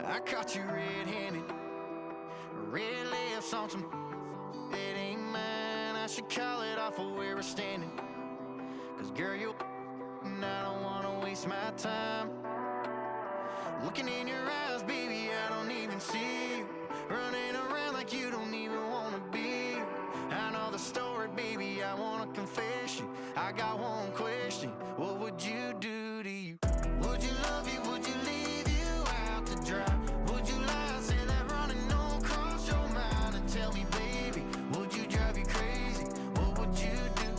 I caught you red-handed, red lips on some it ain't mine. I should call it off of where we're standing, 'cause girl, you and I don't wanna waste my time. Looking in your eyes, baby, I don't even see you. Running around like you don't even wanna be. I know the story, baby, I wanna confess you. I got one question, what would you do to you? Would you love you, would you leave you out to dry? Would you lie, say that running don't cross your mind? And tell me, baby, would you drive you crazy? What would you do?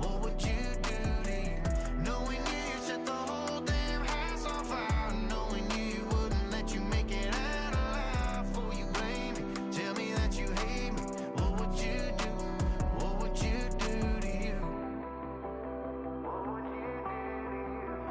What would you do to you? Knowing you set the whole damn house on fire. Knowing you wouldn't let you make it out alive. For you blame me, tell me that you hate me. What would you do? What would you do to you? What would you do to you?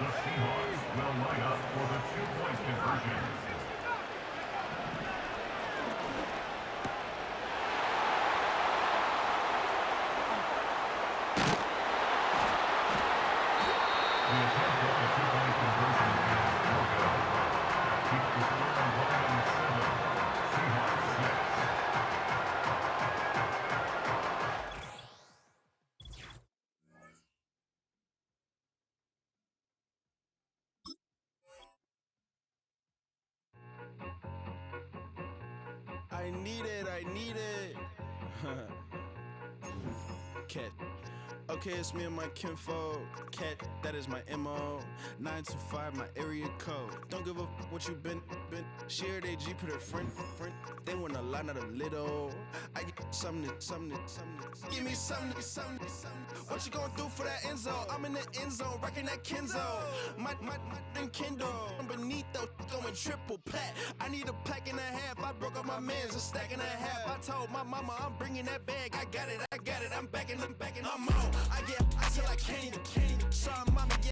The Seahawks will line up for the two-point conversion. The attempt at the two-point conversion is no good. Keeps the score on Lions 7, Seahawks 6. I need it. Catch. Okay, it's me and my kinfolk. Cat, that is my MO. 925, my area code. Don't give a what you been. Share they G, put her friend. They want a lot, not a little. I get something. Give me something. What you gonna do for that end zone? I'm in the end zone, rocking that Kenzo. My Kindle. I'm beneath though, going triple plat. I need a pack and a half. I broke up my mans, a stack and a half. I told my mama I'm bringing that bag. I got it. I'm backing, I'm on. I get till I can't even. Sorry, mama, yeah.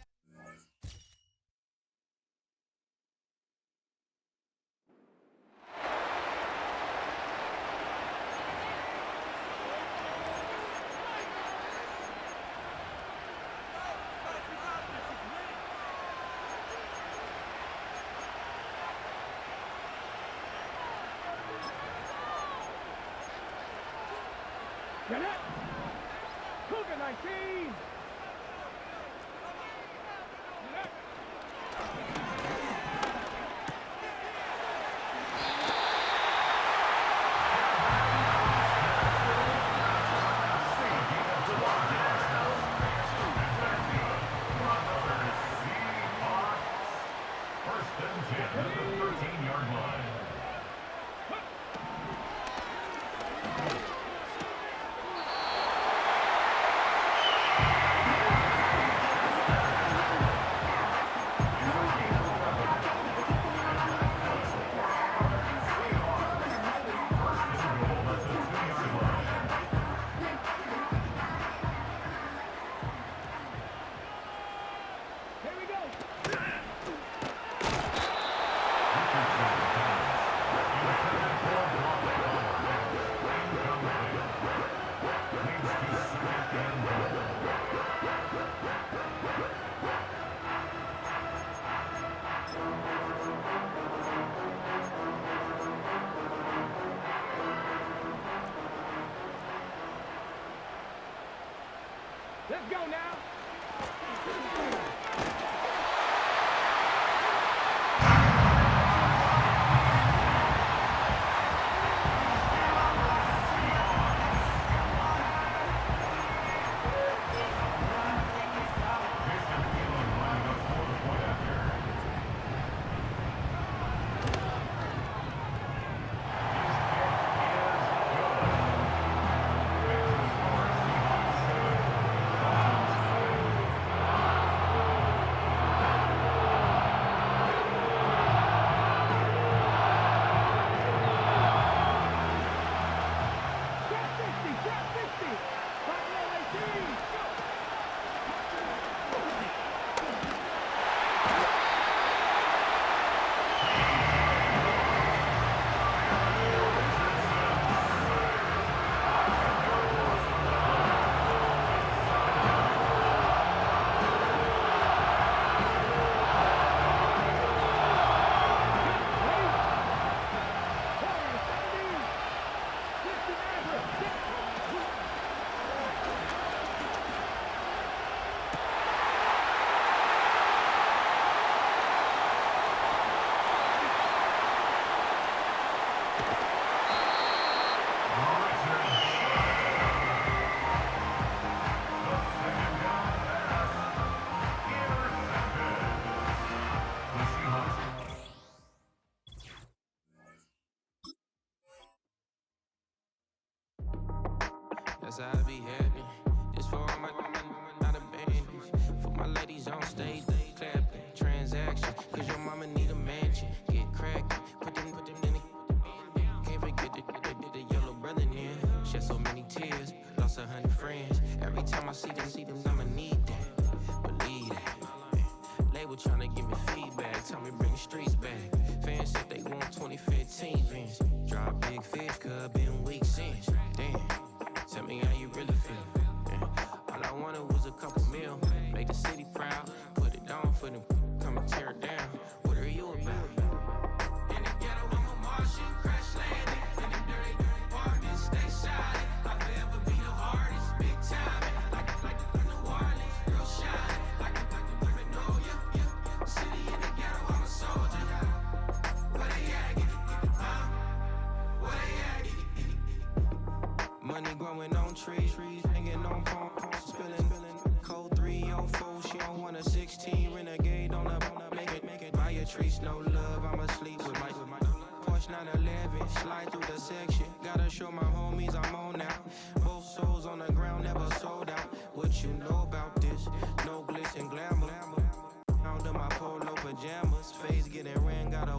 Get it! Cougar 19! Get it! First and 10 at the 13-yard line. Here we go! Let's go now! That's how I be happy. This for all my not abandoned. For my ladies on stage, they clapping. Transaction, cause your mama need a mansion. Get crackin', put them in the. Can't forget the yellow brother near. Shed so many tears, lost 100 friends. Every time I see them, I'ma need that. Believe that. Label tryna give me feedback, tell me bring the streets back. Fans said they want 2015 Vince. Drop big fish, cuz been weak since. Damn. Tell me how you really feel. Yeah. All I wanted was a couple mil. Make the city proud. Put it on for them. Come and tear it down. What are you about? In the ghetto, I'm a Martian. Crash landing. In the dirty apartments. Stay shining. I'll forever be the hardest. Big time. Like the New Orleans. Real shine. Like the Magnolia. City in the ghetto, I'm a soldier. Where they at? Where they at? Money growing on trees, hanging on palms, spilling. treats, no love, I'm asleep with my Porsche 911, slide through the section. Gotta show my homies I'm on now. Both souls on the ground, never sold out. What you know about this? No glitz and glamour. Down to my polo pajamas, face getting ran, got a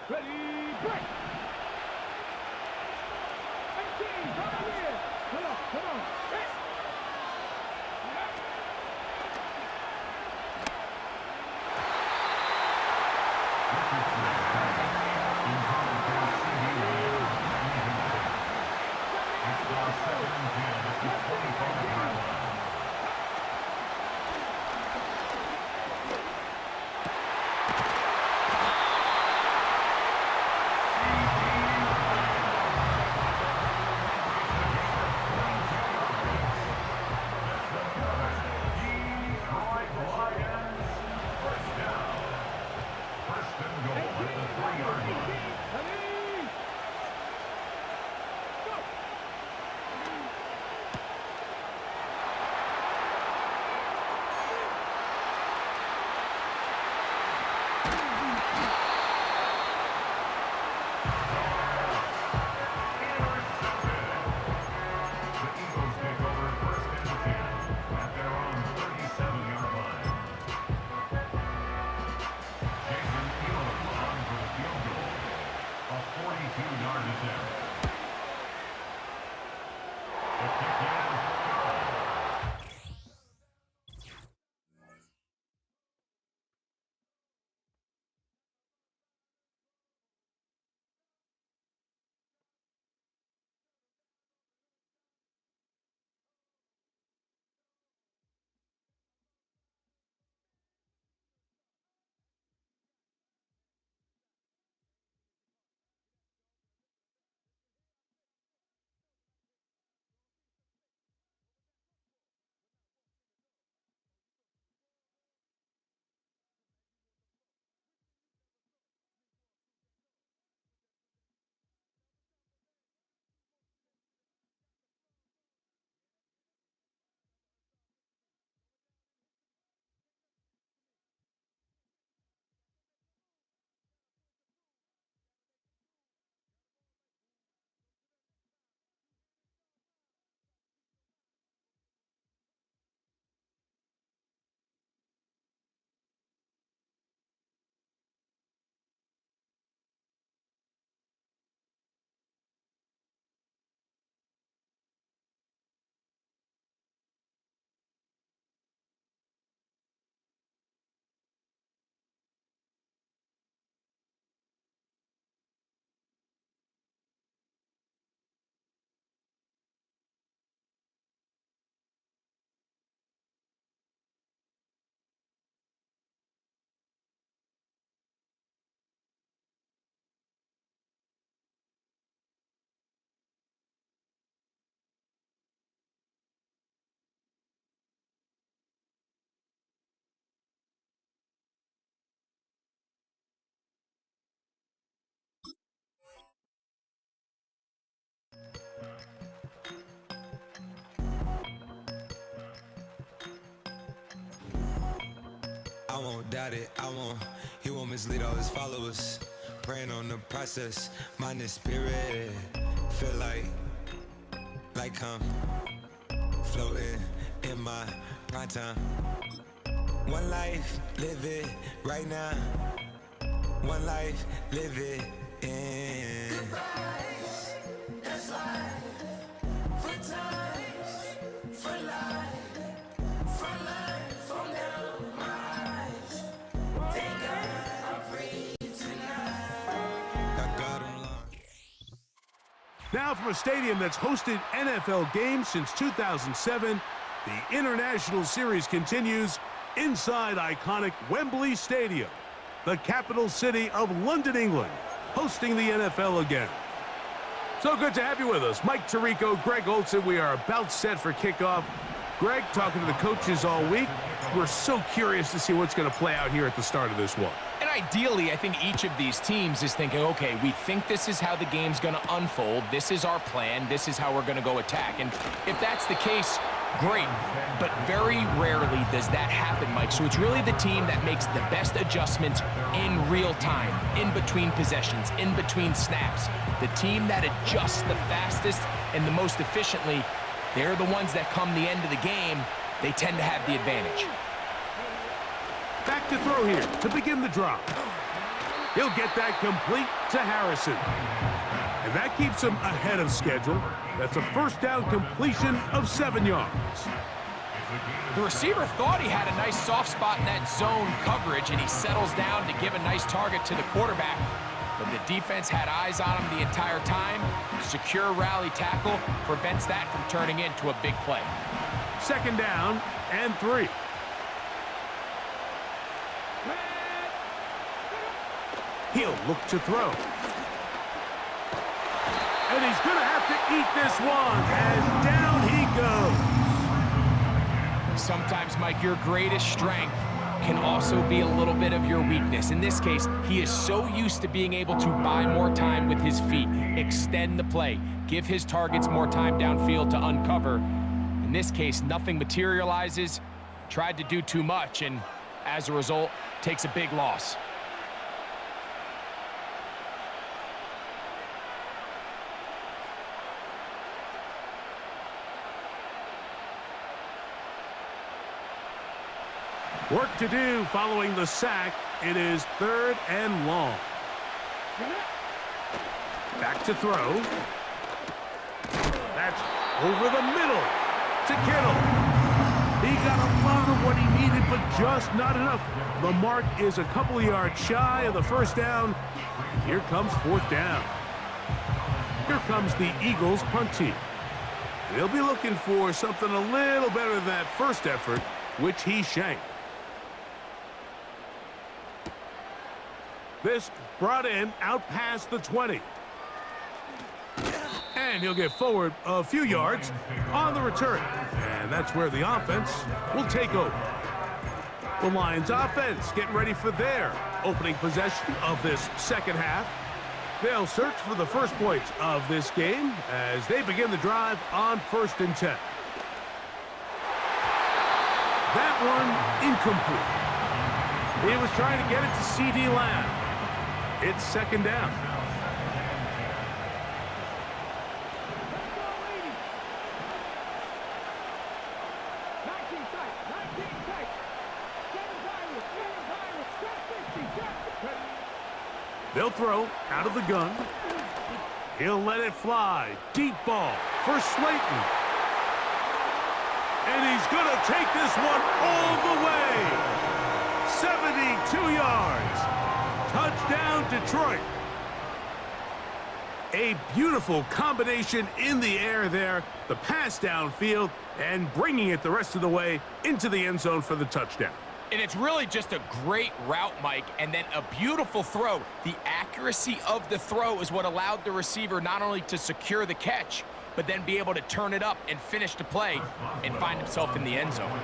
Ready, break. 18, come here. Come on. Hey. I won't doubt it, he won't mislead all his followers. Praying on the process, mind and spirit. Feel like I'm floating in my prime time. One life, live it right now. One life, live it in. Goodbyes, that's life. For times, for life. For life, from down my eyes. Thank God I'm free tonight. I got 'em locked. Now from a stadium that's hosted NFL games since 2007, the International Series continues inside iconic Wembley Stadium, the capital city of London, England, hosting the NFL again. So good to have you with us. Mike Tirico, Greg Olson. We are about set for kickoff. Greg, talking to the coaches all week. We're so curious to see what's going to play out here at the start of this one. And ideally, I think each of these teams is thinking, okay, we think this is how the game's going to unfold. This is our plan. This is how we're going to go attack. And if that's the case, great. But very rarely does that happen, Mike. So it's really the team that makes the best adjustments in real time, in between possessions, in between snaps. The team that adjusts the fastest and the most efficiently, they're the ones that come the end of the game, they tend to have the advantage. Back to throw here to begin the drop. He'll get that complete to Harrison. And that keeps him ahead of schedule. That's a first down completion of 7 yards. The receiver thought he had a nice soft spot in that zone coverage, and he settles down to give a nice target to the quarterback. But the defense had eyes on him the entire time. Secure rally tackle prevents that from turning into a big play. 2nd down and 3. He'll look to throw. And he's going to have to eat this one as down he goes. Sometimes, Mike, your greatest strength can also be a little bit of your weakness. In this case, he is so used to being able to buy more time with his feet, extend the play, give his targets more time downfield to uncover. In this case, nothing materializes, tried to do too much, and as a result, takes a big loss. Work to do following the sack. It is 3rd and long. Back to throw. That's over the middle to Kittle. He got a lot of what he needed, but just not enough. The mark is a couple of yards shy of the first down. And here comes 4th down. Here comes the Eagles punt team. They'll be looking for something a little better than that first effort, which he shanked. This brought in out past the 20. And he'll get forward a few yards on the return. And that's where the offense will take over. The Lions offense getting ready for their opening possession of this second half. They'll search for the first points of this game as they begin the drive on 1st and 10. That one incomplete. He was trying to get it to C.D. Lamb. It's 2nd down. They'll throw out of the gun. He'll let it fly. Deep ball for Slayton. And he's going to take this one all the way. 72 yards. Touchdown, Detroit. A beautiful combination in the air there. The pass downfield and bringing it the rest of the way into the end zone for the touchdown. And it's really just a great route, Mike, and then a beautiful throw. The accuracy of the throw is what allowed the receiver not only to secure the catch, but then be able to turn it up and finish the play and find himself in the end zone.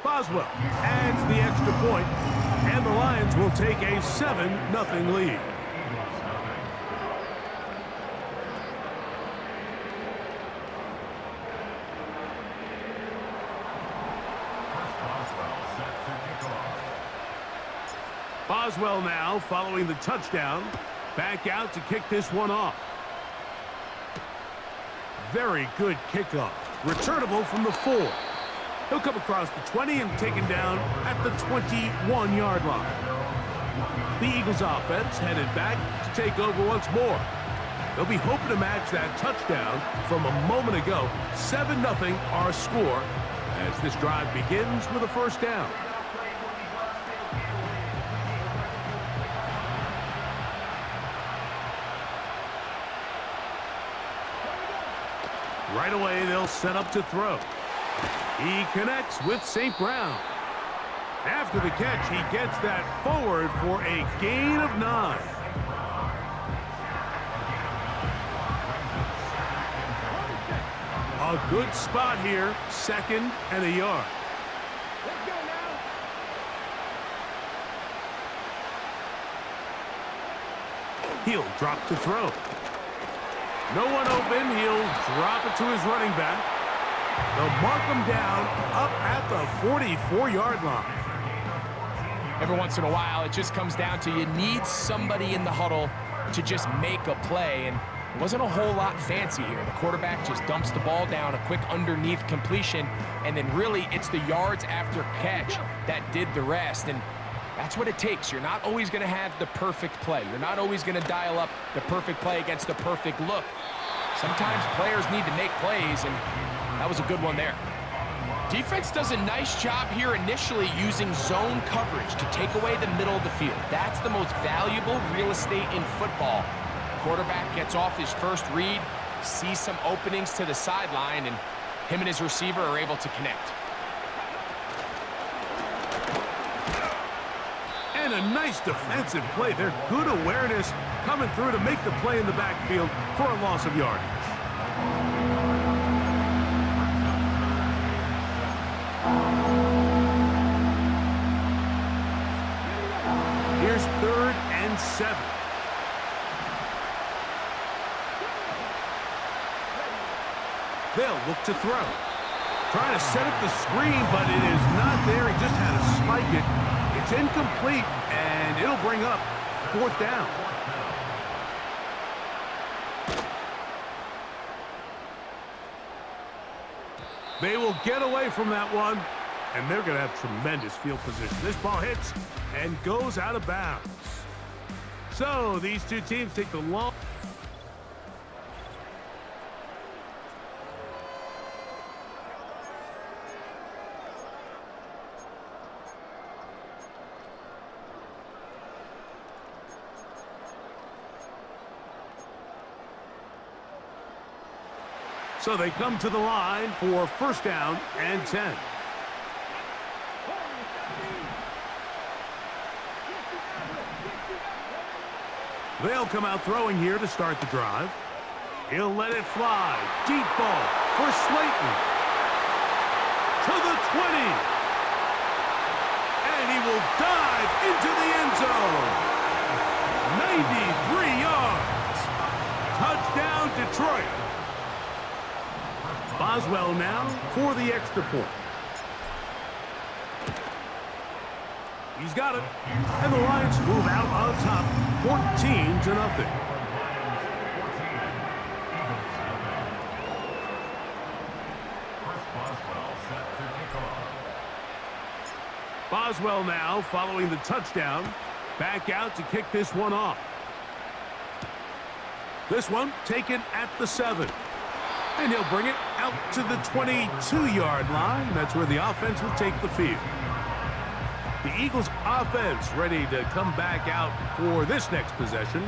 Boswell adds the extra point, and the Lions will take a 7-0 lead. Boswell now following the touchdown, back out to kick this one off. Very good kickoff, returnable from the 4. He'll come across the 20 and taken down at the 21-yard line. The Eagles offense headed back to take over once more. They'll be hoping to match that touchdown from a moment ago. 7-0 our score as this drive begins with a first down. Right away, they'll set up to throw. He connects with St. Brown. After the catch, he gets that forward for a gain of 9. A good spot here, 2nd and a yard. Let's go now. He'll drop to throw. No one open. He'll drop it to his running back. They'll mark him down up at the 44-yard line. Every once in a while, it just comes down to you need somebody in the huddle to just make a play. And It wasn't a whole lot fancy here. The quarterback just dumps the ball down, a quick underneath completion, and then really it's the yards after catch that did the rest. And that's what it takes. You're not always going to have the perfect play. You're not always going to dial up the perfect play against the perfect look. Sometimes players need to make plays, and that was a good one there. Defense does a nice job here initially using zone coverage to take away the middle of the field. That's the most valuable real estate in football. Quarterback gets off his first read, sees some openings to the sideline, and him and his receiver are able to connect. And a nice defensive play. They're good awareness coming through to make the play in the backfield for a loss of yardage. Here's 3rd and 7. They'll look to throw. Trying to set up the screen, but it is not there. He just had to spike it. It's incomplete, and it'll bring up 4th down. They will get away from that one, and they're going to have tremendous field position. This ball hits and goes out of bounds. So these two teams take the long... So they come to the line for 1st down and 10. They'll come out throwing here to start the drive. He'll let it fly. Deep ball for Slayton. To the 20. And he will dive into the end zone. 93 yards. Touchdown, Detroit. Boswell now for the extra point. He's got it. And the Lions move out on top, 14-0. Boswell now following the touchdown. Back out to kick this one off. This one taken at the 7. And he'll bring it out to the 22-yard line. That's where the offense will take the field. The Eagles offense ready to come back out for this next possession.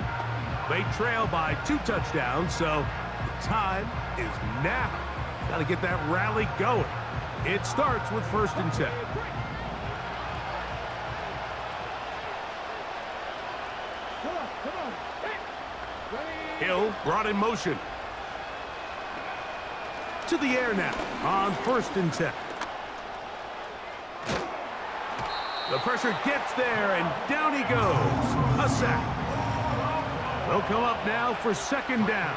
They trail by 2 touchdowns, so the time is now. Got to get that rally going. It starts with 1st and 10. Hill brought in motion. To the air now on 1st and 10. The pressure gets there, and down he goes. A sack. They'll come up now for 2nd down.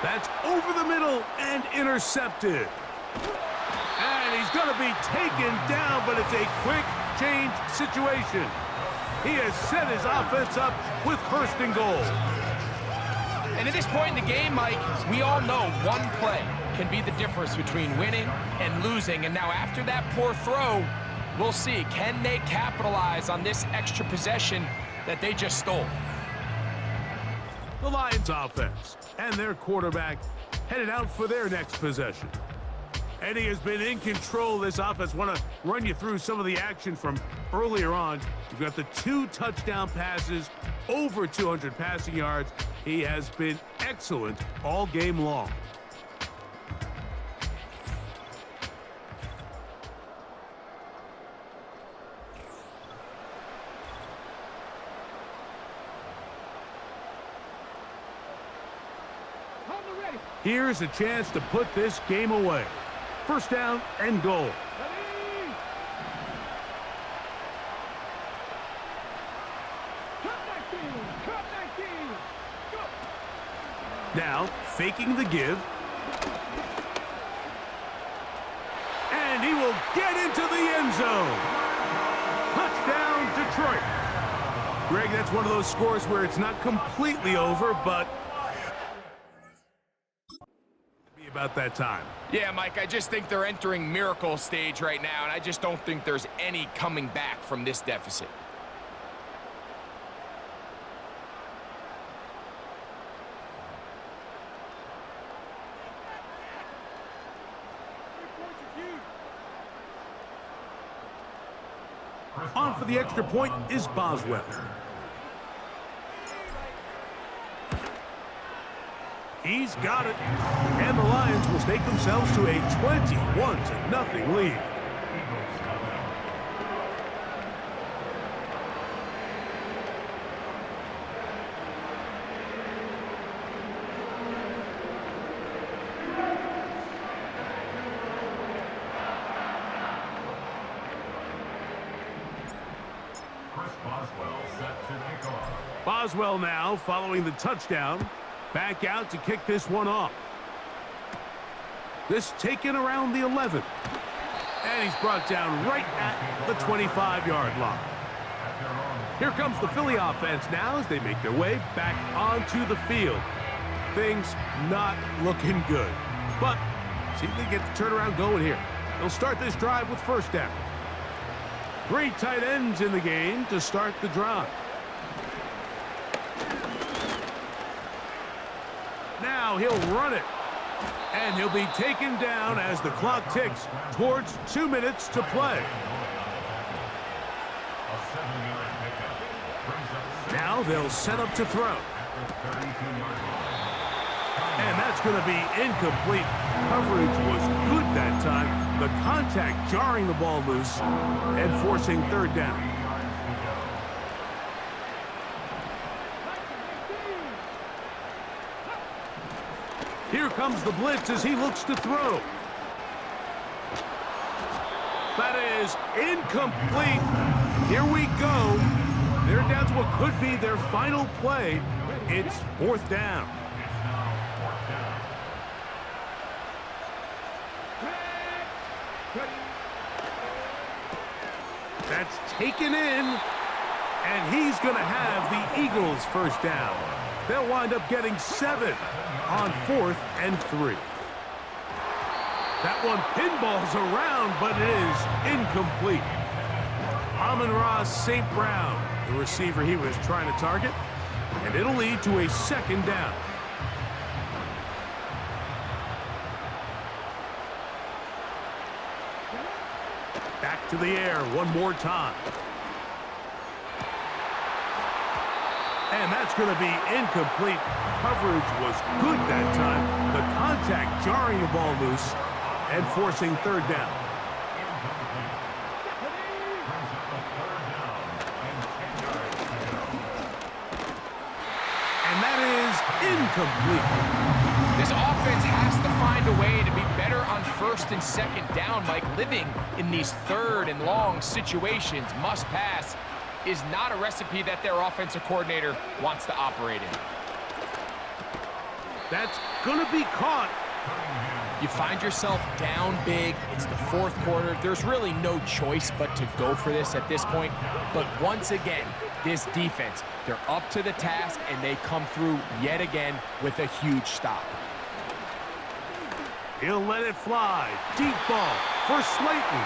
That's over the middle and intercepted. And he's going to be taken down, but it's a quick change situation. He has set his offense up with 1st and goal. And at this point in the game, Mike, we all know one play can be the difference between winning and losing. And now after that poor throw, we'll see. Can they capitalize on this extra possession that they just stole? The Lions offense and their quarterback headed out for their next possession. Eddie has been in control of this offense. Want to run you through some of the action from earlier on. You've got the 2 touchdown passes, over 200 passing yards. He has been excellent all game long. Here's a chance to put this game away. 1st down and goal. Now, faking the give. And he will get into the end zone. Touchdown, Detroit. Greg, that's one of those scores where it's not completely over, but be about that time. Yeah, Mike, I just think they're entering miracle stage right now, and I just don't think there's any coming back from this deficit. On for the extra point is Boswell. He's got it. And the Lions will stake themselves to a 21-0 lead. Boswell now following the touchdown. Back out to kick this one off. This taken around the 11. And he's brought down right at the 25-yard line. Here comes the Philly offense now as they make their way back onto the field. Things not looking good. But see if they get the turnaround going here. They'll start this drive with first down. 3 tight ends in the game to start the drive. Now he'll run it. And he'll be taken down as the clock ticks towards 2 minutes to play. Now they'll set up to throw. And that's going to be incomplete. Coverage was good that time. The contact jarring the ball loose and forcing third down. Here comes the blitz as he looks to throw. That is incomplete. Here we go. They're down to what could be their final play. It's fourth down. That's taken in, and he's going to have the Eagles first down. They'll wind up getting 7 on 4th and 3. That one pinballs around, but it is incomplete. Amon-Ra St. Brown, the receiver he was trying to target, and it'll lead to a second down. Back to the air one more time. And that's going to be incomplete. Coverage was good that time. The contact jarring the ball loose and forcing third down. And that is incomplete. This offense has to find a way to be better on first and second down, Mike. Living in these third and long situations, must pass, is not a recipe that their offensive coordinator wants to operate in. That's going to be caught. You find yourself down big. It's the fourth quarter. There's really no choice but to go for this at this point. But once again, this defense, they're up to the task, and they come through yet again with a huge stop. He'll let it fly. Deep ball for Slayton.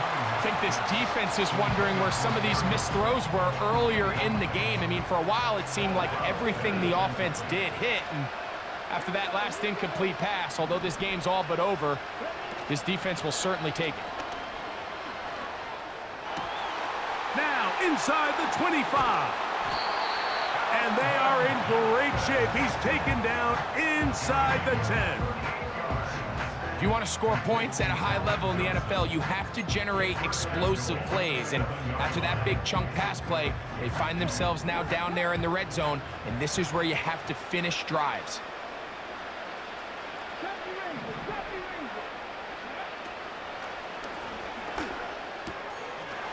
I think this defense is wondering where some of these missed throws were earlier in the game. I mean, for a while, it seemed like everything the offense did hit. And after that last incomplete pass, although this game's all but over, this defense will certainly take it. Now inside the 25. And they are in great shape. He's taken down inside the 10. If you want to score points at a high level in the NFL, you have to generate explosive plays. And after that big chunk pass play, they find themselves now down there in the red zone. And this is where you have to finish drives.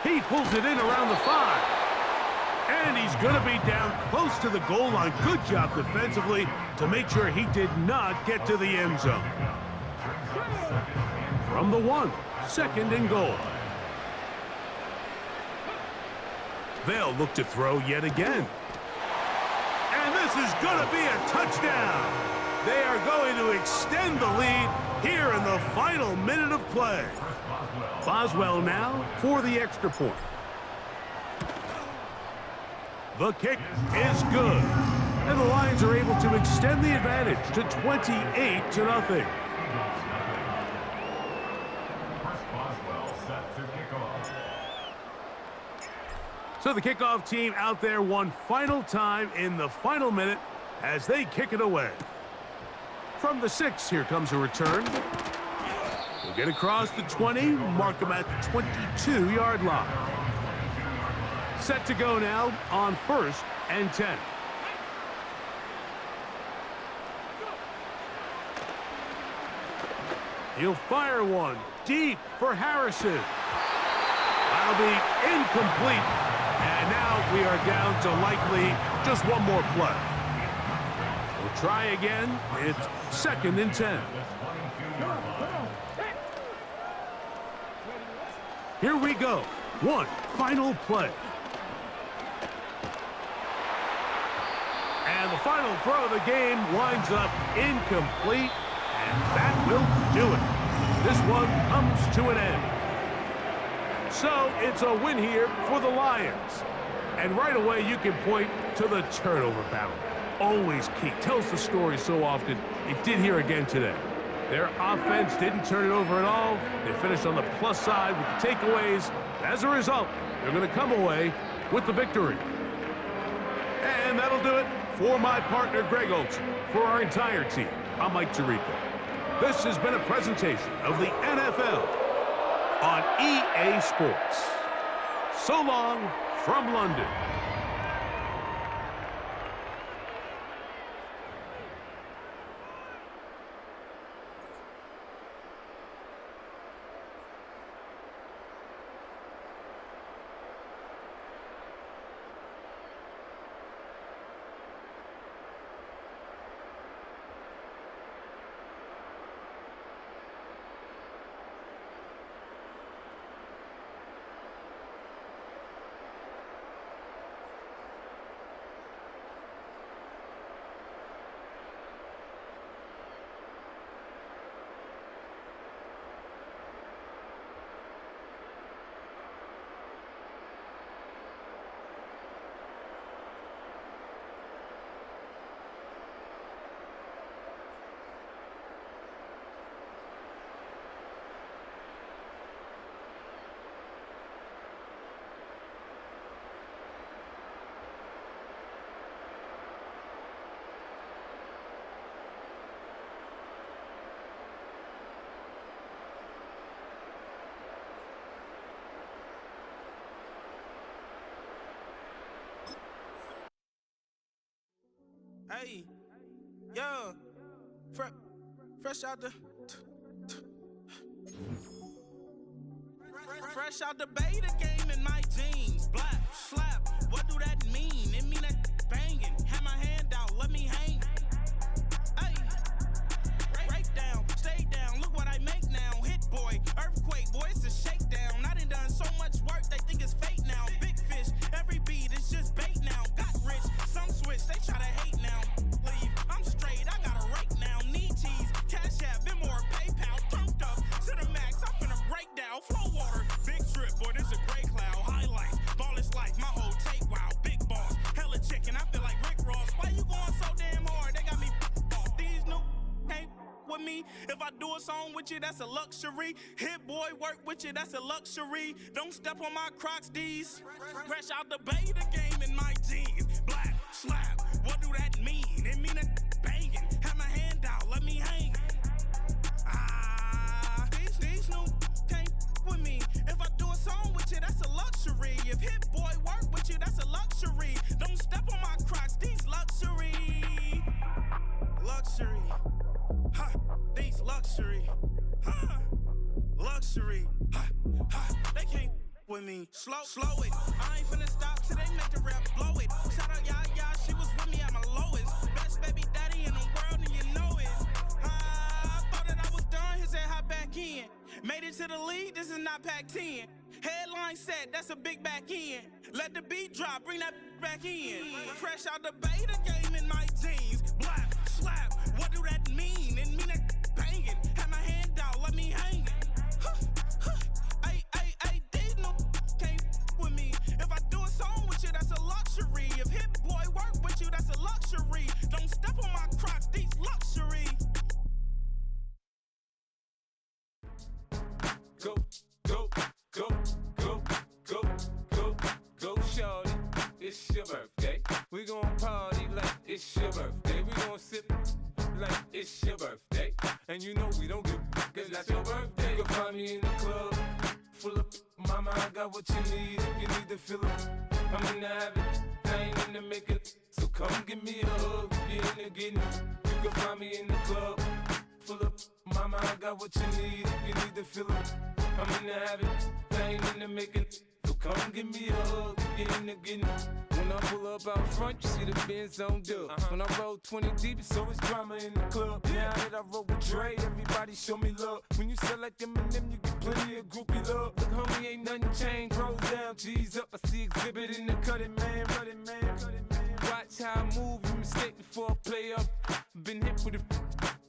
He pulls it in around the 5. And he's going to be down close to the goal line. Good job defensively to make sure he did not get to the end zone. From the 1, 2nd and goal. They'll look to throw yet again. And this is going to be a touchdown. They are going to extend the lead here in the final minute of play. Boswell now for the extra point. The kick is good. And the Lions are able to extend the advantage to 28-0. So the kickoff team out there one final time in the final minute as they kick it away. From the 6, here comes a return. We'll get across the 20, mark them at the 22-yard line. Set to go now on 1st and 10. He'll fire one deep for Harrison. That'll be incomplete. And now we are down to likely just one more play. We'll try again. It's 2nd and 10. Here we go. One final play. And the final throw of the game winds up incomplete. And that will do it. This one comes to an end. So it's a win here for the Lions. And right away you can point to the turnover battle. Always key. Tells the story so often. It did here again today. Their offense didn't turn it over at all. They finished on the plus side with the takeaways. As a result, they're going to come away with the victory. And that'll do it for my partner Greg Olson. For our entire team, I'm Mike Tirico. This has been a presentation of the NFL on EA Sports. So long from London. Hey, yo, fresh out the fresh out the beta game in my jeans. Black slap, what do that mean? It mean that banging. Have my hand out, let me hang. Hey, break down, stay down. Look what I make now. Hit boy, earthquake, boy, it's a shakedown. I done so much work, they think it's fake now. Big fish, every beat is just bait now. Got rich, some switch, they try to hate now. Leave, I'm straight, I got a rake now. Need cheese, cash app, Venmo or PayPal. Turned up to the max, I'm finna break down. Flow water, big trip, boy, this a gray cloud. Highlights, ball is life, my whole take wild. Big boss, hella chicken, I feel like Rick Ross. Why you going so damn hard? They got me off. These new ain't with me. If I do a song with you, that's a luxury. Hit boy, work with you, that's a luxury. Don't step on my Crocs, D's. Fresh out the beta game in my jeans. Black slap, what do that mean? It mean that banging. Have my hand out, let me hang. These new can't with me. If I do a song with you, that's a luxury. If hit boy work with you, that's a luxury. Don't step on my Crocs, these luxury. Luxury. Ha, these luxury. Ha, luxury. Ha, ha, they can't with me. Slow it. I ain't finna stop till they make the rap blow it. Shout out Yaya, she was with me at my lowest. Best baby daddy in the world and you know it. I thought that I was done, he said hop back in. Made it to the league, this is not Pac-10. Headline set, that's a big back end. Let the beat drop, bring that back in. Fresh out the beta game in my jeans. Black, slap, what do that mean? It mean that banging. Have my hand out, let me hang it. Ay, these no can't with me. If I do a song with you, that's a luxury. If Hit Boy work with you, that's a luxury. Don't step on my Crocs, these luxury. Go, go, go, go, go, go, go, shorty. It's your birthday. We gon' party like it's your birthday. We gon' sip like it's your birthday. And you know we don't give cause that's your birthday. You can find me in the club, full of mama, I got what you need. If you need to fill up, I'm in the habit, I ain't in the make it. So come give me a hug, if you're in the getting. You can find me in the club, full of mama, I got what you need. If you need to fill up, I'm in the habit, I ain't in the making. So come give me a hug, if you're in the getting. When I pull up out front, you see the Benz on dub. When I roll 20 deep, it's always drama in the club. Now that I roll with Dre, everybody show me love. When you sell like Eminem, you get plenty of groupie love. Look, homie, ain't nothing changed. Rolls down, G's up. I see exhibit in the cutting, man. Running, man. Watch how I move, you mistake before I play up. Been hit with a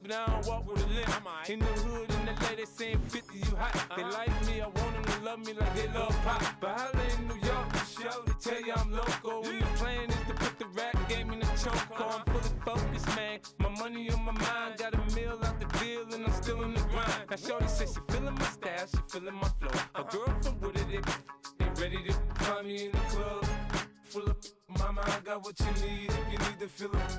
but I don't walk with a limp. In the hood, in the lady saying 50, you hot. They like me, I want them to love me like they love pop. But holla in New York, for show, they tell you I'm local. And the plan is to put the rap game in the choke. I'm fully focused, man. My money on my mind, got a meal out the deal, and I'm still in the grind. Now shorty says she feeling my style, she feeling my flow. A girl from Wooded, they ready to find me in the club. Full of mama, I got what you need. If you need to fill up,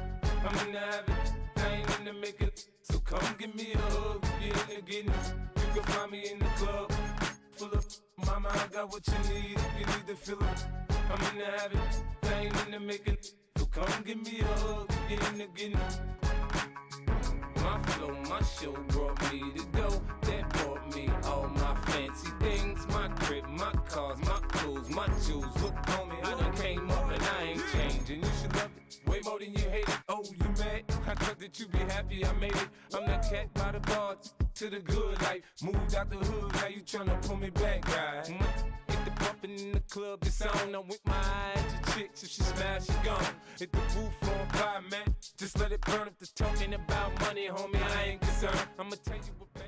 I'm in the habit, I ain't in the make it. So come give me a hug, if you're in the getting. You can find me in the club, full of mama, I got what you need. If you need to fill up, I'm in the habit, I ain't in the making. So come give me a hug, if you're in the getting. My flow, my show brought me to go. That brought me all my fancy things. My crib, my cars, my clothes, my shoes. Look, homie, I done came up and I ain't changing. You should love it way more than you hate it. Oh, you mad? I thought that you be happy I made it. I'm that cat by the bar to the good life. Moved out the hood, now you tryna pull me back, right? Hit the bumpin' in the club, the sound. I'm with my eyes to chicks. If she smash, she gone. Hit the roof on fire, man. Just let it burn. If the talking about money, homie, I ain't concerned. I'ma tell you what, babe.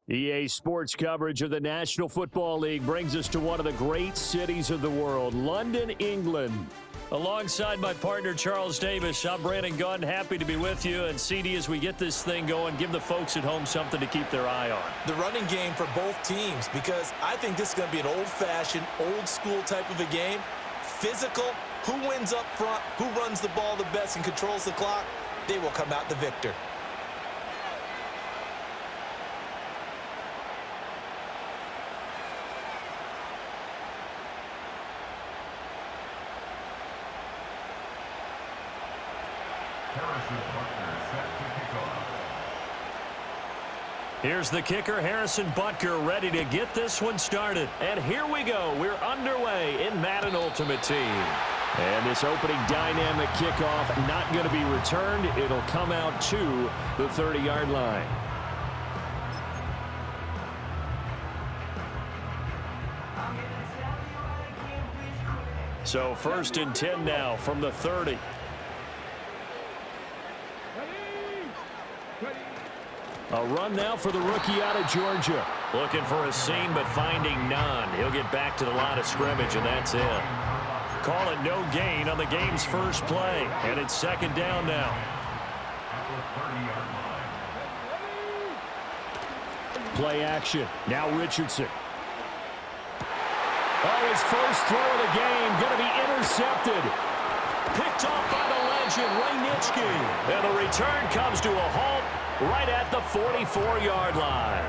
EA Sports coverage of the National Football League brings us to one of the great cities of the world, London, England. Alongside my partner, Charles Davis, I'm Brandon Gunn. Happy to be with you. And CD, as we get this thing going, give the folks at home something to keep their eye on. The running game for both teams, because I think this is going to be an old-fashioned, old-school type of a game. Physical, who wins up front, who runs the ball the best and controls the clock, they will come out the victor. Here's the kicker, Harrison Butker, ready to get this one started. And here we go. We're underway in Madden Ultimate Team. And this opening dynamic kickoff not going to be returned. It'll come out to the 30-yard line. So 1st and 10 now from the 30. A run now for the rookie out of Georgia. Looking for a seam, but finding none. He'll get back to the line of scrimmage, and that's it. Call it no gain on the game's first play, and it's 2nd down now. Play action. Now Richardson. Oh, his first throw of the game going to be intercepted. Picked off by the legend, Ray Nitschke. And the return comes to a halt right at the 44-yard line.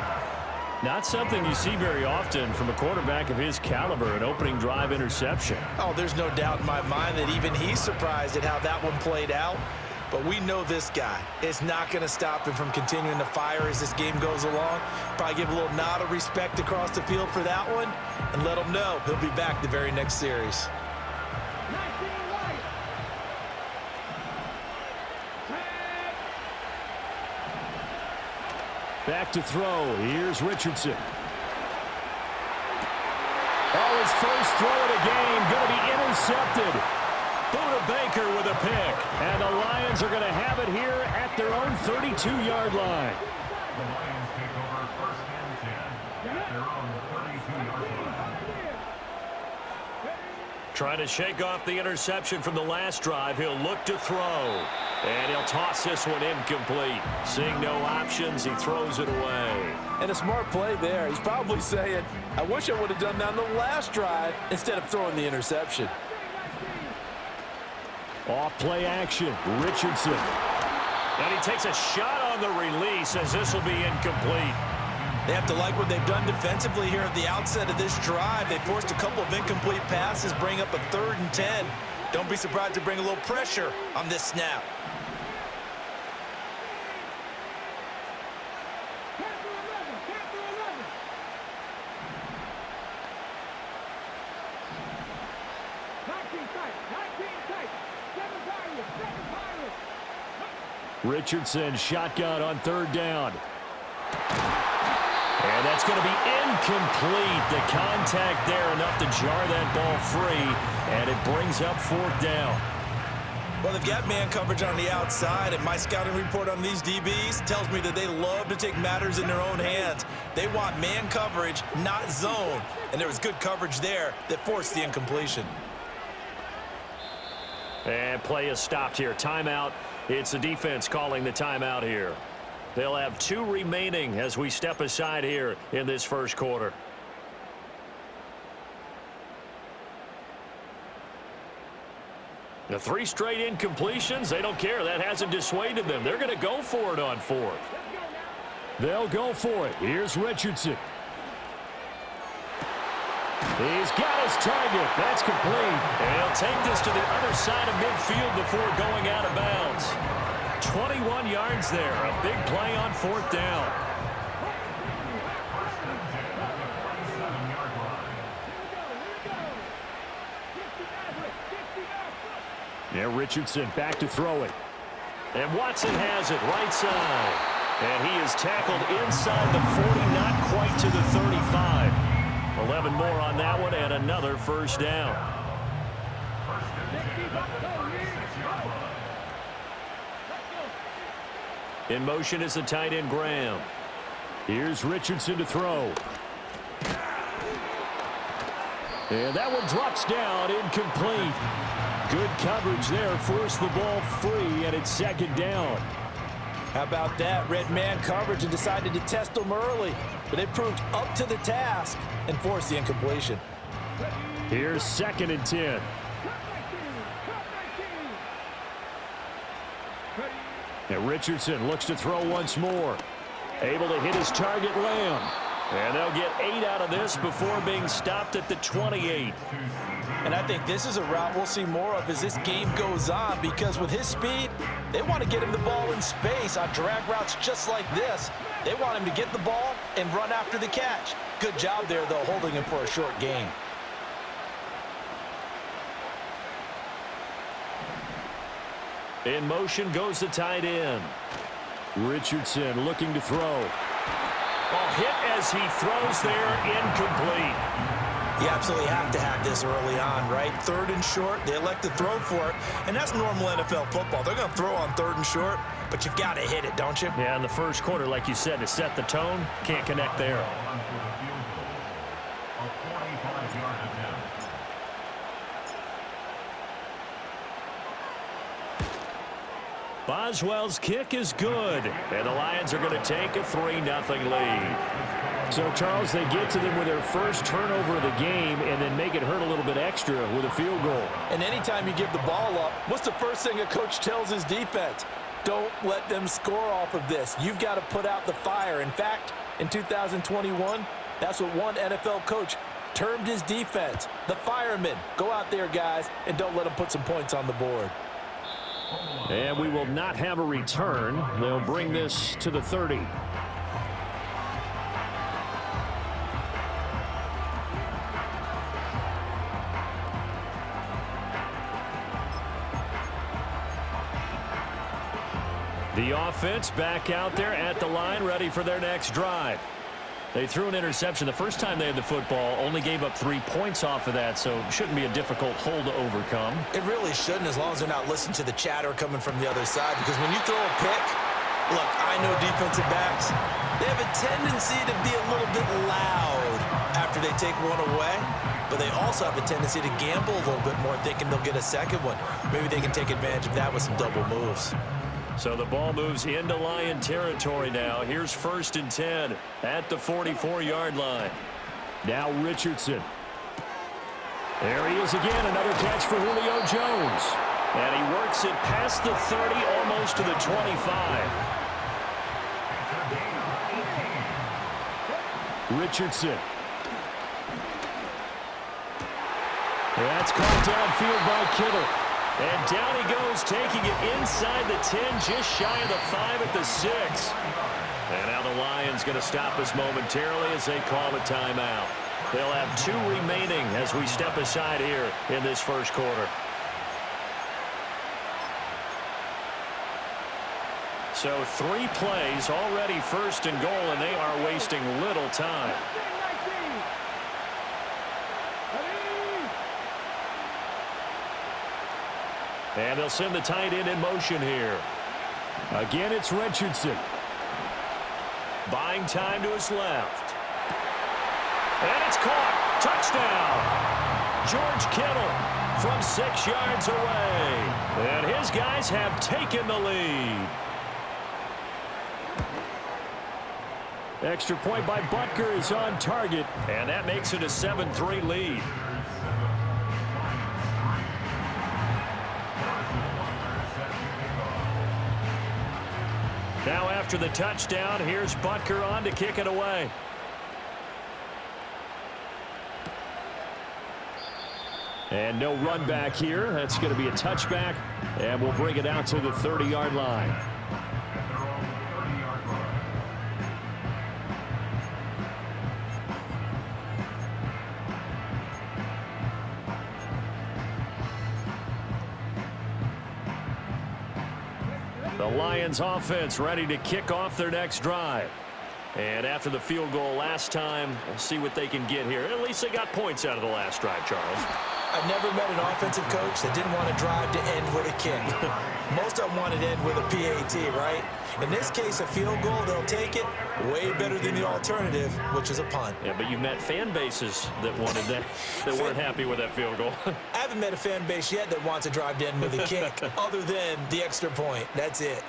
Not something you see very often from a quarterback of his caliber, an opening drive interception. Oh, there's no doubt in my mind that even he's surprised at how that one played out. But we know this guy is not going to stop him from continuing to fire as this game goes along. Probably give a little nod of respect across the field for that one and let him know he'll be back the very next series. Back to throw. Here's Richardson. Oh, Now his first throw of the game going to be intercepted. Buda Baker with a pick. And the Lions are going to have it here at their own 32-yard line. The Lions take over first and 10 at their own 32-yard line. Trying to shake off the interception from the last drive. He'll look to throw. And he'll toss this one incomplete. Seeing no options, he throws it away. And a smart play there. He's probably saying, I wish I would have done that on the last drive instead of throwing the interception. Off play action, Richardson. And he takes a shot on the release as this will be incomplete. They have to like what they've done defensively here at the outset of this drive. They forced a couple of incomplete passes, bring up a 3rd and 10. Don't be surprised to bring a little pressure on this snap. Richardson shotgun on 3rd down. And that's going to be incomplete. The contact there enough to jar that ball free, and it brings up 4th down. Well, they've got man coverage on the outside, and my scouting report on these DBs tells me that they love to take matters in their own hands. They want man coverage, not zone, and there was good coverage there that forced the incompletion. And play is stopped here. Timeout. It's the defense calling the timeout here. They'll have 2 remaining as we step aside here in this first quarter. The 3 straight incompletions, they don't care. That hasn't dissuaded them. They're going to go for it on 4th. They'll go for it. Here's Richardson. He's got his target. That's complete. And he'll take this to the other side of midfield before going out of bounds. 21 yards there. A big play on 4th down. Yeah, Richardson back to throw it. And Watson has it right side. And he is tackled inside the 40, not quite to the 35. 11 more on that one, and another first down. In motion is the tight end, Graham. Here's Richardson to throw. And that one drops down, incomplete. Good coverage there, forced the ball free, and it's 2nd down. How about that? Red man coverage and decided to test them early. But they proved up to the task and forced the incompletion. Here's 2nd and 10. And Richardson looks to throw once more. Able to hit his target, Lamb. And they'll get 8 out of this before being stopped at the 28. And I think this is a route we'll see more of as this game goes on, because with his speed, they want to get him the ball in space on drag routes just like this. They want him to get the ball and run after the catch. Good job there, though, holding him for a short gain. In motion goes the tight end. Richardson looking to throw. A hit as he throws there, incomplete. You absolutely have to have this early on, right? 3rd and short, they elect to throw for it, and that's normal NFL football. They're going to throw on 3rd and short, but you've got to hit it, don't you? Yeah, in the first quarter, like you said, to set the tone, can't connect there. Boswell's kick is good, and the Lions are going to take a 3-0 lead. So, Charles, they get to them with their first turnover of the game and then make it hurt a little bit extra with a field goal. And anytime you give the ball up, what's the first thing a coach tells his defense? Don't let them score off of this. You've got to put out the fire. In fact, in 2021, that's what one NFL coach termed his defense, the firemen. Go out there, guys, and don't let them put some points on the board. And we will not have a return. They'll bring this to the 30. The offense back out there at the line, ready for their next drive. They threw an interception the first time they had the football, only gave up 3 points off of that, so it shouldn't be a difficult hole to overcome. It really shouldn't, as long as they're not listening to the chatter coming from the other side, because when you throw a pick, look, I know defensive backs, they have a tendency to be a little bit loud after they take one away, but they also have a tendency to gamble a little bit more, thinking they'll get a second one. Maybe they can take advantage of that with some double moves. So the ball moves into Lion territory now. Here's 1st and 10 at the 44-yard line. Now Richardson. There he is again, another catch for Julio Jones. And he works it past the 30, almost to the 25. Richardson. That's caught downfield by Kittle. And down he goes, taking it inside the 10, just shy of the 5 at the 6. And now the Lions going to stop us momentarily as they call a timeout. They'll have 2 remaining as we step aside here in this first quarter. So 3 plays, already 1st and goal, and they are wasting little time. And they'll send the tight end in motion here. Again, it's Richardson. Buying time to his left. And it's caught. Touchdown. George Kittle from 6 yards away. And his guys have taken the lead. Extra point by Butker is on target. And that makes it a 7-3 lead. Now after the touchdown, here's Butker on to kick it away. And no run back here. That's going to be a touchback, and we'll bring it out to the 30-yard line. The Lions offense ready to kick off their next drive. And after the field goal last time, we'll see what they can get here. At least they got points out of the last drive, Charles. I've never met an offensive coach that didn't want to drive to end with a kick. Most of them wanted to end with a PAT, right? In this case, a field goal, they'll take it. Way better than the alternative, which is a punt. Yeah, but you met fan bases that wanted that, that weren't happy with that field goal. I haven't met a fan base yet that wants to drive to end with a kick, other than the extra point. That's it.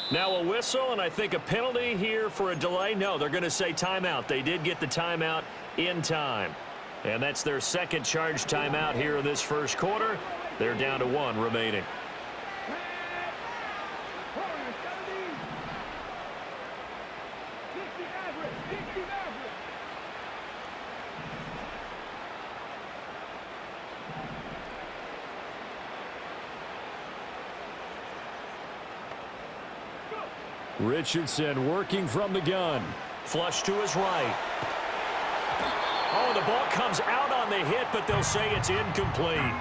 Now a whistle, and I think a penalty here for a delay. No, they're going to say timeout. They did get the timeout in time. And that's their second charge timeout here in this first quarter. They're down to 1 remaining. Richardson working from the gun. Flush to his right. Oh, the ball comes out on the hit, but they'll say it's incomplete.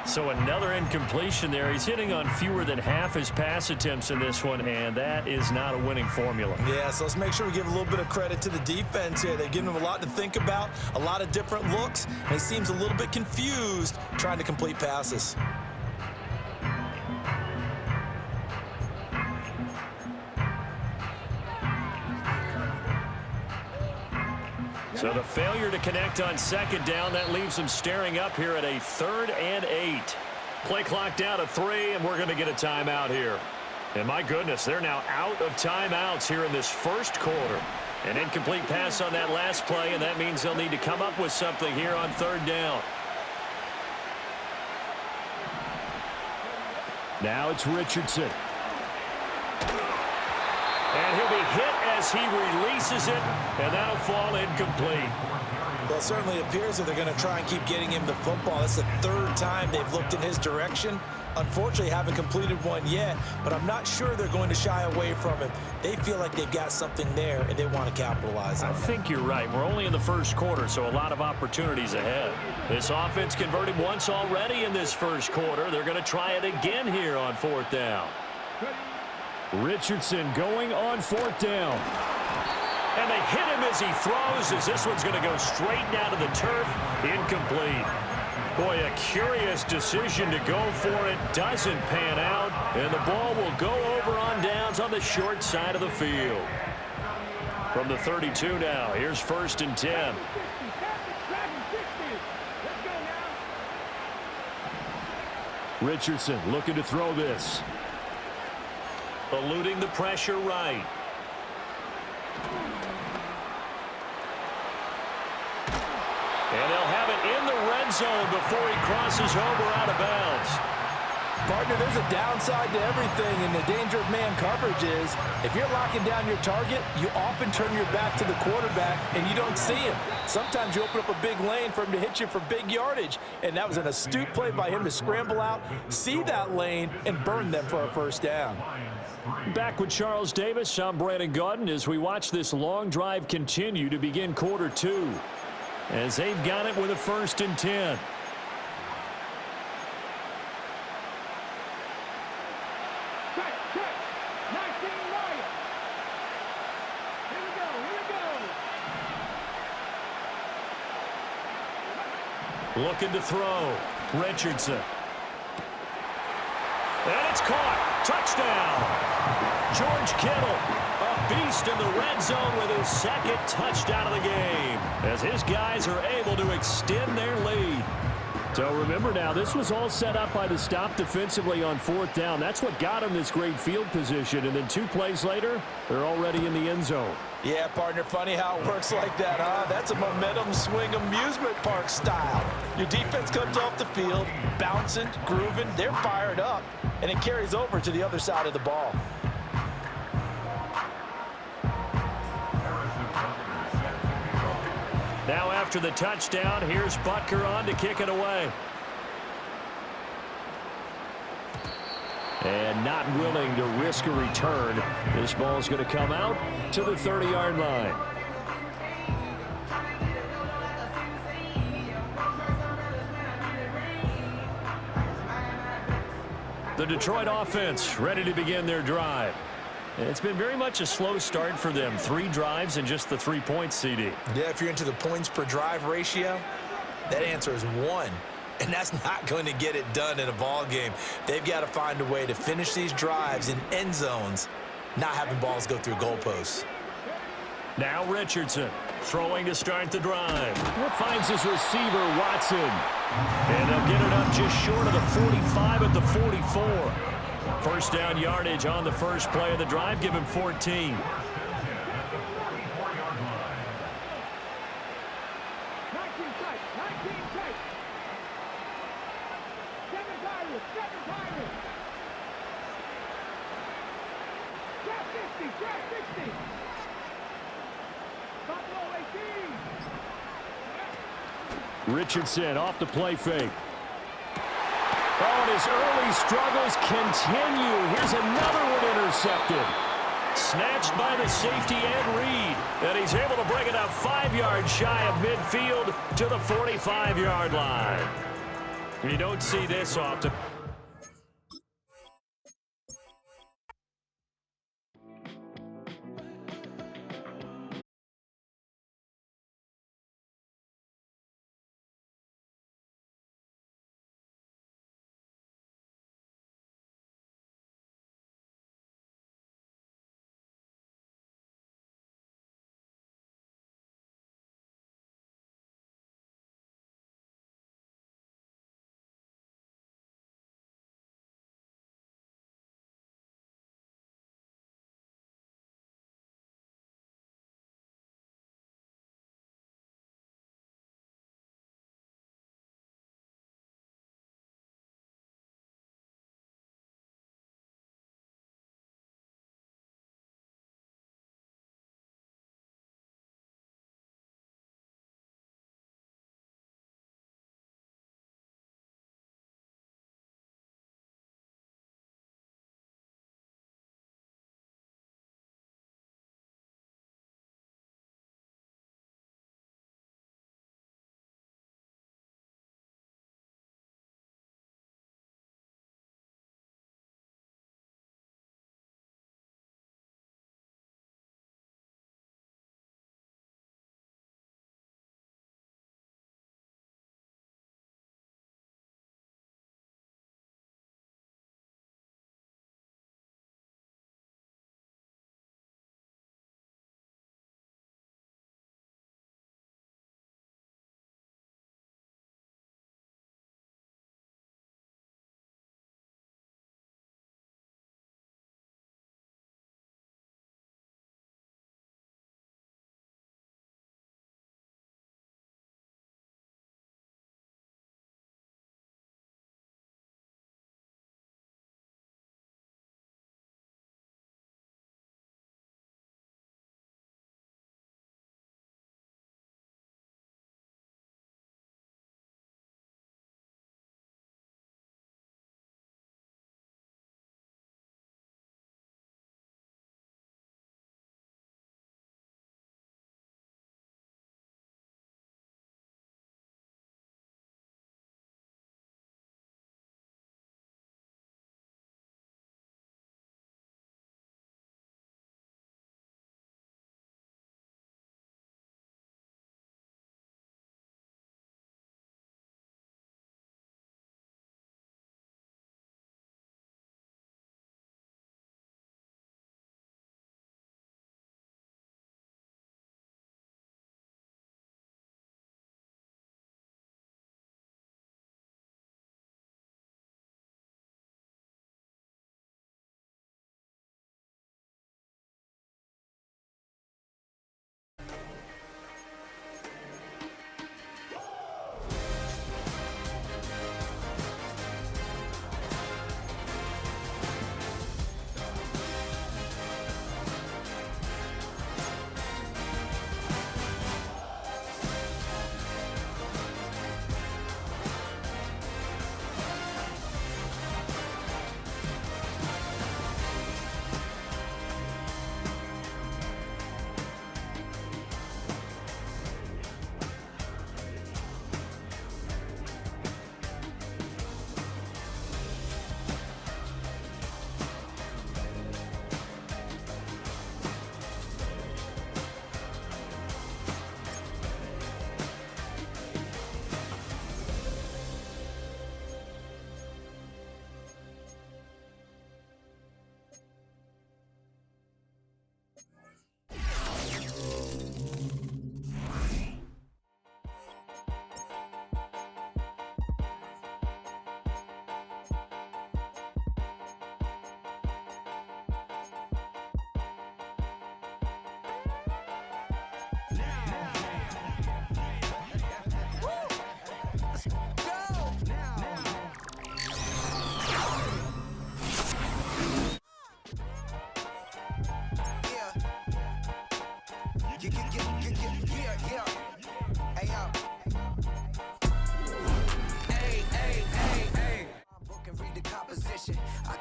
So another incompletion there. He's hitting on fewer than half his pass attempts in this one, and that is not a winning formula. Yeah, so let's make sure we give a little bit of credit to the defense here. They've given him a lot to think about, a lot of different looks, and he seems a little bit confused trying to complete passes. So the failure to connect on second down, that leaves them staring up here at a 3rd and 8. Play clock down to 3, and we're going to get a timeout here. And my goodness, they're now out of timeouts here in this first quarter. An incomplete pass on that last play, and that means they'll need to come up with something here on 3rd down. Now it's Richardson. And he'll be hit as he releases it, and that'll fall incomplete. Well, it certainly appears that they're going to try and keep getting him the football. That's the third time they've looked in his direction. Unfortunately, haven't completed one yet, but I'm not sure they're going to shy away from him. They feel like they've got something there, and they want to capitalize on it. I think you're right. We're only in the first quarter, so a lot of opportunities ahead. This offense converted once already in this first quarter. They're going to try it again here on fourth down. Richardson going on fourth down. And they hit him as he throws, as this one's going to go straight down to the turf. Incomplete. Boy, a curious decision to go for it. Doesn't pan out. And the ball will go over on downs on the short side of the field. From the 32 now, here's 1st and 10. Richardson looking to throw this. Eluding the pressure right. And they'll have it in the red zone before he crosses over out of bounds. Partner, there's a downside to everything, and the danger of man coverage is if you're locking down your target, you often turn your back to the quarterback and you don't see him. Sometimes you open up a big lane for him to hit you for big yardage, and that was an astute play by him to scramble out, see that lane, and burn them for a first down. Back with Charles Davis, I'm Brandon Gaudin as we watch this long drive continue to begin quarter two. As they've got it with a 1st and 10. Looking to throw. Richardson. And it's caught. Touchdown. George Kittle, a beast in the red zone with his 2nd touchdown of the game, as his guys are able to extend their lead. So remember now, this was all set up by the stop defensively on 4th down. That's what got him this great field position. And then 2 plays later, they're already in the end zone. Yeah, partner, funny how it works like that, huh? That's a momentum swing amusement park style. Your defense comes off the field, bouncing, grooving, they're fired up, and it carries over to the other side of the ball. Now after the touchdown, here's Butker on to kick it away. And not willing to risk a return. This ball's going to come out to the 30-yard line. The Detroit offense ready to begin their drive. It's been very much a slow start for them. 3 drives and just the 3 points, CD. Yeah, if you're into the points per drive ratio, that answer is 1. And that's not going to get it done in a ball game. They've got to find a way to finish these drives in end zones, not having balls go through goalposts. Now Richardson throwing to start the drive. Finds his receiver, Watson. And they'll get it up just short of the 45 at the 44. First down yardage on the first play of the drive. Give him 14. Richardson off the play fake. Oh, and his early struggles continue. Here's another one intercepted. Snatched by the safety Ed Reed. And he's able to bring it up 5 yards shy of midfield to the 45-yard line. You don't see this often.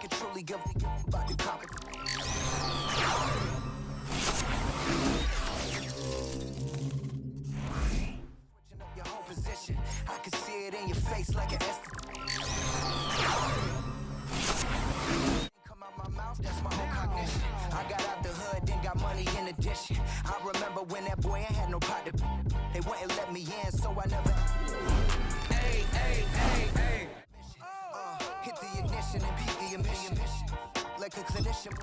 could truly give about the company. Switching up your whole position, I can see it in your face like an come out my mouth, that's my whole cognition. I got out the hood, then got money in addition. I remember when that boy ain't had no pot to. They wouldn't let me in, so I never. Hey, hey, hey, hey. Hit the ignition and beat the emission. Like a clinician.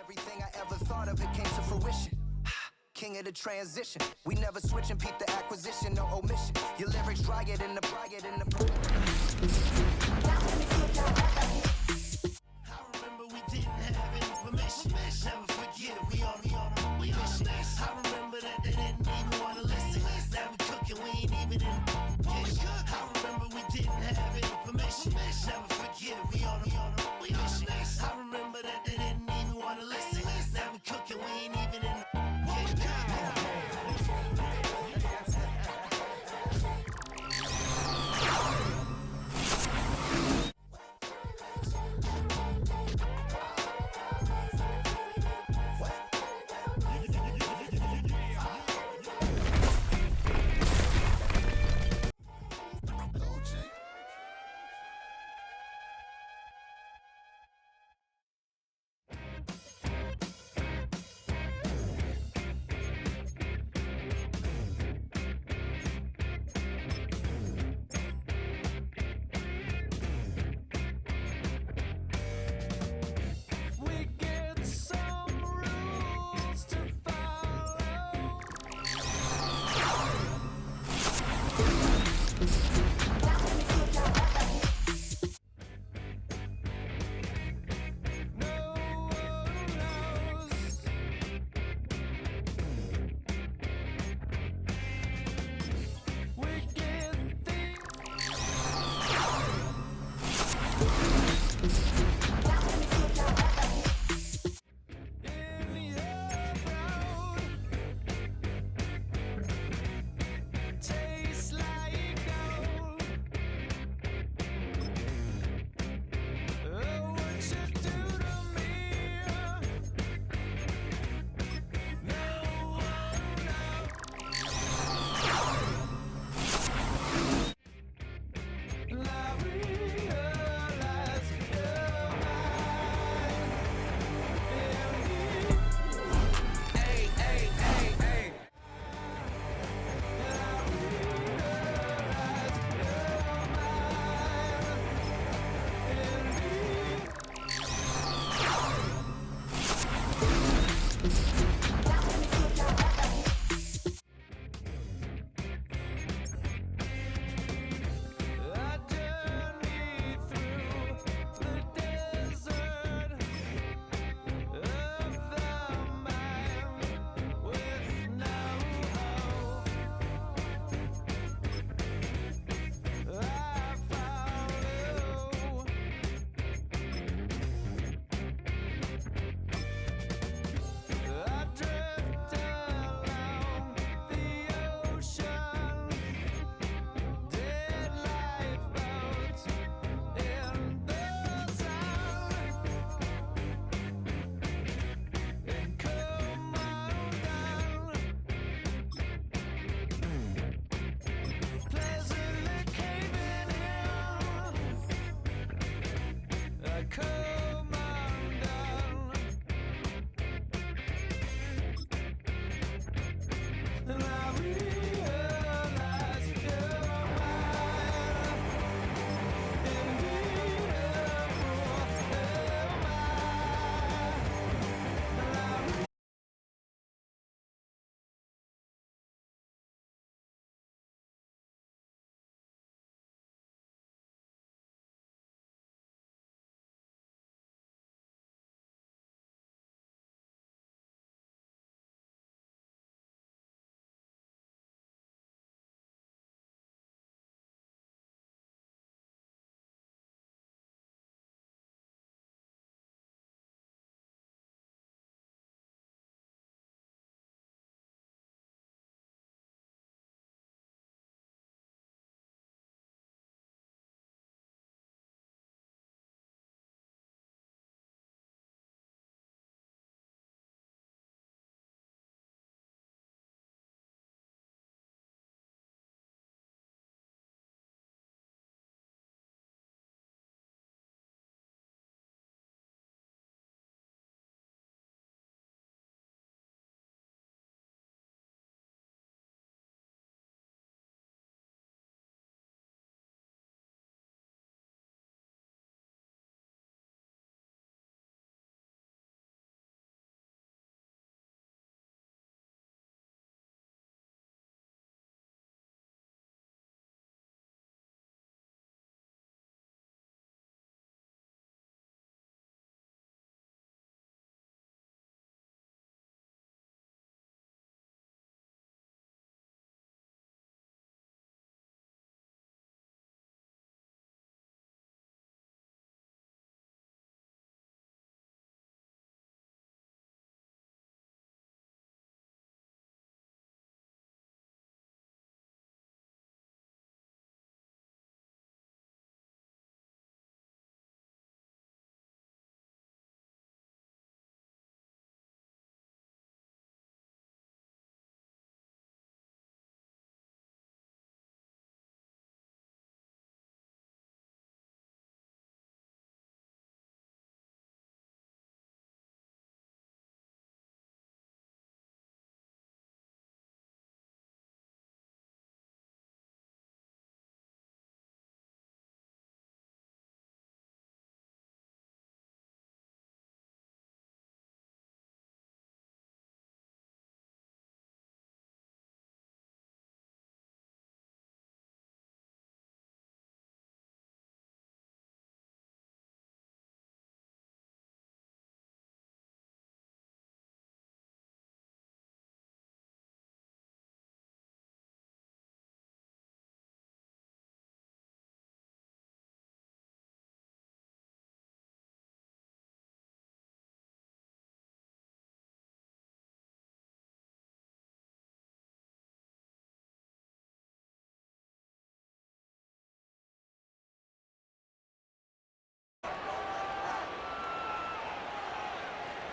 Everything I ever thought of, it came to fruition. King of the transition. We never switch and peep the acquisition, no omission. Your lyrics dry it in the pride in the I remember we didn't have any permission. Never forget, we on mission. I remember that they didn't even want to listen. Now we cooking, we ain't even in kitchen. I remember we didn't have any permission. Never forget, we on mission. I remember that they didn't even want to listen. Now we cooking, we ain't even in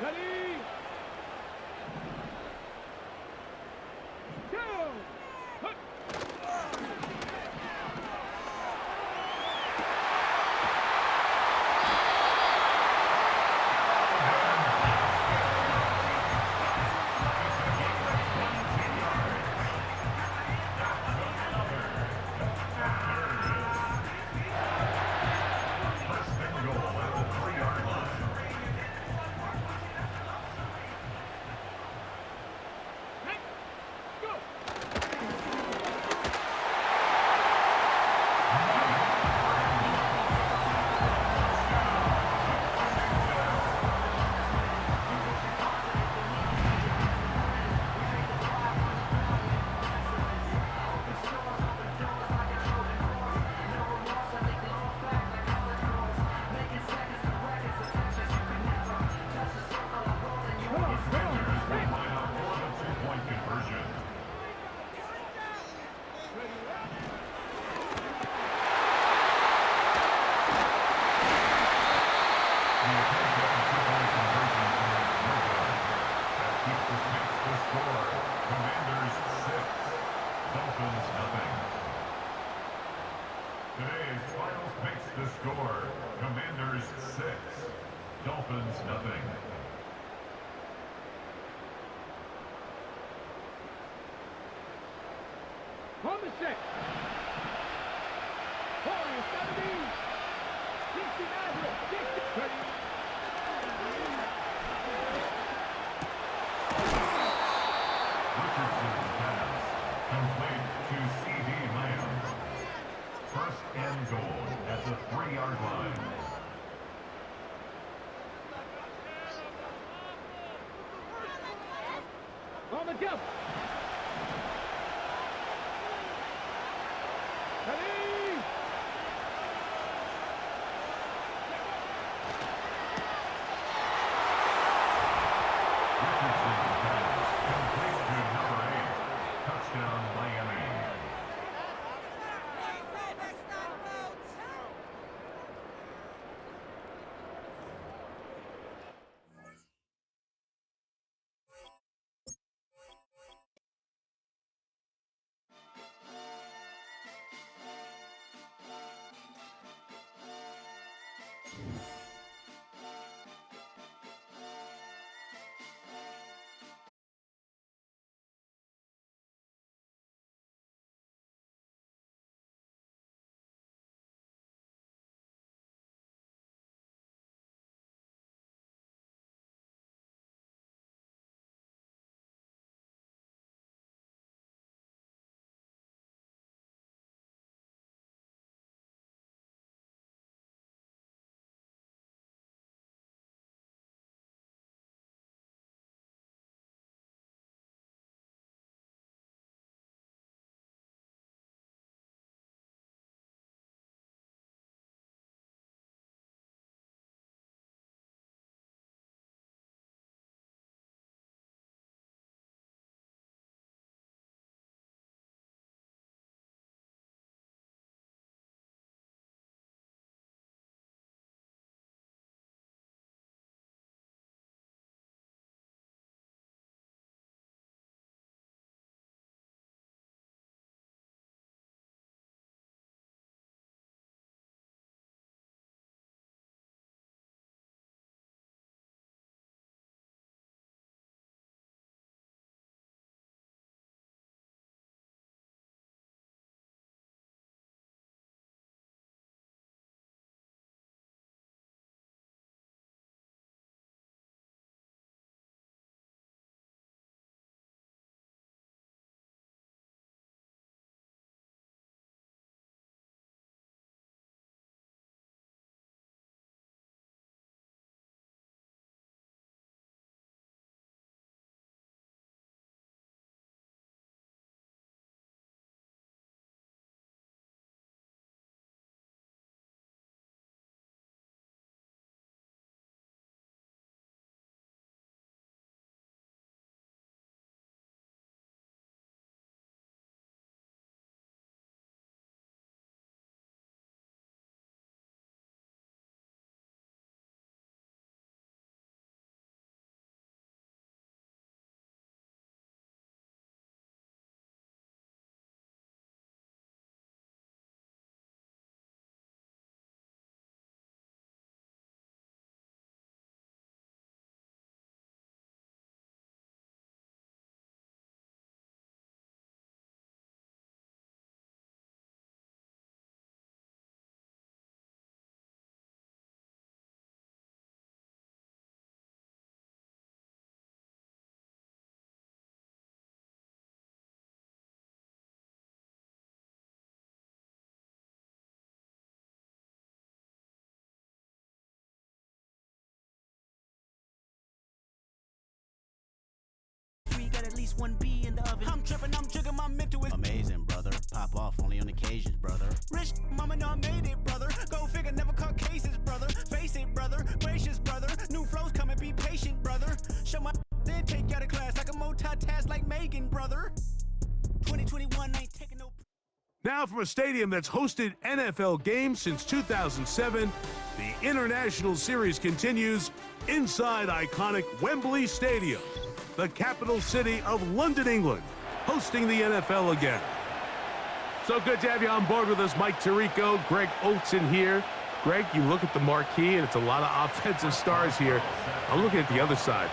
Ready? Go! Today's finals makes the score. Commanders 6, Dolphins nothing. On the set. 70. 69. 60. Richardson pass. Complete to C.D. Lamb. First and goal at the 3-yard line. On the jump. Ready? Richardson pass. Complete to number 8. Touchdown Miami. F1B in the oven. I'm tripping, I'm jigging, my mental is amazing, brother. Pop off only on occasions, brother. Rich mama know I made it, brother. Go figure, never caught cases, brother. Face it, brother. Gracious, brother. New flows coming, be patient, brother. Show my then take you out of class. I can multitask like Megan, brother. 2021 ain't taking no. Now from a stadium that's hosted NFL games since 2007, the International Series continues inside iconic Wembley Stadium, the capital city of London, England, hosting the NFL again. So good to have you on board with us, Mike Tirico, Greg Olson here. Greg, you look at the marquee, and it's a lot of offensive stars here. I'm looking at the other side.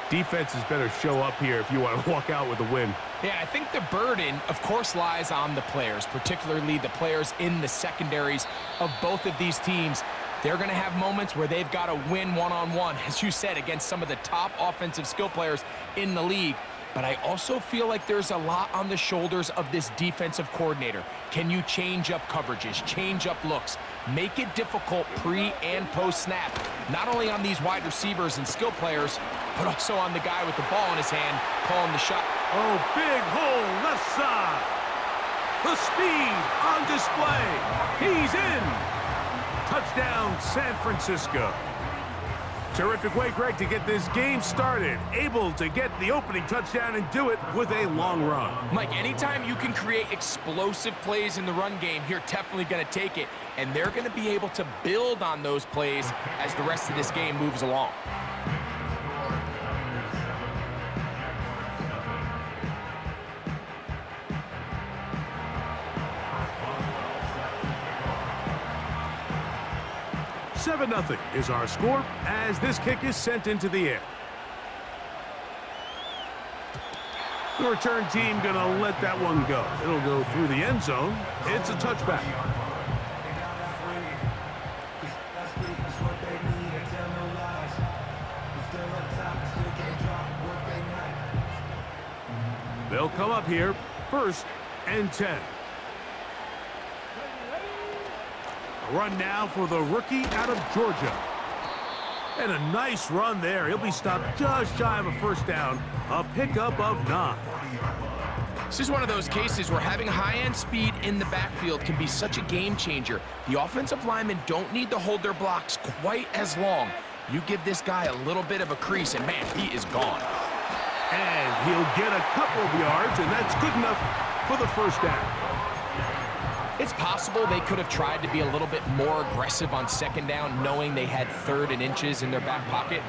Defenses better show up here if you want to walk out with a win. Yeah, I think the burden, of course, lies on the players, particularly the players in the secondaries of both of these teams. They're going to have moments where they've got to win one-on-one, as you said, against some of the top offensive skill players in the league. But I also feel like there's a lot on the shoulders of this defensive coordinator. Can you change up coverages, change up looks, make it difficult pre and post snap, not only on these wide receivers and skill players, but also on the guy with the ball in his hand calling the shot. Oh, big hole left side. The speed on display. He's in. Touchdown, San Francisco. Terrific way, Greg, to get this game started. Able to get the opening touchdown and do it with a long run. Mike, anytime you can create explosive plays in the run game, you're definitely going to take it. And they're going to be able to build on those plays as the rest of this game moves along. $7-0 is our score as this kick is sent into the air. The return team gonna let that one go. It'll go through the end zone. It's a touchback. They'll come up here, 1st and 10. A run now for the rookie out of Georgia. And a nice run there. He'll be stopped just shy of a first down. A pickup of 9. This is one of those cases where having high-end speed in the backfield can be such a game changer. The offensive linemen don't need to hold their blocks quite as long. You give this guy a little bit of a crease, and man, he is gone. And he'll get a couple of yards, and that's good enough for the first down. It's possible they could have tried to be a little bit more aggressive on second down, knowing they had 3rd and inches in their back pocket.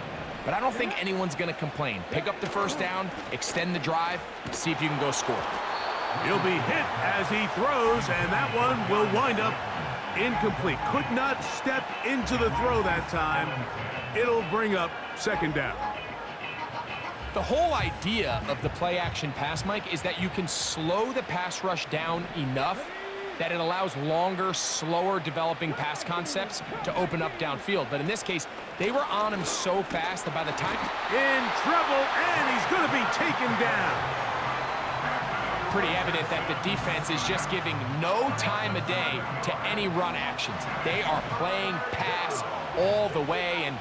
But I don't think anyone's going to complain. Pick up the first down, extend the drive, see if you can go score. He'll be hit as he throws, and that one will wind up incomplete. Could not step into the throw that time. It'll bring up second down. The whole idea of the play-action pass, Mike, is that you can slow the pass rush down enough that it allows longer, slower developing pass concepts to open up downfield. But in this case, they were on him so fast that by the time... In trouble, and he's going to be taken down. Pretty evident that the defense is just giving no time of day to any run actions. They are playing pass all the way, and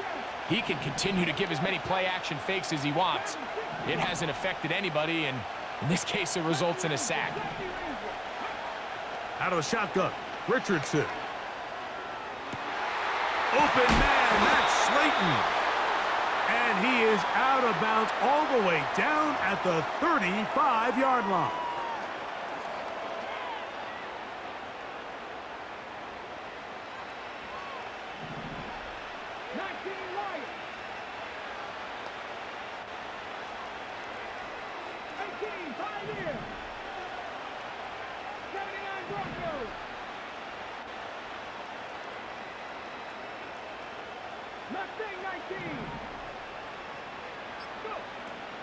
he can continue to give as many play-action fakes as he wants. It hasn't affected anybody, and in this case, it results in a sack. Out of the shotgun, Richardson. Open man, that's Slayton. And he is out of bounds all the way down at the 35-yard line.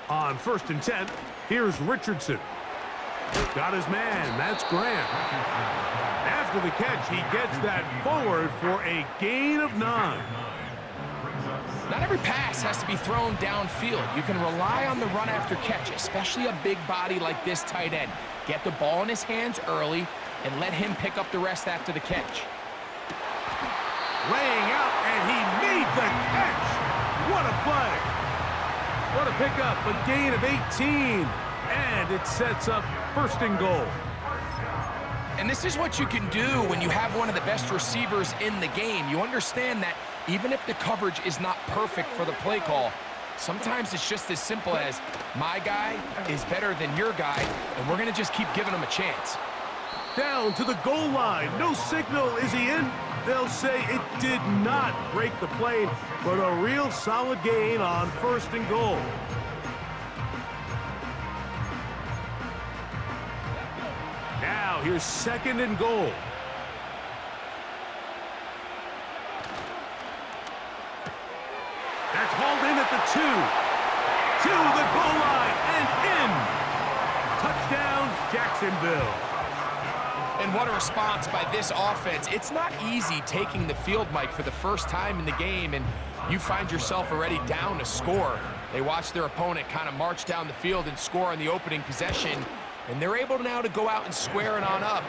On 1st and 10, here's Richardson. Got his man, that's Grant. After the catch, he gets that forward for a gain of 9. Not every pass has to be thrown downfield. You can rely on the run after catch, especially a big body like this tight end. Get the ball in his hands early and let him pick up the rest after the catch. Laying out, and he made the catch. What a play. What a pickup, a gain of 18. And it sets up 1st and goal. And this is what you can do when you have one of the best receivers in the game. You understand that even if the coverage is not perfect for the play call, sometimes it's just as simple as my guy is better than your guy, and we're going to just keep giving him a chance. Down to the goal line. No signal. Is he in? They'll say it did not break the plane, but a real solid gain on 1st and goal. Now here's 2nd and goal. That's hauled in at the 2. To the goal line and in. Touchdown, Jacksonville. And what a response by this offense. It's not easy taking the field, Mike, for the first time in the game, and you find yourself already down to score. They watch their opponent kind of march down the field and score on the opening possession, and they're able now to go out and square it on up.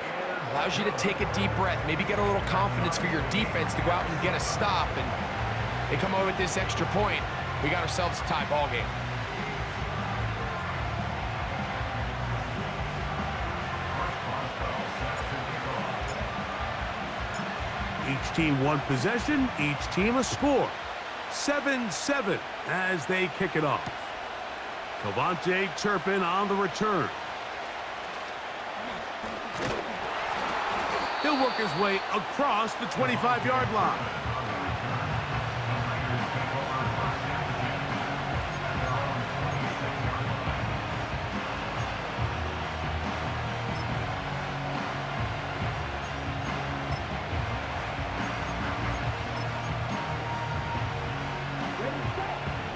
Allows you to take a deep breath, maybe get a little confidence for your defense to go out and get a stop, and they come away with this extra point. We got ourselves a tie ball game. Each team one possession, each team a score. 7-7 as they kick it off. Cavante Turpin on the return. He'll work his way across the 25-yard line.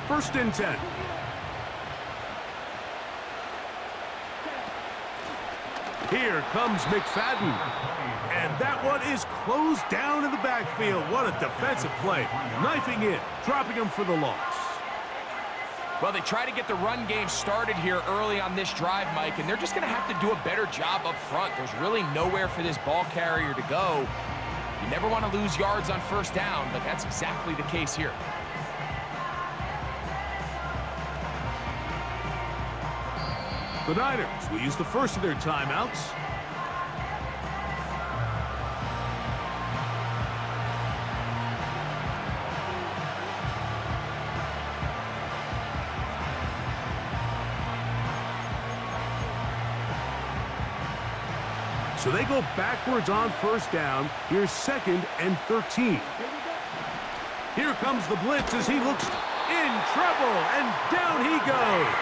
First and 10. Here comes McFadden. And that one is closed down in the backfield. What a defensive play. Knifing in, dropping him for the loss. Well, they try to get the run game started here early on this drive, Mike, and they're just going to have to do a better job up front. There's really nowhere for this ball carrier to go. You never want to lose yards on 1st down, but that's exactly the case here. The Niners will use the first of their timeouts. So they go backwards on 1st down. Here's 2nd and 13. Here comes the blitz as he looks in trouble, and down he goes.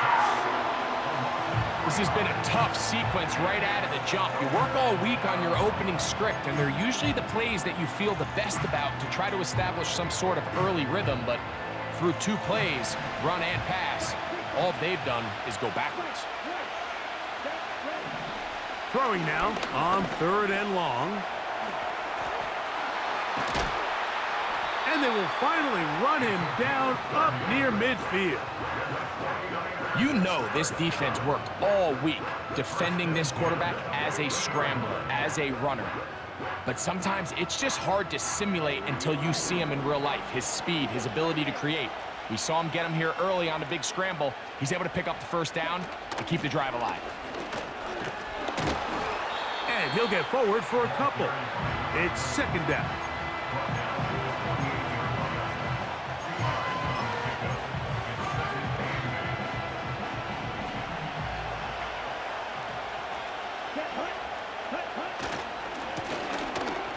This has been a tough sequence right out of the jump. You work all week on your opening script, and they're usually the plays that you feel the best about to try to establish some sort of early rhythm, but through 2 plays, run and pass, all they've done is go backwards. Throwing now on 3rd and long. And they will finally run him down up near midfield. You know this defense worked all week defending this quarterback as a scrambler, as a runner. But sometimes it's just hard to simulate until you see him in real life. His speed, his ability to create. We saw him get him here early on the big scramble. He's able to pick up the 1st down and keep the drive alive. And he'll get forward for a couple. It's 2nd down.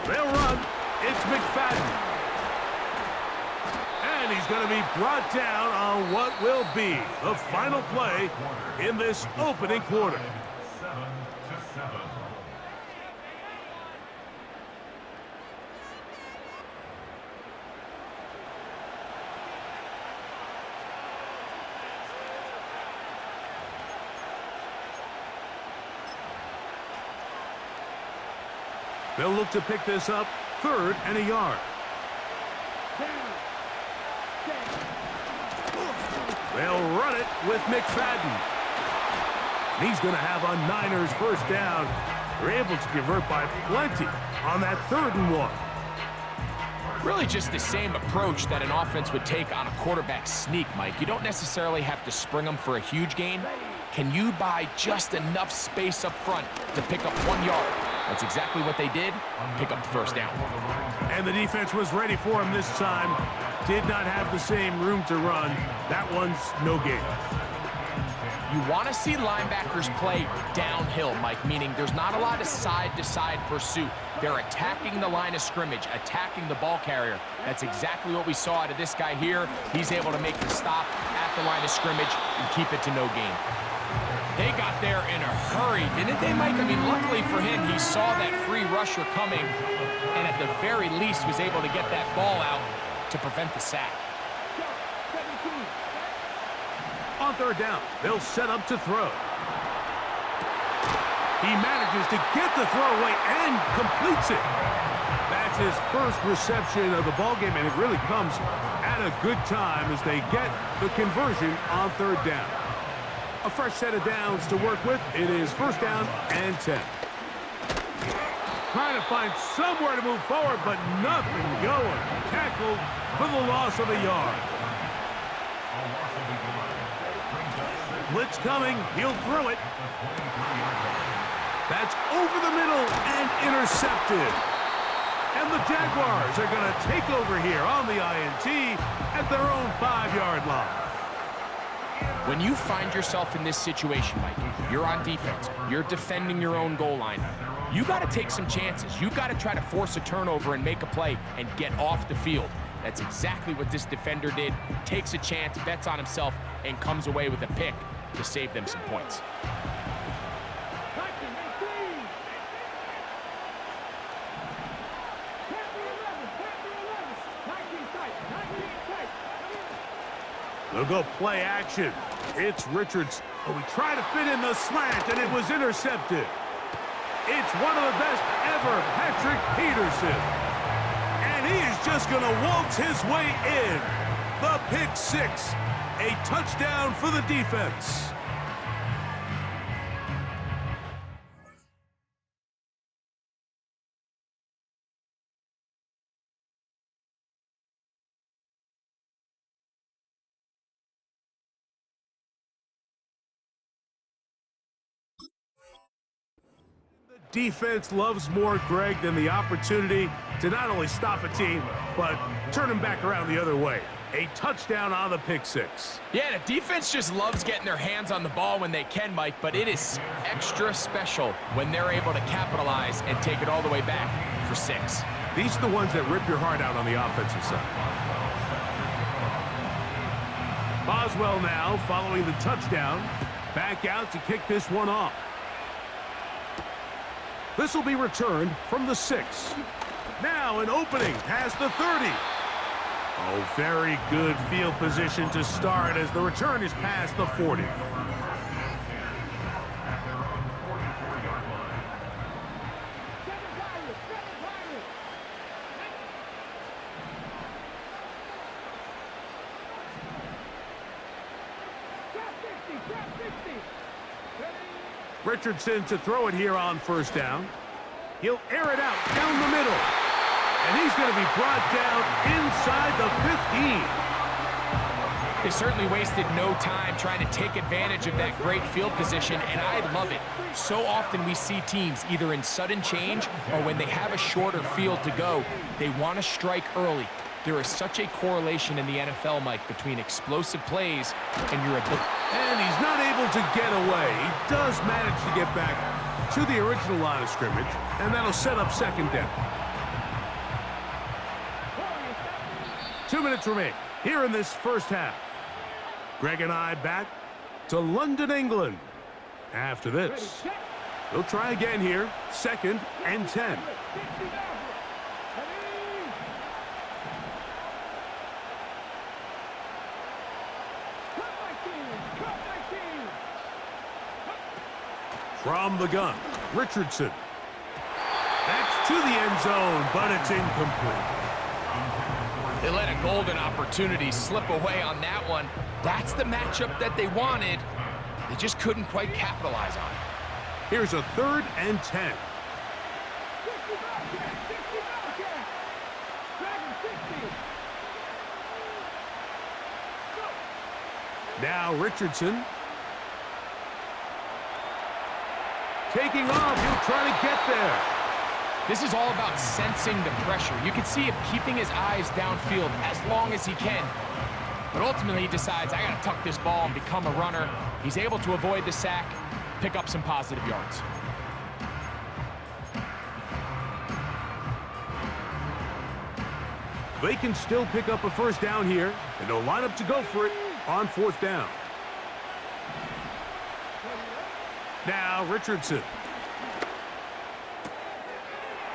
They'll run. It's McFadden. And he's going to be brought down on what will be the final play in this opening quarter. 7-7. They'll look to pick this up 3rd and a yard. They'll run it with McFadden. He's going to have a Niners 1st down. They're able to convert by plenty on that 3rd and 1. Really just the same approach that an offense would take on a quarterback sneak, Mike. You don't necessarily have to spring them for a huge gain. Can you buy just enough space up front to pick up 1 yard? That's exactly what they did. Pick up the first down. And the defense was ready for him this time. Did not have the same room to run. That one's no gain. You want to see linebackers play downhill, Mike, meaning there's not a lot of side-to-side pursuit. They're attacking the line of scrimmage, attacking the ball carrier. That's exactly what we saw out of this guy here. He's able to make the stop at the line of scrimmage and keep it to no gain. They got there in a hurry, didn't they, Mike? I mean, luckily for him, he saw that free rusher coming and at the very least was able to get that ball out to prevent the sack. On third down, they'll set up to throw. He manages to get the throw away and completes it. That's his first reception of the ballgame, and it really comes at a good time as they get the conversion on third down. A fresh set of downs to work with. It is first down and 10. Trying to find somewhere to move forward, but nothing going. Tackled for the loss of a yard. Blitz coming. He'll throw it. That's over the middle and intercepted. And the Jaguars are going to take over here on the INT at their own 5-yard line. When you find yourself in this situation, Mike, you're on defense, you're defending your own goal line, you got to take some chances. You got to try to force a turnover and make a play and get off the field. That's exactly what this defender did. Takes a chance, bets on himself, and comes away with a pick to save them some points. They'll go play action. It's Richards. Oh, we try to fit in the slant, and it was intercepted. It's one of the best ever, Patrick Peterson. And he is just going to waltz his way in. The pick six. A touchdown for the defense. Defense loves more, Greg, than the opportunity to not only stop a team, but turn them back around the other way. A touchdown on the pick six. Yeah, the defense just loves getting their hands on the ball when they can, Mike, but it is extra special when they're able to capitalize and take it all the way back for 6. These are the ones that rip your heart out on the offensive side. Boswell now following the touchdown. Back out to kick this one off. This will be returned from the 6. Now an opening past the 30. Oh, very good field position to start as the return is past the 40. Richardson to throw it here on first down. He'll air it out down the middle. And he's going to be brought down inside the 15. They certainly wasted no time trying to take advantage of that great field position, and I love it. So often we see teams either in sudden change or when they have a shorter field to go, they want to strike early. There is such a correlation in the NFL, Mike, between explosive plays and your ability. And he's not able to get away. He does manage to get back to the original line of scrimmage, and that'll set up second down. 2 minutes remain here in this first half. Greg and I back to London, England. After this, they'll try again here, 2nd and 10. From the gun, Richardson. That's to the end zone, but it's incomplete. They let a golden opportunity slip away on that one. That's the matchup that they wanted. They just couldn't quite capitalize on it. Here's a 3rd and 10. Now Richardson. taking off. He'll try to get there. This is all about sensing the pressure. You can see him keeping his eyes downfield as long as he can. But ultimately, he decides, I got to tuck this ball and become a runner. He's able to avoid the sack, pick up some positive yards. They can still pick up a first down here, and they'll line up to go for it on fourth down. Now Richardson.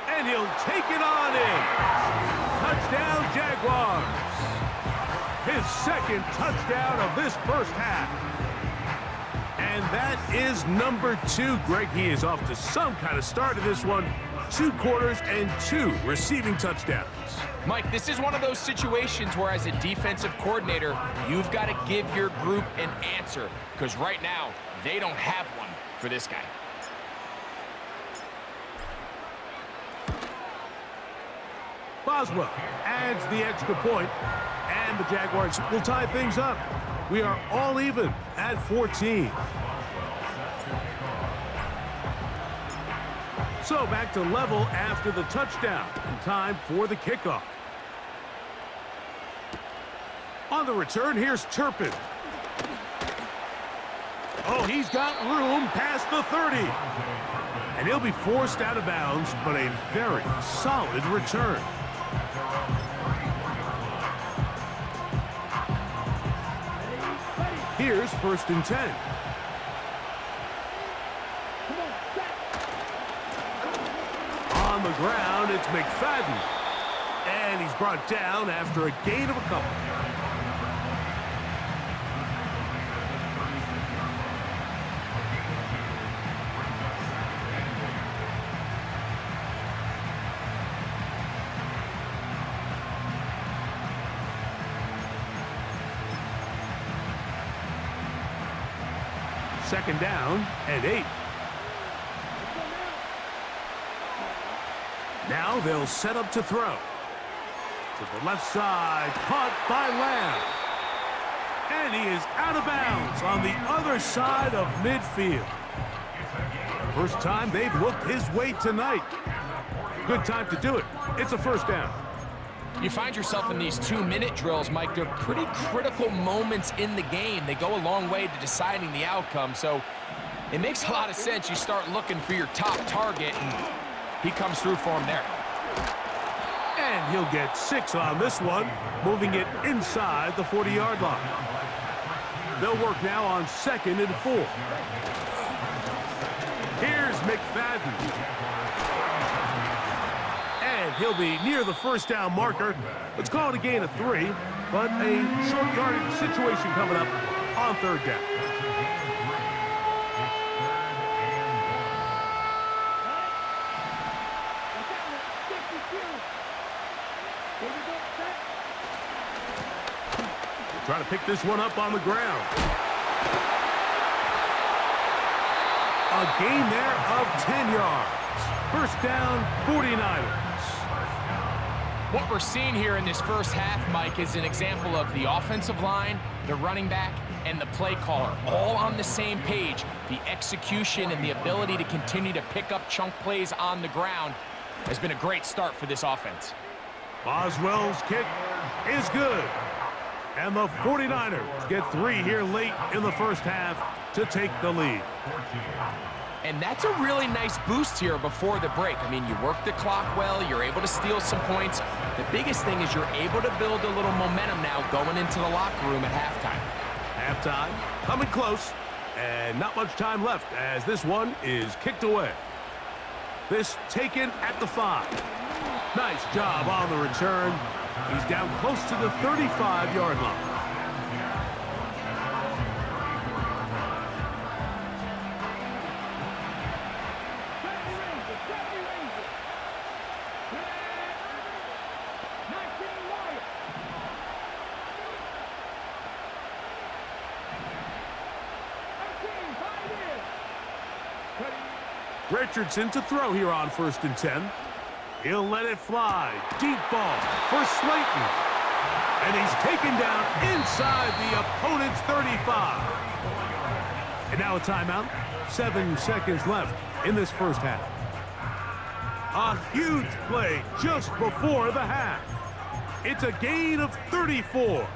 And he'll take it on in. Touchdown, Jaguars. His second touchdown of this first half. And that is number 2. Greg, he is off to some kind of start in this one. 2 quarters and 2 receiving touchdowns. Mike, this is one of those situations where as a defensive coordinator, you've got to give your group an answer, because right now, they don't have one for this guy. Boswell adds the extra point, and the Jaguars will tie things up. We are all even at 14. So back to level after the touchdown, and time for the kickoff. On the return, here's Turpin. Oh, he's got room past the 30. And he'll be forced out of bounds, but a very solid return. Here's 1st and 10. On the ground, it's McFadden. And he's brought down after a gain of a couple. Second down and 8. Now they'll set up to throw. To the left side, caught by Lamb. And he is out of bounds on the other side of midfield. First time they've looked his way tonight. Good time to do it. It's a first down. You find yourself in these 2-minute drills, Mike. They're pretty critical moments in the game. They go a long way to deciding the outcome, so it makes a lot of sense. You start looking for your top target, and he comes through for him there. And he'll get 6 on this one, moving it inside the 40-yard line. They'll work now on 2nd and 4. Here's McFadden. And he'll be near the first down marker. Let's call it a gain of 3, but a short yardage situation coming up on 3rd down. Trying to pick this one up on the ground. A gain there of 10 yards. First down, 49ers. What we're seeing here in this first half, Mike, is an example of the offensive line, the running back, and the play caller all on the same page. The execution and the ability to continue to pick up chunk plays on the ground has been a great start for this offense. Boswell's kick is good. And the 49ers get 3 here late in the first half to take the lead. And that's a really nice boost here before the break. I mean, you work the clock well, you're able to steal some points. The biggest thing is you're able to build a little momentum now going into the locker room at halftime. Halftime coming close, and not much time left as this one is kicked away. This taken at the 5. Nice job on the return. He's down close to the 35-yard line. Richardson to throw here on 1st and 10. He'll let it fly. Deep ball for Slayton. And he's taken down inside the opponent's 35. And now a timeout. 7 seconds left in this first half. A huge play just before the half. It's a gain of 34.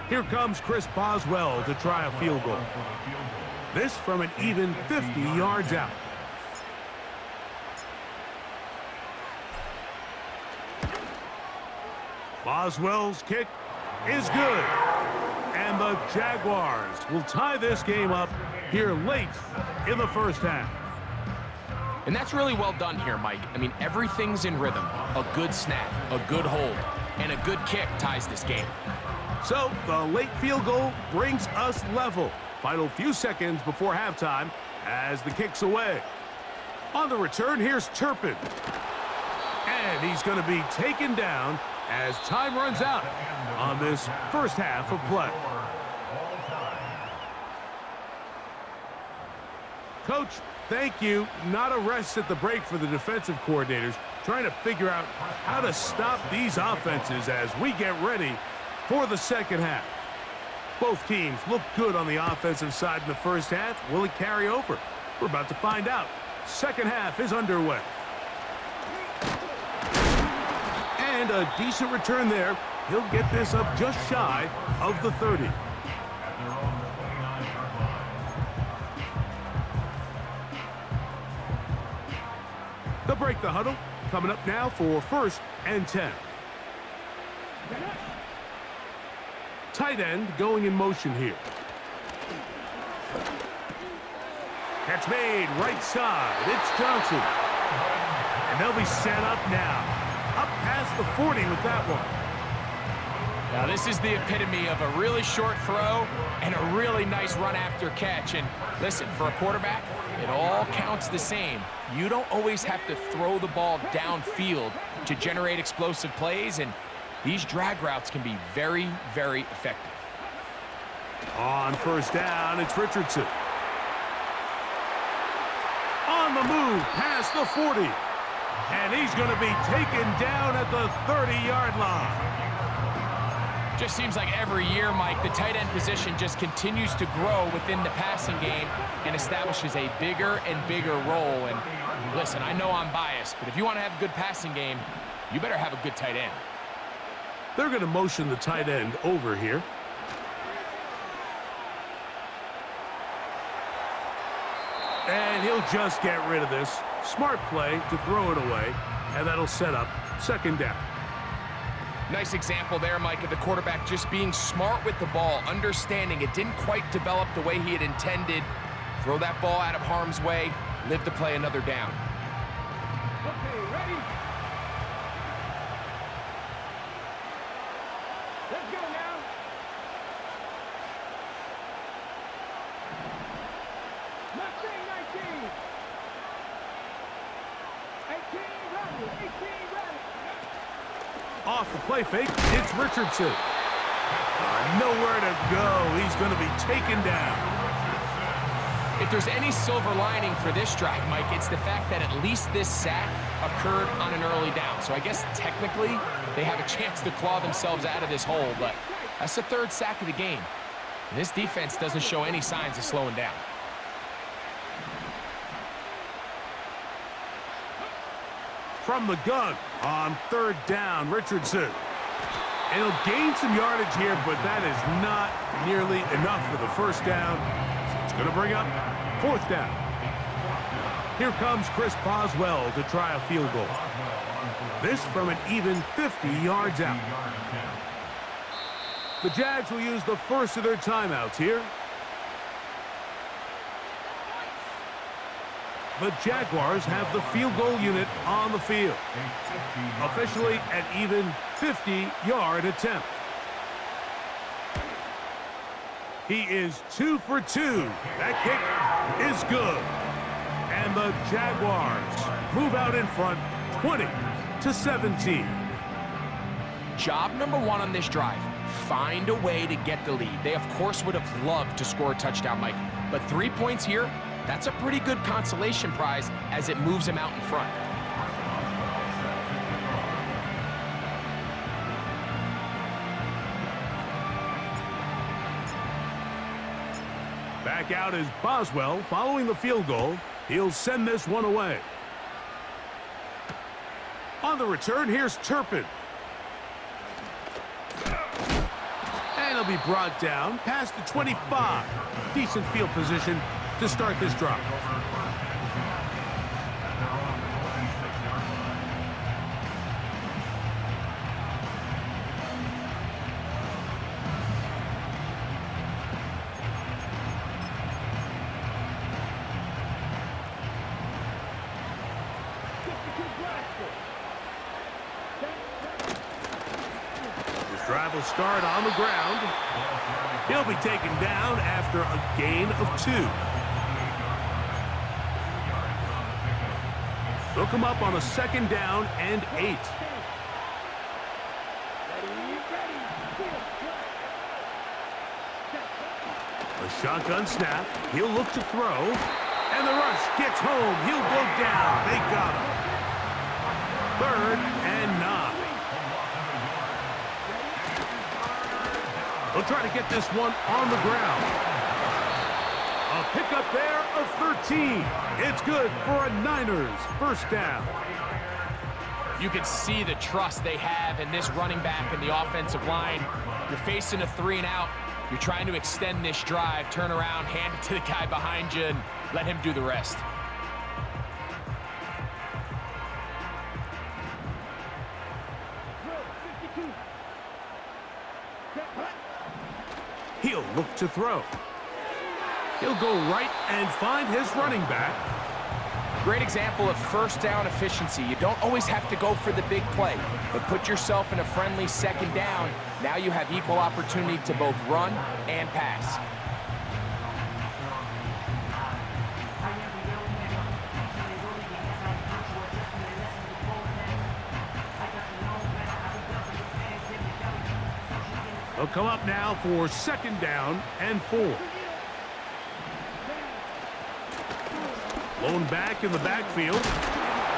Here comes Chris Boswell to try a field goal. This from an even 50 yards out. Boswell's kick is good. And the Jaguars will tie this game up here late in the first half. And that's really well done here, Mike. I mean, everything's in rhythm. A good snap, a good hold, and a good kick ties this game. So the late field goal brings us level. Final few seconds before halftime as the kick's away. On the return, here's Turpin. And he's going to be taken down as time runs out on this first half of play. Coach, thank you. Not a rest at the break for the defensive coordinators, trying to figure out how to stop these offenses as we get ready for the second half. Both teams look good on the offensive side in the first half. Will it carry over? We're about to find out. Second half is underway. And a decent return there. He'll get this up just shy of the 30. They'll break the huddle. Coming up now for 1st and 10. Tight end going in motion here. Catch made right side. It's Johnson. And they'll be set up now. Up past the 40 with that one. Now this is the epitome of a really short throw and a really nice run after catch. And listen, for a quarterback, it all counts the same. You don't always have to throw the ball downfield to generate explosive plays, and these drag routes can be very, very effective. On first down, it's Richardson. On the move, past the 40. And he's going to be taken down at the 30-yard line. Just seems like every year, Mike, the tight end position just continues to grow within the passing game and establishes a bigger and bigger role. And listen, I know I'm biased, but if you want to have a good passing game, you better have a good tight end. They're going to motion the tight end over here. And he'll just get rid of this. Smart play to throw it away, and that'll set up second down. Nice example there, Mike, of the quarterback just being smart with the ball, understanding it didn't quite develop the way he had intended. Throw that ball out of harm's way, live to play another down. Okay, ready? Let's go now. Not 19. 18 ready. 18 ready. Off the play fake, it's Richardson. Nowhere to go. He's going to be taken down. If there's any silver lining for this drive, Mike, it's the fact that at least this sack occurred on an early down. So I guess technically they have a chance to claw themselves out of this hole, but that's the third sack of the game. And this defense doesn't show any signs of slowing down. From the gun on third down, Richardson. And he'll gain some yardage here, but that is not nearly enough for the first down. So it's going to bring up fourth down. Here comes Chris Boswell to try a field goal. This from an even 50 yards out. The Jags will use the first of their timeouts here. The Jaguars have the field goal unit on the field. Officially an even 50-yard attempt. He is 2 for 2. That kick is good. And the Jaguars move out in front 20-17. Job number one on this drive, find a way to get the lead. They, of course, would have loved to score a touchdown, Mike. But 3 points here, that's a pretty good consolation prize as it moves him out in front. Back out is Boswell following the field goal. He'll send this one away. On the return, here's Turpin. And he'll be brought down past the 25. Decent field position to start this drive. Drive will start on the ground. He'll be taken down after a gain of 2. They'll come up on a 2nd down and 8. A shotgun snap. He'll look to throw. And the rush gets home. He'll go down. They got him. 3rd and 9. They'll try to get this one on the ground. A pickup there of 13. It's good for a Niners first down. You can see the trust they have in this running back and the offensive line. You're facing a 3 and out. You're trying to extend this drive, turn around, hand it to the guy behind you, and let him do the rest. He'll look to throw. He'll go right and find his running back. Great example of first down efficiency. You don't always have to go for the big play, but put yourself in a friendly 2nd down. Now you have equal opportunity to both run and pass. They'll come up now for 2nd down and 4. Blown back in the backfield.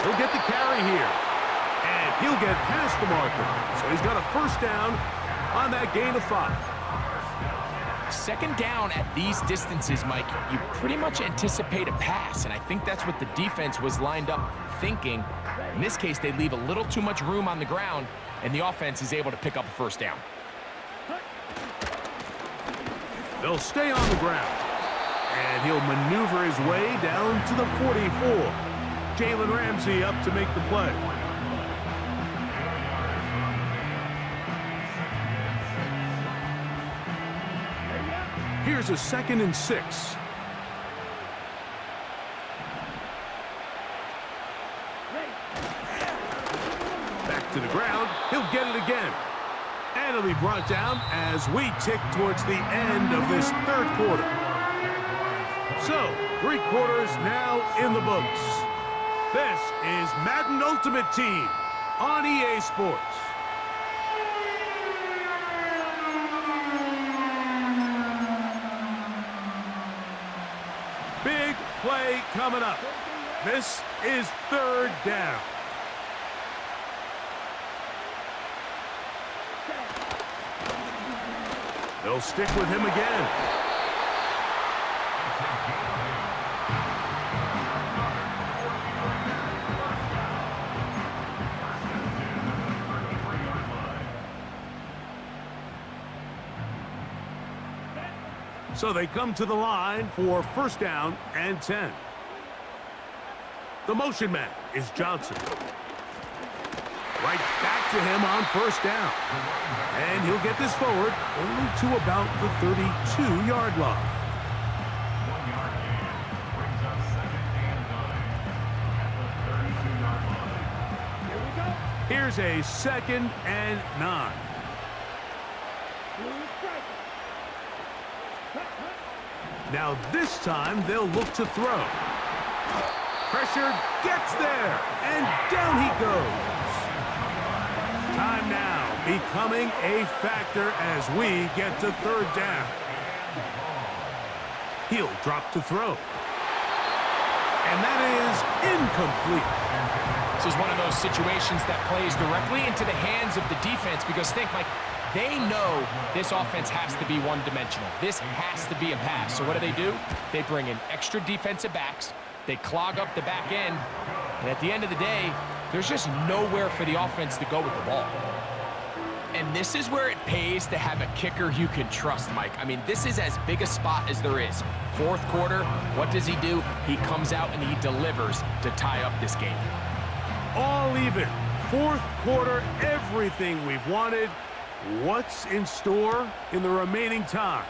He'll get the carry here. And he'll get past the marker. So he's got a first down on that gain of 5. 2nd down at these distances, Mike, you pretty much anticipate a pass, and I think that's what the defense was lined up thinking. In this case, they leave a little too much room on the ground, and the offense is able to pick up a first down. They'll stay on the ground. And he'll maneuver his way down to the 44. Jalen Ramsey up to make the play. Here's a 2nd and 6. Back to the ground. He'll get it again. And it'll be brought down as we tick towards the end of this 3rd quarter. So, 3 quarters now in the books. This is Madden Ultimate Team on EA Sports. Big play coming up. This is 3rd down. They'll stick with him again. So they come to the line for 1st down and 10. The motion man is Johnson. Right back to him on 1st down. And he'll get this forward only to about the 32-yard line. Here's a 2nd and 9. Now this time they'll look to throw. Pressure gets there, and down he goes. Time now becoming a factor as we get to 3rd down. He'll drop to throw. And that is incomplete. This is one of those situations that plays directly into the hands of the defense because think, Mike, they know this offense has to be one-dimensional. This has to be a pass. So what do? They bring in extra defensive backs. They clog up the back end. And at the end of the day, there's just nowhere for the offense to go with the ball. And this is where it pays to have a kicker you can trust, Mike. I mean, this is as big a spot as there is. Fourth quarter, what does he do? He comes out and he delivers to tie up this game. All even. Fourth quarter, everything we've wanted. What's in store in the remaining time?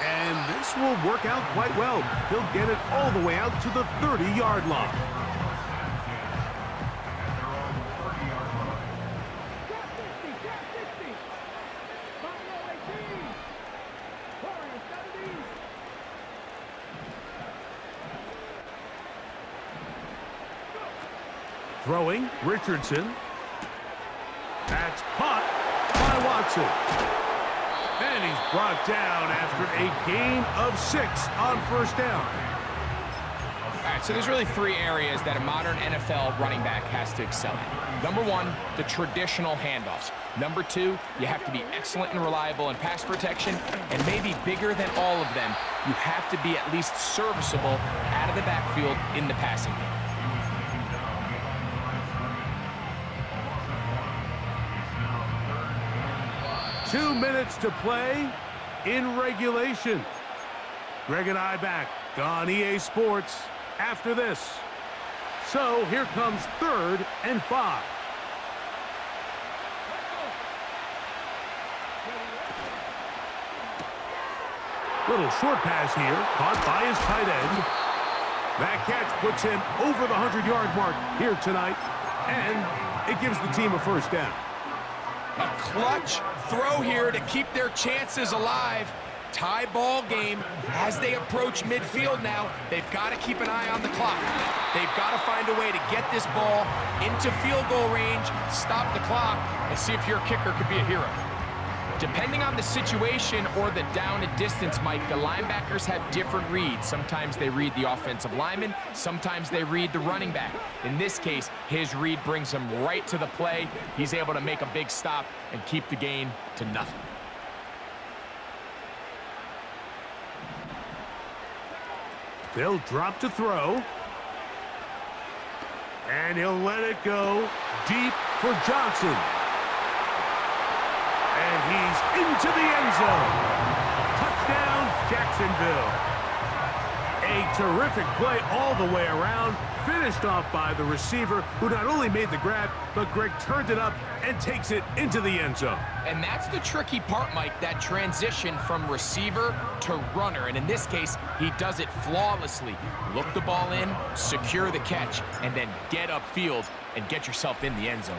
And this will work out quite well. He'll get it all the way out to the 30-yard line. Throwing, Richardson. That's caught by Watson. And he's brought down after a gain of 6 on first down. All right, so there's really 3 areas that a modern NFL running back has to excel at. Number 1, the traditional handoffs. Number 2, you have to be excellent and reliable in pass protection. And maybe bigger than all of them, you have to be at least serviceable out of the backfield in the passing game. 2 minutes to play in regulation. Greg and I back on EA Sports after this. So here comes 3rd and 5. Little short pass here, caught by his tight end. That catch puts him over the 100-yard mark here tonight, and it gives the team a first down. A clutch throw here to keep their chances alive. Tie ball game as they approach midfield now. They've got to keep an eye on the clock. They've got to find a way to get this ball into field goal range, stop the clock, and see if your kicker could be a hero. Depending on the situation or the down and distance, Mike, the linebackers have different reads. Sometimes they read the offensive lineman, sometimes they read the running back. In this case, his read brings him right to the play. He's able to make a big stop and keep the gain to nothing. They'll drop to throw. And he'll let it go deep for Johnson. And he's into the end zone. Touchdown, Jacksonville. A terrific play all the way around, finished off by the receiver, who not only made the grab, but Greg turned it up and takes it into the end zone. And that's the tricky part, Mike, that transition from receiver to runner. And in this case, he does it flawlessly. Look the ball in, secure the catch, and then get upfield and get yourself in the end zone.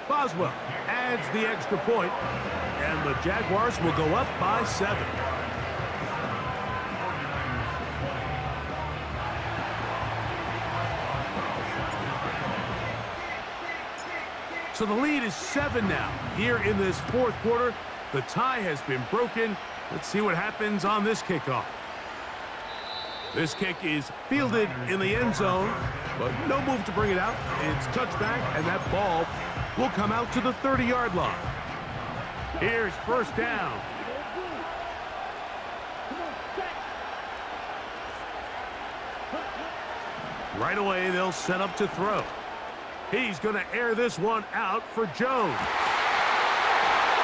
Boswell adds the extra point, and the Jaguars will go up by 7. So the lead is 7 now. Here in this fourth quarter, the tie has been broken. Let's see what happens on this kickoff. This kick is fielded in the end zone, but no move to bring it out. It's touchback, and that ball will come out to the 30-yard line. Here's first down. Right away, they'll set up to throw. He's going to air this one out for Jones.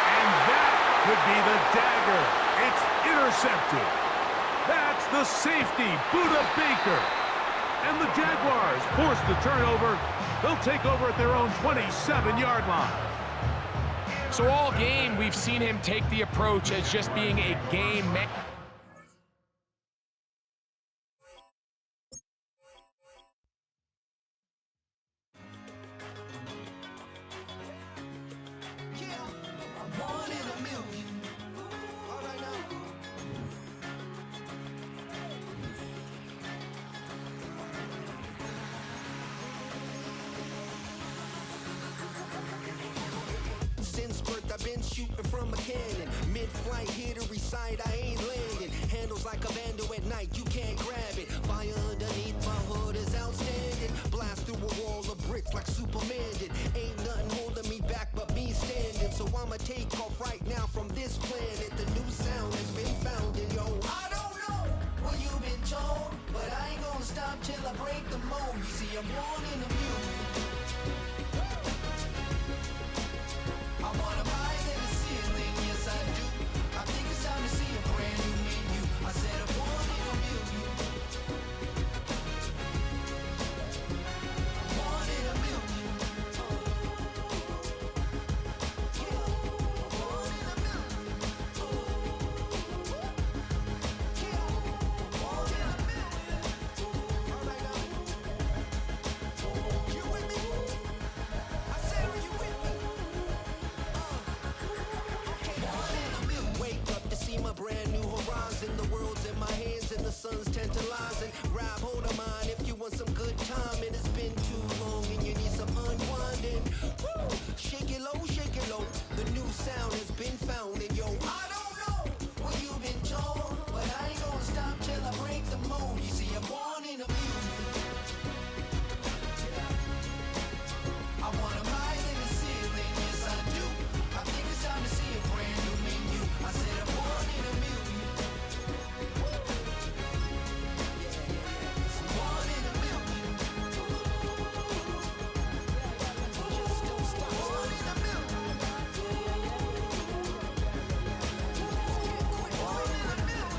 And that could be the dagger. It's intercepted. That's the safety, Buda Baker. And the Jaguars force the turnover. They'll take over at their own 27-yard line. So all game, we've seen him take the approach as just being a game man. Since birth I've been man shooting from a cannon. Mid-flight, here to recite, I ain't landing. Handles like a vandal at night, you can't grab it. Fire underneath my hood is outstanding. Blast through a wall of bricks like Superman did. Ain't nothing holding me back but me standing. So I'ma take off right now from this planet. The new sound has been found in yo. I don't know what you've been told, but I ain't gonna stop till I break the mold. You see, I'm born in a million. I wanna rise in the ceiling, yes I do. I think it's time to see a brand new menu. I said I'm born in a million. Born in a million. Born in a million. Born in a million. All right now. You with me? I said, are you with me? Wake up to see my brand new horizon. The world's in my hands and the sun's tantalizing. Grab hold of mine if you want some good time. And it's been too long and you need some unwinding. Woo! Shake it low, shake it low. The new sound has been found. And yo, I don't know what you've been told, but I ain't gonna stop till I break the mold. You see, I'm born in a million. I wanna rise in the ceiling, yes I do. I think it's time to see a brand new menu. I said I'm born in a million. Born in a million. Born in a million. Born in a million. Born in a million.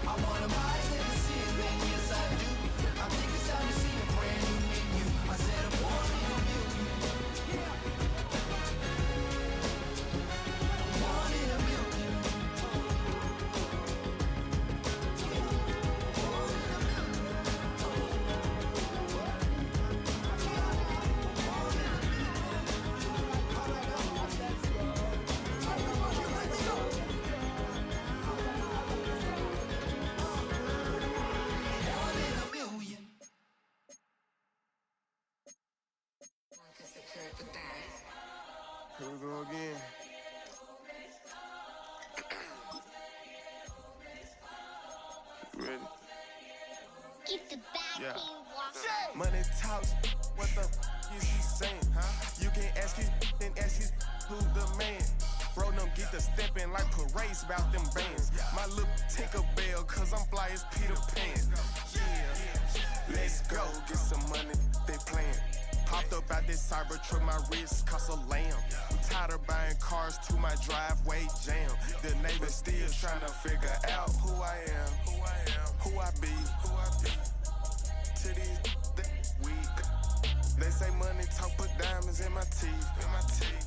I wanna rise in the ceiling, yes I do. I think it's time to see a brand new menu. I said I'm born in a million. Born in a million. Born in a million. Born in a million. Here we go again. You ready? Keep the back Yeah. walking. Money talks, what the is he saying? You can ask his, then ask his who the man. Bro, them get the steppin' like parades about them bands. My little Tinker Bell, cause I'm fly as Peter Pan. Yeah, let's go, get some money, they playin'. Hopped up out this cyber truck, my wrist cost a lamb. I'm tired of buying cars to my driveway jam. The neighbors still trying to figure out who I am, who I be. To these weak. They say money talk, put diamonds in my teeth.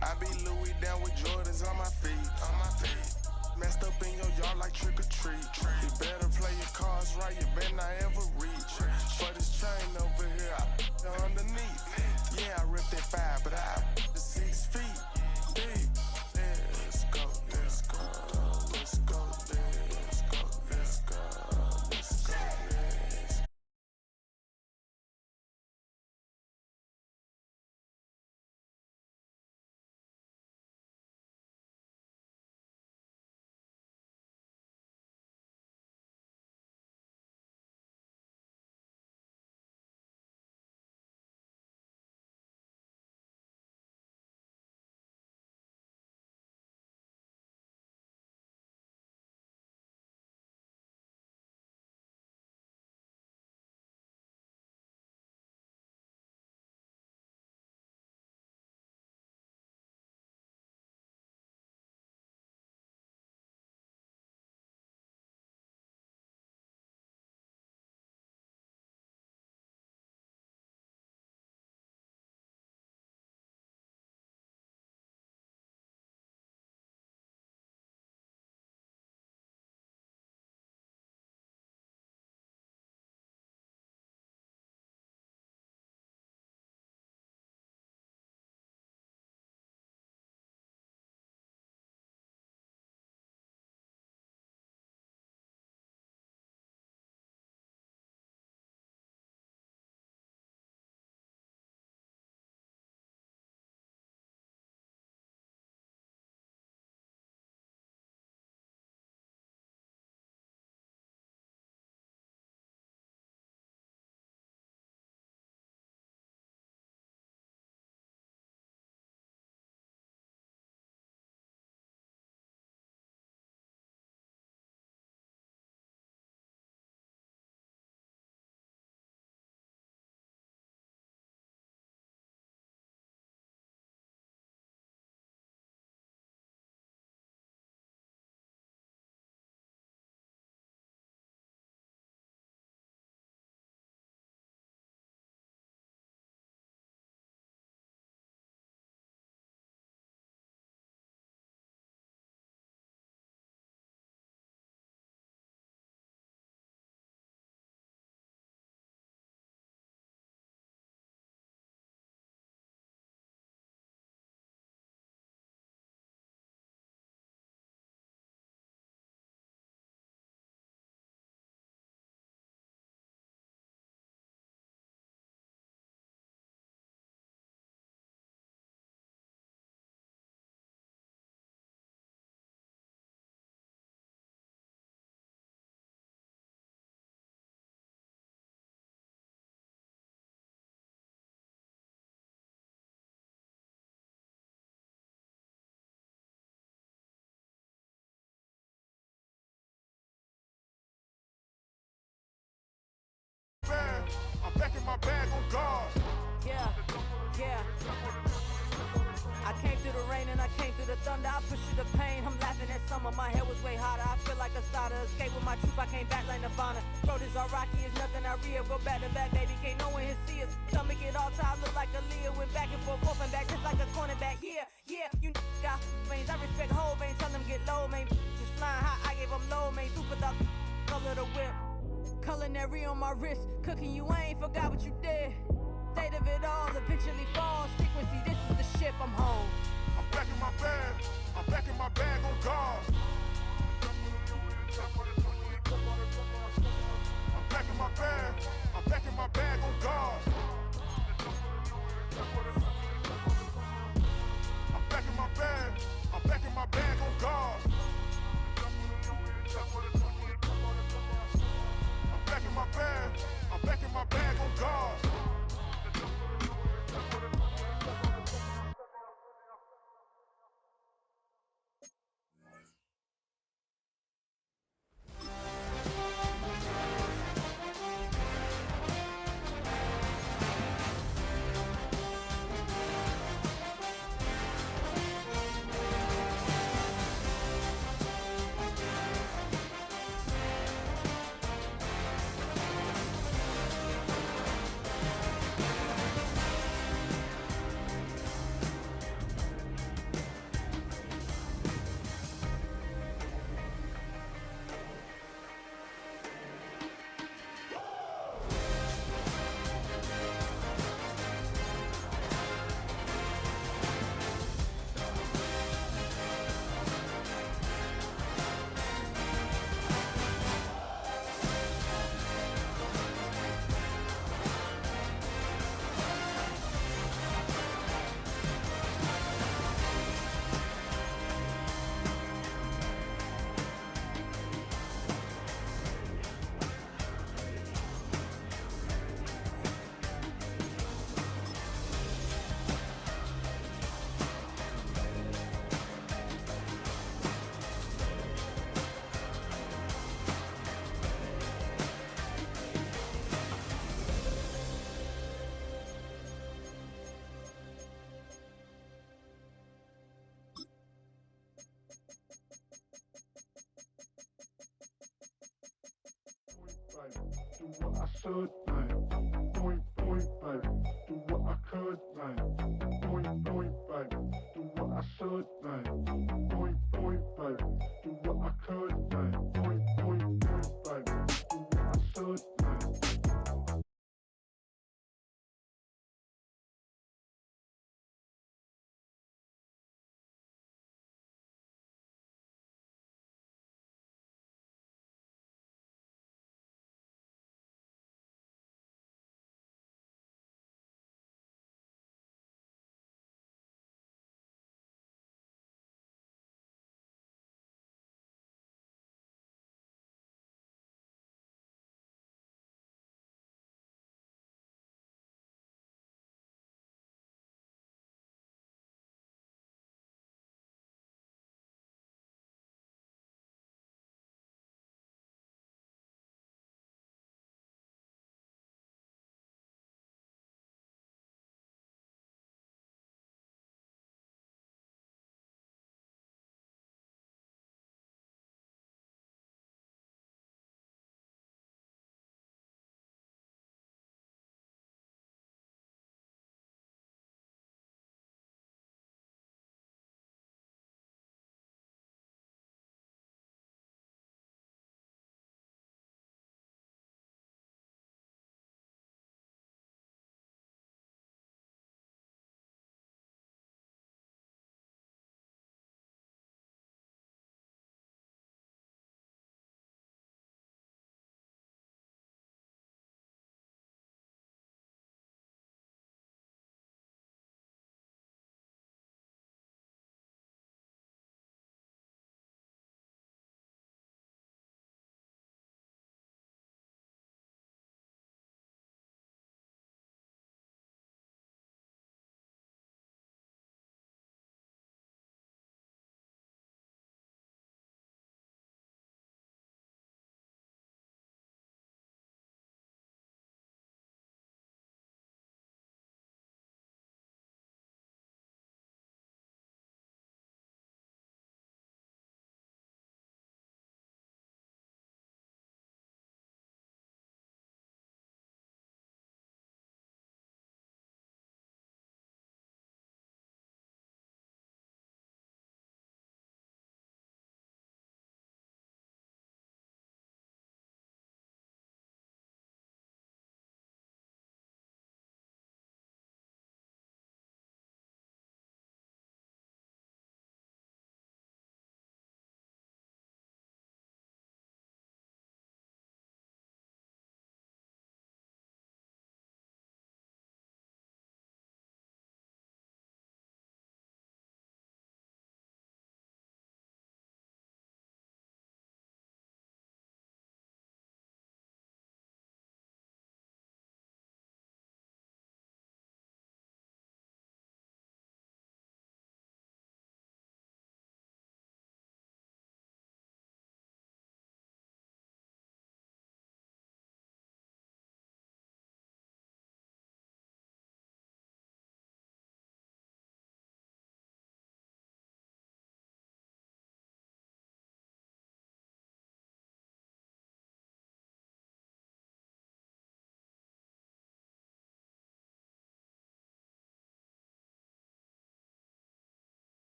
I be Louis down with Jordans on my feet. Messed up in your yard like trick or treat. You better play your cards right, you better not ever reach. For this chain over here, I underneath. Yeah, I ripped that 5, but I the 6 feet deep. Let's go, let's go, let's go, let's go, let's go, let's go, let's go. guard. Yeah, yeah. I came through the rain and I came through the thunder. I pushed through the pain. I'm laughing at summer. My hair was way hotter. I feel like a starter. Escape with my truth. I came back like Nirvana. Road is all rocky. It's nothing I real. Go back to back, baby. Can't no one here see us. Stomach it all time. Look like a Leah. Went back and forth and back just like a cornerback. Yeah, yeah. You got veins. I respect whole veins. Tell them get low, man. Just flying high. I gave them low, man. Food for the color the whip. Culinary on my wrist. Cooking you. I ain't forgot what you did. State of it all eventually falls. Frequency, this is the ship, I'm home. I'm back in my bag. I'm back in my bag on guard. I'm back in my bag. I'm back in my bag on guard. I'm back in my bag. I'm back in my bag on guard. I'm back in my bag. I'm back in my bag on guard. Do what I should, like, point, baby. Do what I could, like, point, baby. Do what I should, like, point, baby. Do what I could, like, point, baby. Do what I should, like.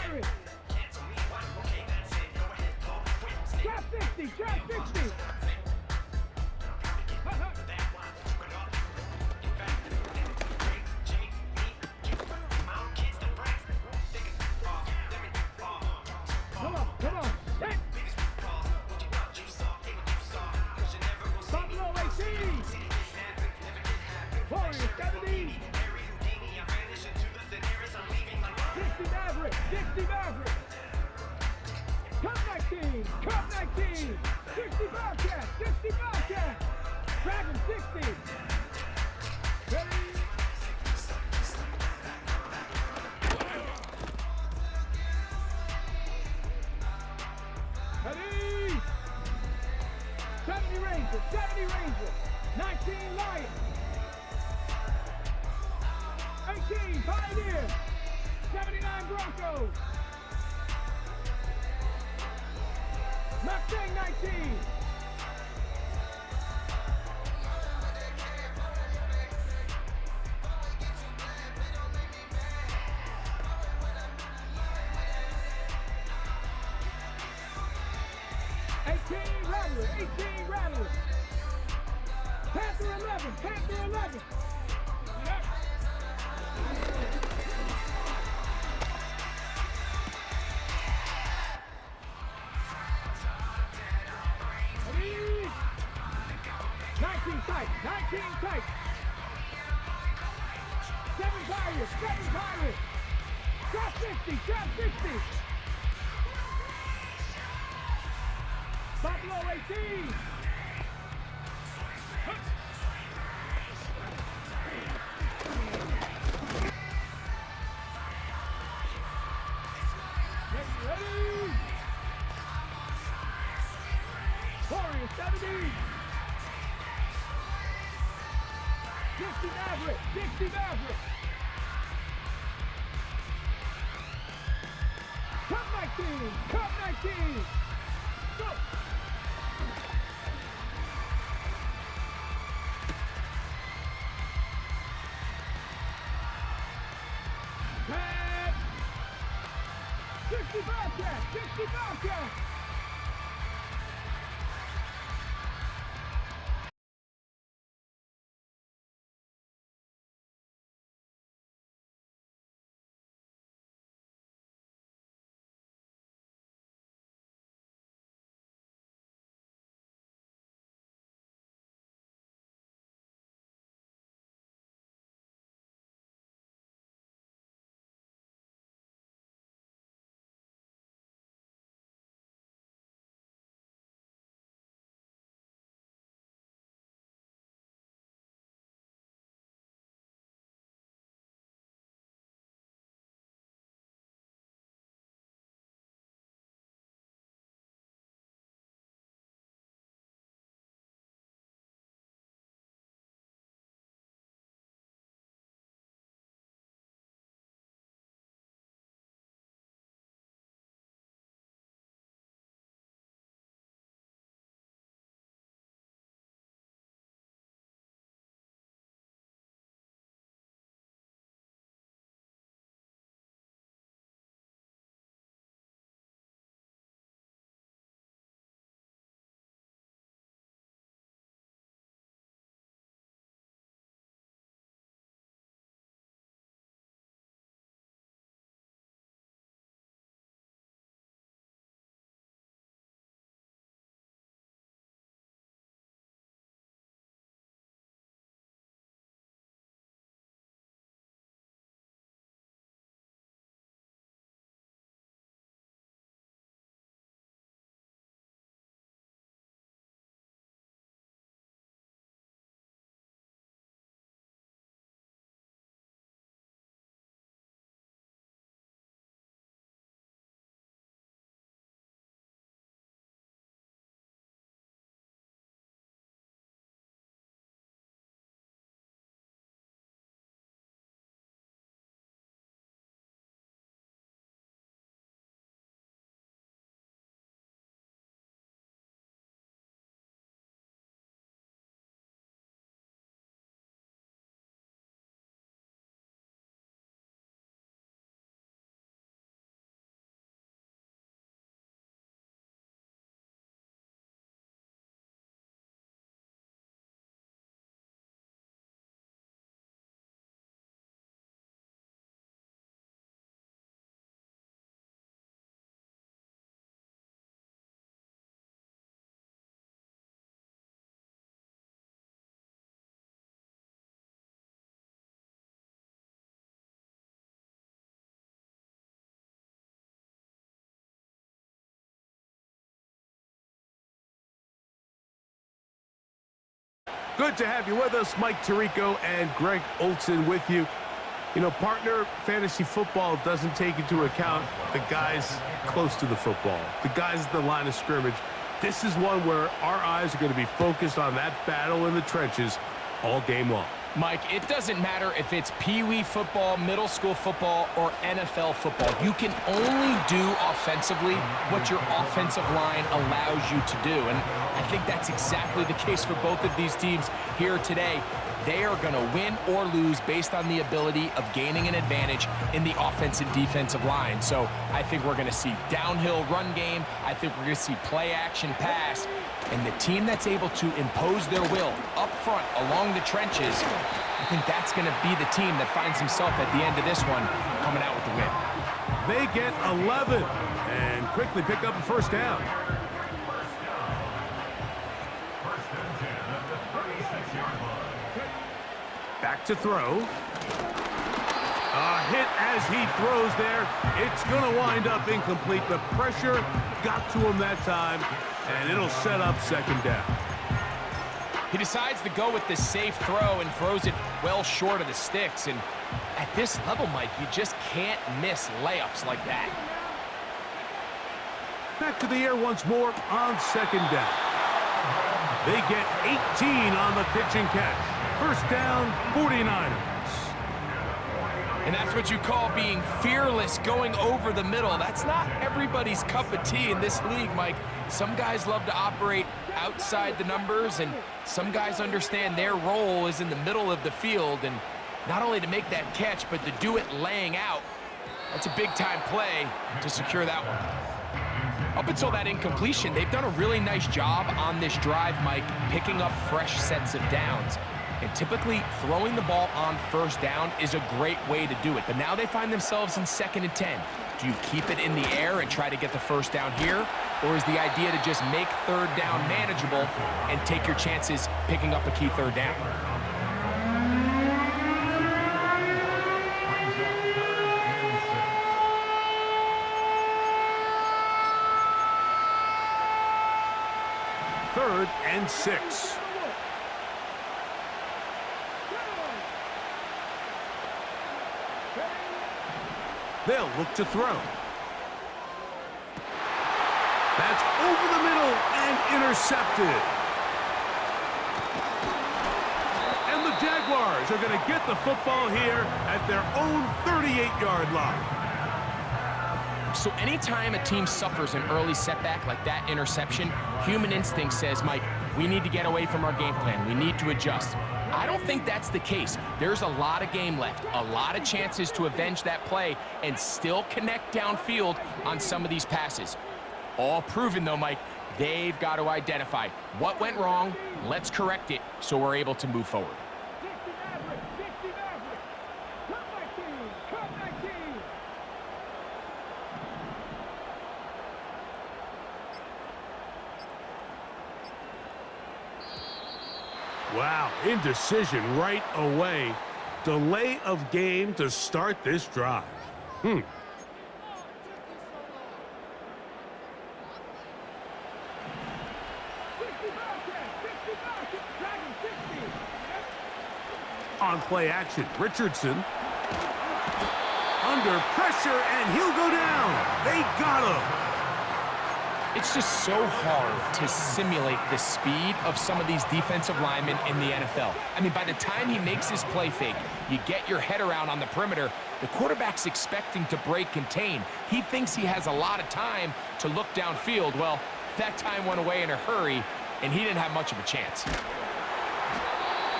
Fire it. Trap 60, trap 60. Come on, come on. Hit. Buffalo 18. Warriors 70. 60 Maverick, 60 Maverick. Cup 19, Cup 19. 60 Bobcat, 60 Bobcat. Dragon 60. Ready? Ready? 70 Rangers, 70 Rangers. 19 Lions. 18 Pioneers. 79 Broncos. Mustang 19. Rattler, 18 Rattler. Panther 11, Panther 11. Yep. Ready? 19 tight, 19 tight. 7 Pirates, 7 Pirates. Trap 60, trap 60. Buffalo 18. Ready? Warriors 70. 60 Maverick, 60 Maverick. Cup 19, Cup 19. Go. Pat. 60 Bobcat, 60 Bobcat. Good to have you with us. Mike Tirico and Greg Olson with you. You know, partner, fantasy football doesn't take into account the guys close to the football, the guys at the line of scrimmage. This is one where our eyes are going to be focused on that battle in the trenches all game long. Mike, it doesn't matter if it's Pee-wee football, middle school football, or NFL football. You can only do offensively what your offensive line allows you to do. And I think that's exactly the case for both of these teams here today. They are going to win or lose based on the ability of gaining an advantage in the offensive defensive line. So I think we're going to see downhill run game. I think we're going to see play action pass. And the team that's able to impose their will up front along the trenches, I think that's going to be the team that finds himself at the end of this one coming out with the win. They get 11 and quickly pick up a first down. Back to throw. A hit as he throws there. It's going to wind up incomplete. The pressure got to him that time, and it'll set up second down. He decides to go with this safe throw and throws it well short of the sticks. And at this level, Mike, you just can't miss layups like that. Back to the air once more on second down. They get 18 on the pitch and catch. First down, 49ers. And that's what you call being fearless, going over the middle. That's not everybody's cup of tea in this league, Mike. Some guys love to operate outside the numbers, and some guys understand their role is in the middle of the field, and not only to make that catch, but to do it laying out. That's a big-time play to secure that one. Up until that incompletion, they've done a really nice job on this drive, Mike, picking up fresh sets of downs. And typically, throwing the ball on first down is a great way to do it. But now they find themselves in 2nd and 10. Do you keep it in the air and try to get the first down here? Or is the idea to just make third down manageable and take your chances picking up a key third down? Third and 6. They'll look to throw. That's over the middle and intercepted. And the Jaguars are going to get the football here at their own 38-yard line. So anytime a team suffers an early setback like that interception, human instinct says, Mike, we need to get away from our game plan. We need to adjust. I don't think that's the case. There's a lot of game left, a lot of chances to avenge that play and still connect downfield on some of these passes. All proven, though, Mike, they've got to identify what went wrong, let's correct it so we're able to move forward. Wow, indecision right away. Delay of game to start this drive. On play action, Richardson. Under pressure, and he'll go down. They got him. It's just so hard to simulate the speed of some of these defensive linemen in the NFL. I mean, by the time he makes his play fake, you get your head around on the perimeter, the quarterback's expecting to break contain. He thinks he has a lot of time to look downfield. Well, that time went away in a hurry, and he didn't have much of a chance.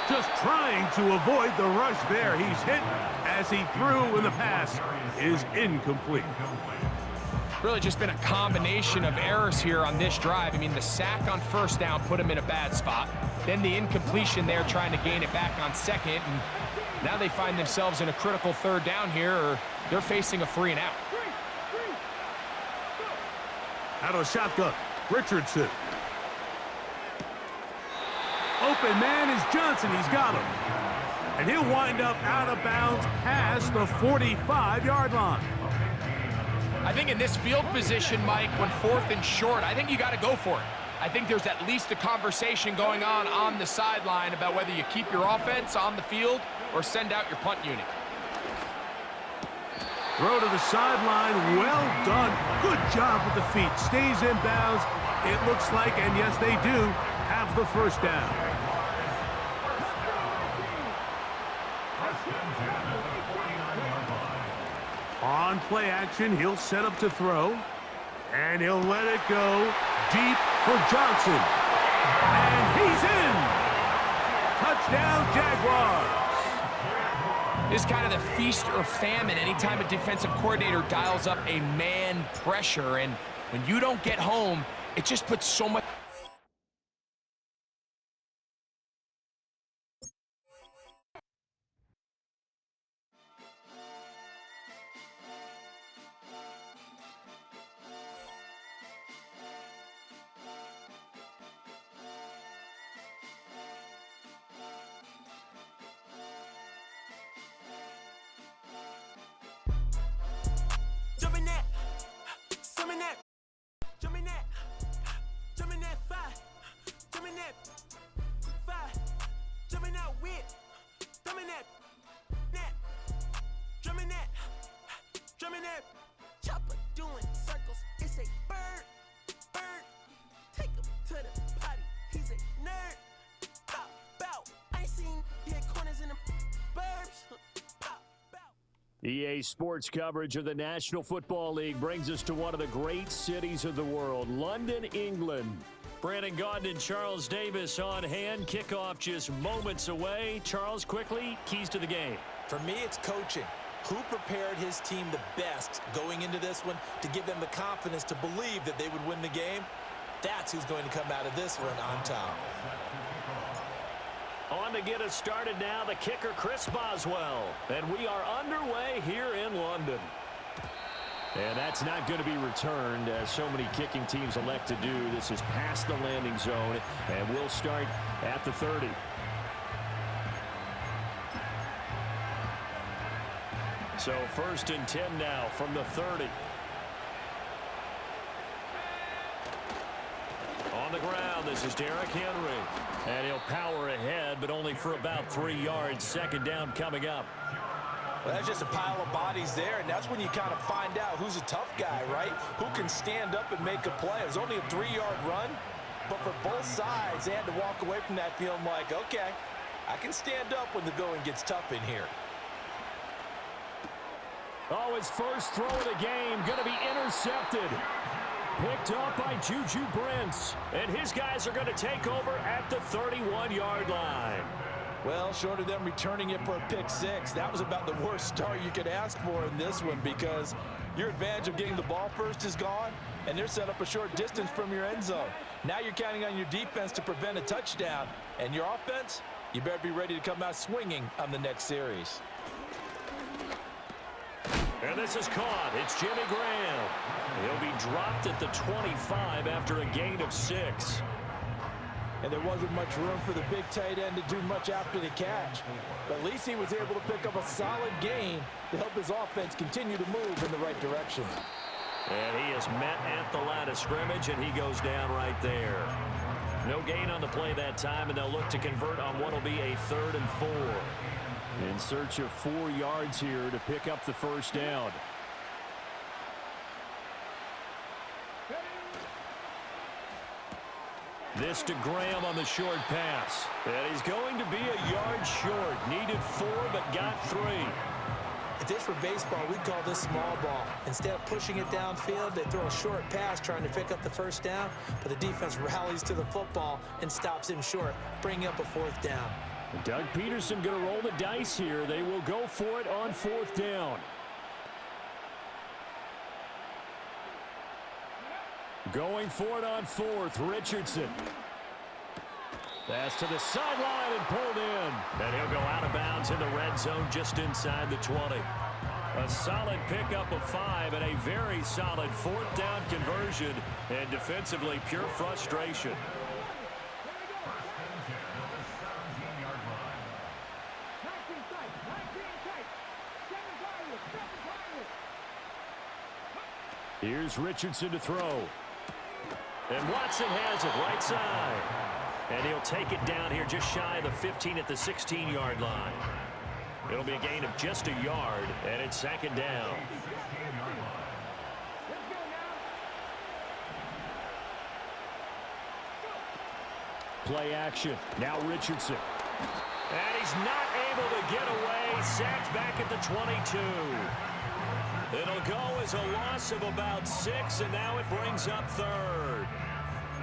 Just trying to avoid the rush there. He's hit as he threw, and the pass is incomplete. Really just been a combination of errors here on this drive. I mean, the sack on first down put him in a bad spot. Then the incompletion there trying to gain it back on second. And now they find themselves in a critical third down here, or they're facing a 3 and out. Out of shotgun, Richardson. Open man is Johnson. He's got him. And he'll wind up out of bounds past the 45-yard line. I think in this field position, Mike, when 4th and short, I think you got to go for it. I think there's at least a conversation going on the sideline about whether you keep your offense on the field or send out your punt unit. Throw to the sideline, well done. Good job with the feet, stays in bounds. It looks like, and yes they do, have the first down. On play action, he'll set up to throw, and he'll let it go deep for Johnson. And he's in! Touchdown, Jaguars! This is kind of the feast or famine anytime a defensive coordinator dials up a man pressure, and when you don't get home, it just puts so much... Jumping that, summon that, jumping that, jumping that five, jumping that five, jumping out with, drumming that, drumming that, chopper doing circles. It's a bird, take him to the potty. He's a nerd. Bow. I ain't seen hit corners in the burbs. EA Sports coverage of the National Football League brings us to one of the great cities of the world, London, England. Brandon Gaudin and Charles Davis on hand. Kickoff just moments away. Charles, quickly, keys to the game. For me, it's coaching. Who prepared his team the best going into this one to give them the confidence to believe that they would win the game? That's who's going to come out of this one on top. On to get us started now, the kicker, Chris Boswell. And we are underway here in London. And that's not going to be returned, as so many kicking teams elect to do. This is past the landing zone, and we'll start at the 30. So 1st and 10 now from the 30. On the ground, this is Derrick Henry. And he'll power ahead, but only for about 3 yards. 2nd down coming up. Well, that's just a pile of bodies there, and that's when you kind of find out who's a tough guy, right? Who can stand up and make a play. It was only a 3-yard run, but for both sides, they had to walk away from that feeling like, okay, I can stand up when the going gets tough in here. Oh, his first throw of the game going to be intercepted. Picked up by Juju Brents. And his guys are going to take over at the 31-yard line. Well, short of them returning it for a pick six, that was about the worst start you could ask for in this one, because your advantage of getting the ball first is gone, and they're set up a short distance from your end zone. Now you're counting on your defense to prevent a touchdown, and your offense, you better be ready to come out swinging on the next series. And this is caught. It's Jimmy Graham. He'll be dropped at the 25 after a gain of 6. And there wasn't much room for the big tight end to do much after the catch. But at least he was able to pick up a solid gain to help his offense continue to move in the right direction. And he is met at the line of scrimmage, and he goes down right there. No gain on the play that time, and they'll look to convert on what will be a 3rd and 4. In search of 4 yards here to pick up the first down. This to Graham on the short pass. And he's going to be a yard short. Needed 4, but got 3. If this were baseball, we'd call this small ball. Instead of pushing it downfield, they throw a short pass trying to pick up the first down, but the defense rallies to the football and stops him short, bringing up a 4th down. Doug Peterson going to roll the dice here. They will go for it on 4th down. Going for it on 4th, Richardson. Pass to the sideline and pulled in. And he'll go out of bounds in the red zone just inside the 20. A solid pickup of 5 and a very solid 4th down conversion. And defensively, pure frustration. Here's Richardson to throw. And Watson has it right side. And he'll take it down here just shy of the 15 at the 16-yard line. It'll be a gain of just a yard, and it's second down. Play action. Now Richardson. And he's not able to get away. Sacked back at the 22. It'll go as a loss of about 6, and now it brings up third.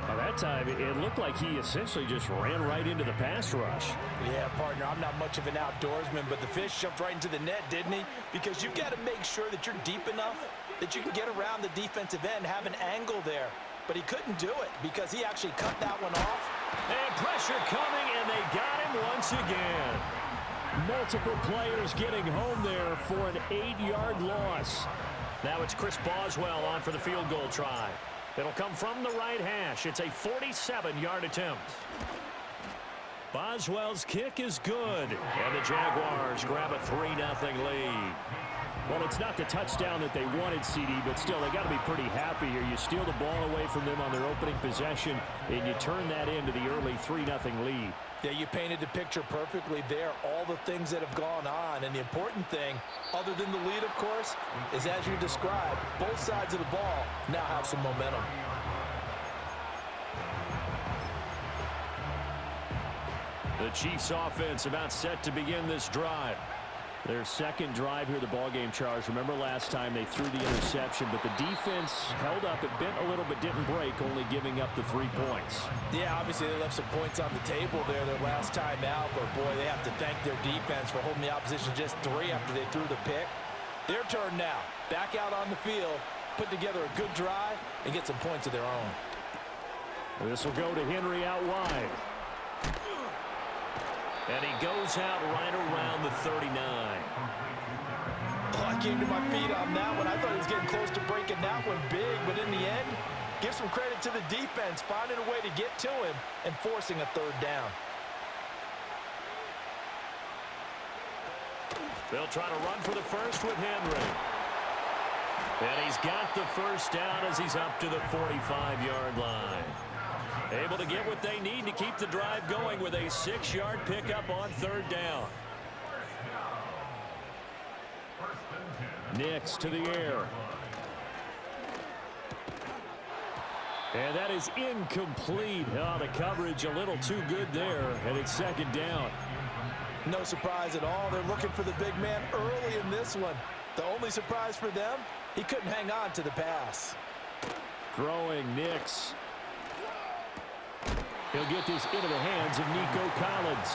By that time, it looked like he essentially just ran right into the pass rush. Yeah, partner, I'm not much of an outdoorsman, but the fish jumped right into the net, didn't he? Because you've got to make sure that you're deep enough that you can get around the defensive end, have an angle there. But he couldn't do it because he actually cut that one off. And pressure coming, and they got him once again. Multiple players getting home there for an 8-yard loss. Now it's Chris Boswell on for the field goal try. It'll come from the right hash. It's a 47-yard attempt. Boswell's kick is good, and the Jaguars grab a 3-0 lead. Well, it's not the touchdown that they wanted, CD, but still, they got to be pretty happy here. You steal the ball away from them on their opening possession, and you turn that into the early 3-0 lead. Yeah, you painted the picture perfectly there, all the things that have gone on. And the important thing, other than the lead, of course, is as you described, both sides of the ball now have some momentum. The Chiefs offense about set to begin this drive. Their second drive here, the ballgame, Charles. Remember last time they threw the interception, but the defense held up. It bent a little but didn't break, only giving up the 3 points. Yeah, obviously they left some points on the table there their last time out, but boy, they have to thank their defense for holding the opposition just 3 after they threw the pick. Their turn now. Back out on the field, put together a good drive, and get some points of their own. This will go to Henry out wide. And he goes out right around the 39. Oh, I came to my feet on that one. I thought he was getting close to breaking that one big, but in the end, give some credit to the defense, finding a way to get to him and forcing a third down. They'll try to run for the first with Henry. And he's got the first down as he's up to the 45-yard line. Able to get what they need to keep the drive going with a 6-yard pickup on third down. Nix to the air. And that is incomplete. Oh, the coverage a little too good there, and it's second down. No surprise at all. They're looking for the big man early in this one. The only surprise for them, he couldn't hang on to the pass. Throwing Nix. He'll get this into the hands of Nico Collins.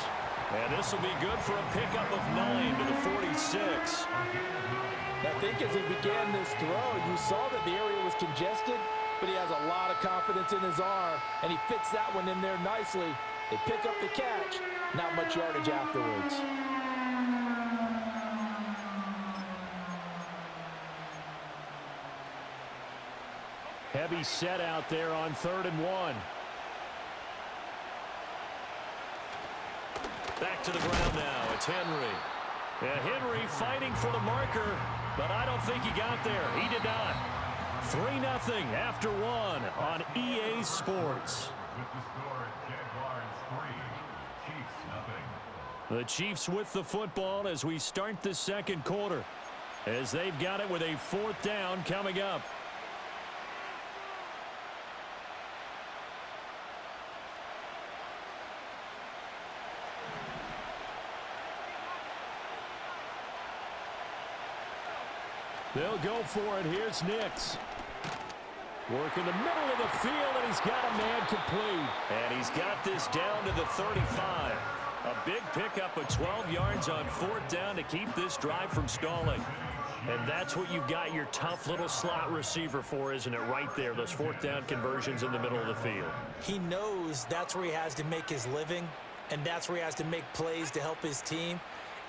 And this will be good for a pickup of 9 to the 46. I think as he began this throw, you saw that the area was congested, but he has a lot of confidence in his arm, and he fits that one in there nicely. They pick up the catch, not much yardage afterwards. Heavy set out there on 3rd and 1. Back to the ground now. It's Henry. And Henry fighting for the marker, but I don't think he got there. He did not. 3-0 after 1 on EA Sports. The Chiefs with the football as we start the second quarter, as they've got it with a 4th down coming up. They'll go for it. Here's Nix. Work in the middle of the field, and he's got a man complete. And he's got this down to the 35. A big pickup of 12 yards on 4th down to keep this drive from stalling. And that's what you've got your tough little slot receiver for, isn't it? Right there, those 4th down conversions in the middle of the field. He knows that's where he has to make his living, and that's where he has to make plays to help his team.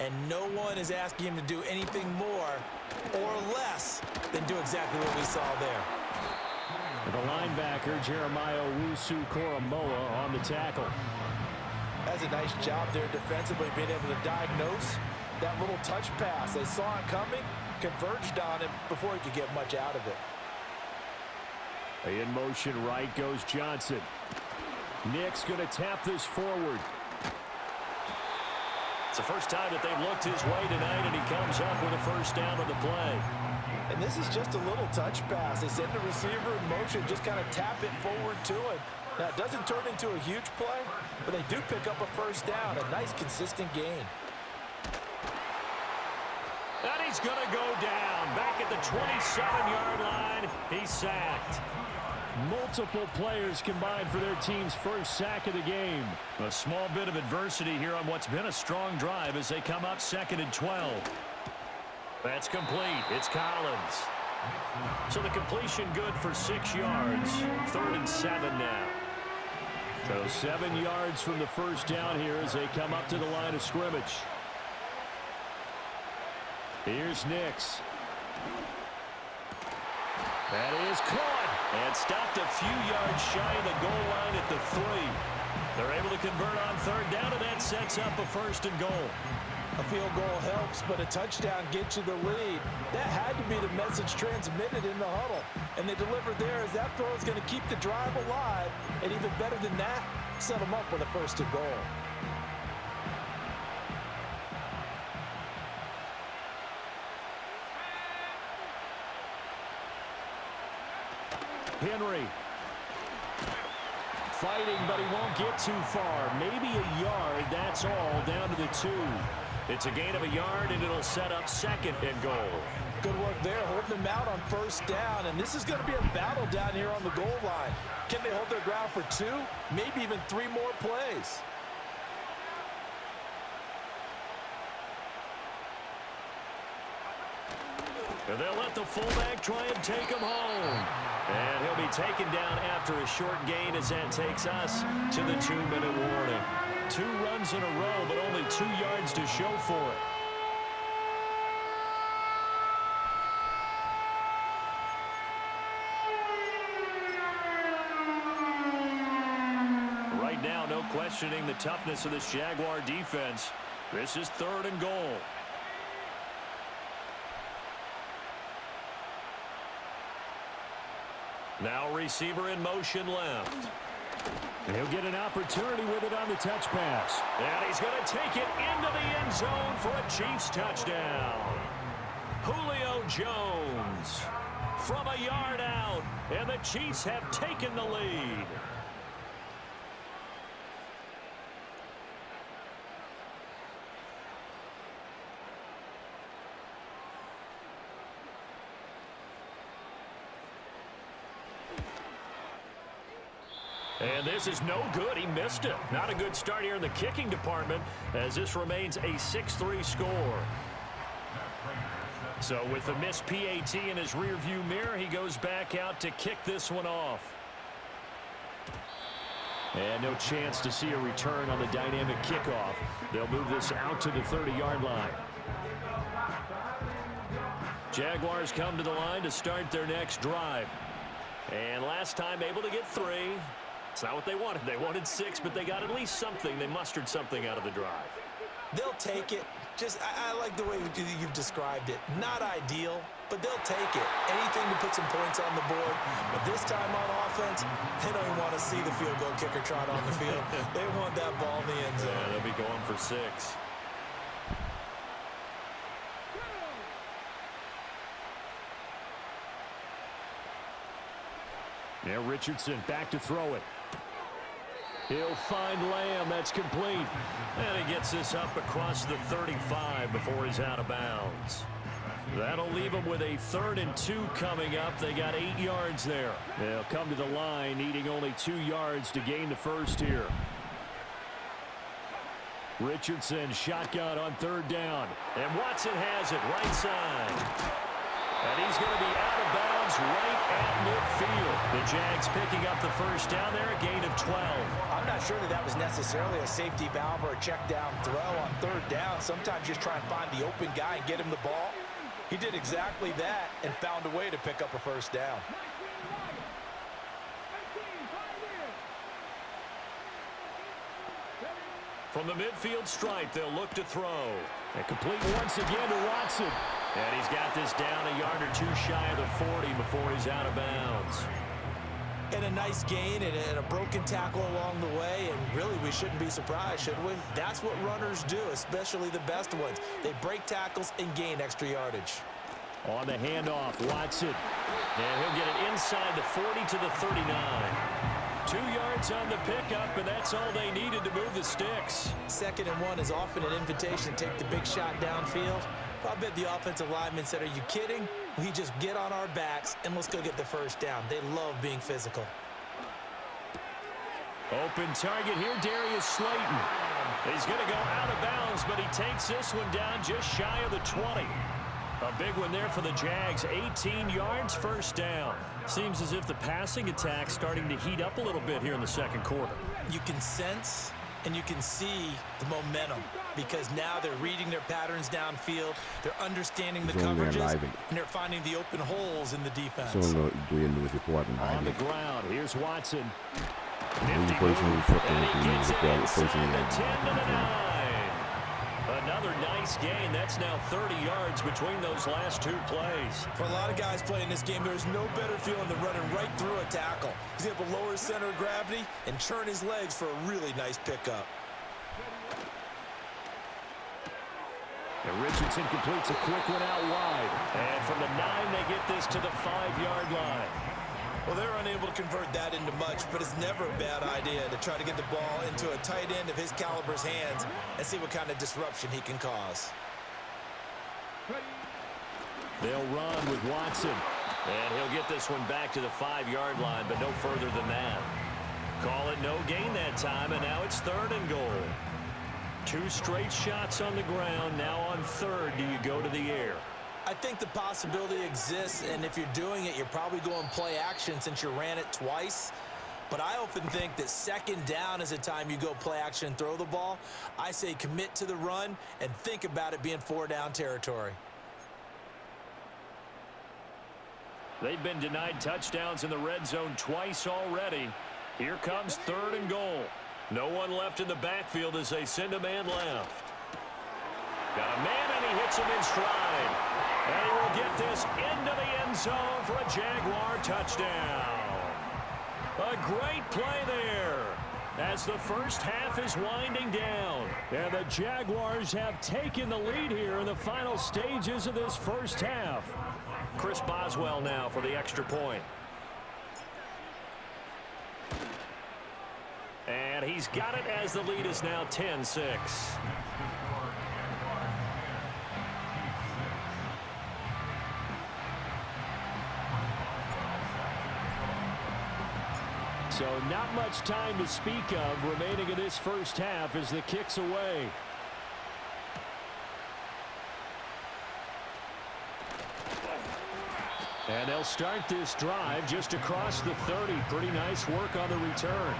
And no one is asking him to do anything more or less than do exactly what we saw there. And the linebacker, Jeremiah Owusu-Koramoah, on the tackle. That's a nice job there defensively, being able to diagnose that little touch pass. They saw it coming, converged on him before he could get much out of it. In motion right goes Johnson. Nick's going to tap this forward. It's the first time that they've looked his way tonight, and he comes up with a first down on the play. And this is just a little touch pass. They send the receiver in motion, just kind of tap it forward to him. Now, it doesn't turn into a huge play, but they do pick up a first down. A nice, consistent gain. And he's going to go down. Back at the 27-yard line, he's sacked. Multiple players combined for their team's first sack of the game. A small bit of adversity here on what's been a strong drive as they come up 2nd and 12. That's complete. It's Collins. So the completion good for 6 yards. 3rd and 7 now. So 7 yards from the first down here as they come up to the line of scrimmage. Here's Nix. That is caught and stopped a few yards shy of the goal line at the 3. They're able to convert on 3rd down, and that sets up a 1st and goal. A field goal helps, but a touchdown gets you the lead. That had to be the message transmitted in the huddle. And they delivered there as that throw is going to keep the drive alive. And even better than that, set them up with a 1st and goal. Henry. Fighting, but he won't get too far. Maybe a yard, that's all, down to the 2. It's a gain of a yard, and it'll set up 2nd and goal. Good work there, holding them out on 1st down, and this is going to be a battle down here on the goal line. Can they hold their ground for 2, maybe even 3 more plays? And they'll let the fullback try and take him home. And he'll be taken down after a short gain as that takes us to the 2-minute warning. 2 runs in a row, but only 2 yards to show for it. Right now, no questioning the toughness of this Jaguar defense. This is 3rd and goal. Now receiver in motion left. And he'll get an opportunity with it on the touch pass. And he's going to take it into the end zone for a Chiefs touchdown. Julio Jones from a yard out. And the Chiefs have taken the lead. And this is no good. He missed it. Not a good start here in the kicking department as this remains a 6-3 score. So with the missed PAT in his rearview mirror, he goes back out to kick this one off. And no chance to see a return on the dynamic kickoff. They'll move this out to the 30-yard line. Jaguars come to the line to start their next drive. And last time able to get 3. It's not what they wanted. They wanted 6, but they got at least something. They mustered something out of the drive. They'll take it. I like the way you've described it. Not ideal, but they'll take it. Anything to put some points on the board. But this time on offense, they don't even want to see the field goal kicker trot on the field. They want that ball in the end zone. Yeah, they'll be going for 6. Now Richardson back to throw it. He'll find Lamb. That's complete. And he gets this up across the 35 before he's out of bounds. That'll leave them with a 3rd and 2 coming up. They got 8 yards there. They'll come to the line needing only 2 yards to gain the first here. Richardson shotgun on 3rd down. And Watson has it right side. And he's going to be out of bounds right at midfield. The Jags picking up the first down there, a gain of 12. I'm not sure that was necessarily a safety valve or a check down throw on 3rd down. Sometimes just try and find the open guy and get him the ball. He did exactly that and found a way to pick up a first down. From the midfield stripe, they'll look to throw. And complete once again to Watson. And he's got this down a yard or 2 shy of the 40 before he's out of bounds. And a nice gain and a broken tackle along the way, and really we shouldn't be surprised, should we? That's what runners do, especially the best ones. They break tackles and gain extra yardage. On the handoff, Watson. And he'll get it inside the 40 to the 39. 2 yards on the pickup, and that's all they needed to move the sticks. 2nd and 1 is often an invitation to take the big shot downfield. I bet the offensive lineman said, are you kidding? We just get on our backs and let's go get the first down. They love being physical. Open target here, Darius Slayton. He's going to go out of bounds, but he takes this one down just shy of the 20. A big one there for the Jags, 18 yards, first down. Seems as if the passing attack's starting to heat up a little bit here in the second quarter. You can sense and you can see the momentum because now they're reading their patterns downfield, they're understanding the coverages, and they're finding the open holes in the defense. On the ground, here's Watson. Nifty move, and he gets it inside the 10 to the 9. Another nice gain. That's now 30 yards between those last 2 plays. For a lot of guys playing this game, there's no better feeling than running right through a tackle. He's able to lower his center of gravity and churn his legs for a really nice pickup. And Richardson completes a quick one out wide. And from the 9, they get this to the 5-yard line. Well, they're unable to convert that into much, but it's never a bad idea to try to get the ball into a tight end of his caliber's hands and see what kind of disruption he can cause. They'll run with Watson, and he'll get this one back to the 5-yard line, but no further than that. Call it no gain that time, and now it's 3rd and goal. 2 straight shots on the ground. Now on 3rd, do you go to the air? I think the possibility exists, and if you're doing it, you're probably going play action since you ran it twice. But I often think that 2nd down is a time you go play action and throw the ball. I say commit to the run and think about it being 4-down territory. They've been denied touchdowns in the red zone twice already. Here comes 3rd and goal. No one left in the backfield as they send a man left. Got a man, and he hits him in stride. And he will get this into the end zone for a Jaguar touchdown. A great play there as the first half is winding down. And the Jaguars have taken the lead here in the final stages of this first half. Chris Boswell now for the extra point. And he's got it as the lead is now 10-6. So not much time to speak of remaining in this first half as the kick's away. And they'll start this drive just across the 30. Pretty nice work on the return.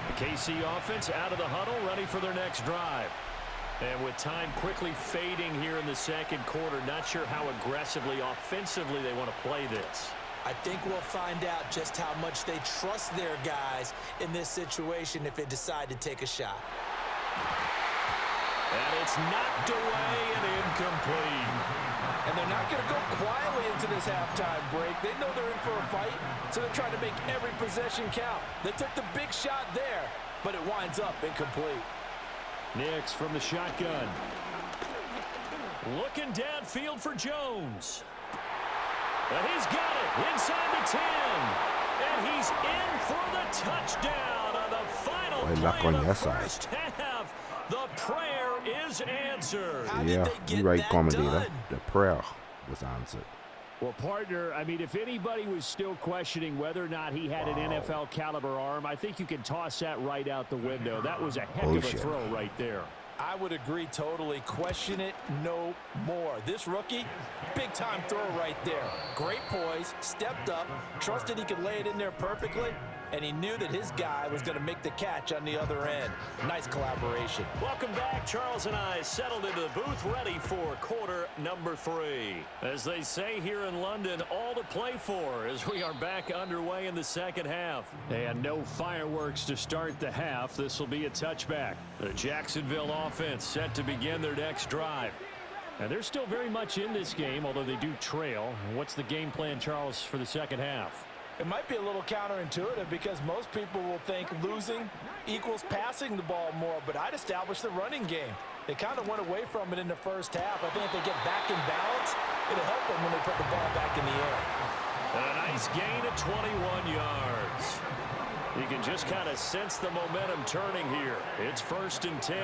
The KC offense out of the huddle, ready for their next drive. And with time quickly fading here in the second quarter, not sure how aggressively, offensively they want to play this. I think we'll find out just how much they trust their guys in this situation if they decide to take a shot. And it's knocked away and incomplete. And they're not going to go quietly into this halftime break. They know they're in for a fight, so they're trying to make every possession count. They took the big shot there, but it winds up incomplete. Nix from the shotgun. Looking downfield for Jones. And he's got it inside the 10. And he's in for the touchdown on the final play of the first half. The prayer is answered. Yeah, you're right, commentator. The prayer was answered. Well, partner, I mean, if anybody was still questioning whether or not he had an NFL caliber arm, I think you can toss that right out the window. That was a heck of a throw right there. I would agree totally. Question it no more. This rookie, big-time throw right there. Great poise, stepped up, trusted he could lay it in there perfectly, and he knew that his guy was going to make the catch on the other end. Nice collaboration. Welcome back. Charles and I settled into the booth ready for quarter number 3. As they say here in London, all to play for as we are back underway in the second half. And no fireworks to start the half. This will be a touchback. The Jacksonville offense set to begin their next drive. And they're still very much in this game, although they do trail. What's the game plan, Charles, for the second half? It might be a little counterintuitive because most people will think losing equals passing the ball more, but I'd establish the running game. They kind of went away from it in the first half. I think if they get back in balance, it'll help them when they put the ball back in the air. And a nice gain of 21 yards. You can just kind of sense the momentum turning here. It's 1st and 10.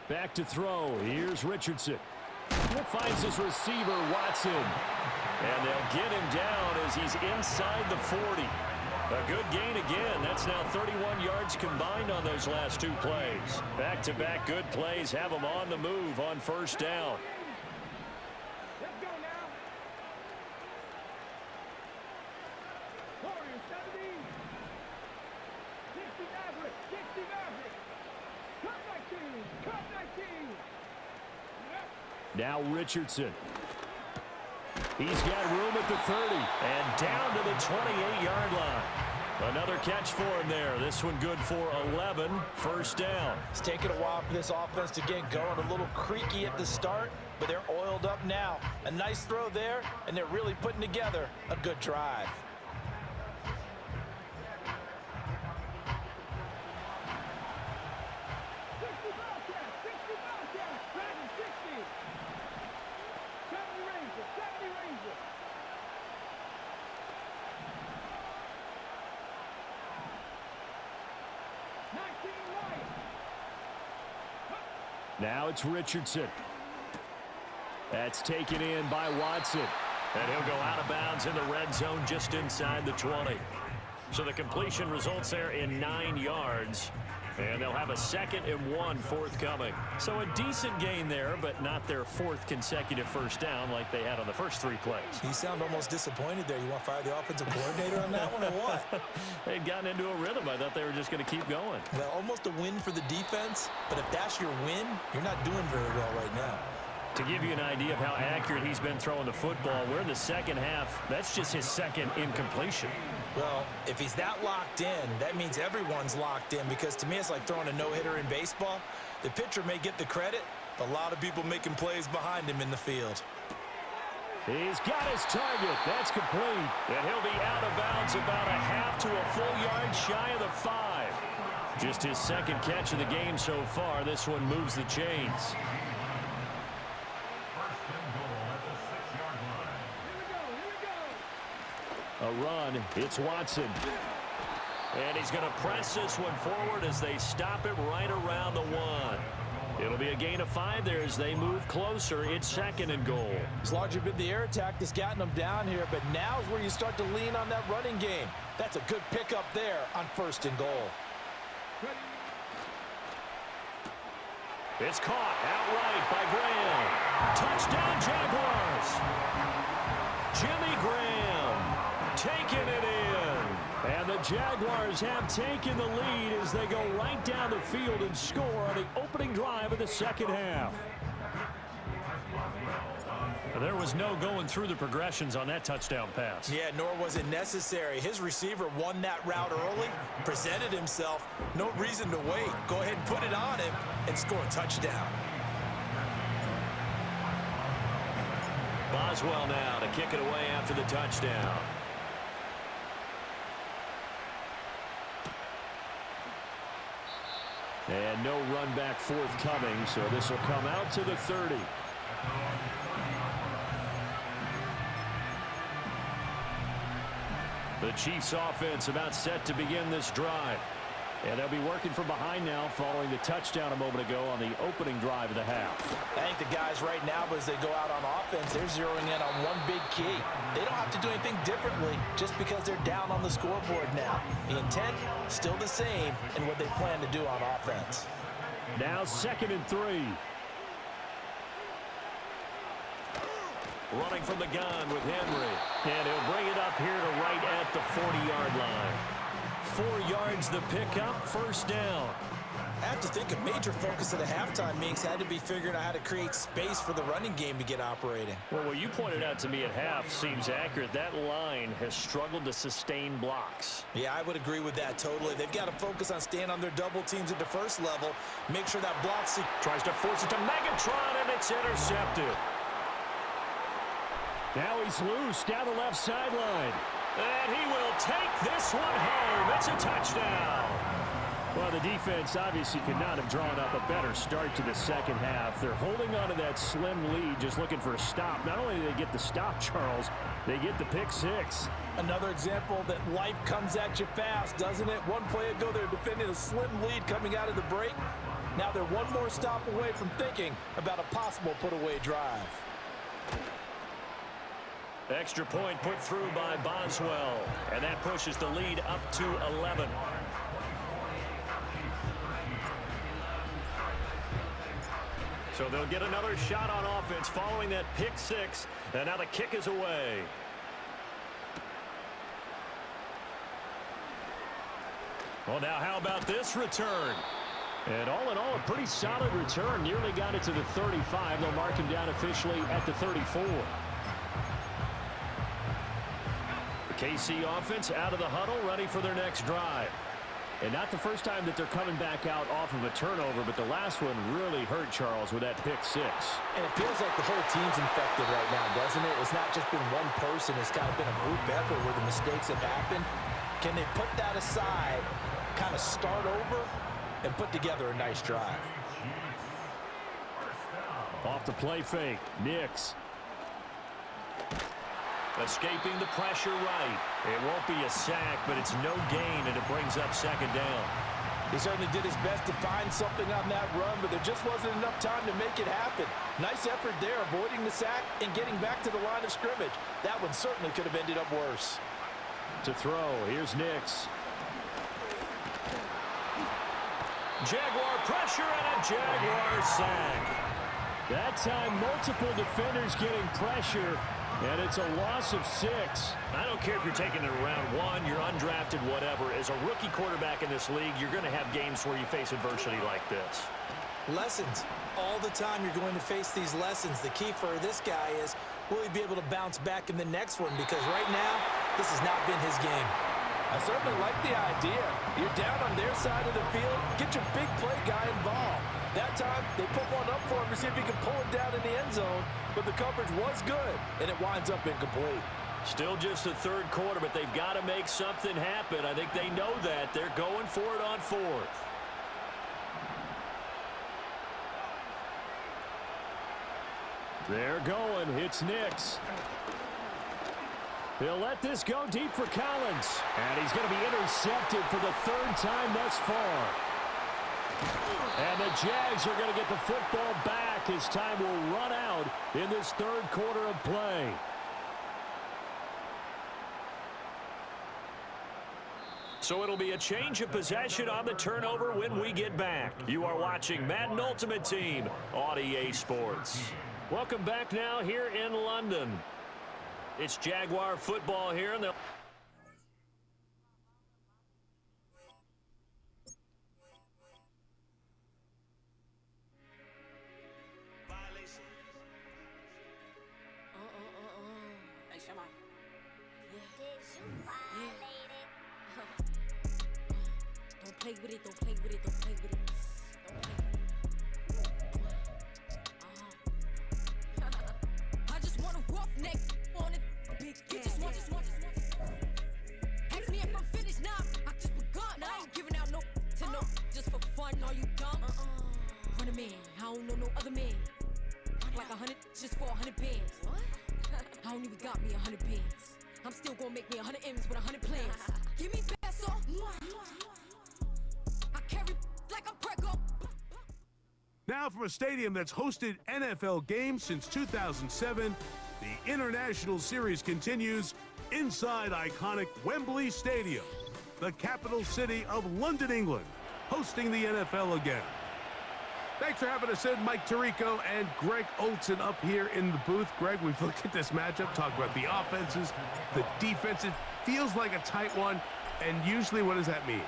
Back to throw. Here's Richardson. Finds his receiver, Watson. And they'll get him down as he's inside the 40. A good gain again. That's now 31 yards combined on those last 2 plays. Back-to-back good plays have them on the move on 1st down. Let's go now. Warriors 70. 60 Maverick. 60 Maverick. Cut 19. Cut 19. Now Richardson. He's got room at the 30 and down to the 28-yard line. Another catch for him there. This one good for 11. 1st down. It's taken a while for this offense to get going. A little creaky at the start, but they're oiled up now. A nice throw there, and they're really putting together a good drive. Now it's Richardson. That's taken in by Watson. And he'll go out of bounds in the red zone just inside the 20. So the completion results there in 9 yards. And they'll have a 2nd and 1 forthcoming. So a decent gain there, but not their 4th consecutive 1st down like they had on the first 3 plays. You sound almost disappointed there. You want to fire the offensive coordinator on that one or what? They'd gotten into a rhythm. I thought they were just going to keep going. Well, almost a win for the defense, but if that's your win, you're not doing very well right now. To give you an idea of how accurate he's been throwing the football, we're in the second half. That's just his 2nd incompletion. Well, if he's that locked in, that means everyone's locked in, because to me it's like throwing a no-hitter in baseball. The pitcher may get the credit, but a lot of people making plays behind him in the field. He's got his target. That's complete. And he'll be out of bounds about a half to a full yard shy of the 5. Just his 2nd catch of the game so far. This one moves the chains. A run. It's Watson. And he's going to press this one forward as they stop it right around the 1. It'll be a gain of 5 there as they move closer. It's 2nd and goal. It's largely been the air attack that's gotten them down here, but now is where you start to lean on that running game. That's a good pickup there on 1st and goal. It's caught outright by Graham. Touchdown, Jaguars. Jimmy Graham taking it in. And the Jaguars have taken the lead as they go right down the field and score on the opening drive of the second half. There was no going through the progressions on that touchdown pass. Yeah, nor was it necessary. His receiver won that route early, presented himself. No reason to wait. Go ahead and put it on him and score a touchdown. Boswell now to kick it away after the touchdown. And no run back forthcoming, so this will come out to the 30. The Chiefs offense about set to begin this drive. And they'll be working from behind now following the touchdown a moment ago on the opening drive of the half. I think the guys right now, as they go out on offense, they're zeroing in on one big key. They don't have to do anything differently just because they're down on the scoreboard now. The intent, still the same in what they plan to do on offense. Now 2nd and 3. Running from the gun with Henry. And he'll bring it up here to right at the 40-yard line. 4 yards the pickup, 1st down. I have to think a major focus of the halftime meetings had to be figuring out how to create space for the running game to get operating. Well, what you pointed out to me at half seems accurate. That line has struggled to sustain blocks. Yeah, I would agree with that totally. They've got to focus on staying on their double teams at the first level. Make sure that block tries to force it to Megatron, and it's intercepted. Now he's loose down the left sideline. And he will take this one home. It's a touchdown. Well, the defense obviously could not have drawn up a better start to the second half. They're holding on to that slim lead, just looking for a stop. Not only do they get the stop, Charles, they get the pick six. Another example that life comes at you fast, doesn't it? One play ago, they're defending a slim lead coming out of the break. Now they're one more stop away from thinking about a possible put-away drive. Extra point put through by Boswell, and that pushes the lead up to 11. So they'll get another shot on offense following that pick six, and now the kick is away. Well, now how about this return? And all in all, a pretty solid return. Nearly got it to the 35. They'll mark him down officially at the 34. KC offense out of the huddle, ready for their next drive. And not the first time that they're coming back out off of a turnover, but the last one really hurt Charles with that pick six. And it feels like the whole team's infected right now, doesn't it? It's not just been one person. It's kind of been a group effort where the mistakes have happened. Can they put that aside, kind of start over, and put together a nice drive? Off the play fake, Nix. Escaping the pressure right. It won't be a sack, but it's no gain, and it brings up second down. He certainly did his best to find something on that run, but there just wasn't enough time to make it happen. Nice effort there, avoiding the sack and getting back to the line of scrimmage. That one certainly could have ended up worse. To throw, here's Nix. Jaguar pressure and a Jaguar sack. That time, multiple defenders getting pressure. And it's a loss of 6. I don't care if you're taking it around 1, you're undrafted, whatever. As a rookie quarterback in this league, you're going to have games where you face adversity like this. Lessons. All the time you're going to face these lessons. The key for this guy is, will he be able to bounce back in the next one? Because right now, this has not been his game. I certainly like the idea. You're down on their side of the field. Get your big play guy involved. That time, they put one up for him to see if he can pull it down in the end zone. But the coverage was good, and it winds up incomplete. Still just the third quarter, but they've got to make something happen. I think they know that. They're going for it on fourth. They're going. It's Nix. He'll let this go deep for Collins. And he's going to be intercepted for the third time thus far. And the Jags are going to get the football back as time will run out in this third quarter of play. So it'll be a change of possession on the turnover when we get back. You are watching Madden Ultimate Team on EA Sports. Welcome back now here in London. It's Jaguar football here, and they'll... Don't play with it, don't play with it, don't play with it. I just want a roughneck on it. Big just want. Ask me if I'm finished now. I just begun. I ain't giving out no to no. Just for fun, are you dumb? Run a man, I don't know no other man. Like 100 just for 100 bands. What? I don't even got me 100 bands. I'm still gonna make me 100 M's with 100 plans. Give me peso. I carry like I'm Prego. Now from a stadium that's hosted NFL games since 2007, the International Series continues inside iconic Wembley Stadium, the capital city of London, England, hosting the NFL again. Thanks for having us in, Mike Tirico and Greg Olson up here in the booth. Greg, we've looked at this matchup, talked about the offenses, the defense. It feels like a tight one, and usually what does that mean?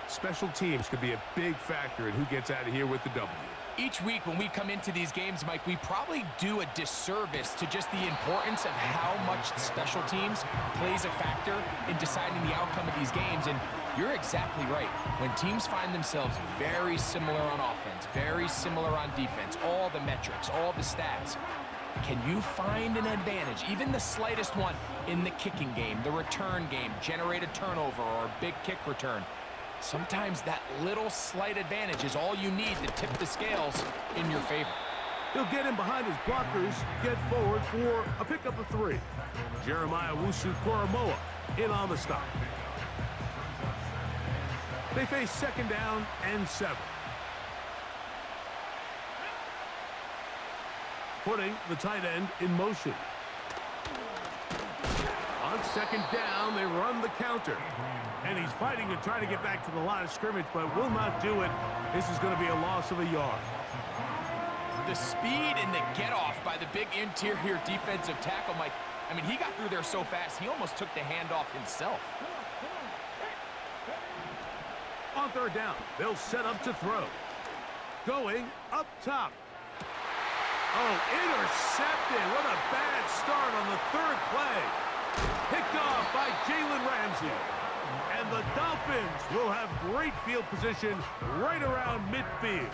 Special teams could be a big factor in who gets out of here with the W. Each week when we come into these games, Mike, we probably do a disservice to just the importance of how much special teams plays a factor in deciding the outcome of these games. And you're exactly right. When teams find themselves very similar on offense, very similar on defense, all the metrics, all the stats, can you find an advantage, even the slightest one, in the kicking game, the return game, generate a turnover or a big kick return? Sometimes that little slight advantage is all you need to tip the scales in your favor. He'll get in behind his blockers, get forward for a pickup of 3. Jeremiah Wusu-Koromoa in on the stop. They face 2nd down and 7. Putting the tight end in motion. On 2nd down, they run the counter. And he's fighting to try to get back to the line of scrimmage, but will not do it. This is going to be a loss of a yard. The speed and the get-off by the big interior defensive tackle, Mike. I mean, he got through there so fast, he almost took the handoff himself. On 3rd down, they'll set up to throw. Going up top. Oh, intercepted. What a bad start on the 3rd play. Picked off by Jalen Ramsey. And the Dolphins will have great field position right around midfield.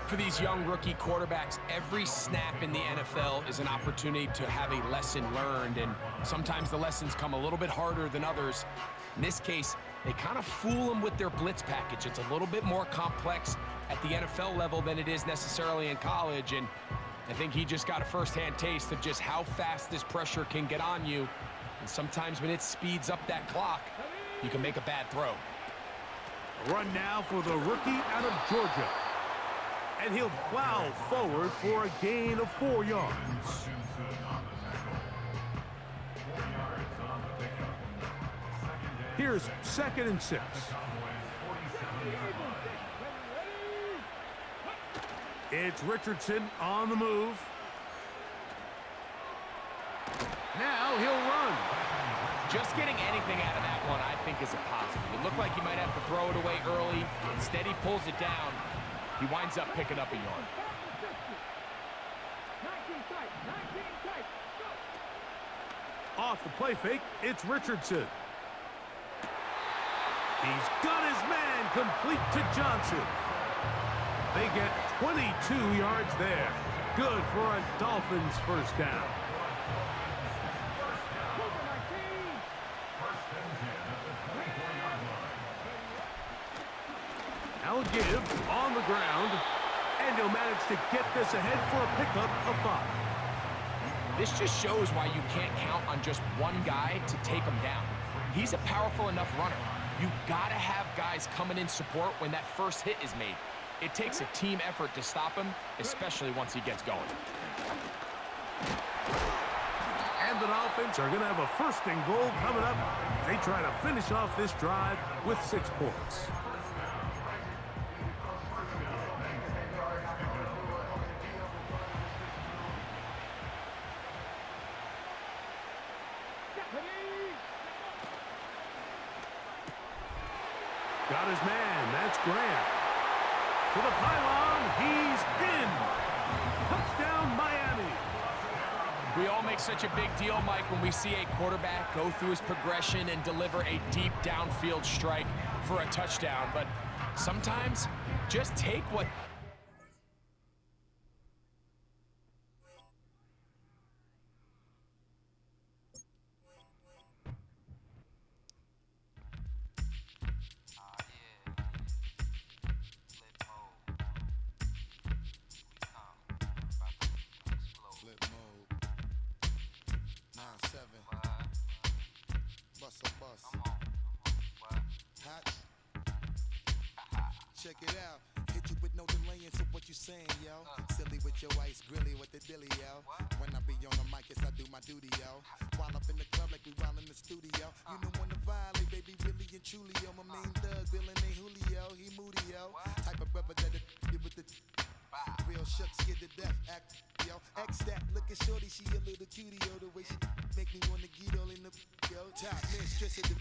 For these young rookie quarterbacks, every snap in the NFL is an opportunity to have a lesson learned, and sometimes the lessons come a little bit harder than others. In this case, they kind of fool them with their blitz package. It's a little bit more complex at the NFL level than it is necessarily in college, and I think he just got a first-hand taste of just how fast this pressure can get on you. And sometimes when it speeds up that clock, you can make a bad throw. Run now for the rookie out of Georgia. And he'll plow forward for a gain of 4 yards. Here's 2nd and 6. It's Richardson on the move. Now he'll run. Just getting anything out of that one, I think, is a positive. It looked like he might have to throw it away early. Instead, he pulls it down. He winds up picking up a yard. Off the play fake, it's Richardson. He's got his man complete to Johnson. They get 22 yards there. Good for a Dolphins first down. Now a give on the ground, and he'll manage to get this ahead for a pickup of 5. This just shows why you can't count on just one guy to take him down. He's a powerful enough runner. You gotta have guys coming in support when that first hit is made. It takes a team effort to stop him, especially once he gets going. And the Dolphins are gonna have a 1st and goal coming up. They try to finish off this drive with 6 points. Got his man, that's Grant. To the pylon, he's in. Touchdown, Miami. We all make such a big deal, Mike, when we see a quarterback go through his progression and deliver a deep downfield strike for a touchdown. But sometimes, just take what... Check it out. Hit you with no delaying, so what you saying, yo? Silly with your ice grilly with the dilly, yo. When I be on the mic, yes, I do my duty, yo. While up in the club like we while in the studio. You know when to violate, baby, really and truly, yo. My main thug, Bill and Julio, he moody, yo. Type of brother that with the real shook, scared to death, act, yo. X that, looking shorty, she a little cutie, yo. The way she make me wanna get all in the, yo. Top mistress of the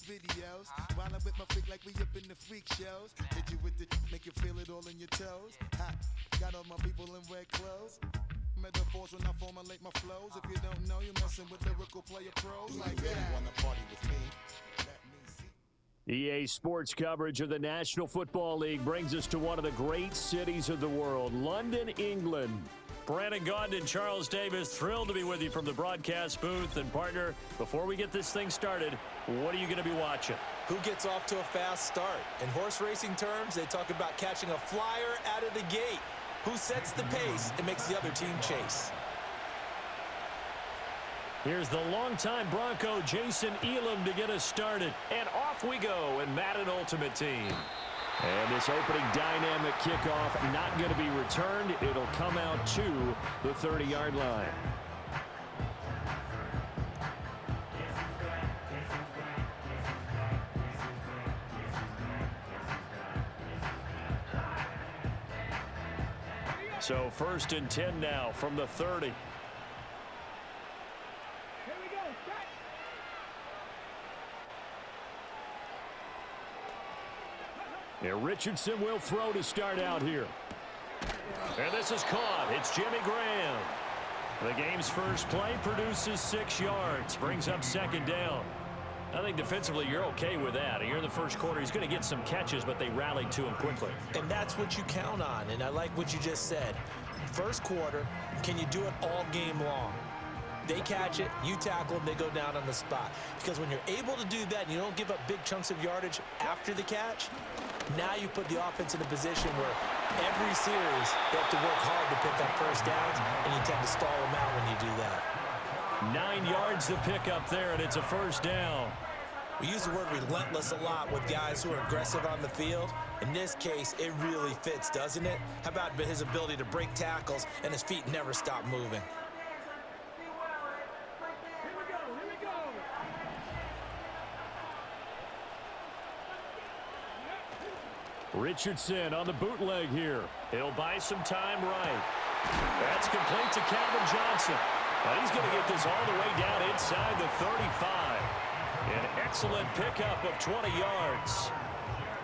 videos. While I'm with my freak like we up in the freak shows. Hit you with the make you feel it all in your toes. Hot, got all my people in red clothes. Metaphors when I formulate my flows. If you don't know, you're messing with lyrical player pros. Like that. You wanna party with me? EA Sports coverage of the National Football League brings us to one of the great cities of the world, London, England. Brandon Gaudin and Charles Davis, thrilled to be with you from the broadcast booth. And partner, before we get this thing started, what are you going to be watching? Who gets off to a fast start? In horse racing terms, they talk about catching a flyer out of the gate. Who sets the pace and makes the other team chase? Here's the longtime Bronco, Jason Elam, to get us started. And off we go in Madden Ultimate Team. And this opening dynamic kickoff not going to be returned. It'll come out to the 30-yard line. So 1st and 10 now from the 30. And Richardson will throw to start out here. And this is caught. It's Jimmy Graham. The game's first play produces 6 yards. Brings up 2nd down. I think defensively you're okay with that. You're in the first quarter. He's going to get some catches, but they rallied to him quickly. And that's what you count on. And I like what you just said. First quarter, can you do it all game long? They catch it, you tackle them, they go down on the spot. Because when you're able to do that and you don't give up big chunks of yardage after the catch, now you put the offense in a position where every series they have to work hard to pick up first downs, and you tend to stall them out when you do that. 9 yards to pick up there, and it's a 1st down. We use the word relentless a lot with guys who are aggressive on the field. In this case, it really fits, doesn't it? How about his ability to break tackles and his feet never stop moving? Richardson on the bootleg here. He'll buy some time right. That's complete to Calvin Johnson. But he's going to get this all the way down inside the 35. An excellent pickup of 20 yards.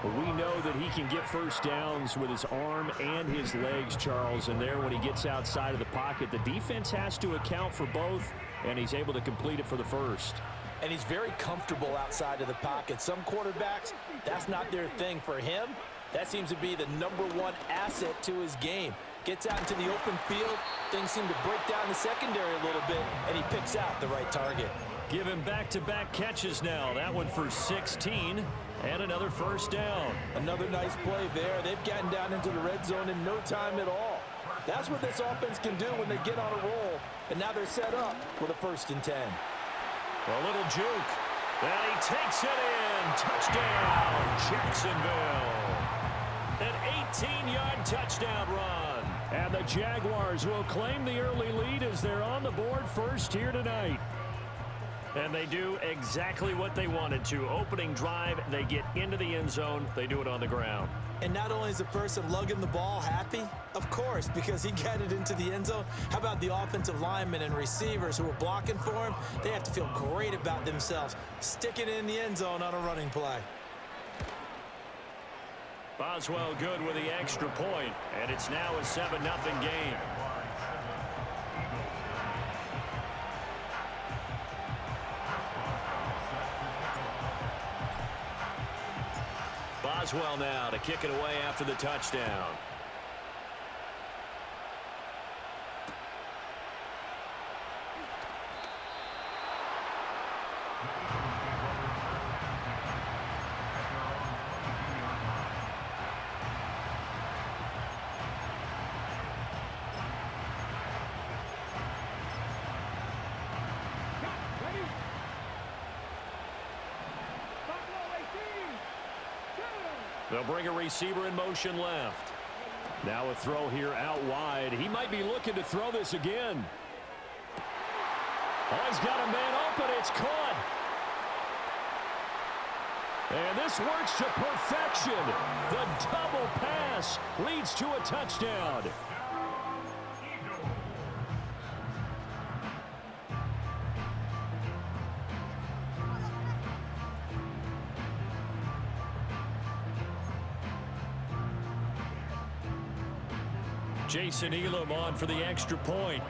We know that he can get first downs with his arm and his legs, Charles. And there, when he gets outside of the pocket, the defense has to account for both, and he's able to complete it for the first. And he's very comfortable outside of the pocket. Some quarterbacks, that's not their thing. For him, that seems to be the #1 asset to his game. Gets out into the open field, things seem to break down the secondary a little bit, and he picks out the right target. Give him back-to-back catches now. That one for 16, and another 1st down. Another nice play there. They've gotten down into the red zone in no time at all. That's what this offense can do when they get on a roll, and now they're set up with a 1st and 10. A little juke, and he takes it in. Touchdown, Jacksonville. An 18-yard touchdown run. And the Jaguars will claim the early lead as they're on the board first here tonight. And they do exactly what they wanted to. Opening drive, they get into the end zone. They do it on the ground. And not only is the person lugging the ball happy, of course, because he got it into the end zone. How about the offensive linemen and receivers who are blocking for him? They have to feel great about themselves, sticking it in the end zone on a running play. Boswell good with the extra point, and it's now a 7-0 game. Boswell now to kick it away after the touchdown. They'll bring a receiver in motion left. Now a throw here out wide. He might be looking to throw this again. Oh, he's got a man open. It's caught. And this works to perfection. The double pass leads to a touchdown. Jason Elam on for the extra point.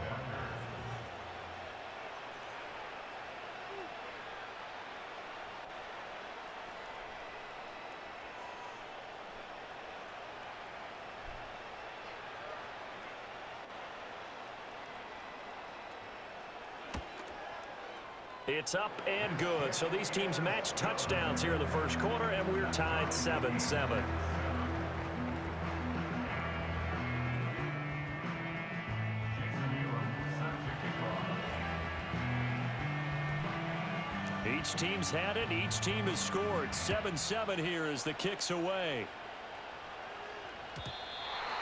It's up and good. So these teams match touchdowns here in the first quarter, and we're tied 7-7. Each team's had it. Each team has scored. 7-7 here as the kick's away.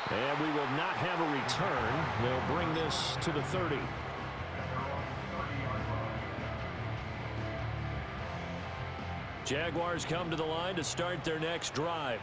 And we will not have a return. They'll bring this to the 30. Jaguars come to the line to start their next drive.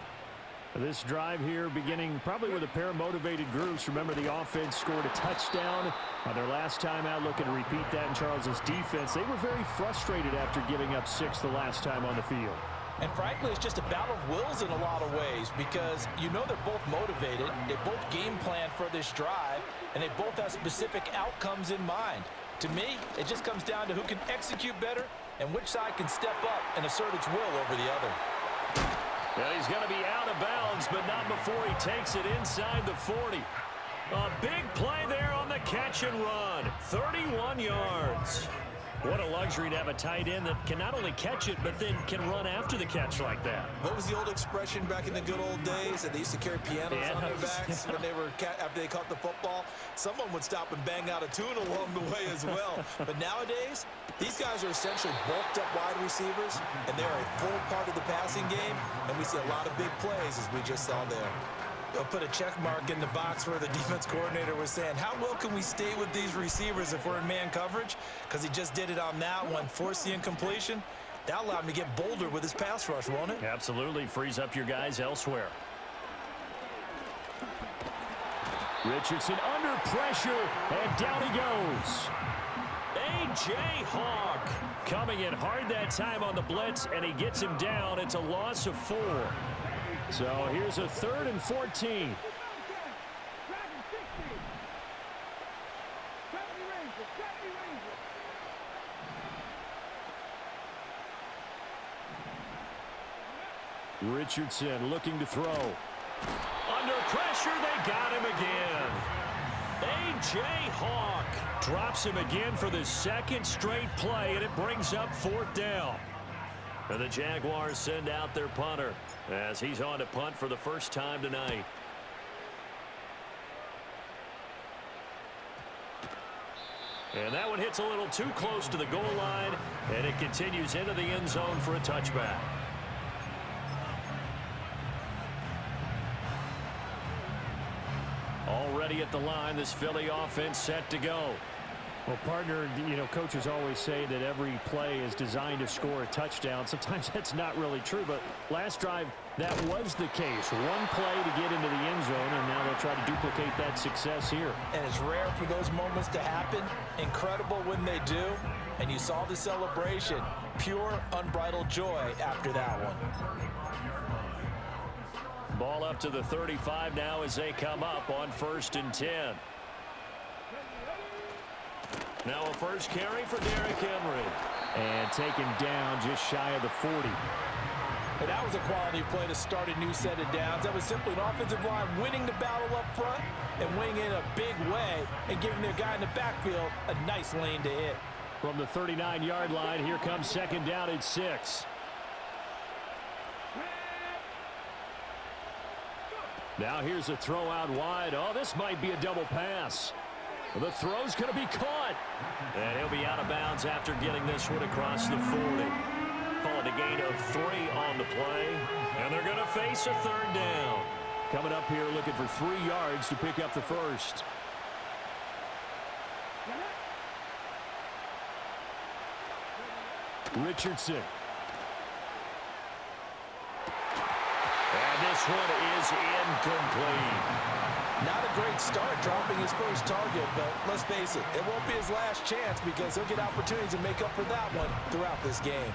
This drive here beginning probably with a pair of motivated groups. Remember, the offense scored a touchdown on their last time out, looking to repeat that in Charles's defense. They were very frustrated after giving up 6 the last time on the field. And frankly, it's just a battle of wills in a lot of ways because you know they're both motivated. They both game plan for this drive, and they both have specific outcomes in mind. To me, it just comes down to who can execute better and which side can step up and assert its will over the other. Well, he's going to be out of bounds, but not before he takes it inside the 40. A big play there on the catch and run. 31 yards. What a luxury to have a tight end that can not only catch it, but then can run after the catch like that. What was the old expression back in the good old days that they used to carry pianos on their backs when they were after they caught the football? Someone would stop and bang out a tune along the way as well. But nowadays, these guys are essentially bulked up wide receivers, and they're a full part of the passing game, and we see a lot of big plays as we just saw there. They'll put a check mark in the box where the defense coordinator was saying, how well can we stay with these receivers if we're in man coverage? Because he just did it on that one, forced the incompletion. That allowed him to get bolder with his pass rush, won't it? Absolutely. Frees up your guys elsewhere. Richardson under pressure, and down he goes. A.J. Hawk coming in hard that time on the blitz, and he gets him down. It's a loss of 4. So here's a 3rd and 14. Richardson looking to throw. Under pressure, they got him again. A.J. Hawk drops him again for the 2nd straight play, and it brings up 4th down. And the Jaguars send out their punter as he's on to punt for the first time tonight. And that one hits a little too close to the goal line, and it continues into the end zone for a touchback. Already at the line, this Philly offense set to go. Well, partner, coaches always say that every play is designed to score a touchdown. Sometimes that's not really true, but last drive, that was the case. One play to get into the end zone, and now they'll try to duplicate that success here. And it's rare for those moments to happen. Incredible when they do. And you saw the celebration. Pure, unbridled joy after that one. Ball up to the 35 now as they come up on 1st and 10. Now a first carry for Derrick Henry. And taken down just shy of the 40. And that was a quality play to start a new set of downs. That was simply an offensive line winning the battle up front and winning in a big way and giving their guy in the backfield a nice lane to hit. From the 39-yard line, here comes 2nd down at 6. Now here's a throw out wide. Oh, this might be a double pass. The throw's going to be caught. And he'll be out of bounds after getting this one across the 40. Call it a gain of 3 on the play. And they're going to face a 3rd down. Coming up here looking for 3 yards to pick up the first. Richardson. And this one is incomplete. Not a great start dropping his first target, but let's face it, it won't be his last chance because he'll get opportunities to make up for that one throughout this game.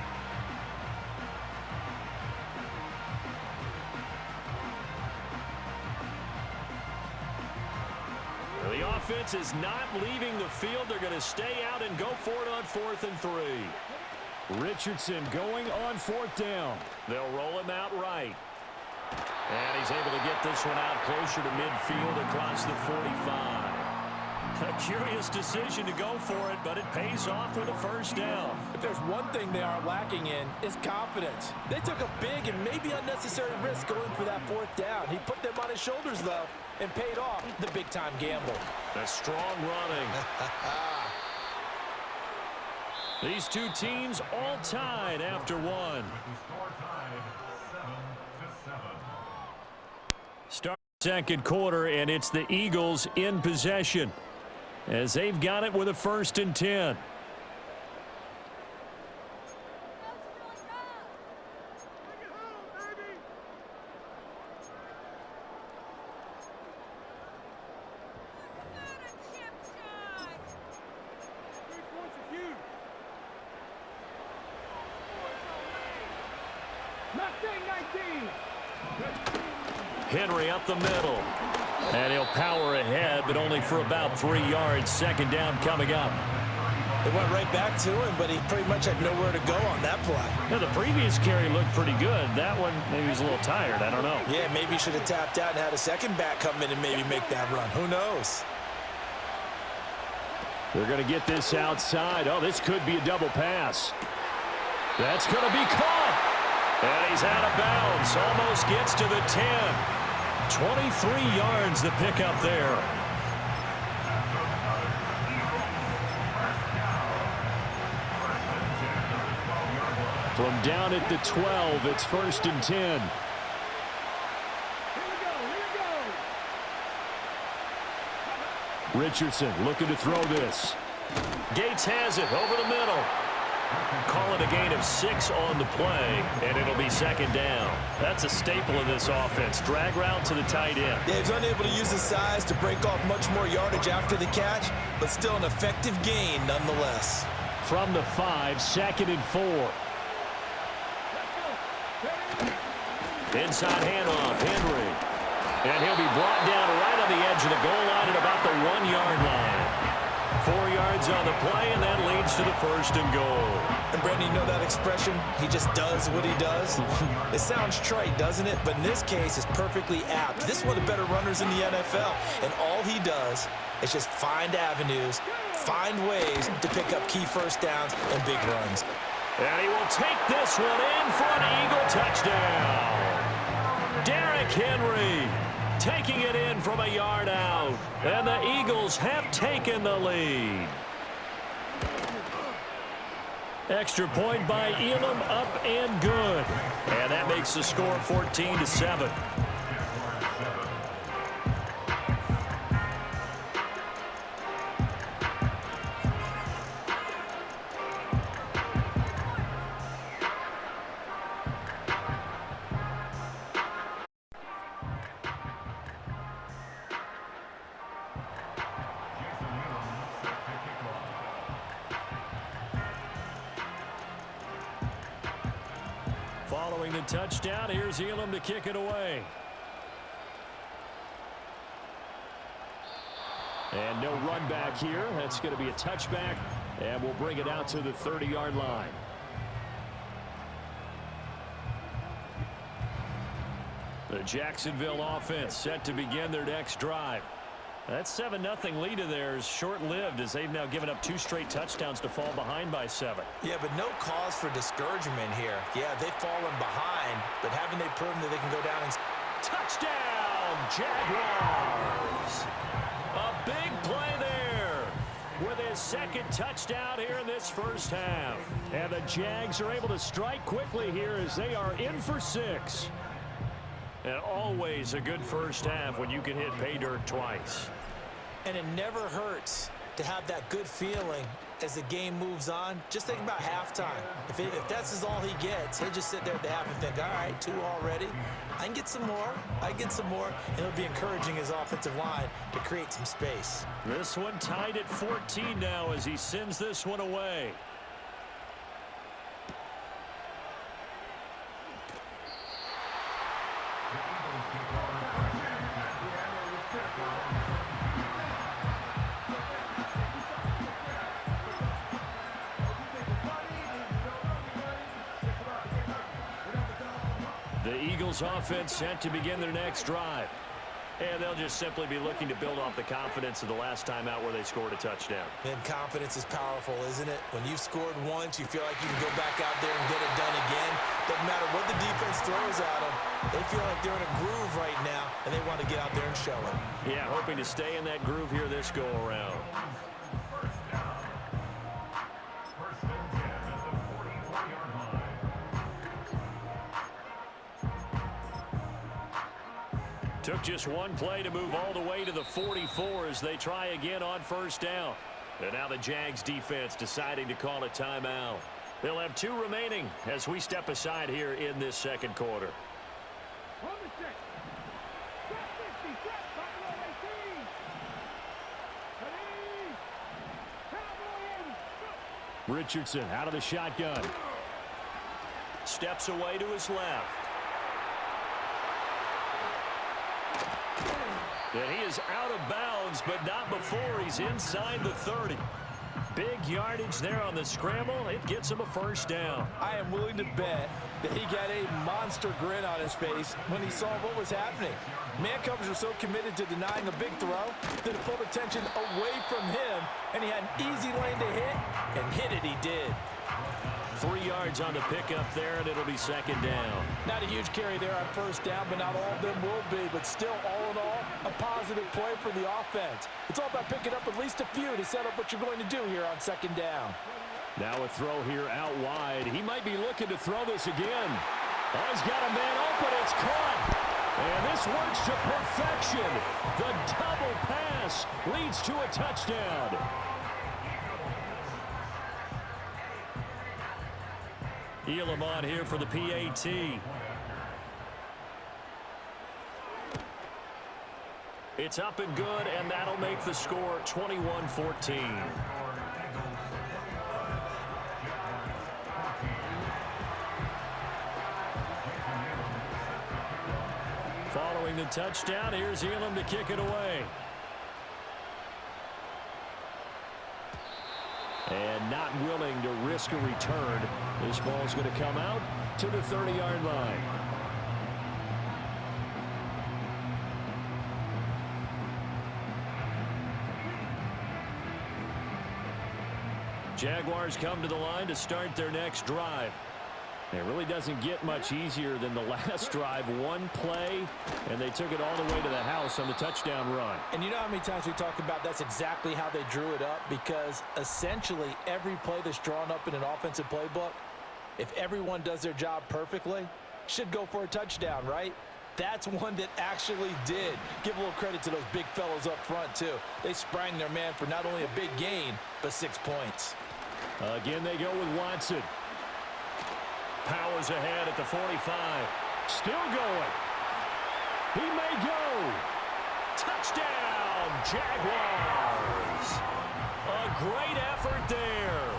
offense is not leaving the field. They're going to stay out and go for it on 4th and 3. Richardson going on 4th down. They'll roll him out right. And he's able to get this one out closer to midfield across the 45. A curious decision to go for it, but it pays off with a first down. If there's one thing they are lacking in, it's confidence. They took a big and maybe unnecessary risk going for that 4th down. He put them on his shoulders, though, and paid off the big-time gamble. A strong running. These two teams all tied after one. Start second quarter, and it's the Eagles in possession as they've got it with a 1st and 10. Henry up the middle. And he'll power ahead, but only for about 3 yards. Second down coming up. They went right back to him, but he pretty much had nowhere to go on that play. Yeah, the previous carry looked pretty good. That one, maybe he was a little tired. I don't know. Yeah, maybe he should have tapped out and had a second back come in and maybe make that run. Who knows? They're going to get this outside. Oh, this could be a double pass. That's going to be caught. And he's out of bounds. Almost gets to the 10. 23 yards the pickup there. From down at the 12, it's 1st and 10. Richardson looking to throw this. Gates has it over the middle. Call it a gain of 6 on the play, and it'll be second down. That's a staple of this offense. Drag route to the tight end. Yeah, he's unable to use his size to break off much more yardage after the catch, but still an effective gain nonetheless. From the 5, 2nd and 4. Inside handoff, Henry. And he'll be brought down right on the edge of the goal line at about the 1-yard line. 4 yards on the play, and that leads to the 1st and goal. And Brandon, you know that expression? He just does what he does. It sounds trite, doesn't it? But in this case, it's perfectly apt. This is one of the better runners in the NFL, and all he does is just find avenues, find ways to pick up key first downs and big runs. And he will take this one in for an Eagle touchdown. Derrick Henry taking it in from a yard out. And the Eagles have taken the lead. Extra point by Elam, up and good. And that makes the score 14-7. Following the touchdown, here's Elam to kick it away. And no run back here. That's going to be a touchback, and we'll bring it out to the 30-yard line. The Jacksonville offense set to begin their next drive. That 7-0 lead of theirs short-lived as they've now given up 2 straight touchdowns to fall behind by 7. Yeah, but no cause for discouragement here. Yeah, they've fallen behind, but haven't they proven that they can go down and... Touchdown, Jaguars! A big play there with his 2nd touchdown here in this first half. And the Jags are able to strike quickly here as they are in for 6. And always a good first half when you can hit pay dirt twice. And it never hurts to have that good feeling as the game moves on. Just think about halftime. If that's all he gets, he'll just sit there at the half and think, all right, 2 already. I can get some more. I can get some more. And he'll be encouraging his offensive line to create some space. This one tied at 14 now as he sends this one away. Eagles offense set to begin their next drive. And they'll just simply be looking to build off the confidence of the last time out where they scored a touchdown. And confidence is powerful, isn't it? When you've scored once, you feel like you can go back out there and get it done again. Doesn't matter what the defense throws at them. They feel like they're in a groove right now, and they want to get out there and show it. Yeah, hoping to stay in that groove here this go-around. Took just one play to move all the way to the 44 as they try again on first down. And now the Jags defense deciding to call a timeout. They'll have 2 remaining as we step aside here in this second quarter. Richardson out of the shotgun. Steps away to his left. And he is out of bounds, but not before he's inside the 30. Big yardage there on the scramble. It gets him a first down. I am willing to bet that he got a monster grin on his face when he saw what was happening. Man coverage was so committed to denying a big throw that it pulled attention away from him, and he had an easy lane to hit, and hit it he did. 3 yards on the pickup there, and it'll be second down. Not a huge carry there on first down, but not all of them will be. But still, all in all, a positive play for the offense. It's all about picking up at least a few to set up what you're going to do here on second down. Now a throw here out wide. He might be looking to throw this again. Oh, he's got a man open. It's caught. And this works to perfection. The double pass leads to a touchdown. Elam on here for the PAT. It's up and good, and that'll make the score 21-14. Following the touchdown, here's Elam to kick it away. And not willing to risk a return. This ball's going to come out to the 30-yard line. Jaguars come to the line to start their next drive. It really doesn't get much easier than the last drive. One play, and they took it all the way to the house on the touchdown run. And you know how many times we talk about that's exactly how they drew it up? Because essentially every play that's drawn up in an offensive playbook, if everyone does their job perfectly, should go for a touchdown, right? That's one that actually did. Give a little credit to those big fellows up front, too. They sprang their man for not only a big gain, but 6 points. Again, they go with Watson. Powers ahead at the 45. Still going. He may go. Touchdown, Jaguars. A great effort there.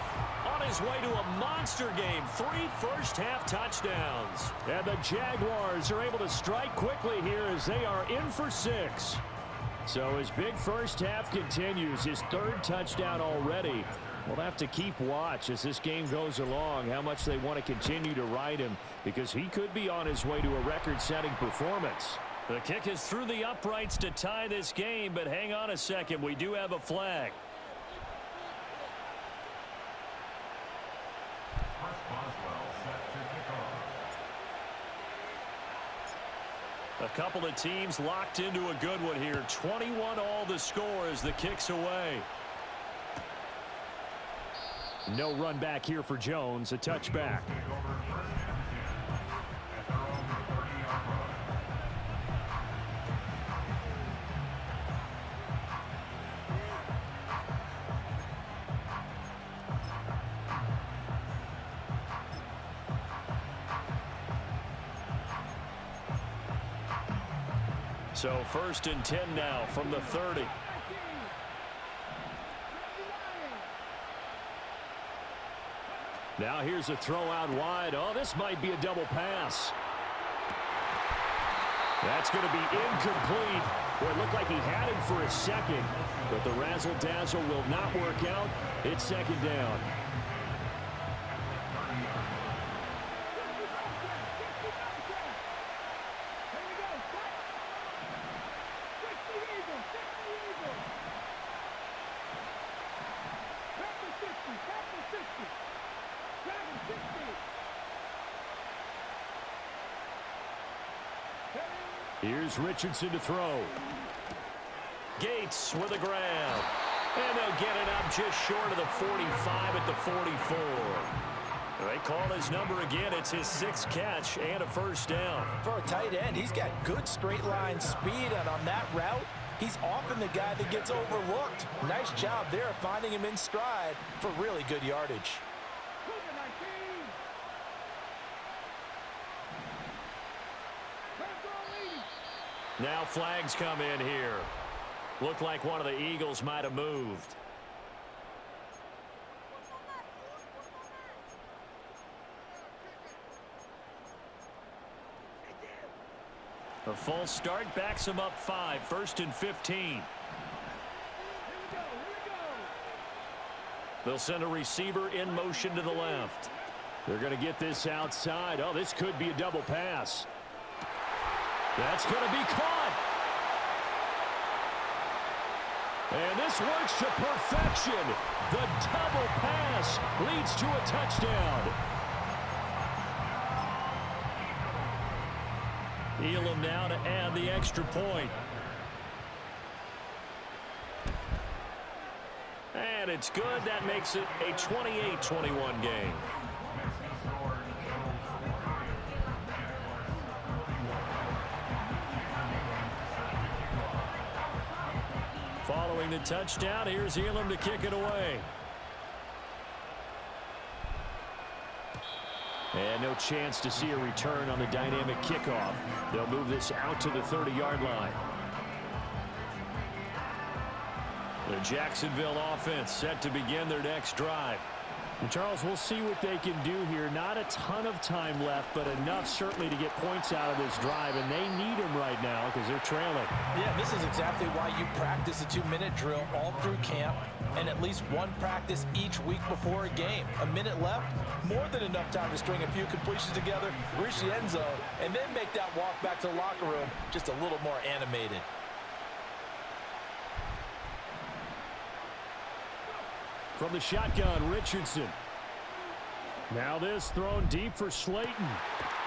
On his way to a monster game. 3 first-half touchdowns. And the Jaguars are able to strike quickly here as they are in for 6. So his big first half continues. His 3rd touchdown already. We'll have to keep watch as this game goes along, how much they want to continue to ride him, because he could be on his way to a record-setting performance. The kick is through the uprights to tie this game, but hang on a second. We do have a flag. A couple of teams locked into a good one here. 21 all the score as the kick's away. No run back here for Jones. A touchback. So 1st and 10 now from the 30. Now here's a throw out wide. Oh, this might be a double pass. That's going to be incomplete. Well, it looked like he had him for a second, but the razzle-dazzle will not work out. It's 2nd down. Here's Richardson to throw. Gates with a grab. And they'll get it up just short of the 45 at the 44. They call his number again. It's his 6th catch and a first down. For a tight end, he's got good straight line speed, and on that route, he's often the guy that gets overlooked. Nice job there finding him in stride for really good yardage. Now flags come in here. Looked like one of the Eagles might have moved. A false start backs him up 5, 1st and 15. They'll send a receiver in motion to the left. They're going to get this outside. Oh, this could be a double pass. That's going to be caught. And this works to perfection. The double pass leads to a touchdown. Elam now to add the extra point. And it's good. That makes it a 28-21 game. Following the touchdown, here's Elam to kick it away. And no chance to see a return on the dynamic kickoff. They'll move this out to the 30-yard line. The Jacksonville offense set to begin their next drive. And Charles, we'll see what they can do here. Not a ton of time left, but enough certainly to get points out of this drive, and they need them right now because they're trailing. Yeah, this is exactly why you practice a 2-minute drill all through camp and at least one practice each week before a game. A minute left, more than enough time to string a few completions together, reach the end zone, and then make that walk back to the locker room just a little more animated. From the shotgun, Richardson. Now this thrown deep for Slayton.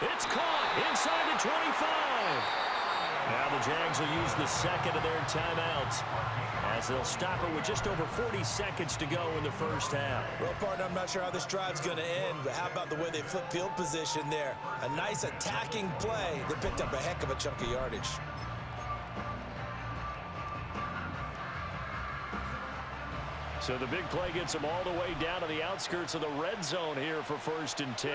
It's caught inside the 25. Now the Jags will use the second of their timeouts as they'll stop it with just over 40 seconds to go in the first half. Well, partner, I'm not sure how this drive's going to end, but how about the way they flip field position there? A nice attacking play that picked up a heck of a chunk of yardage. So the big play gets them all the way down to the outskirts of the red zone here for 1st and 10.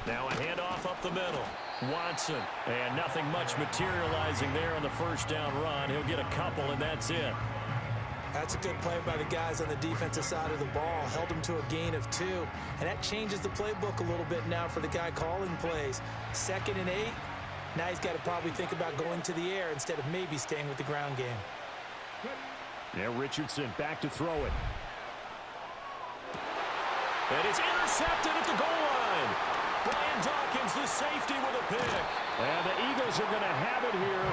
Now a handoff up the middle. Watson. And nothing much materializing there on the first down run. He'll get a couple, and that's it. That's a good play by the guys on the defensive side of the ball. Held him to a gain of 2. And that changes the playbook a little bit now for the guy calling plays. 2nd and 8. Now he's got to probably think about going to the air instead of maybe staying with the ground game. Now Richardson back to throw it. And it's intercepted at the goal line. Brian Dawkins, the safety, with a pick. And the Eagles are going to have it here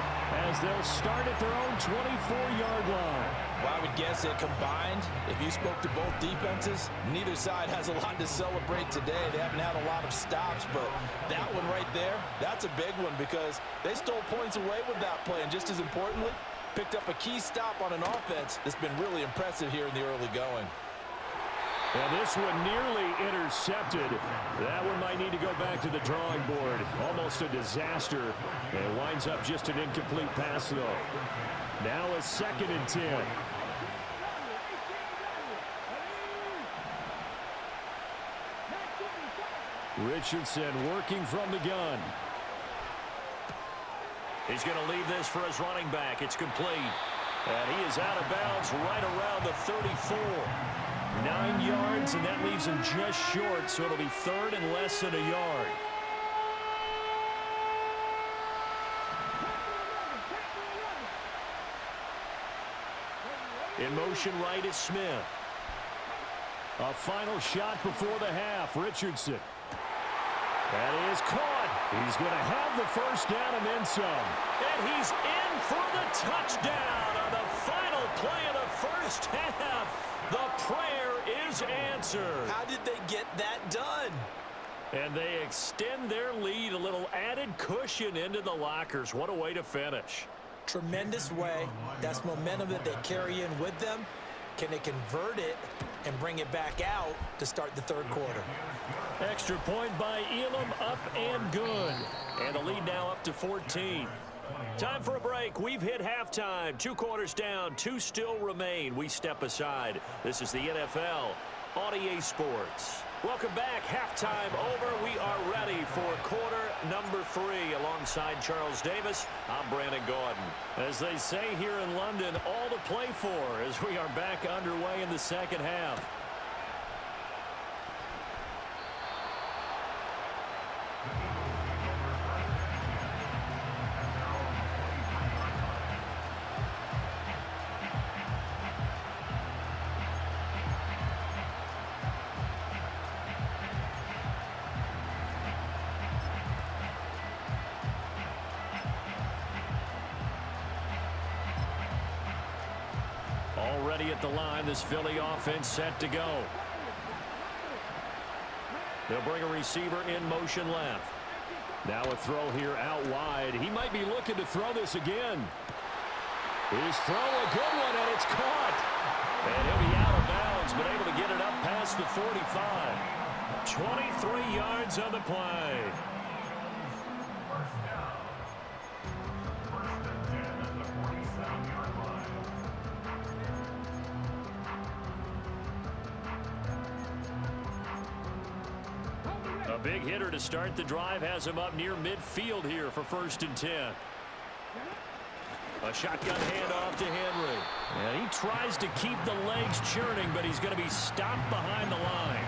as they'll start at their own 24-yard line. Well, I would guess that combined, if you spoke to both defenses, neither side has a lot to celebrate today. They haven't had a lot of stops, but that one right there, that's a big one because they stole points away with that play. And just as importantly, picked up a key stop on an offense that's been really impressive here in the early going. And this one nearly intercepted. That one might need to go back to the drawing board. Almost a disaster. It winds up just an incomplete pass, though. Now a 2nd and 10. Richardson working from the gun. He's going to leave this for his running back. It's complete. And he is out of bounds right around the 34. 9 yards, and that leaves him just short, so it'll be 3rd and less than a yard. In motion right is Smith. A final shot before the half, Richardson. That is caught. He's going to have the first down and then some. And he's in for the touchdown on the final play of the first half. The prayer is answered. How did they get that done? And they extend their lead, a little added cushion into the lockers. What a way to finish. Tremendous way. That's momentum that they carry in with them. Can they convert it and bring it back out to start the third quarter? Extra point by Elam, up and good. And the lead now up to 14. Time for a break. We've hit halftime. 2 quarters down, 2 still remain. We step aside. This is the NFL on EA Sports. Welcome back. Halftime over. We are ready for quarter number 3. Alongside Charles Davis, I'm Brandon Gordon. As they say here in London, all to play for as we are back underway in the second half. Already at the line, this Philly offense set to go. They'll bring a receiver in motion left. Now a throw here out wide. He might be looking to throw this again. His throw, a good one, and it's caught. And he'll be out of bounds, but able to get it up past the 45. 23 yards on the play. A big hitter to start the drive has him up near midfield here for 1st and 10. A shotgun handoff to Henry. And he tries to keep the legs churning, but he's going to be stopped behind the line.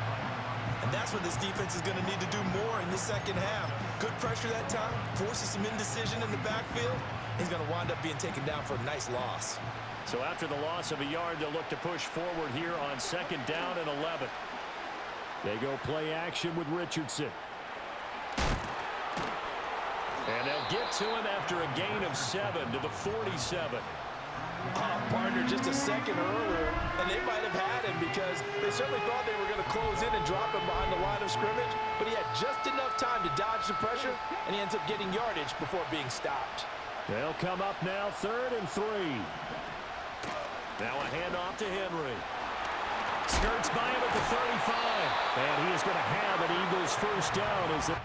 And that's what this defense is going to need to do more in the second half. Good pressure that time, forces some indecision in the backfield. He's going to wind up being taken down for a nice loss. So after the loss of a yard, they'll look to push forward here on 2nd down and 11. They go play action with Richardson. And they'll get to him after a gain of 7 to the 47. Partner, just a second earlier, and they might have had him because they certainly thought they were going to close in and drop him behind the line of scrimmage, but he had just enough time to dodge the pressure, and he ends up getting yardage before being stopped. They'll come up now 3rd and 3. Now a handoff to Henry. Skirts by him at the 35. And he is going to have an Eagles first down as it.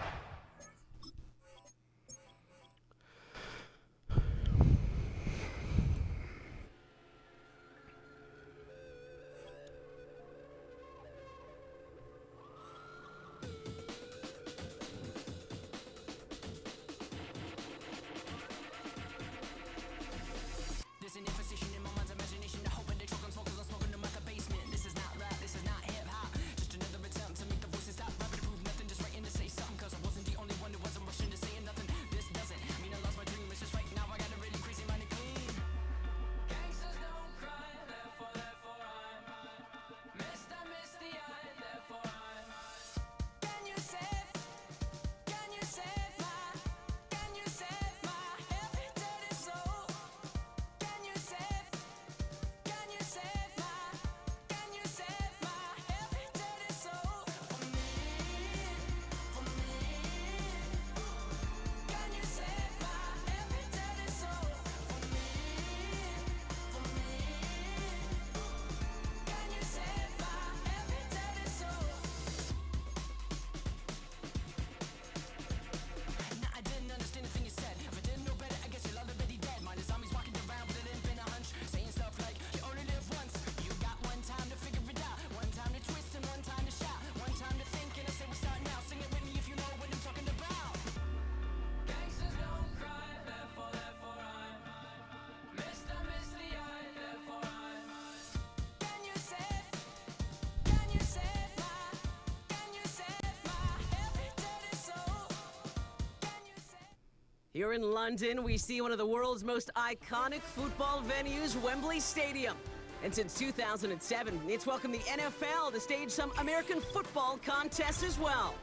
Here in London, we see one of the world's most iconic football venues, Wembley Stadium. And since 2007, it's welcomed the NFL to stage some American football contests as well.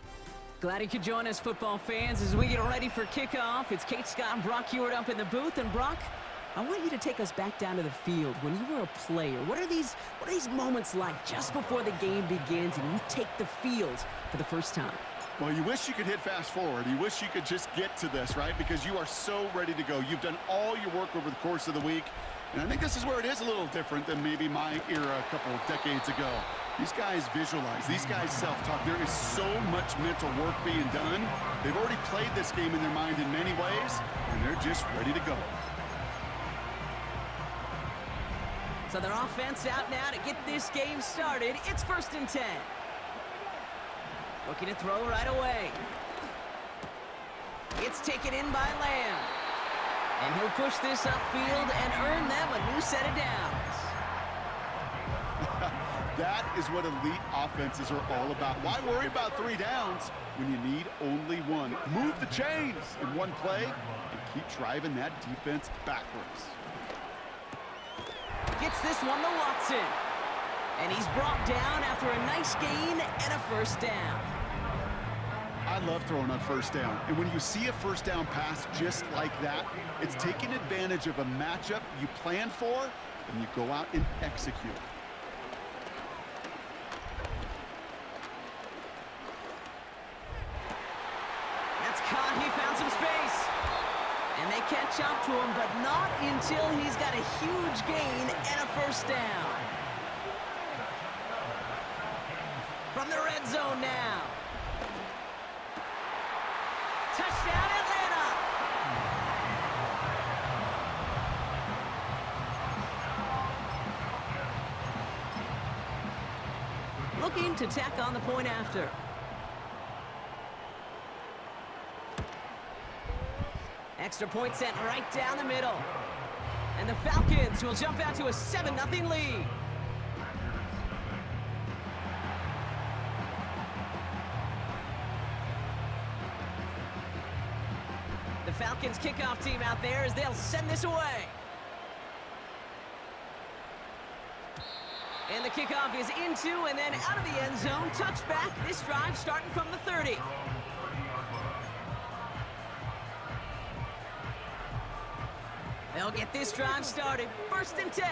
Glad you could join us, football fans, as we get ready for kickoff. It's Kate Scott and Brock Ewart up in the booth. And Brock, I want you to take us back down to the field when you were a player. What are these moments like just before the game begins and you take the field for the first time? Well, you wish you could hit fast forward. You wish you could just get to this, right? Because you are so ready to go. You've done all your work over the course of the week. And I think this is where it is a little different than maybe my era a couple of decades ago. These guys visualize. These guys self-talk. There is so much mental work being done. They've already played this game in their mind in many ways, and they're just ready to go. So their offense out now to get this game started. It's 1st and 10. Looking to throw right away. It's taken in by Lamb. And he'll push this upfield and earn them a new set of downs. That is what elite offenses are all about. Why worry about 3 downs when you need only 1? Move the chains in one play and keep driving that defense backwards. Gets this one to Watson. And he's brought down after a nice gain and a 1st down. I love throwing on 1st down. And when you see a 1st down pass just like that, it's taking advantage of a matchup you plan for, and you go out and execute. That's caught. He found some space. And they catch up to him, but not until he's got a huge gain and a 1st down. From the red zone now. Touchdown, Atlanta! Looking to tack on the point after. Extra point sent right down the middle. And the Falcons will jump out to a 7-0 lead. The Falcons kickoff team out there as they'll send this away. And the kickoff is into and then out of the end zone. Touchback. This drive starting from the 30. They'll get this drive started. 1st and 10.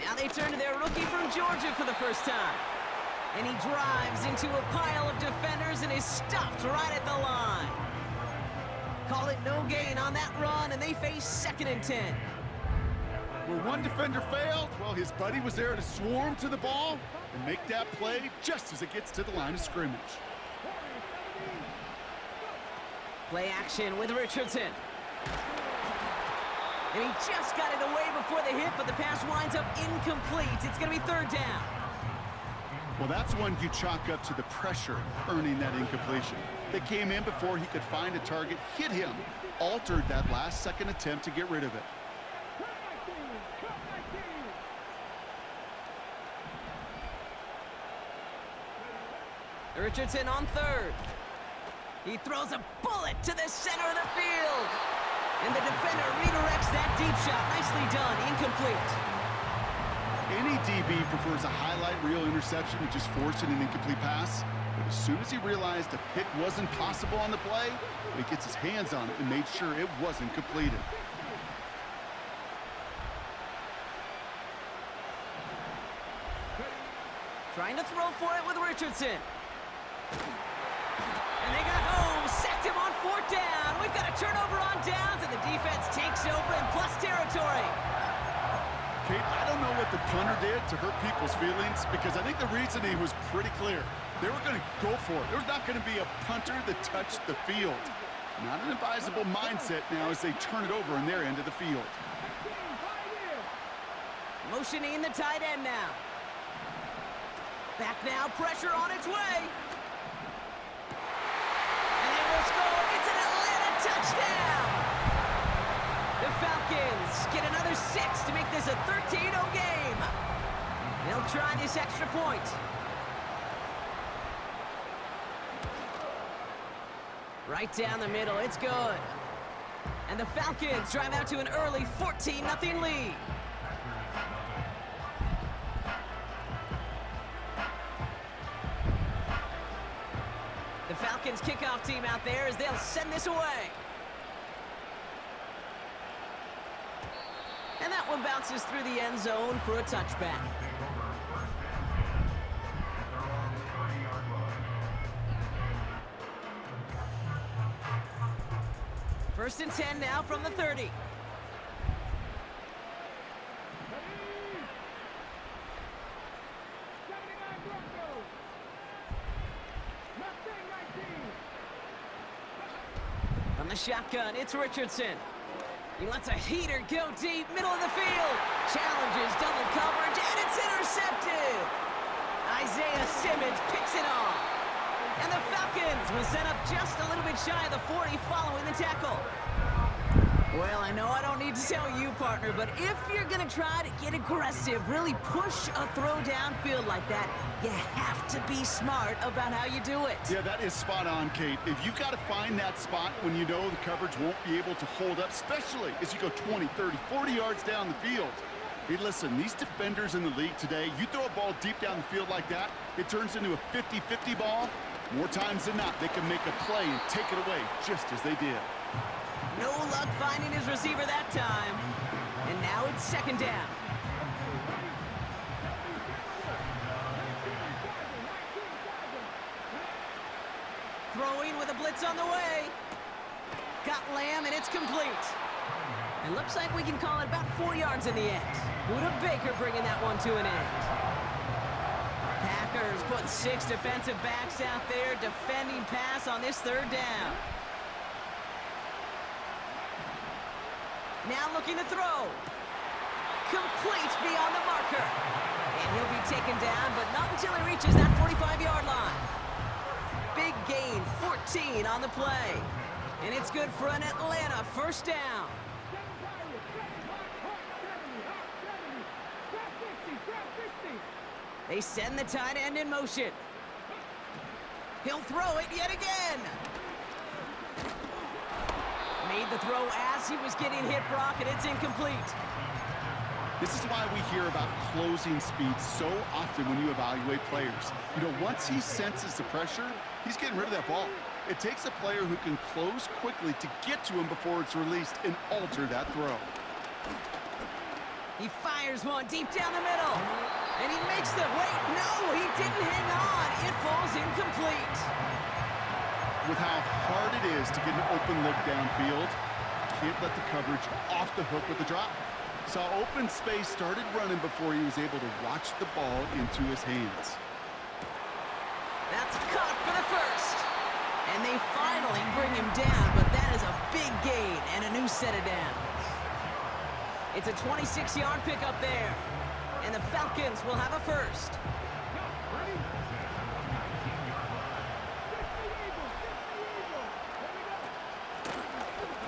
Now they turn to their rookie from Georgia for the first time. And he drives into a pile of defenders and is stopped right at the line. Call it no gain on that run, and they face 2nd and 10. Where one defender failed, well, his buddy was there to swarm to the ball and make that play just as it gets to the line of scrimmage. Play action with Richardson. And he just got it away before the hit, but the pass winds up incomplete. It's going to be 3rd down. Well, that's one you chalk up to the pressure earning that incompletion. They came in before he could find a target, hit him, altered that last-second attempt to get rid of it. Richardson on 3rd. He throws a bullet to the center of the field. And the defender redirects that deep shot. Nicely done. Incomplete. Any DB prefers a highlight reel interception to just forcing an incomplete pass. But as soon as he realized a pick wasn't possible on the play, he gets his hands on it and made sure it wasn't completed. Trying to throw for it with Richardson. And they got home, sacked him on 4th down. We've got a turnover on downs, and the defense takes over in plus territory. Kate, I don't know what the punter did to hurt people's feelings because I think the reasoning was pretty clear. They were going to go for it. There was not going to be a punter that touched the field. Not an advisable mindset now as they turn it over in their end of the field. Motioning the tight end now. Back now, pressure on its way. And they will score. It's an Atlanta touchdown. The Falcons get another 6 to make this a 13-0 game. They'll try this extra point. Right down the middle, it's good. And the Falcons drive out to an early 14-0 lead. The Falcons kickoff team out there as they'll send this away. And that one bounces through the end zone for a touchback. First and 10 now from the 30. From the shotgun, it's Richardson. He lets a heater go deep, middle of the field. Challenges double coverage, and it's intercepted. Isaiah Simmons picks it off. And the Falcons will set up just a little bit shy of the 40 following the tackle. Well, I know I don't need to tell you, partner, but if you're going to try to get aggressive, really push a throw downfield like that, you have to be smart about how you do it. Yeah, that is spot on, Kate. If you've got to find that spot when you know the coverage won't be able to hold up, especially as you go 20, 30, 40 yards down the field. Hey, listen, these defenders in the league today, you throw a ball deep down the field like that, it turns into a 50-50 ball. More times than not, they can make a play and take it away just as they did. No luck finding his receiver that time. And now it's second down. Throwing with a blitz on the way. Got Lamb, and it's complete. It looks like we can call it about 4 yards in the end. Buda Baker bringing that one to an end. Packers putting 6 defensive backs out there defending pass on this third down. Now looking to throw. Complete beyond the marker. And he'll be taken down, but not until he reaches that 45-yard line. Big gain, 14 on the play. And it's good for an Atlanta first down. They send the tight end in motion. He'll throw it yet again. Made the throw as he was getting hit, Brock, and it's incomplete. This is why we hear about closing speed so often when you evaluate players. You know, once he senses the pressure, he's getting rid of that ball. It takes a player who can close quickly to get to him before it's released and alter that throw. He fires one deep down the middle. And he makes the... Wait, no, he didn't hang on. It falls incomplete. With how hard it is to get an open look downfield, can't let the coverage off the hook with the drop. Saw open space, started running before he was able to watch the ball into his hands. That's caught for the first. And they finally bring him down, but that is a big gain and a new set of downs. It's a 26-yard pickup there. And the Falcons will have a first.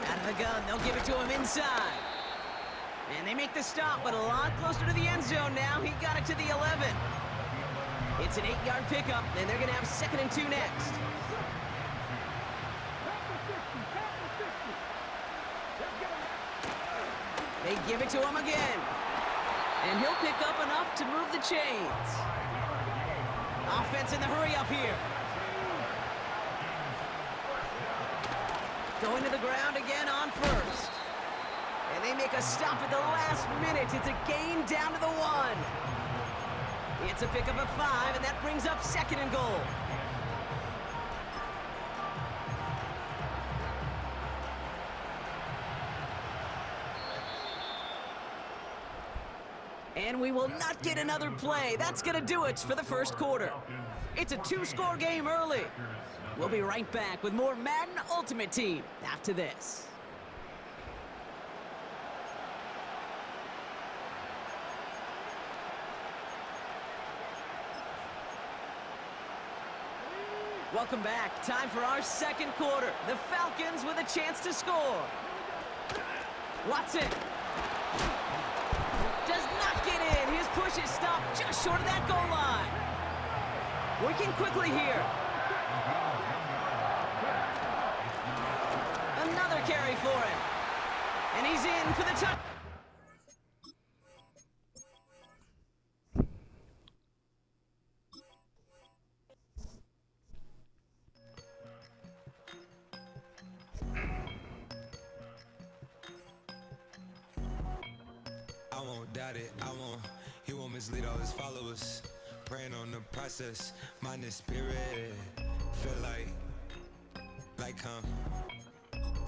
Out of the gun, they'll give it to him inside. And they make the stop, but a lot closer to the end zone now. He got it to the 11. It's an 8-yard pickup, and they're going to have 2nd and 2 next. They give it to him again. And he'll pick up enough to move the chains. Offense in the hurry up here. Going to the ground again on first. And they make a stop at the last minute. It's a gain down to the 1. It's a pickup of 5, and that brings up 2nd and goal. And we will not get another play. That's going to do it for the first quarter. It's a 2-score game early. We'll be right back with more Madden Ultimate Team after this. Welcome back. Time for our second quarter. The Falcons with a chance to score. Watson does not get in. His push is stopped just short of that goal line. Working quickly here. Another carry for him. And he's in for the touchdown. doubt it. He won't mislead all his followers. Praying on the process, mind and spirit. Feel like I'm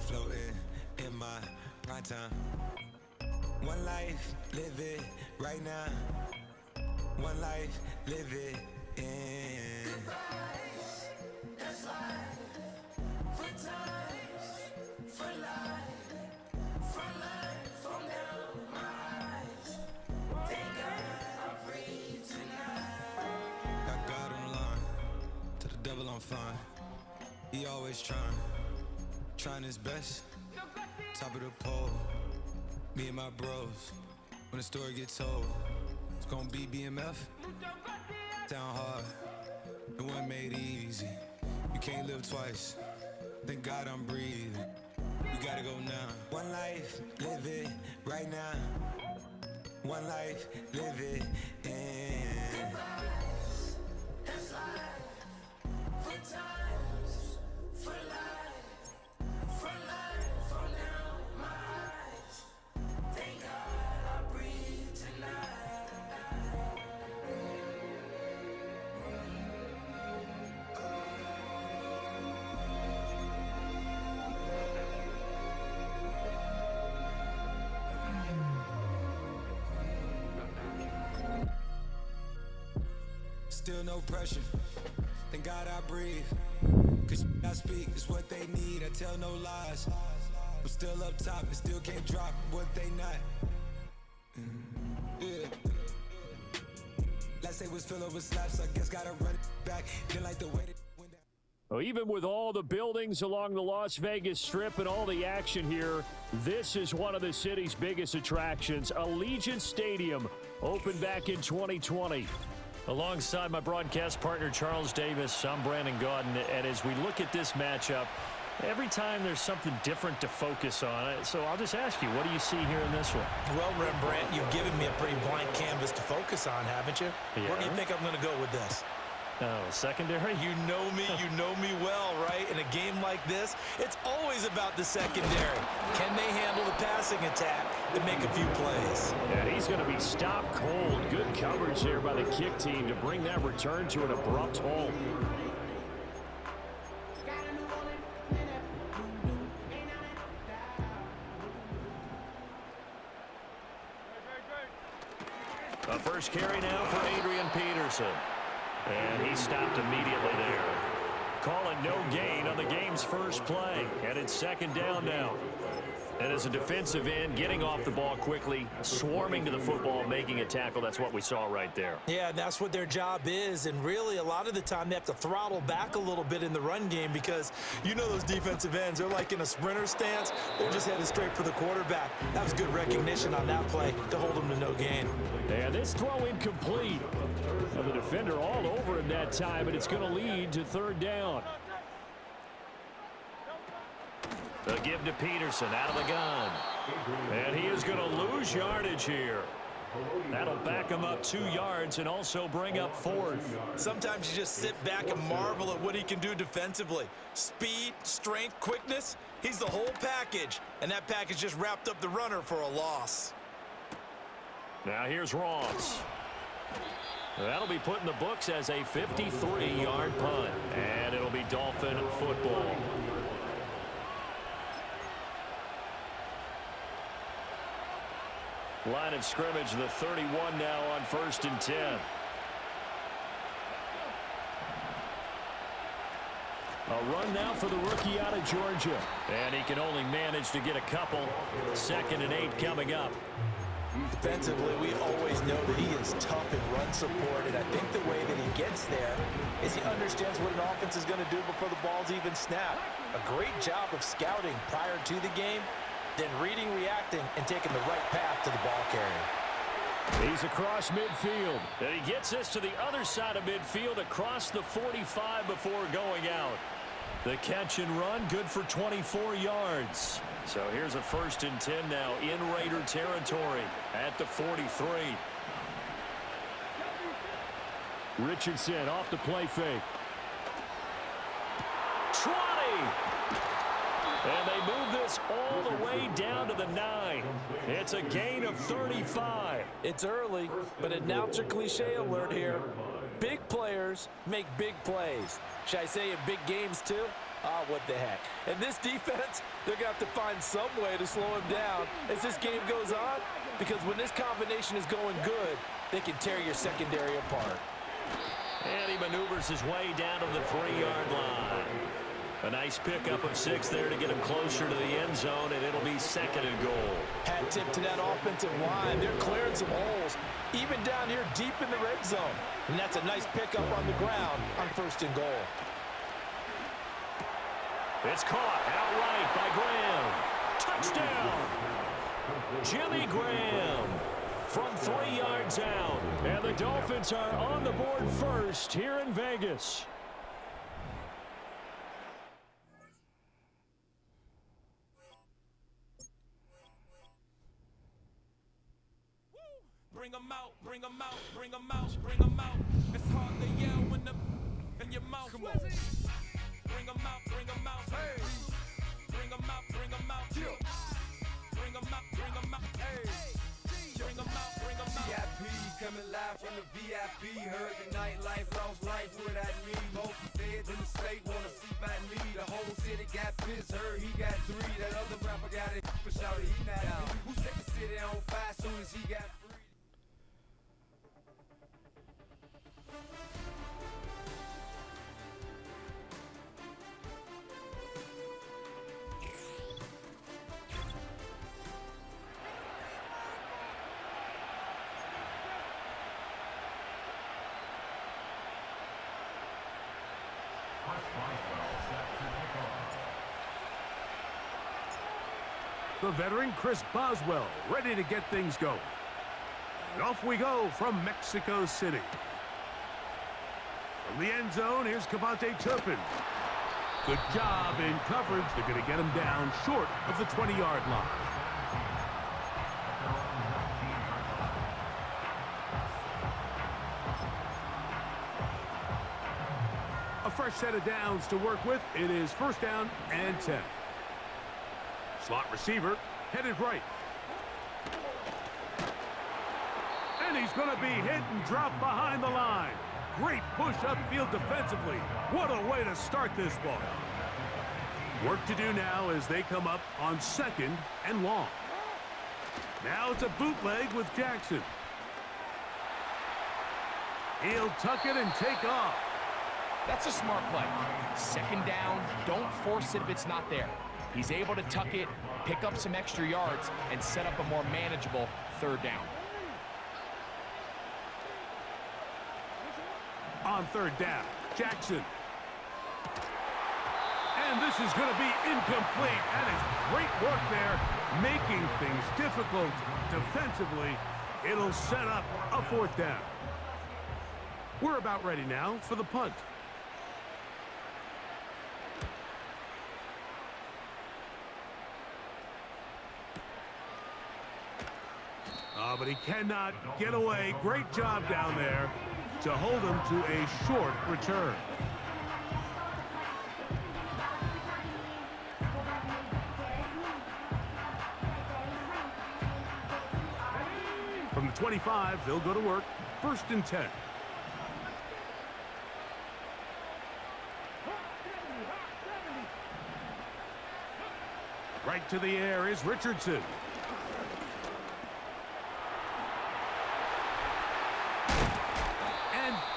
floating in my prime time. One life, live it right now. One life, live it in. Goodbyes, that's life. For times, for life. For life, from down my eyes. Thank God I'm free tonight. Got God on the line, to the devil I'm fine. He always trying his best. Top of the pole, me and my bros. When the story gets told, it's gonna be BMF. Down hard, it wasn't made easy. You can't live twice. Thank God I'm breathing. We gotta go now. One life, live it right now. One life, live it in. Goodbyes, that's life. For times, for life. For life, from down my eyes. Thank God I breathe tonight. Still no pressure. Thank God I breathe. Cause I speak is what they need. I tell no lies. I'm still up top and still can't drop what they not. Yeah. Last day was filled with slaps. I guess gotta run it back. Didn't like the way that went down. Well, even with all the buildings along the Las Vegas Strip and all the action here, this is one of the city's biggest attractions. Allegiant Stadium opened back in 2020. Alongside my broadcast partner, Charles Davis, I'm Brandon Gaudin. And as we look at this matchup, every time there's something different to focus on. So I'll just ask you, what do you see here in this one? Well, Rembrandt, you've given me a pretty blank canvas to focus on, haven't you? Yeah. Where do you think I'm going to go with this? Oh, secondary? You know me well, right? In a game like this, it's always about the secondary. Can they handle the passing attack and make a few plays? Yeah, he's going to be stopped cold. Good coverage there by the kick team to bring that return to an abrupt halt. The first carry now for Adrian Peterson. And he stopped immediately there. Calling no gain on the game's first play. And it's second down now. And as a defensive end, getting off the ball quickly, swarming to the football, making a tackle, that's what we saw right there. Yeah, that's what their job is. And really, a lot of the time, they have to throttle back a little bit in the run game because you know those defensive ends, they're like in a sprinter stance. They're just headed straight for the quarterback. That was good recognition on that play to hold them to no gain. And this throw incomplete. And the defender all over him that time, but it's going to lead to third down. The give to Peterson out of the gun. And he is going to lose yardage here. That'll back him up 2 yards and also bring up fourth. Sometimes you just sit back and marvel at what he can do defensively. Speed, strength, quickness, he's the whole package. And that package just wrapped up the runner for a loss. Now here's Ross. That'll be put in the books as a 53-yard punt. And it'll be Dolphin football. Line of scrimmage, the 31 now on 1st and 10. A run now for the rookie out of Georgia. And he can only manage to get a couple. 2nd and 8 coming up. Defensively, we always know that he is tough in run support, and I think the way that he gets there is he understands what an offense is going to do before the ball's even snapped. A great job of scouting prior to the game, then reading, reacting, and taking the right path to the ball carrier. He's across midfield, and he gets this to the other side of midfield across the 45 before going out. The catch and run, good for 24 yards. So here's a 1st and 10 now in Raider territory at the 43. Richardson off the play fake. 20! And they move this all the way down to the 9. It's a gain of 35. It's early, but announcer cliche alert here. Big players make big plays. Should I say in big games too? Ah, what the heck. And this defense, they're going to have to find some way to slow him down as this game goes on, because when this combination is going good, they can tear your secondary apart. And he maneuvers his way down to the 3-yard line. A nice pickup of 6 there to get him closer to the end zone, and it'll be 2nd and goal. Hat tip to that offensive line. They're clearing some holes, even down here deep in the red zone. And that's a nice pickup on the ground on 1st and goal. It's caught outright by Graham. Touchdown! Jimmy Graham from 3 yards out. And the Dolphins are on the board first here in Vegas. Bring 'em out, bring 'em out, bring 'em out, bring 'em out. It's hard to yell when the in your mouth. Come on. Bring 'em out, bring 'em out. Hey. Bring 'em out, bring 'em out. Bring 'em out, bring 'em out. Hey. Bring 'em out, bring 'em out. VIP coming live from the VIP. Heard the nightlife, lost life, what I need. Most feds in the state wanna see by me. The whole city got pissed, heard he got 3. That other rapper got it, but shouted he not out. Who set the city on fire soon as he got free? The veteran Chris Boswell ready to get things going. And off we go from Mexico City. From the end zone, here's Cavante Turpin. Good job in coverage. They're going to get him down short of the 20-yard line. A fresh set of downs to work with. It is 1st down and 10. Slot receiver headed right. And he's going to be hit and drop behind the line. Great push upfield defensively. What a way to start this ball. Work to do now as they come up on 2nd and long. Now it's a bootleg with Jackson. He'll tuck it and take off. That's a smart play. 2nd down, don't force it if it's not there. He's able to tuck it, pick up some extra yards, and set up a more manageable 3rd down. On 3rd down, Jackson. And this is going to be incomplete. That is great work there, making things difficult defensively. It'll set up a 4th down. We're about ready now for the punt. But he cannot get away. Great job down there to hold him to a short return. From the 25, they'll go to work. 1st and 10. Right to the air is Richardson.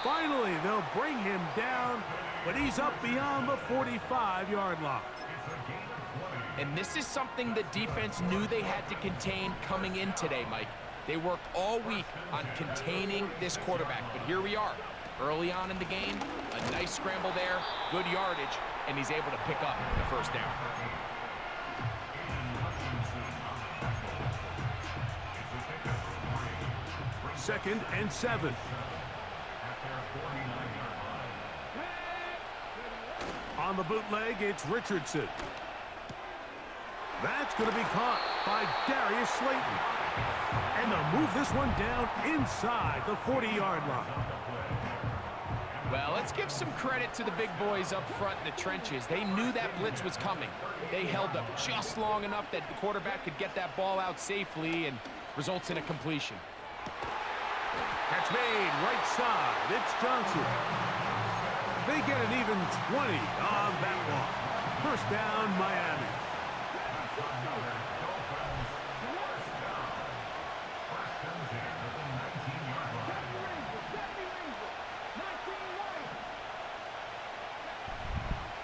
Finally, they'll bring him down, but he's up beyond the 45-yard line. And this is something the defense knew they had to contain coming in today, Mike. They worked all week on containing this quarterback, but here we are. Early on in the game, a nice scramble there, good yardage, and he's able to pick up the 1st down. Second and 7. On the bootleg, it's Richardson. That's going to be caught by Darius Slayton. And they'll move this one down inside the 40-yard line. Well, let's give some credit to the big boys up front in the trenches. They knew that blitz was coming. They held up just long enough that the quarterback could get that ball out safely and results in a completion. Catch made, right side. It's Johnson. They get an even 20 on that one. First down, Miami.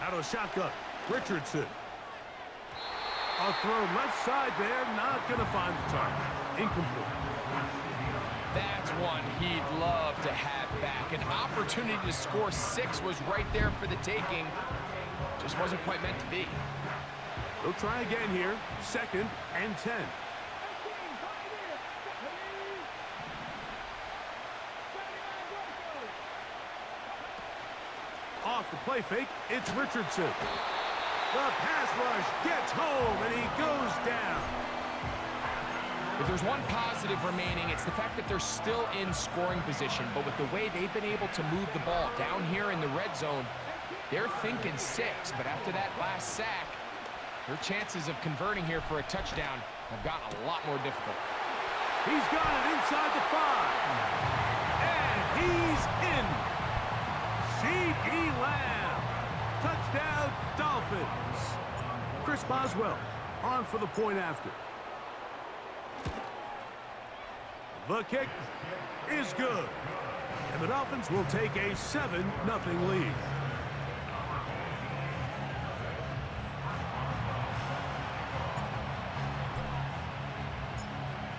Out of shotgun, Richardson. A throw left side there, not going to find the target. Incomplete. That's one he'd love to have back. An opportunity to score 6 was right there for the taking. Just wasn't quite meant to be. They'll try again here. 2nd and 10. Off the play fake, it's Richardson. The pass rush gets home, and he goes down. If there's one positive remaining, it's the fact that they're still in scoring position. But with the way they've been able to move the ball down here in the red zone, they're thinking 6. But after that last sack, their chances of converting here for a touchdown have gotten a lot more difficult. He's got it inside the 5. And he's in. C.D. Lamb. Touchdown, Dolphins. Chris Boswell on for the point after. The kick is good. And the Dolphins will take a 7-0 lead.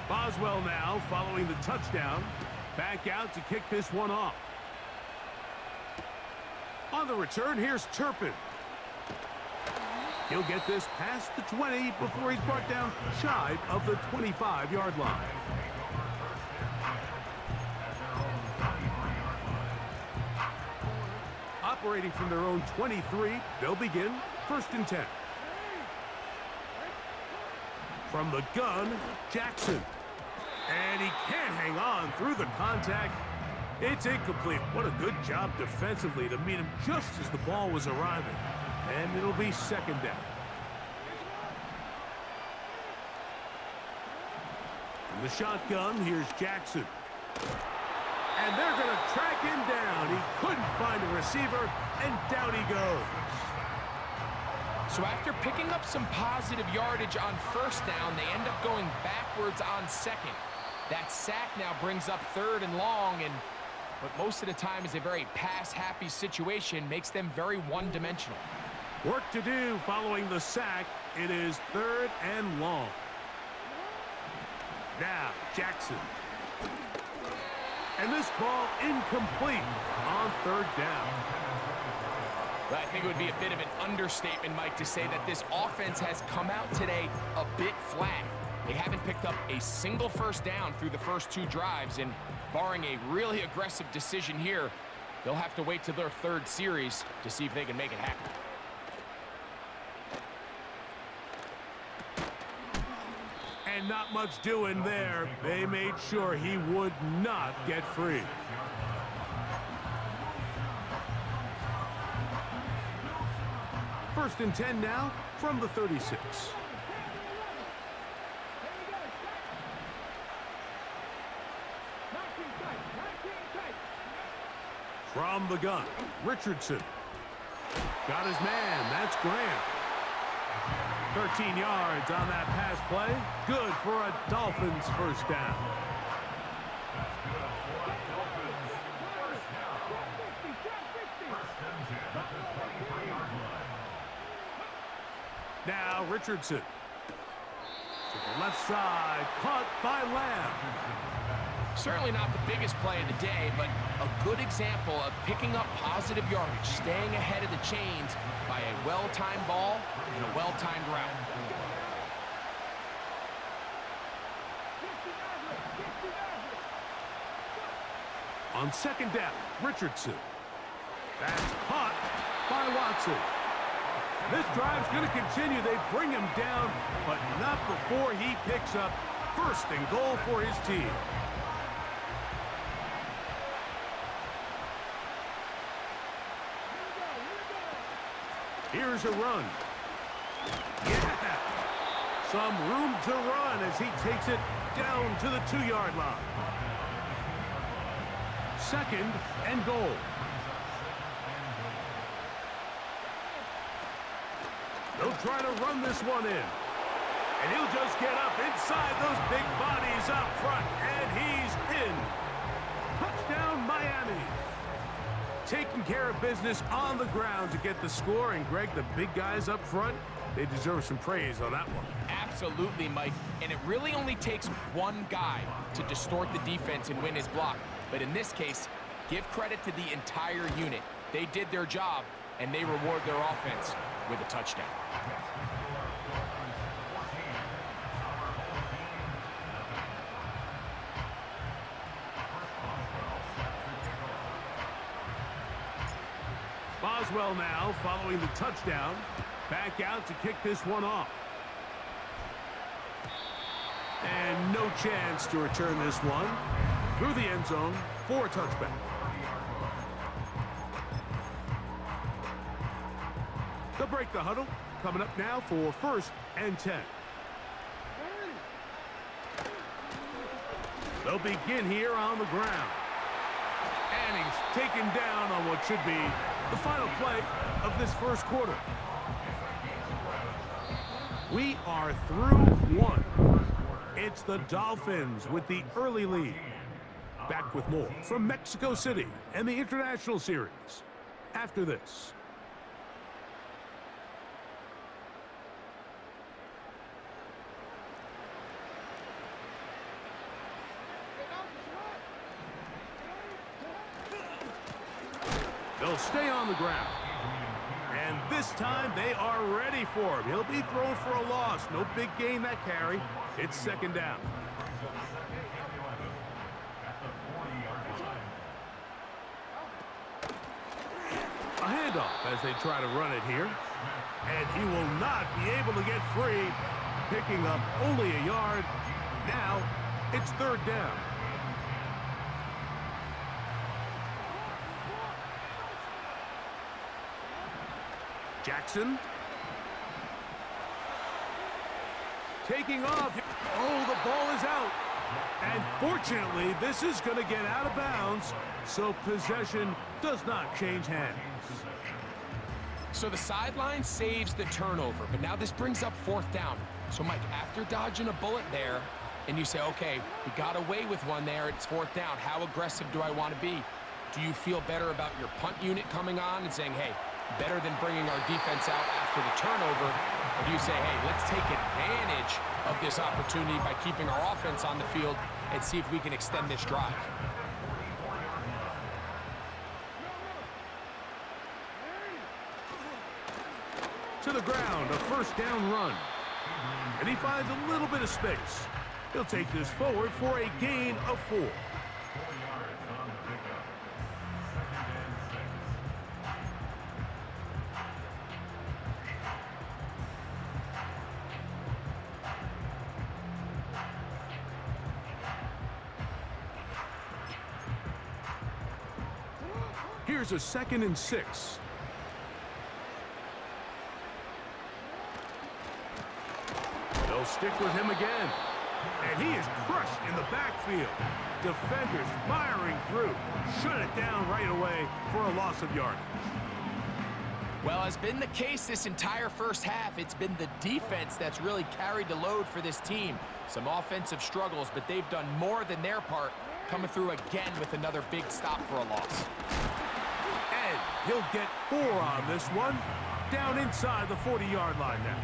Boswell now following the touchdown. Back out to kick this one off. On the return, here's Turpin. He'll get this past the 20 before he's brought down shy of the 25-yard line. Operating from their own 23, they'll begin 1st and 10. From the gun, Jackson. And he can't hang on through the contact. It's incomplete. What a good job defensively to meet him just as the ball was arriving. And it'll be 2nd down. From the shotgun, here's Jackson. And they're going to track him down. He couldn't find a receiver, and down he goes. So after picking up some positive yardage on 1st down, they end up going backwards on 2nd. That sack now brings up 3rd and long, and what most of the time is a very pass-happy situation makes them very one-dimensional. Work to do following the sack. It is 3rd and long. Now, Jackson. And this ball incomplete on 3rd down. Well, I think it would be a bit of an understatement, Mike, to say that this offense has come out today a bit flat. They haven't picked up a single 1st down through the first 2 drives, and barring a really aggressive decision here, they'll have to wait to their 3rd series to see if they can make it happen. And not much doing there. They made sure he would not get free. First and 10 now from the 36. From the gun, Richardson. Got his man, that's Grant. 13 yards on that pass play. Good for a Dolphins 1st down. Now Richardson. To the left side, caught by Lamb. Certainly not the biggest play of the day, but a good example of picking up positive yardage, staying ahead of the chains by a well-timed ball and a well-timed route. On 2nd down, Richardson. That's caught by Watson. This drive's going to continue. They bring him down, but not before he picks up 1st and goal for his team. Here's a run. Yeah! Some room to run as he takes it down to the 2-yard line. 2nd and goal. They'll try to run this one in. And he'll just get up inside those big bodies up front. And he's in. Touchdown, Miami. Taking care of business on the ground to get the score. And, Greg, the big guys up front, they deserve some praise on that one. Absolutely, Mike. And it really only takes one guy to distort the defense and win his block. But in this case, give credit to the entire unit. They did their job, and they reward their offense with a touchdown. Boswell now following the touchdown. Back out to kick this one off. And no chance to return this one through the end zone for a touchback. They'll break the huddle. Coming up now for 1st and 10. They'll begin here on the ground. And he's taken down on what should be the final play of this first quarter. We are through one. It's the Dolphins with the early lead. Back with more from Mexico City and the International Series after this. They'll stay on the ground. And this time they are ready for him. He'll be thrown for a loss. No big gain that carry. It's 2nd down. A handoff as they try to run it here. And he will not be able to get free. Picking up only a yard. Now it's 3rd down. Jackson. Taking off. Oh, the ball is out. And fortunately, this is going to get out of bounds, so possession does not change hands. So the sideline saves the turnover, but now this brings up 4th down. So, Mike, after dodging a bullet there, and you say, okay, we got away with one there, it's 4th down. How aggressive do I want to be? Do you feel better about your punt unit coming on and saying, hey, better than bringing our defense out after the turnover? Or do you say, hey, let's take advantage of this opportunity by keeping our offense on the field and see if we can extend this drive? To the ground, a 1st down run. And he finds a little bit of space. He'll take this forward for a gain of 4. Here's a 2nd and 6. They'll stick with him again. And he is crushed in the backfield. Defenders firing through. Shut it down right away for a loss of yardage. Well, as been the case this entire first half, it's been the defense that's really carried the load for this team. Some offensive struggles, but they've done more than their part, coming through again with another big stop for a loss. And he'll get 4 on this one. Down inside the 40-yard line now.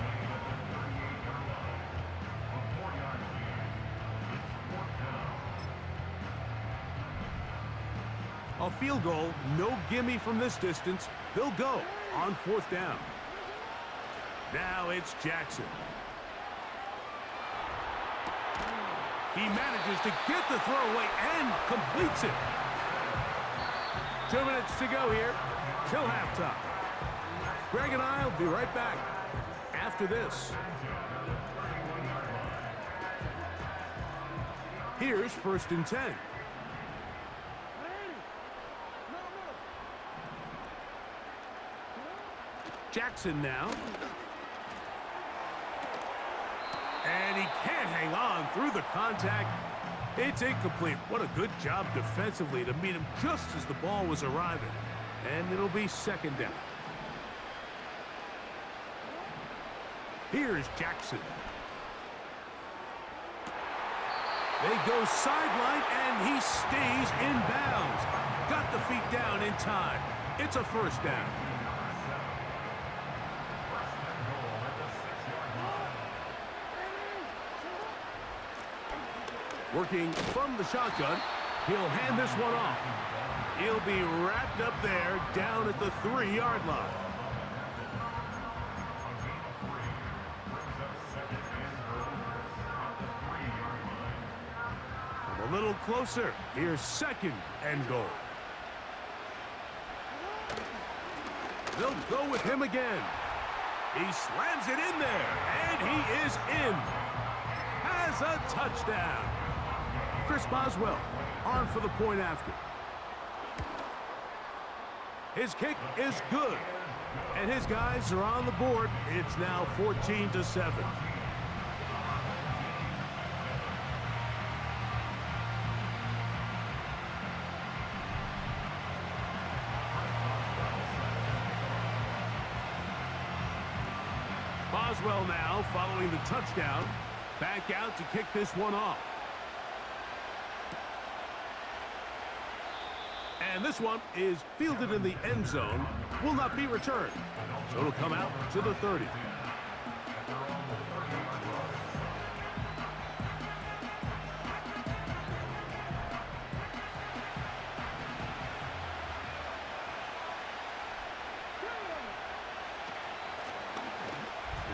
A field goal, no gimme from this distance. They'll go on 4th down. Now it's Jackson. He manages to get the throw away and completes it. 2 minutes to go here till halftime. Greg and I will be right back after this. Here's 1st and 10. Jackson now. And he can't hang on through the contact. It's incomplete. What a good job defensively to meet him just as the ball was arriving. And it'll be second down. Here's Jackson. They go sideline, and he stays in bounds. Got the feet down in time. It's a first down. Working from the shotgun, he'll hand this one off. He'll be wrapped up there down at the 3-yard line. A little closer. Here's second and goal. They'll go with him again. He slams it in there, and he is in. Has a touchdown. Chris Boswell on for the point after. His kick is good, and his guys are on the board. It's now 14-7. Boswell now following the touchdown. Back out to kick this one off. And this one is fielded in the end zone. Will not be returned. So it'll come out to the 30.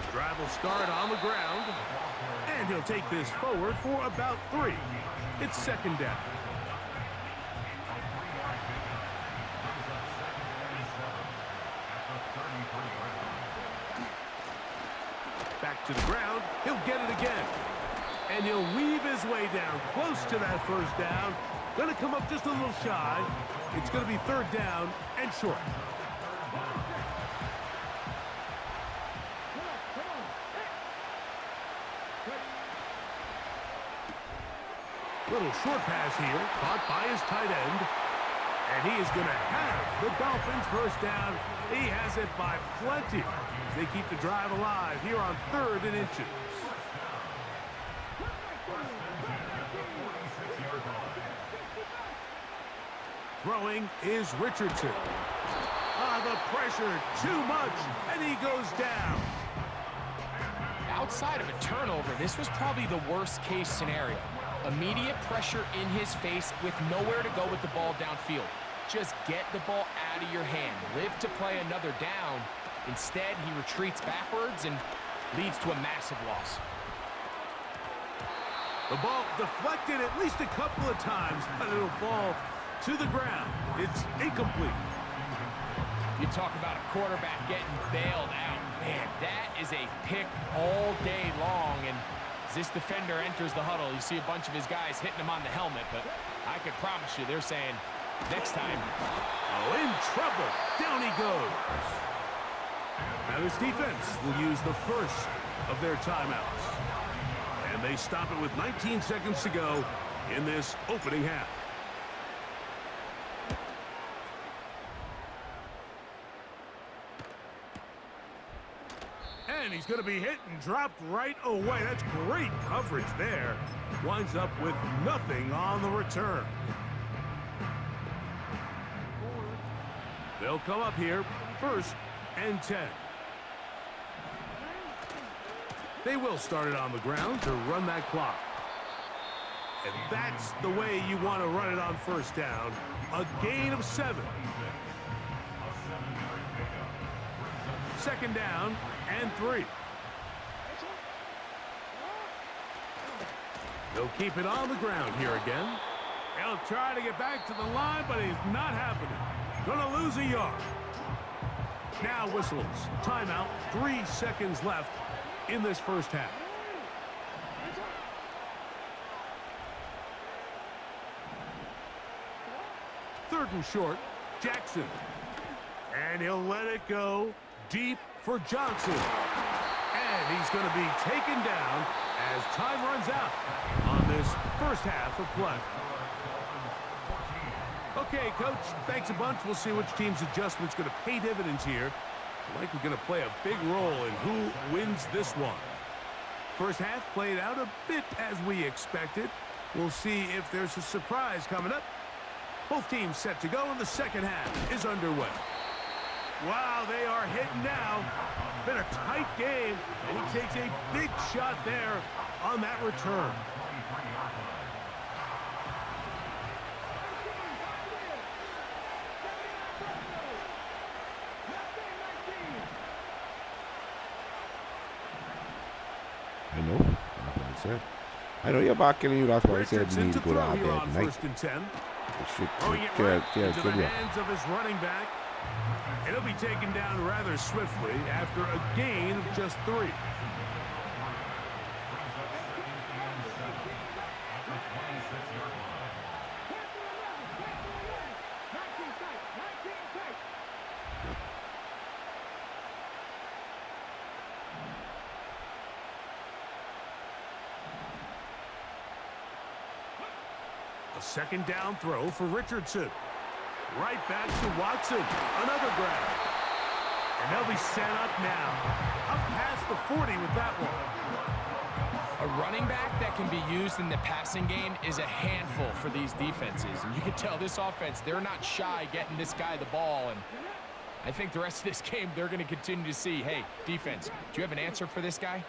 His drive will start on the ground. And he'll take this forward for about 3. It's second down. Back to the ground. He'll get it again. And he'll weave his way down close to that first down. Gonna come up just a little shy. It's gonna be third down and short. Little short pass here, caught by his tight end. And he is going to have the Dolphins first down. He has it by plenty. They keep the drive alive here on 3rd and inches. Throwing is Richardson. The pressure, too much, and he goes down. Outside of a turnover, this was probably the worst case scenario. Immediate pressure in his face with nowhere to go with the ball downfield. Just get the ball out of your hand. Live to play another down. Instead, he retreats backwards and leads to a massive loss. The ball deflected at least a couple of times, but it'll fall to the ground. It's incomplete. You talk about a quarterback getting bailed out. Man, that is a pick all day long, and as this defender enters the huddle, you see a bunch of his guys hitting him on the helmet, but I could promise you they're saying, next time. Oh, in trouble. Down he goes. Now this defense will use the first of their timeouts. And they stop it with 19 seconds to go in this opening half. And he's going to be hit and dropped right away. That's great coverage there. Winds up with nothing on the return. They'll come up here, 1st and 10. They will start it on the ground to run that clock. And that's the way you want to run it on first down. A gain of 7. Second down and 3. They'll keep it on the ground here again. He'll try to get back to the line, but he's not happening. Gonna lose a yard. Now whistles. Timeout. 3 seconds left in this first half. Third and short. Jackson. And he'll let it go deep for Johnson. And he's going to be taken down as time runs out on this first half of play. Okay, Coach, thanks a bunch. We'll see which team's adjustment's going to pay dividends here. Likely going to play a big role in who wins this one. First half played out a bit as we expected. We'll see if there's a surprise coming up. Both teams set to go, and the second half is underway. Wow, they are hitting now. Been a tight game, and he takes a big shot there on that return. I know you're back killing you. That's why I said you need to go to bed tonight. Throwing it right into the hands of his running back. It'll be taken down rather swiftly after a gain of just 3. A second down throw for Richardson. Right back to Watson. Another grab. And they'll be set up now. Up past the 40 with that one. A running back that can be used in the passing game is a handful for these defenses. And you can tell this offense, they're not shy getting this guy the ball. And I think the rest of this game, they're going to continue to see, hey, defense, do you have an answer for this guy?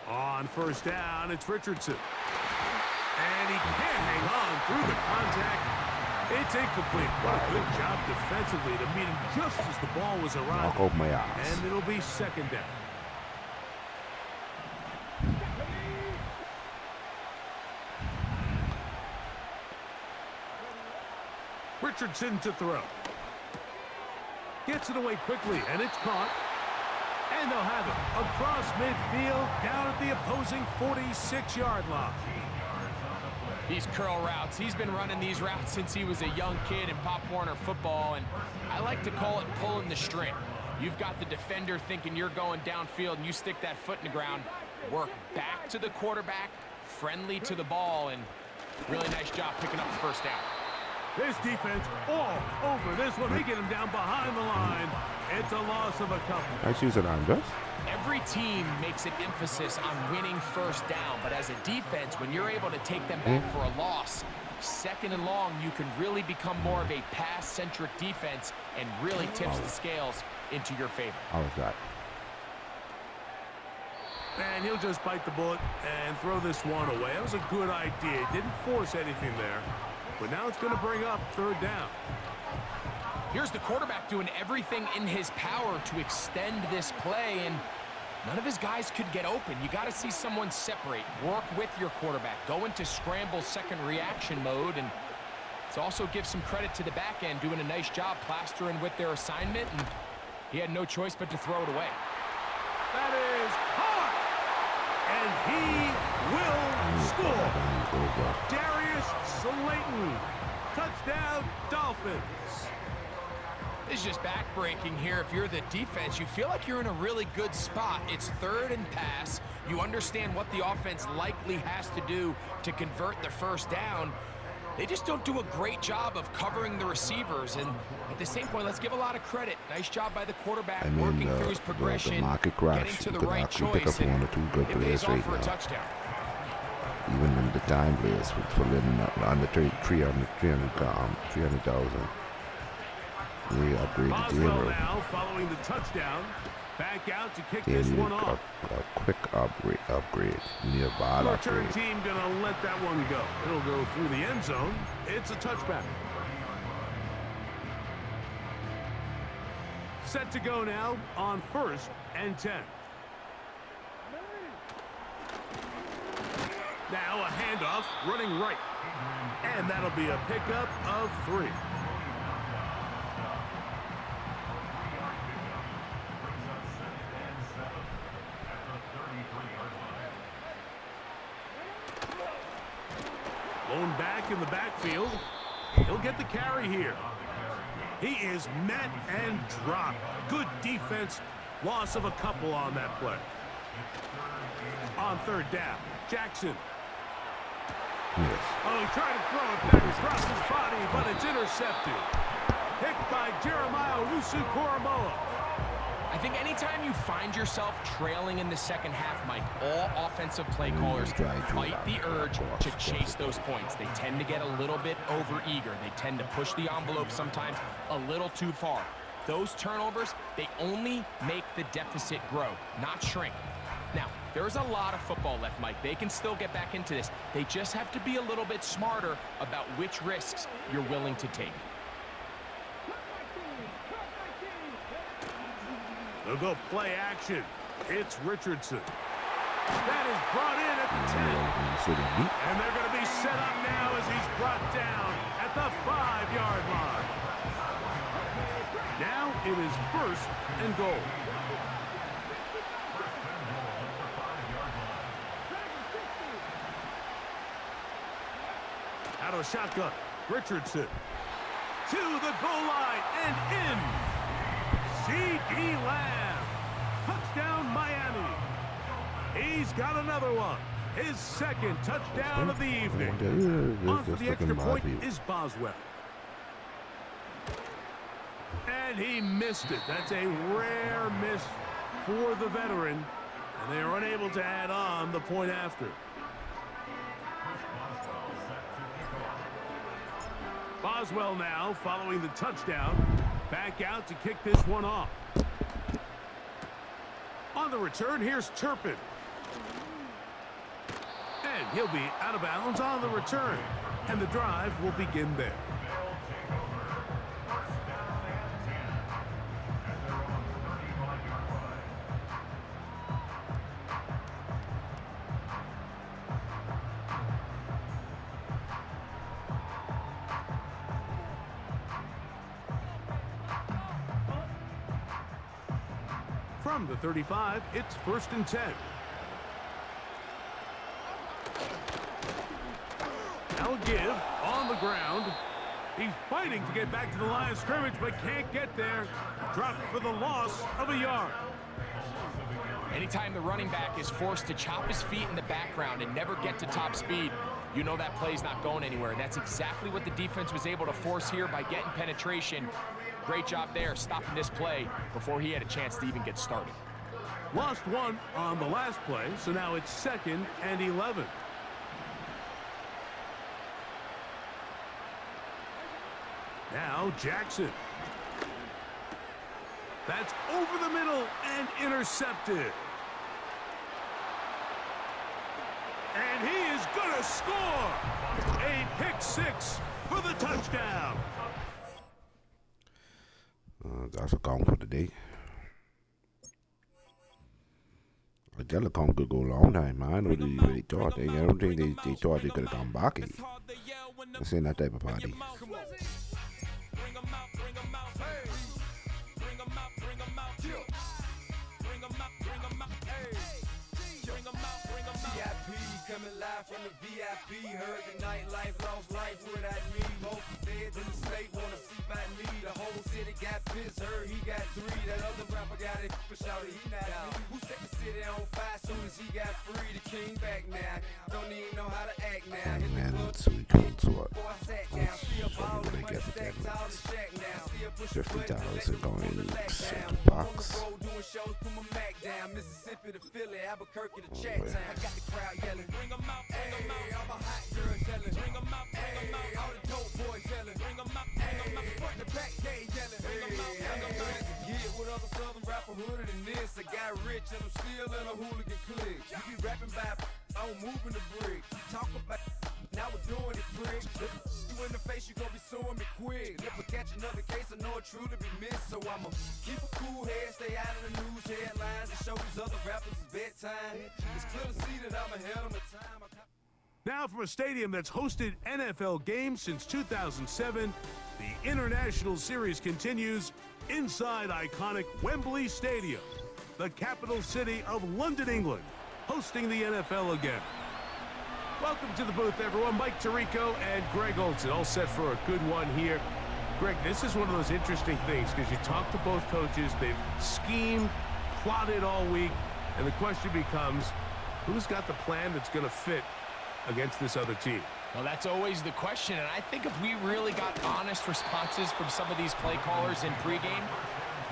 On first down, it's Richardson. And he can't hang on through the contact. It's incomplete. What a good job defensively to meet him just as the ball was arriving. Knock off my ass. And it'll be second down. Richardson to throw. Gets it away quickly, and it's caught. And they'll have it across midfield down at the opposing 46-yard line. These curl routes, he's been running these routes since he was a young kid in Pop Warner football, and I like to call it pulling the string. You've got the defender thinking you're going downfield, and you stick that foot in the ground, work back to the quarterback, friendly to the ball, and really nice job picking up the first down. This defense all over this one. They get him down behind the line. It's a loss of a couple. I choose it, Andres. Every team makes an emphasis on winning first down, but as a defense, when you're able to take them back for a loss, second and long, you can really become more of a pass-centric defense and really tips the scales into your favor. How was that? And he'll just bite the bullet and throw this one away. That was a good idea. He didn't force anything there. But now it's going to bring up third down. Here's the quarterback doing everything in his power to extend this play, and none of his guys could get open. You got to see someone separate, work with your quarterback, go into scramble second reaction mode, and it also gives some credit to the back end doing a nice job plastering with their assignment, and he had no choice but to throw it away. That is hard, and he will score. Darius Slayton, touchdown Dolphins. It's just back-breaking here. If you're the defense, you feel like you're in a really good spot. It's third and pass. You understand what the offense likely has to do to convert the first down. They just don't do a great job of covering the receivers. And at the same point, let's give a lot of credit. Nice job by the quarterback, working through his progression, the market crash, getting to the right choice. Pick up one or two good players right now. Touchdown. Even in the time players for living under 300,000. We upgraded to zero. Now following the touchdown, back out to kick this one off. A quick upgrade. Near ball Return upgrade. team gonna let that one go. It'll go through the end zone. It's a touchback. Set to go now on 1st and 10. Now a handoff running right. And that'll be a pickup of 3. Blown back back in the backfield. He'll get the carry here. He is met and dropped. Good defense. Loss of a couple on that play. On third down, Jackson. Yes. Oh, he tried to throw it back across his body, but it's intercepted. Picked by Jeremiah Owusu-Koramoah. I think anytime you find yourself trailing in the second half, Mike, all offensive play callers fight the urge to chase those points. They tend to get a little bit overeager. They tend to push the envelope sometimes a little too far. Those turnovers, they only make the deficit grow, not shrink. Now, there's a lot of football left, Mike. They can still get back into this. They just have to be a little bit smarter about which risks you're willing to take. They'll go play action. It's Richardson. That is brought in at the 10. And they're going to be set up now as he's brought down at the 5-yard line. Now it is 1st and goal. Out of a shotgun, Richardson to the goal line and in. C.D. Lamb. Touchdown, Miami. He's got another one. His second touchdown of the evening. On for the extra point is Boswell. And he missed it. That's a rare miss for the veteran. And they are unable to add on the point after. Boswell now following the touchdown. Back out to kick this one off. On the return, here's Turpin. And he'll be out of bounds on the return. And the drive will begin there. From the 35, it's 1st and 10. Now give on the ground. He's fighting to get back to the line of scrimmage, but can't get there. Dropped for the loss of a yard. Anytime the running back is forced to chop his feet in the background and never get to top speed, you know that play's not going anywhere. And that's exactly what the defense was able to force here by getting penetration. Great job there, stopping this play before he had a chance to even get started. Lost one on the last play, so now it's 2nd and 11. Now Jackson. That's over the middle and intercepted. And he is going to score. A pick 6 for the touchdown. That's a call for today. I guess the call could go a long time. I know they thought. I don't think they thought they could have gone back. It's in that type of party. Coming live from the VIP, heard the nightlife, lost life without me. Most feds in the state wanna see by me. The whole city got pissed, heard he got 3. That other rapper got it, but shouted he not me. Who set the city on fire soon as he got free? The king back now, don't even know how to act now. Hit the club, so we could sort. boy I sat down, still ballin', money stacked tall and shack now. Still push $50 going set the box. Doing shows, put my Mac down. Mississippi to Philly, Albuquerque to Chat Town. I got the crowd yelling. Bring 'em out, hey, all my hot girls yelling. Bring 'em out, hey, all the dope boys yelling. Bring 'em out, hey, front the back gate yelling. Bring 'em out, get with other southern rapper hooded than this. I got rich and I'm still in a hooligan clique. You be rapping by, I'm moving the bricks. You talk about, now we're doing it, prick. You in the face, you gon' be suing me quick. If I catch another case, I know it truly be missed. So I'ma keep a cool head, stay out of the news headlines, and show these other rappers it's bedtime. It's clear to see that I'm ahead of my time. Now from a stadium that's hosted NFL games since 2007, the International Series continues inside iconic Wembley Stadium, the capital city of London, England, hosting the NFL again. Welcome to the booth, everyone. Mike Tirico and Greg Olson, all set for a good one here. Greg, this is one of those interesting things because you talk to both coaches. They've schemed, plotted all week, and the question becomes, who's got the plan that's going to fit against this other team? Well, that's always the question, and I think if we really got honest responses from some of these play callers in pregame,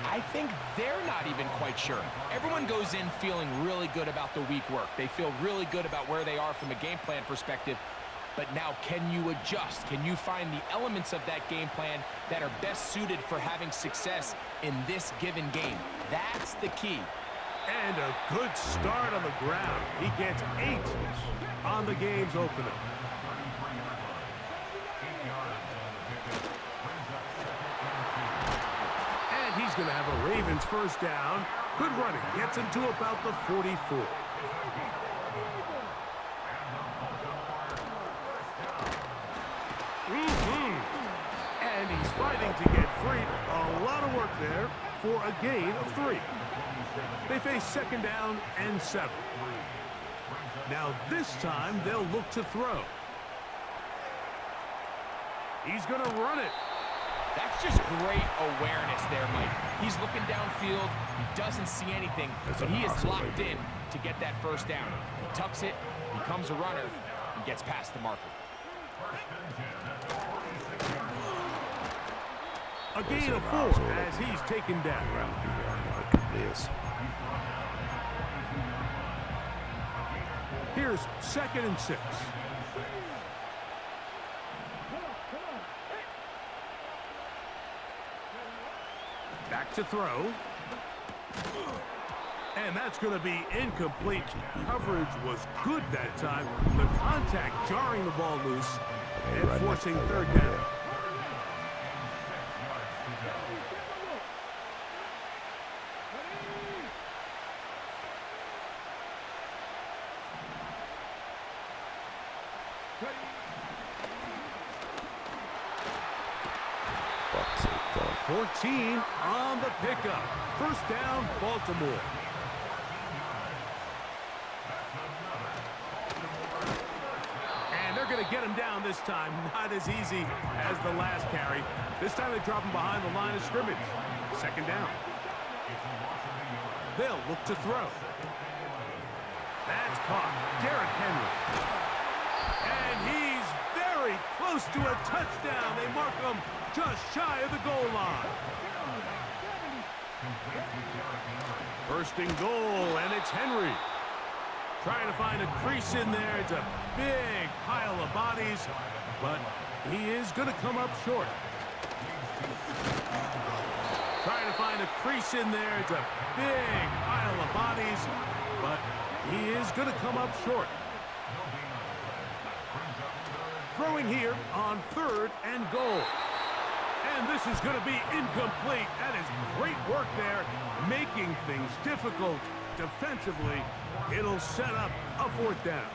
I think they're not even quite sure. Everyone goes in feeling really good about the week work. They feel really good about where they are from a game plan perspective. But now, can you adjust? Can you find the elements of that game plan that are best suited for having success in this given game? That's the key. And a good start on the ground. He gets 8 on the game's opener. And he's going to have a Ravens first down. Good running. Gets him to about the 44. And he's fighting to get free. A lot of work there for a gain of 3. They face second down and 7. Now this time they'll look to throw. He's going to run it. That's just great awareness there, Mike. He's looking downfield. He doesn't see anything, but he is locked in to get that first down. He tucks it, becomes a runner, and gets past the marker. A gain of 4 as he's taken down. Here's 2nd and 6. Back to throw. And that's going to be incomplete. Coverage was good that time. The contact jarring the ball loose and forcing 3rd down. Team on the pickup. First down, Baltimore. And they're going to get him down this time. Not as easy as the last carry. This time they drop him behind the line of scrimmage. Second down. They'll look to throw. That's caught. Derrick Henry. And he's very close to a touchdown. They mark him just shy of the goal line. First and goal, and it's Henry. Trying to find a crease in there. It's a big pile of bodies, but he is going to come up short. Trying to find a crease in there. It's a big pile of bodies, but he is going to come up short. Throwing here on 3rd and goal. And this is going to be incomplete. That is great work there, making things difficult defensively. It'll set up a 4th down.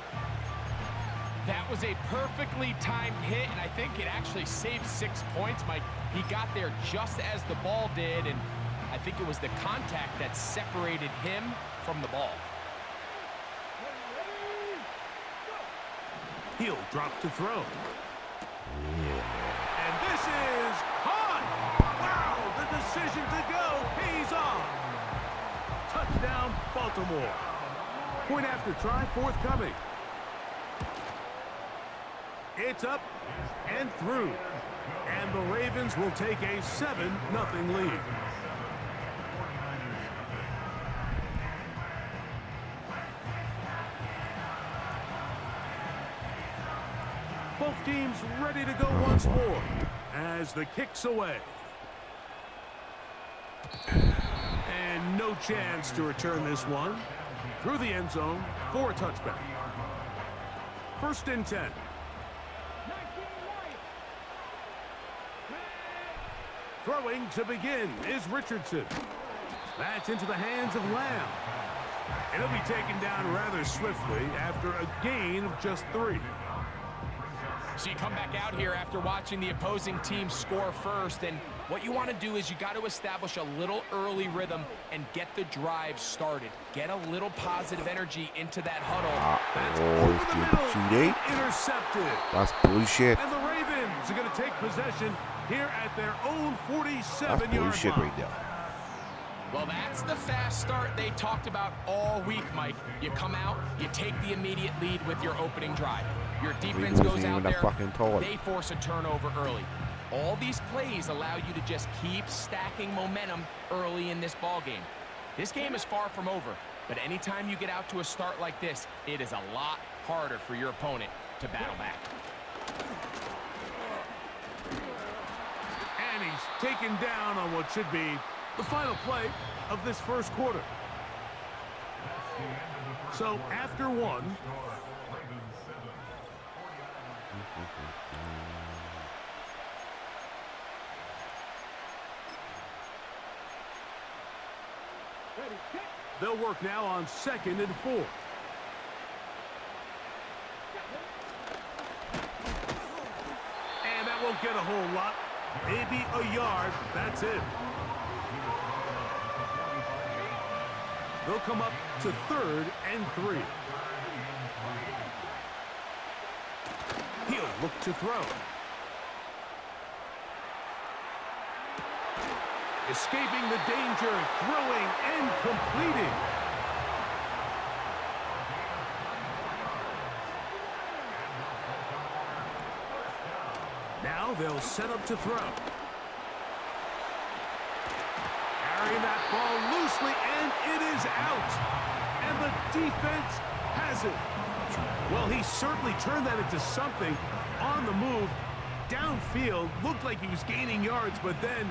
That was a perfectly timed hit, and I think it actually saved 6 points, Mike. He got there just as the ball did, and I think it was the contact that separated him from the ball. He'll drop to throw. And this is caught! Wow, the decision to go pays off. Touchdown, Baltimore. Point after try, forthcoming. It's up and through. And the Ravens will take a 7-0 lead. Both teams ready to go once more as the kick's away. And no chance to return this one. Through the end zone for a touchback. 1st and 10. Throwing to begin is Richardson. That's into the hands of Lamb. And he'll be taken down rather swiftly after a gain of just 3. So you come back out here after watching the opposing team score first, and What you want to do is you got to establish a little early rhythm and get the drive started. Get a little positive energy into that huddle. Intercepted. That's bullshit. And the Ravens are going to take possession here at their own 47-yard line. That's bullshit right there. Well, that's the fast start they talked about all week, Mike. You come out, you take the immediate lead with your opening drive. Your defense goes out there, they force a turnover early. All these plays allow you to just keep stacking momentum early in this ball game. This game is far from over, but anytime you get out to a start like this, it is a lot harder for your opponent to battle back. And he's taken down on what should be the final play of this first quarter. So after one, they'll work now on 2nd and 4. And that won't get a whole lot. Maybe a yard. That's it. They'll come up to 3rd and 3. He'll look to throw. Escaping the danger, throwing and completing. Now they'll set up to throw. Carrying that ball loosely, and it is out. And the defense has it. Well, he certainly turned that into something on the move. Downfield, looked like he was gaining yards, but then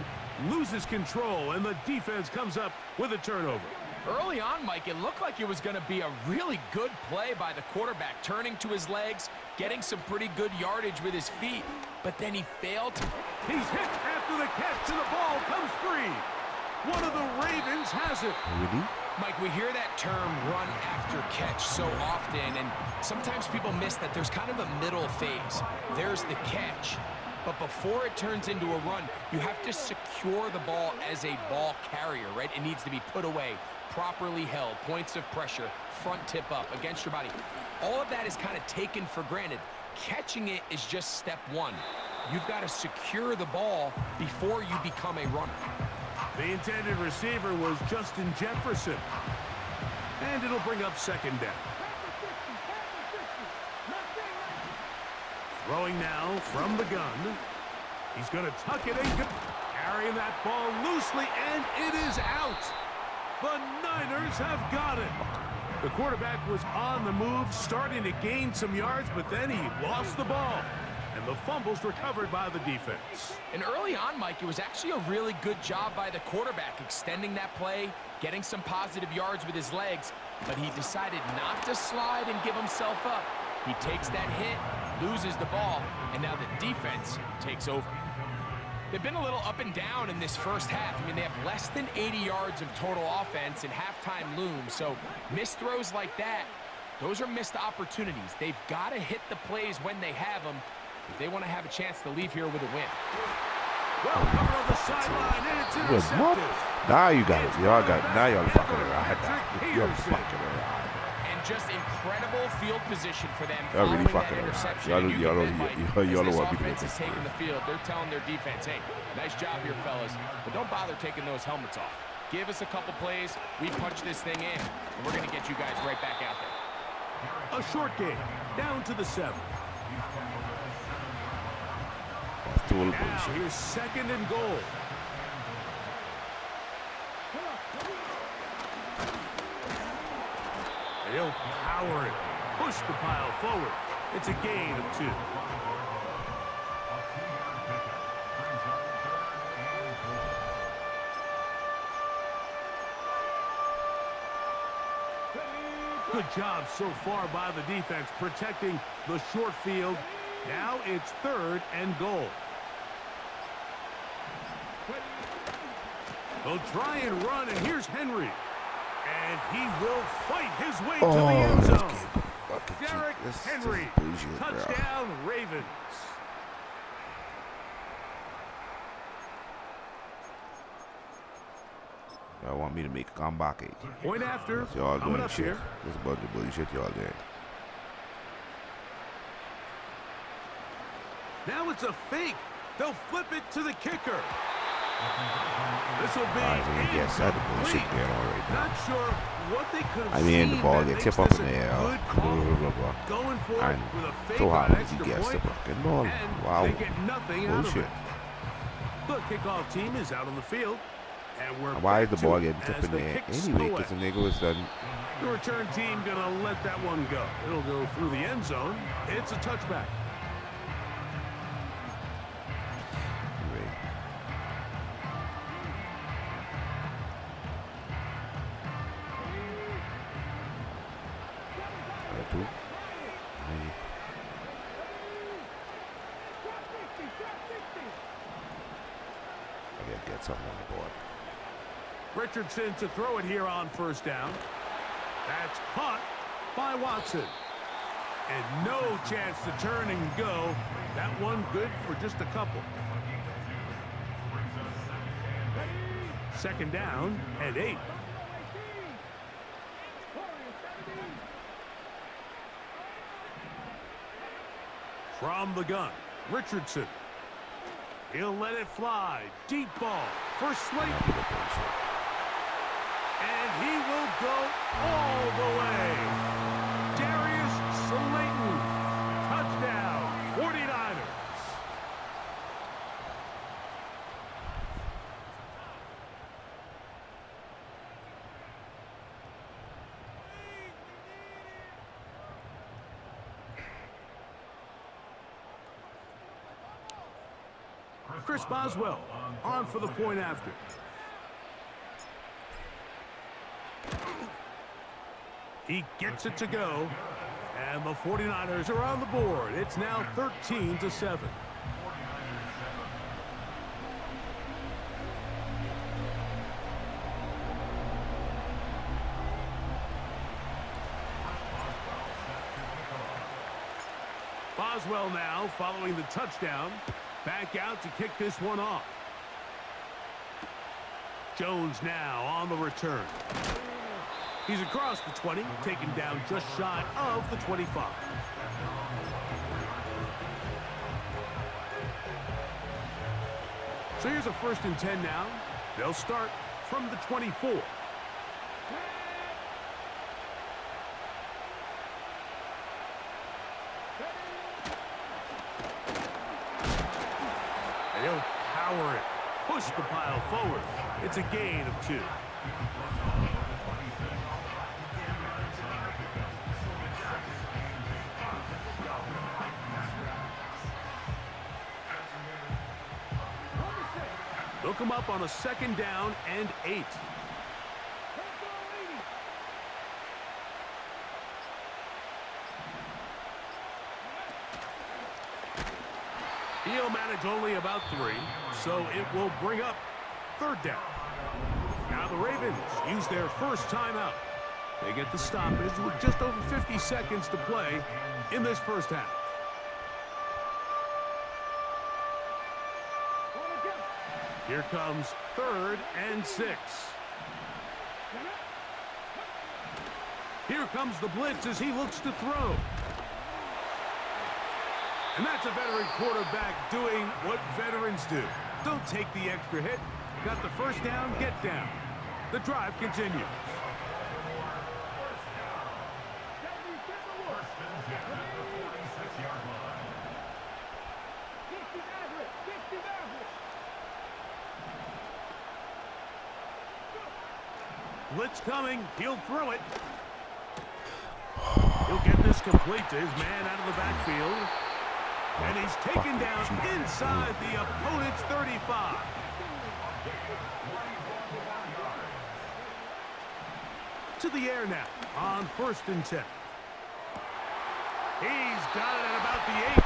loses control, and the defense comes up with a turnover. Early on, Mike, it looked like it was going to be a really good play by the quarterback, turning to his legs, getting some pretty good yardage with his feet, but then he failed. He's hit after the catch, and the ball comes free. One of the Ravens has it. Mike, we hear that term run after catch so often, and sometimes people miss that there's kind of a middle phase. There's the catch, but before it turns into a run, you have to secure the ball as a ball carrier, right? It needs to be put away, properly held, points of pressure, front tip up against your body. All of that is kind of taken for granted. Catching it is just step one. You've got to secure the ball before you become a runner. The intended receiver was Justin Jefferson. And it'll bring up 2nd down. Throwing now from the gun. He's going to tuck it in. Carrying that ball loosely, and it is out. The Niners have got it. The quarterback was on the move, starting to gain some yards, but then he lost the ball. And the fumble's recovered by the defense. And early on, Mike, it was actually a really good job by the quarterback, extending that play, getting some positive yards with his legs, but he decided not to slide and give himself up. He takes that hit, loses the ball, and now the defense takes over. They've been a little up and down in this first half. I mean, they have less than 80 yards of total offense and halftime looms, so missed throws like that, those are missed opportunities. They've got to hit the plays when they have them if they want to have a chance to leave here with a win. Well covered on the sideline, and it's intercepted. Now you got it. Y'all got it. Now y'all fucking around. You're fucking around. And just incredible field position for them Y'all following really that fucking interception. around. Y'all don't want people to take in the field. They're telling their defense, hey, nice job here, fellas, but don't bother taking those helmets off. Give us a couple plays, we punch this thing in, and we're going to get you guys right back out there. A short game, down to the 7. Now here's 2nd and goal. They'll power it, push the pile forward. It's a gain of 2. Good job so far by the defense protecting the short field. Now it's 3rd and goal. They'll try and run, and here's Henry. And he will fight his way to the end zone. Derrick Henry, touchdown Ravens. Y'all want me to make a comeback, eh? Point after. That's y'all Coming doing up shit. here. That's a bunch of bullshit y'all doing. Now it's a fake. They'll flip it to the kicker. This will be I guess that's the bullshit incomplete. going on right now. Not sure what they could have I mean, the seen ball that get makes tipped up this in a the air. good call. Going for it And with a fake so on hard an as he extra gets the point, fucking ball. and Wow. they get nothing out of Bullshit. it. The kickoff team is out on the field, and we're Why is back the ball to getting it tipped as in the they air kick anyway? away. Because the nigga was done. The return team gonna let that one go. It'll go through the end zone. It's a touchback. Two. I gotta get something on the board. Richardson to throw it here on first down. That's caught by Watson. And no chance to turn and go. That one good for just a couple. Second down and 8. From the gun, Richardson. He'll let it fly. Deep ball for Slayton. And he will go all the way. Darius Slayton. Touchdown, 49ers. Chris Boswell on for the point after. He gets it to go, and the 49ers are on the board. It's now 13-7. Boswell now following the touchdown. Back out to kick this one off. Jones now on the return. He's across the 20, taken down just shy of the 25. So here's a 1st and 10 now. They'll start from the 24. They'll power it. Push the pile forward. It's a gain of 2. They'll come up on a 2nd down and 8. He'll manage only about 3, so it will bring up 3rd down. Now the Ravens use their first timeout. They get the stoppage with just over 50 seconds to play in this first half. Here comes 3rd and 6. Here comes the blitz as he looks to throw. And that's a veteran quarterback doing what veterans do. Don't take the extra hit. Got the first down, get down. The drive continues. Blitz coming. He'll throw it. He'll get this complete to his man out of the backfield. And he's taken down inside the opponent's 35. To the air now on 1st and 10. He's got it at about the 8.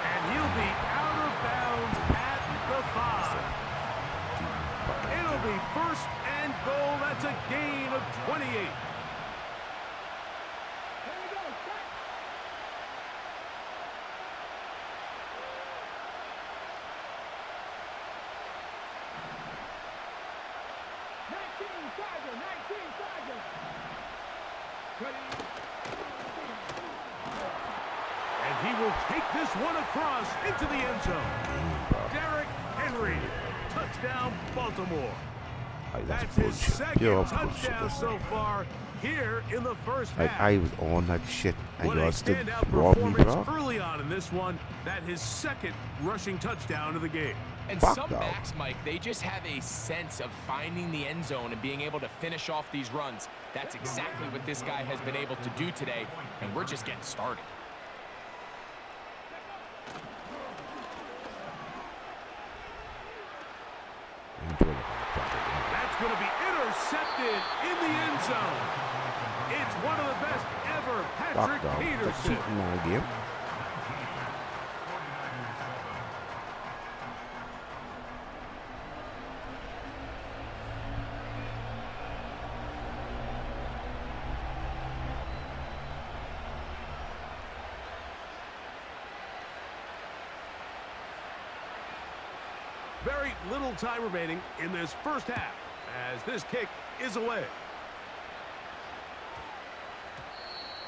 And he'll be out of bounds at the 5. It'll be 1st and goal. That's a gain of 28. Tiger, 19 Tiger. And he will take this one across into the end zone. Derrick Henry, touchdown Baltimore. That's his second touchdown so far here in the first half. I was on that shit. What a standout performance early on in this one. That his second rushing touchdown of the game. And some backs, Mike, they just have a sense of finding the end zone and being able to finish off these runs. That's exactly what this guy has been able to do today, and we're just getting started. That's going to be intercepted in the end zone. It's one of the best ever, Patrick Peterson. Very little time remaining in this first half as this kick is away.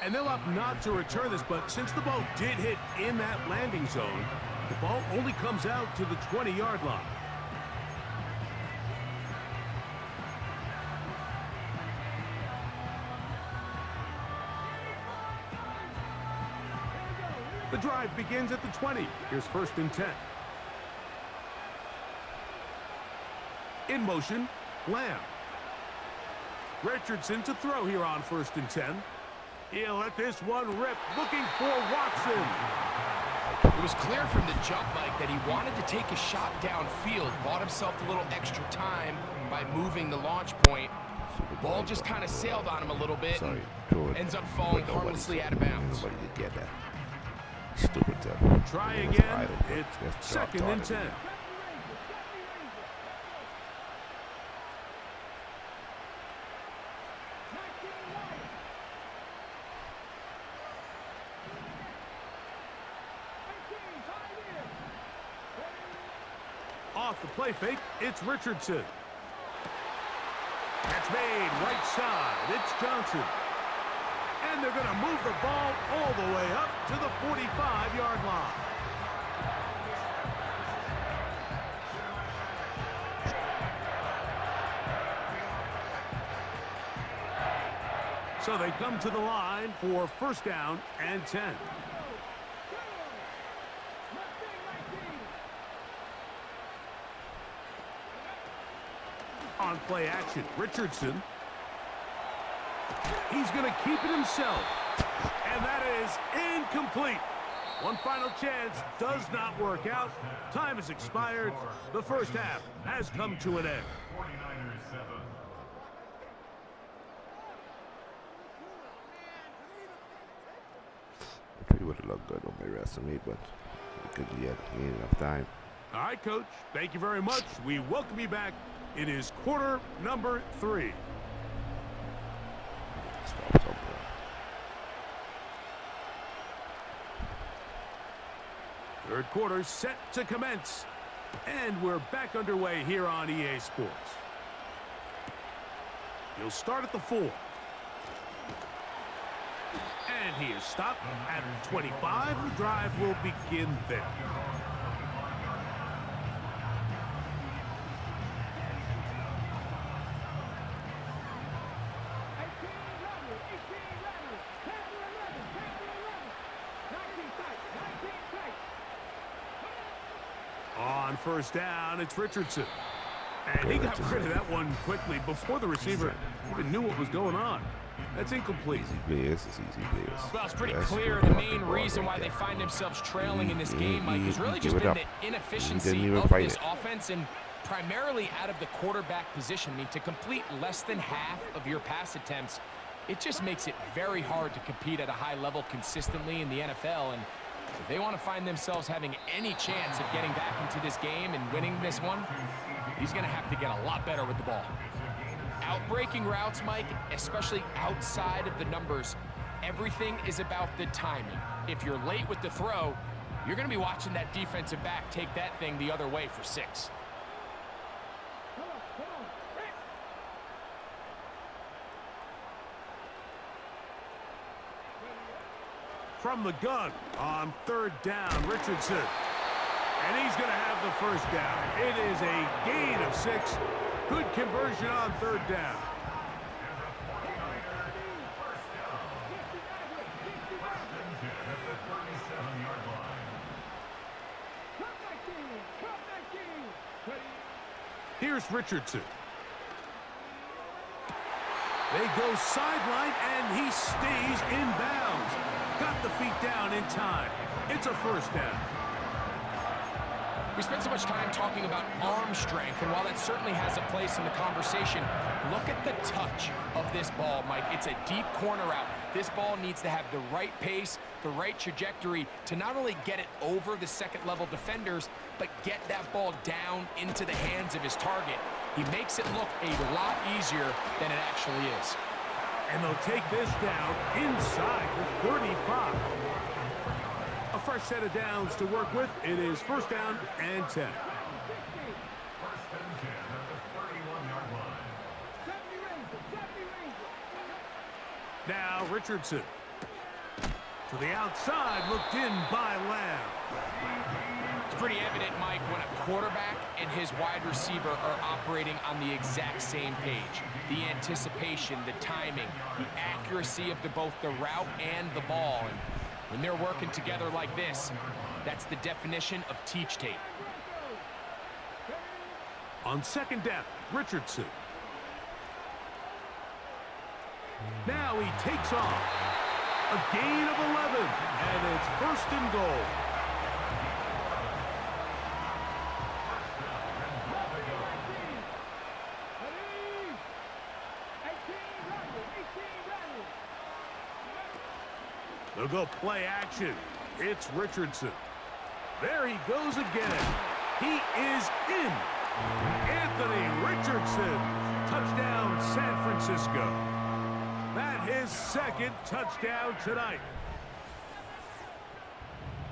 And they'll opt not to return this, but since the ball did hit in that landing zone, the ball only comes out to the 20-yard line. The drive begins at the 20. Here's 1st and 10. In motion, Lamb. Richardson to throw here on 1st and 10. He'll let this one rip, looking for Watson. It was clear from the jump, Mike, that he wanted to take a shot downfield, bought himself a little extra time by moving the launch point. Ball just kind of sailed on him a little bit and ends up falling harmlessly out of bounds. Nobody did get that. Stupid devil. Try again. It's 2nd and 10. Off the play fake, it's Richardson. That's made right side. It's Johnson. And they're going to move the ball all the way up to the 45-yard line. So they come to the line for 1st down and 10. On play action, Richardson. He's going to keep it himself. And that is incomplete. One final chance does not work out. Time has expired. The first half has come to an end. 49ers 7. He would have looked good on my resume, but he couldn't yet. He ain't enough time. All right, Coach. Thank you very much. We welcome you back. It is quarter number 3. Third quarter set to commence. And we're back underway here on EA Sports. He'll start at the 4. And he is stopped at 25. The drive will begin there. On 1st down, it's Richardson. And he got rid of that one quickly before the receiver even knew what was going on. That's incomplete. Easy players, it's easy players. Well, it's pretty clear the main reason why they find themselves trailing in this game, Mike, has really just been the inefficiency of this offense and primarily out of the quarterback position. I mean, to complete less than half of your pass attempts, it just makes it very hard to compete at a high level consistently in the NFL. And if they want to find themselves having any chance of getting back into this game and winning this one, he's going to have to get a lot better with the ball. Outbreaking routes, Mike, especially outside of the numbers, everything is about the timing. If you're late with the throw, you're going to be watching that defensive back take that thing the other way for 6. from the gun on 3rd down. Richardson. And he's going to have the first down. It is a gain of 6. Good conversion on 3rd down. Here's Richardson. They go sideline, and he stays in bounds. Got the feet down in time. It's a first down. We spent so much time talking about arm strength, and while that certainly has a place in the conversation, look at the touch of this ball, Mike. It's a deep corner route. This ball needs to have the right pace, the right trajectory to not only get it over the second-level defenders, but get that ball down into the hands of his target. He makes it look a lot easier than it actually is. And they'll take this down inside the 35. A fresh set of downs to work with. It is 1st down and 10. 1st and 10 at the 31-yard line. Now Richardson. To the outside, looked in by Lamb. It's pretty evident, Mike, when a quarterback and his wide receiver are operating on the exact same page. The anticipation, the timing, the accuracy of both the route and the ball. And when they're working together like this, that's the definition of teach tape. On 2nd down, Richardson. Now he takes off. A gain of 11, and it's 1st and goal. They'll go play action. It's Richardson. There he goes again. He is in. Anthony Richardson. Touchdown, San Francisco. That his 2nd touchdown tonight.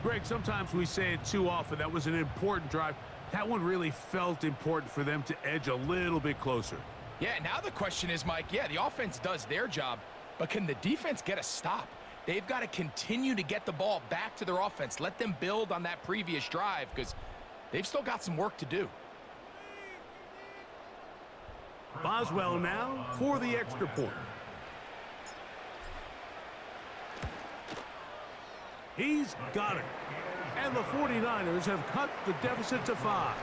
Greg, sometimes we say it too often. That was an important drive. That one really felt important for them to edge a little bit closer. Yeah, now the question is, Mike, yeah, the offense does their job, but can the defense get a stop? They've got to continue to get the ball back to their offense. Let them build on that previous drive because they've still got some work to do. Boswell now for the extra point. He's got it. And the 49ers have cut the deficit to 5.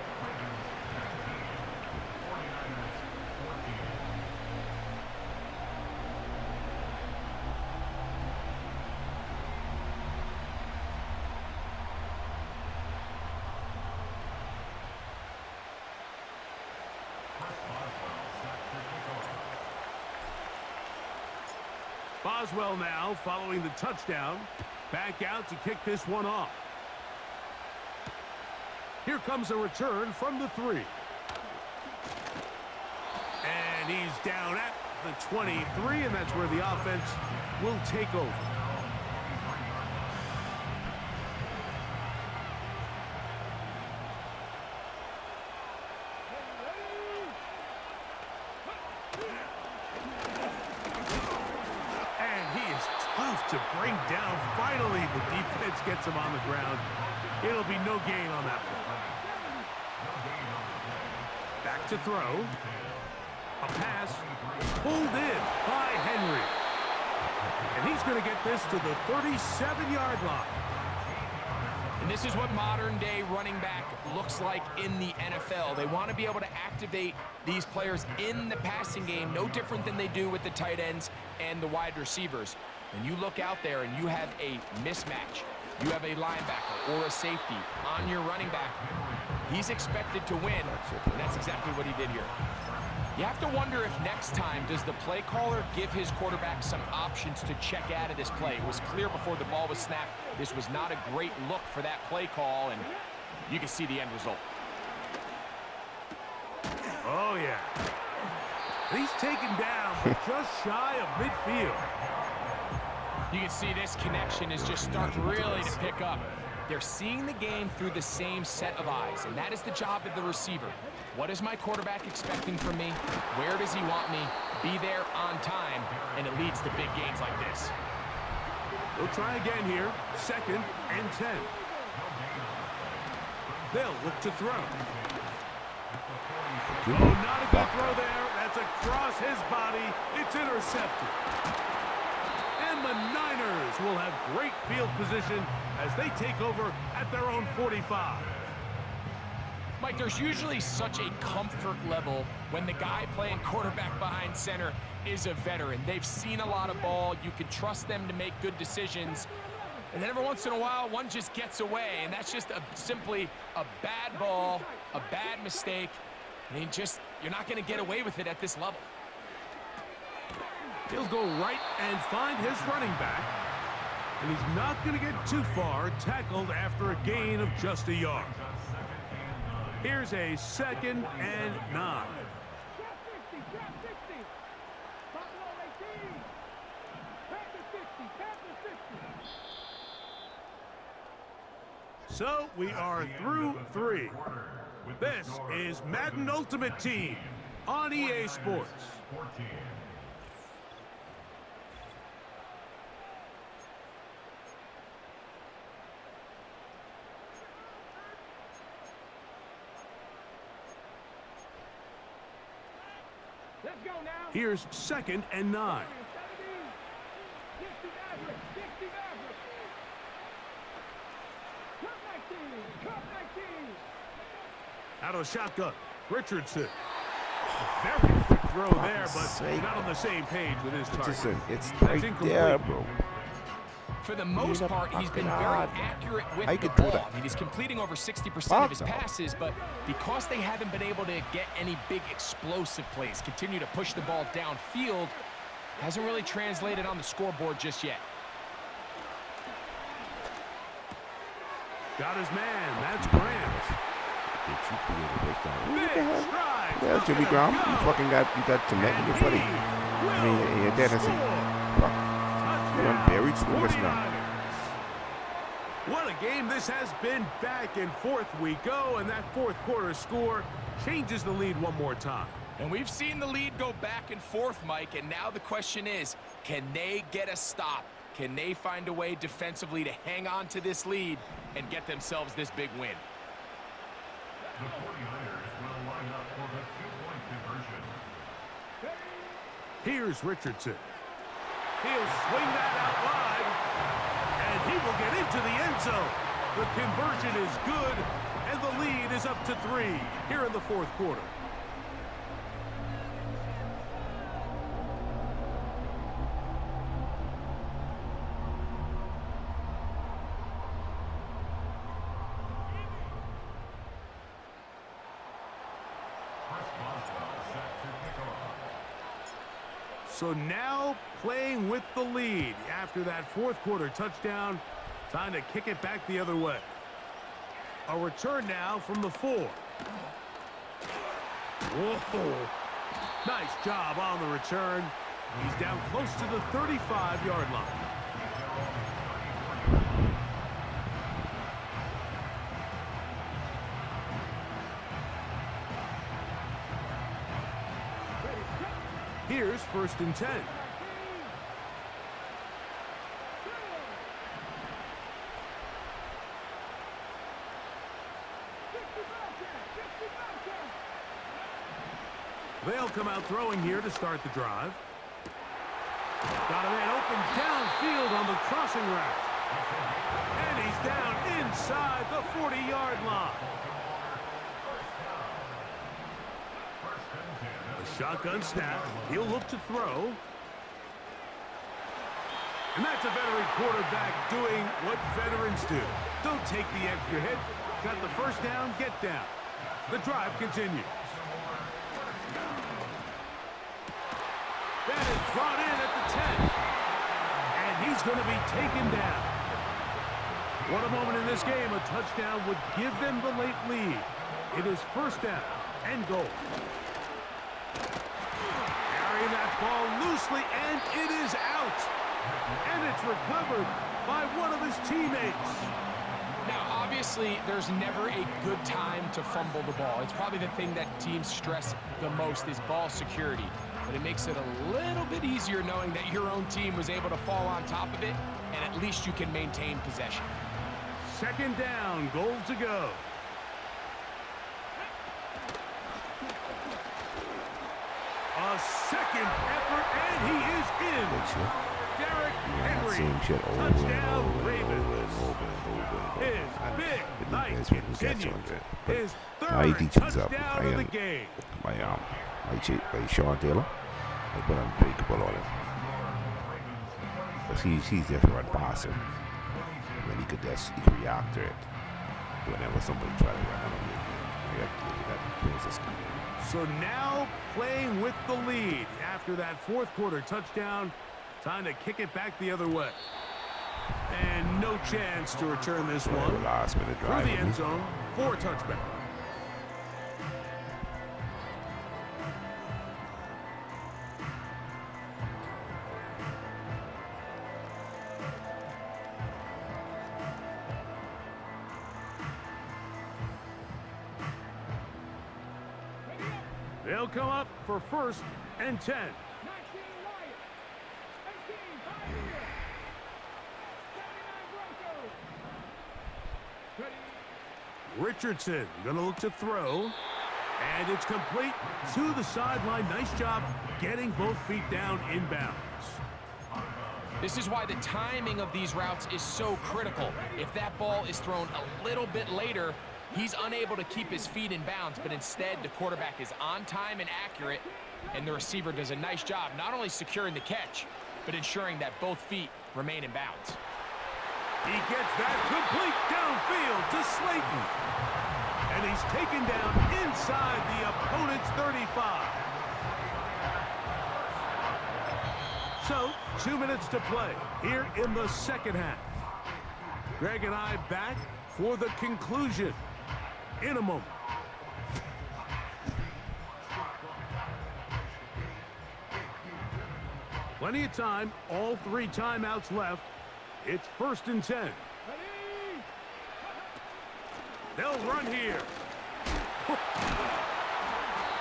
Boswell now following the touchdown. Back out to kick this one off. Here comes a return from the 3. And he's down at the 23, and that's where the offense will take over. To bring down. Finally, the defense gets him on the ground. It'll be no gain on that one. Back to throw. A pass pulled in by Henry. And he's going to get this to the 37-yard line. And this is what modern-day running back looks like in the NFL. They want to be able to activate these players in the passing game, no different than they do with the tight ends and the wide receivers. When you look out there and you have a mismatch, you have a linebacker or a safety on your running back, he's expected to win, and that's exactly what he did here. You have to wonder if next time, does the play caller give his quarterback some options to check out of this play? It was clear before the ball was snapped, this was not a great look for that play call, and you can see the end result. Oh, yeah. He's taken down, but just shy of midfield. You can see this connection is just starting really to pick up. They're seeing the game through the same set of eyes, and that is the job of the receiver. What is my quarterback expecting from me? Where does he want me? Be there on time, and it leads to big gains like this. They'll try again here. 2nd and 10. They'll look to throw. Oh, not a good throw there. That's across his body. It's intercepted. And the Niners will have great field position as they take over at their own 45. Mike, there's usually such a comfort level when the guy playing quarterback behind center is a veteran. They've seen a lot of ball. You can trust them to make good decisions. And then every once in a while, one just gets away, and that's just simply a bad ball, a bad mistake. I mean, you're not going to get away with it at this level. He'll go right and find his running back. And he's not going to get too far, tackled after a gain of just a yard. Here's a 2nd and 9. So we are through 3. This is Madden Ultimate Team on EA Sports. Here's 2nd and 9. Out of shotgun, Richardson. Very quick throw there, but not on the same page with his target. It's right there, bro. For the most part, he's been very accurate with the ball. I mean, he's completing over 60% of his passes, but because they haven't been able to get any big explosive plays, continue to push the ball downfield, hasn't really translated on the scoreboard just yet. Got his man. That's Grant. What the hell? Yeah, Jimmy Graham, you got some net in your footy. I mean, your dad buried scores now. What a game this has been. Back and forth we go, and that 4th quarter score changes the lead one more time. And we've seen the lead go back and forth, Mike, and now the question is, can they get a stop? Can they find a way defensively to hang on to this lead and get themselves this big win? The 49ers will line up for the 2-point conversion. Here's Richardson. He'll swing that out wide, and he will get into the end zone. The conversion is good, and the lead is up to 3 here in the 4th quarter. So now playing with the lead after that 4th quarter touchdown. Time to kick it back the other way. A return now from the 4. Whoa. Nice job on the return. He's down close to the 35-yard line. Here's 1st and 10. They'll come out throwing here to start the drive. Got a man open downfield on the crossing route. And he's down inside the 40-yard line. A shotgun snap. He'll look to throw. And that's a veteran quarterback doing what veterans do. Don't take the extra hit. Got the first down, get down. The drive continues. That is brought in at the 10. And he's going to be taken down. What a moment in this game. A touchdown would give them the late lead. It is 1st down and goal. Carrying that ball loosely, and it is out. And it's recovered by one of his teammates. Now, obviously, there's never a good time to fumble the ball. It's probably the thing that teams stress the most is ball security. But it makes it a little bit easier knowing that your own team was able to fall on top of it and at least you can maintain possession. Second down, goal to go. A second effort, and he is in. Derrick Henry, touchdown Ravens. His big night continues. His third touchdown of the game. By Sean Taylor. I put unbreakable on him. But he's just run past him. When he could react to it. Whenever somebody try to run on him, so now playing with the lead after that fourth quarter touchdown. Time to kick it back the other way. And no chance to return this one. Last minute drive. Through the end zone for a touchback. They'll come up for 1st and 10. Richardson gonna look to throw, and it's complete to the sideline. Nice job getting both feet down inbounds. This is why the timing of these routes is so critical. If that ball is thrown a little bit later, he's unable to keep his feet in bounds, but instead the quarterback is on time and accurate, and the receiver does a nice job not only securing the catch, but ensuring that both feet remain in bounds. He gets that complete downfield to Slayton. And he's taken down inside the opponent's 35. So, 2 minutes to play here in the second half. Greg and I back for the conclusion in a moment. Plenty of time, all 3 timeouts left. It's 1st and 10. They'll run here.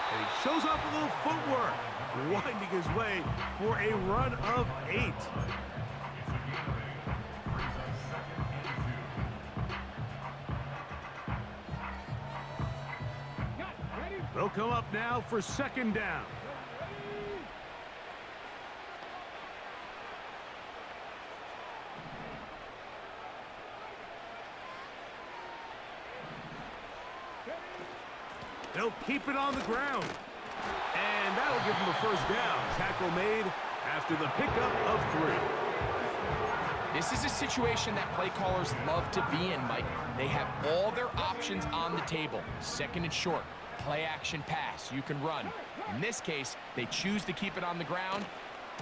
And he shows off a little footwork, winding his way for a run of 8. They'll come up now for 2nd down. They'll keep it on the ground. And that'll give them a 1st down. Tackle made after the pickup of 3. This is a situation that play callers love to be in, Mike. They have all their options on the table. 2nd and short, play action pass, you can run. In this case, they choose to keep it on the ground,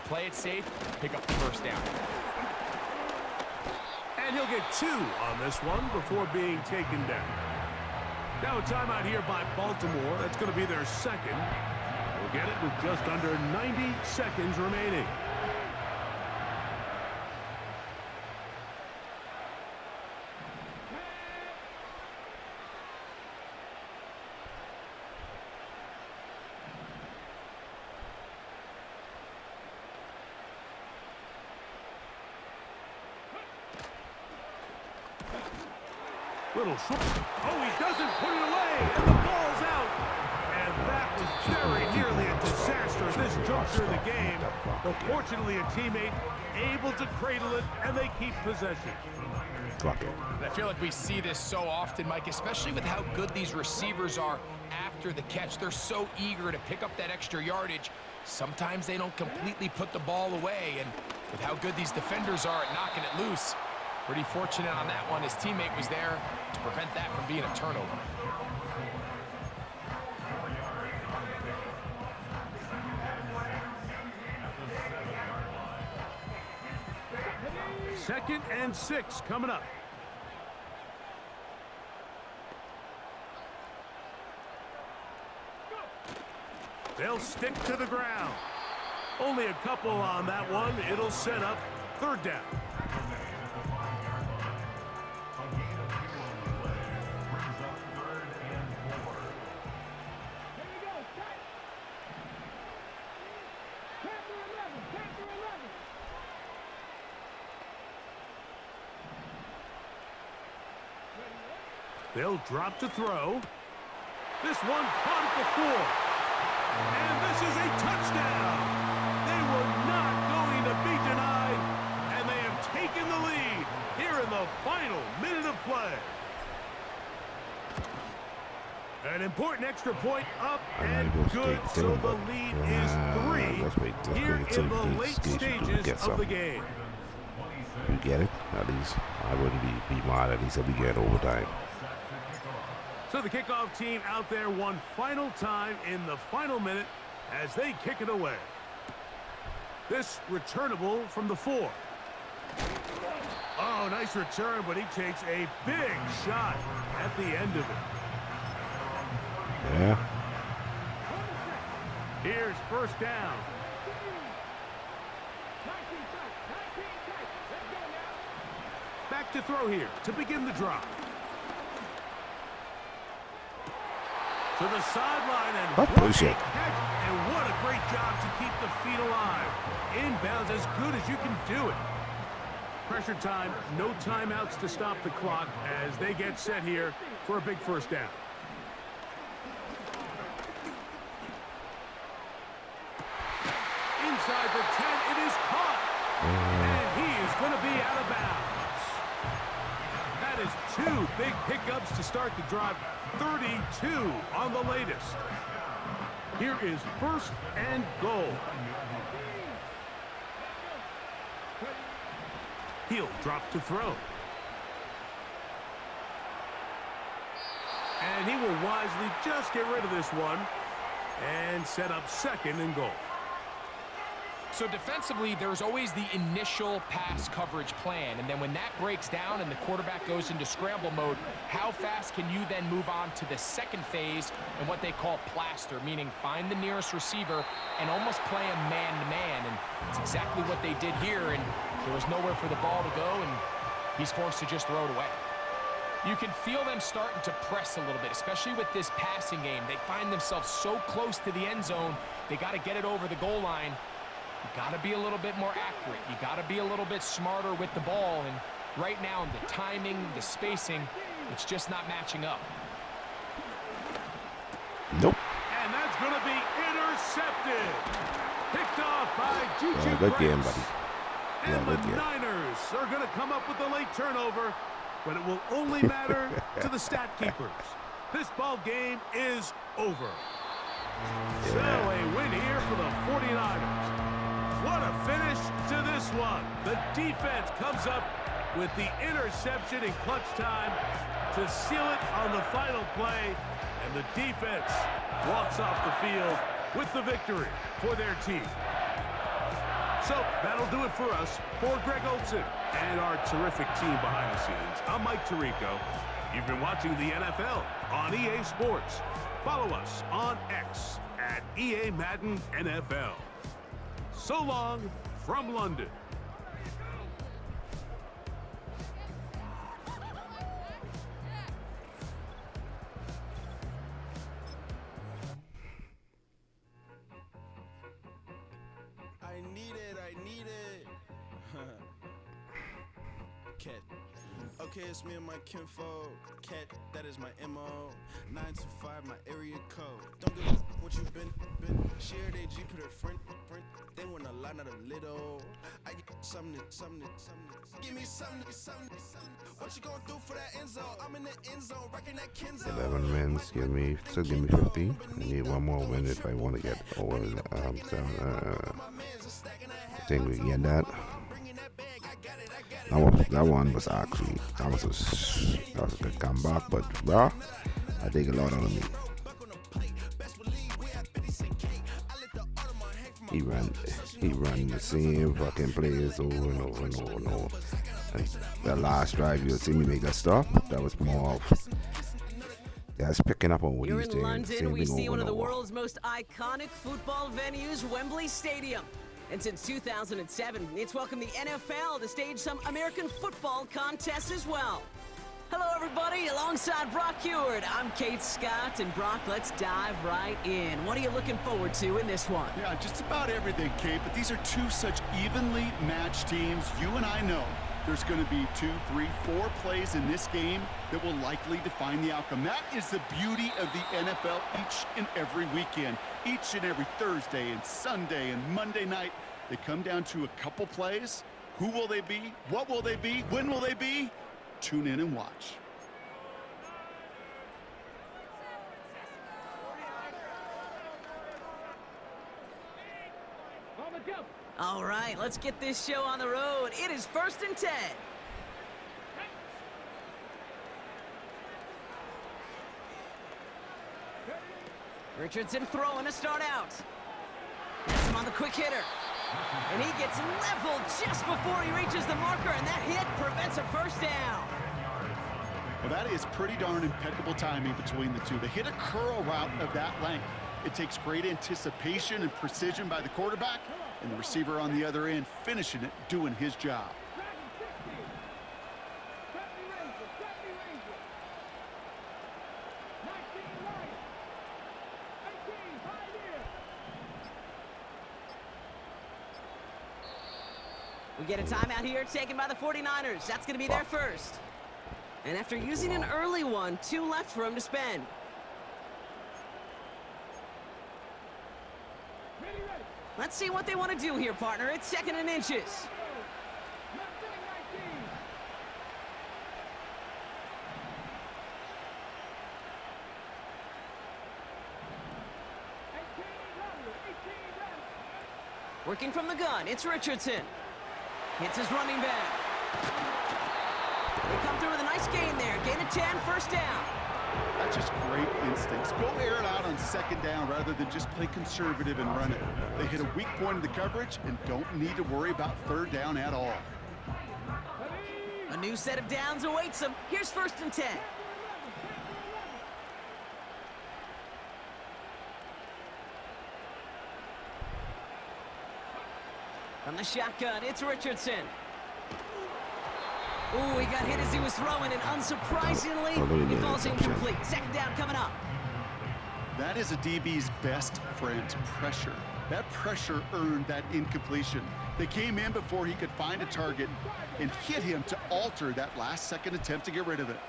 play it safe, pick up the 1st down. And he'll get 2 on this one before being taken down. Now a timeout here by Baltimore. That's going to be their 2nd. We'll get it with just under 90 seconds remaining. Little short. Oh, he doesn't put it away, and the ball's out. And that was very nearly a disaster at this juncture of the game. But fortunately, a teammate able to cradle it, and they keep possession. I feel like we see this so often, Mike, especially with how good these receivers are after the catch. They're so eager to pick up that extra yardage. Sometimes they don't completely put the ball away, and with how good these defenders are at knocking it loose, pretty fortunate on that one. His teammate was there to prevent that from being a turnover. Second and 6 coming up. They'll stick to the ground. Only a couple on that one. It'll set up 3rd down. They'll drop to throw. This one caught at the 4. And this is a touchdown. They were not going to be denied, and they have taken the lead here in the final minute of play. An important extra point up and good, so the lead is 3 here in the late stages of the game. You get it? At least I wouldn't be mad at least if we get overtime. So the kickoff team out there one final time in the final minute as they kick it away. This returnable from the 4. Oh, nice return, but he takes a big shot at the end of it. Yeah. Here's first down. Back to throw here to begin the drive. To the sideline and what a catch, and what a great job to keep the feet alive. Inbounds as good as you can do it. Pressure time, no timeouts to stop the clock as they get set here for a big first down. Inside the 10, it is caught. And he is going to be out of bounds. That is 2 big pickups to start the drive. 32 on the latest. Here is first and goal. He'll drop to throw. And he will wisely just get rid of this one and set up second and goal. So defensively, there's always the initial pass coverage plan, and then when that breaks down and the quarterback goes into scramble mode, how fast can you then move on to the second phase and what they call plaster, meaning find the nearest receiver and almost play him man-to-man, and it's exactly what they did here, and there was nowhere for the ball to go, and he's forced to just throw it away. You can feel them starting to press a little bit, especially with this passing game. They find themselves so close to the end zone, they got to get it over the goal line. You got to be a little bit more accurate. You got to be a little bit smarter with the ball. And right now, the timing, the spacing, it's just not matching up. Nope. And that's going to be intercepted. Picked off by Juju. Good game, buddy. And the Niners are going to come up with a late turnover, but it will only matter to the stat keepers. This ball game is over. So a win here for the 49ers. What a finish to this one. The defense comes up with the interception in clutch time to seal it on the final play, and the defense walks off the field with the victory for their team. So that'll do it for us. For Greg Olson and our terrific team behind the scenes, I'm Mike Tirico. You've been watching the NFL on EA Sports. Follow us on X at EA Madden NFL. So long from London. I need it. Cat. Okay, it's me and my kinfolk. Cat, that is my MO. 925, my area code. Don't give a what you been. Share they G, put her friend. They want a lot, not a little. I get something. Give me something. What you gonna do for that end zone? I'm in the end zone, rocking that Kenzo. 11 wins, give me 15. I need one more win if I want to get over I think we get that. That one was actually that was a good comeback, but bro, I take a lot out of me. He run the same fucking plays over and over and over and over. And the last drive, you'll see me make a stop. That was more of guys picking up on what he's doing. Here in London, we see one of the world's most iconic football venues, Wembley Stadium. And since 2007, it's welcomed the NFL to stage some American football contests as well. Hello, everybody. Alongside Brock Heward, I'm Kate Scott. And Brock, let's dive right in. What are you looking forward to in this one? Yeah, just about everything, Kate. But these are two such evenly matched teams. You and I know there's going to be 2, 3, 4 plays in this game that will likely define the outcome. That is the beauty of the NFL each and every weekend. Each and every Thursday and Sunday and Monday night, they come down to a couple plays. Who will they be? What will they be? When will they be? Tune in and watch. All right, let's get this show on the road. It is 1st and 10. Richardson throwing to start out. That's him on the quick hitter. And he gets leveled just before he reaches the marker, and that hit prevents a first down. Well, that is pretty darn impeccable timing between the two. They hit a curl route of that length. It takes great anticipation and precision by the quarterback, and the receiver on the other end finishing it, doing his job. We get a timeout here taken by the 49ers. That's going to be their first. And after using an early one, 2 left for him to spend. Let's see what they want to do here, partner. It's 2nd and inches. Working from the gun, it's Richardson. Hits his running back. They come through with a nice gain there. Gain of 10, first down. That's just great instincts. Go air it out on 2nd down rather than just play conservative and run it. They hit a weak point in the coverage and don't need to worry about 3rd down at all. A new set of downs awaits them. Here's 1st and 10. From the shotgun, it's Richardson. Ooh, he got hit as he was throwing, and unsurprisingly, he falls incomplete. 2nd down coming up. That is a DB's best friend, pressure. That pressure earned that incompletion. They came in before he could find a target and hit him to alter that last-second attempt to get rid of it.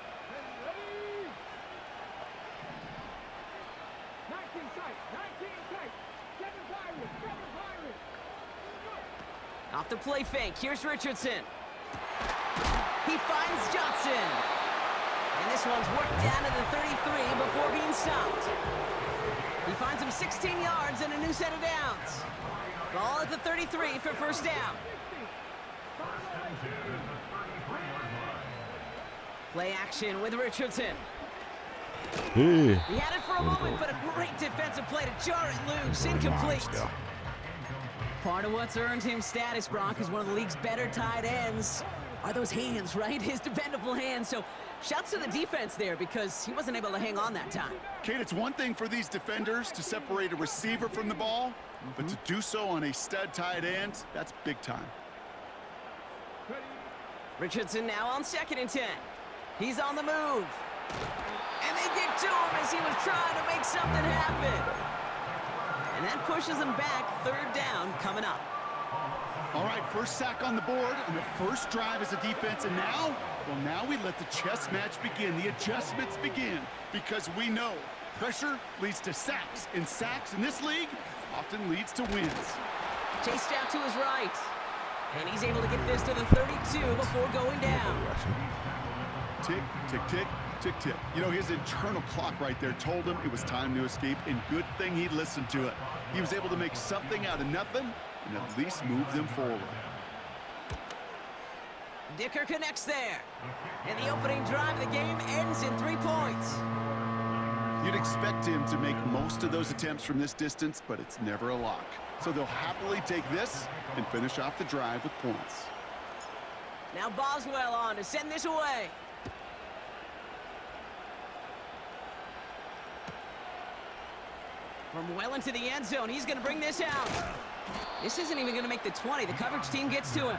Off the play fake, here's Richardson. He finds Johnson. And this one's worked down to the 33 before being stopped. He finds him 16 yards and a new set of downs. Ball at the 33 for first down. Play action with Richardson. He had it for a moment, but a great defensive play to jar it loose. Incomplete. Part of what's earned him status, Brock, is one of the league's better tight ends. Are those hands, right? His dependable hands. So shouts to the defense there because he wasn't able to hang on that time. Kate, it's one thing for these defenders to separate a receiver from the ball, but to do so on a stud tight end, that's big time. Richardson now on 2nd and 10. He's on the move. And they get to him as he was trying to make something happen. And that pushes him back. 3rd down coming up. All right, first sack on the board on the first drive as a defense, and now, well, now we let the chess match begin, the adjustments begin, because we know pressure leads to sacks, and sacks in this league often leads to wins. Chased out to his right, and he's able to get this to the 32 before going down. Tick, tick, tick, tick, tick. You know, his internal clock right there told him it was time to escape, and good thing he listened to it. He was able to make something out of nothing, and at least move them forward. Dicker connects there. And the opening drive of the game ends in 3 points. You'd expect him to make most of those attempts from this distance, but it's never a lock. So they'll happily take this and finish off the drive with points. Now Boswell on to send this away. From well into the end zone, he's going to bring this out. This isn't even going to make the 20. The coverage team gets to him.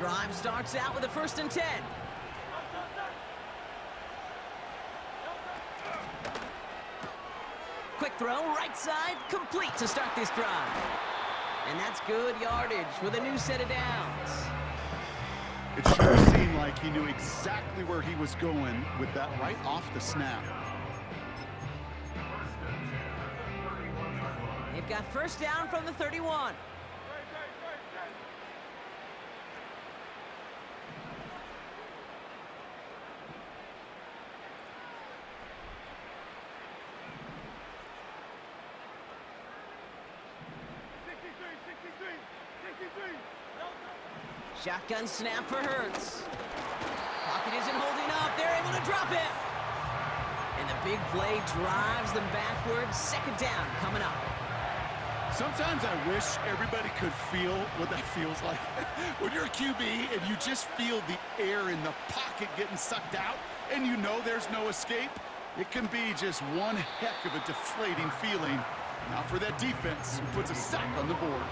Drive starts out with a 1st and 10. quick throw, right side, complete to start this drive. And that's good yardage with a new set of downs. It sure seemed like he knew exactly where he was going with that right off the snap. They've got first down from the 31. Shotgun snap for Hurts. Pocket isn't holding up. They're able to drop it. And the big play drives them backwards. Second down coming up. Sometimes I wish everybody could feel what that feels like. When you're a QB and you just feel the air in the pocket getting sucked out and you know there's no escape, it can be just one heck of a deflating feeling. Not for that defense who puts a sack on the board.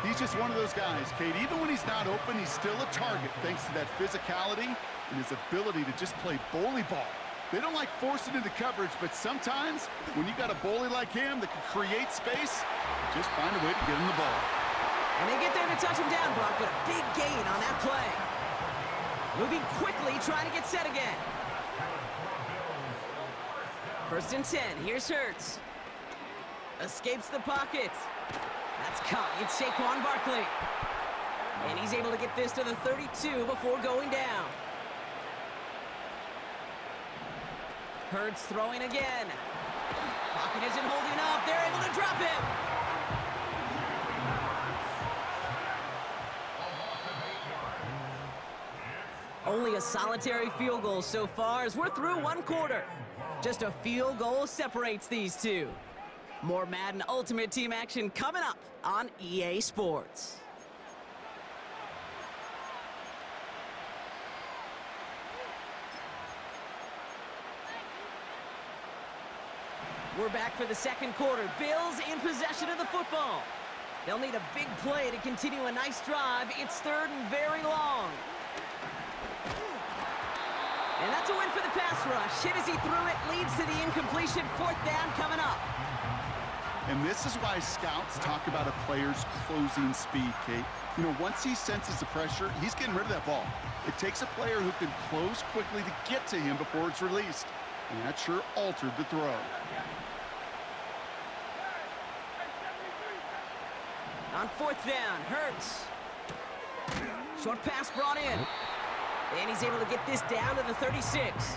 He's just one of those guys, Kate. Even when he's not open, he's still a target thanks to that physicality and his ability to just play bully ball. They don't like forcing into coverage, but sometimes when you got a bully like him that can create space, just find a way to get him the ball. And they get there to touch him down, Brock, but a big gain on that play. Moving quickly, trying to get set again. First and 10, here's Hurts. Escapes the pocket. That's caught. It's Saquon Barkley. And he's able to get this to the 32 before going down. Hurts throwing again. Pocket isn't holding up. They're able to drop it. Only a solitary field goal so far as we're through one quarter. Just a field goal separates these two. More Madden Ultimate Team action coming up on EA Sports. We're back for the second quarter. Bills in possession of the football. They'll need a big play to continue a nice drive. It's third and very long. And that's a win for the pass rush. Hit as he threw it, leads to the incompletion. Fourth down coming up. And this is why scouts talk about a player's closing speed, Kate. You know, once he senses the pressure, he's getting rid of that ball. It takes a player who can close quickly to get to him before it's released. And that sure altered the throw. On fourth down, Hurts. Short pass brought in. And he's able to get this down to the 36.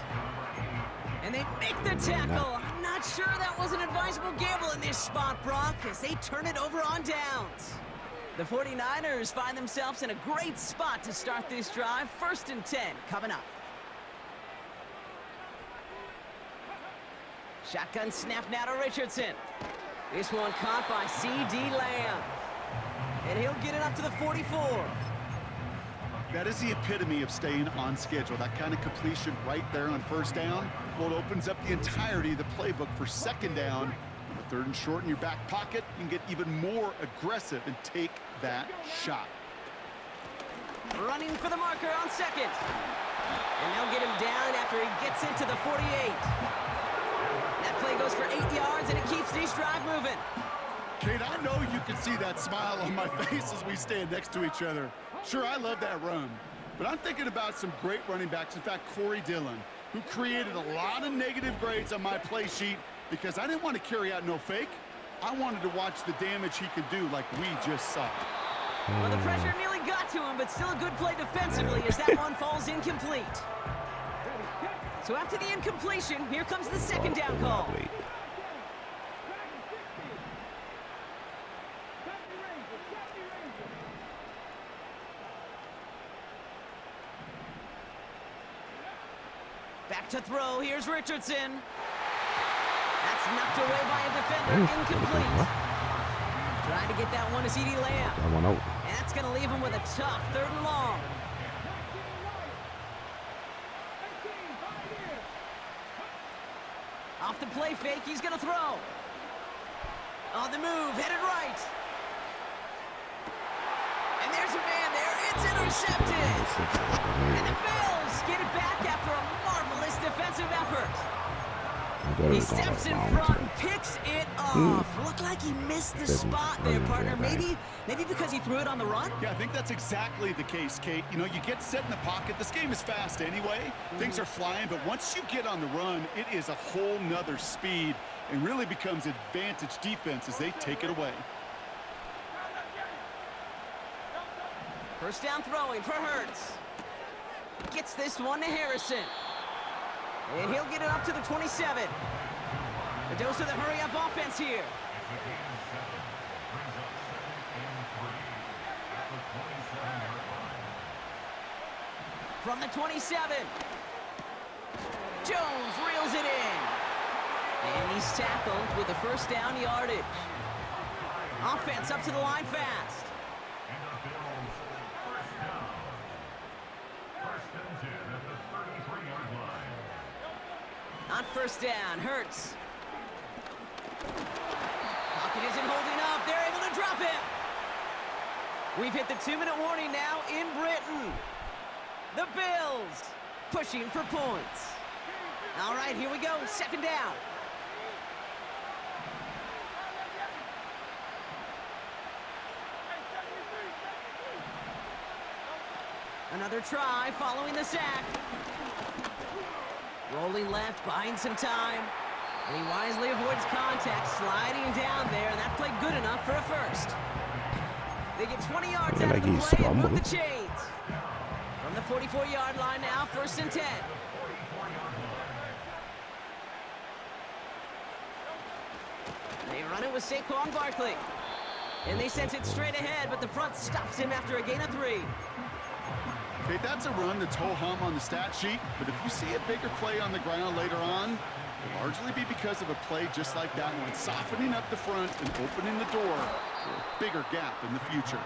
And they make the tackle. I'm not sure that was an advisable gamble in this spot, Brock, as they turn it over on downs. The 49ers find themselves in a great spot to start this drive. First and 10 coming up. Shotgun snap now to Richardson. This one caught by C.D. Lamb. And he'll get it up to the 44. That is the epitome of staying on schedule. That kind of completion right there on first down. Well, it opens up the entirety of the playbook for second down. On the third and short in your back pocket, you can get even more aggressive and take that shot. Running for the marker on second. And they'll get him down after he gets into the 48. That play goes for 8 yards, and it keeps this drive moving. Kate, I know you can see that smile on my face as we stand next to each other. Sure, I love that run, but I'm thinking about some great running backs. In fact, Corey Dillon, who created a lot of negative grades on my play sheet because I didn't want to carry out no fake. I wanted to watch the damage he could do like we just saw. Well, the pressure nearly got to him, but still a good play defensively as that one falls incomplete. So after the incompletion, here comes the second down call. Back to throw. Here's Richardson. That's knocked away by a defender. Incomplete. Trying to get that one to C.D. Lamb. And that's going to leave him with a tough third and long. Off the play fake, he's going to throw. On the move, headed right. And there's a man there. It's intercepted. And the Bills get it back after a marvelous defensive effort. He steps in front and picks it off. Looked like he missed the spot there, partner. Maybe because he threw it on the run? Yeah, I think that's exactly the case, Kate. You know, you get set in the pocket. This game is fast anyway. Things are flying, but once you get on the run, it is a whole nother speed and really becomes advantage defense as they take it away. First down throwing for Hurts. Gets this one to Harrison. And he'll get it up to the 27. A dose of the hurry-up offense here. From the 27. Jones reels it in. And he's tackled with the first down yardage. Offense up to the line fast. On first down, Hurts. Pocket isn't holding up. They're able to drop it. We've hit the 2-minute warning now in Britain. The Bills pushing for points. All right, here we go. Second down. Another try following the sack. Rolling left, buying some time. And he wisely avoids contact, sliding down there. And that played good enough for a first. They get 20 yards out of the play and move the chains. From the 44-yard line now, 1st and 10. They run it with Saquon Barkley. And they sent it straight ahead, but the front stops him after a gain of 3. Okay, that's a run that's ho-hum on the stat sheet, but if you see a bigger play on the ground later on, it'll largely be because of a play just like that one, softening up the front and opening the door for a bigger gap in the future.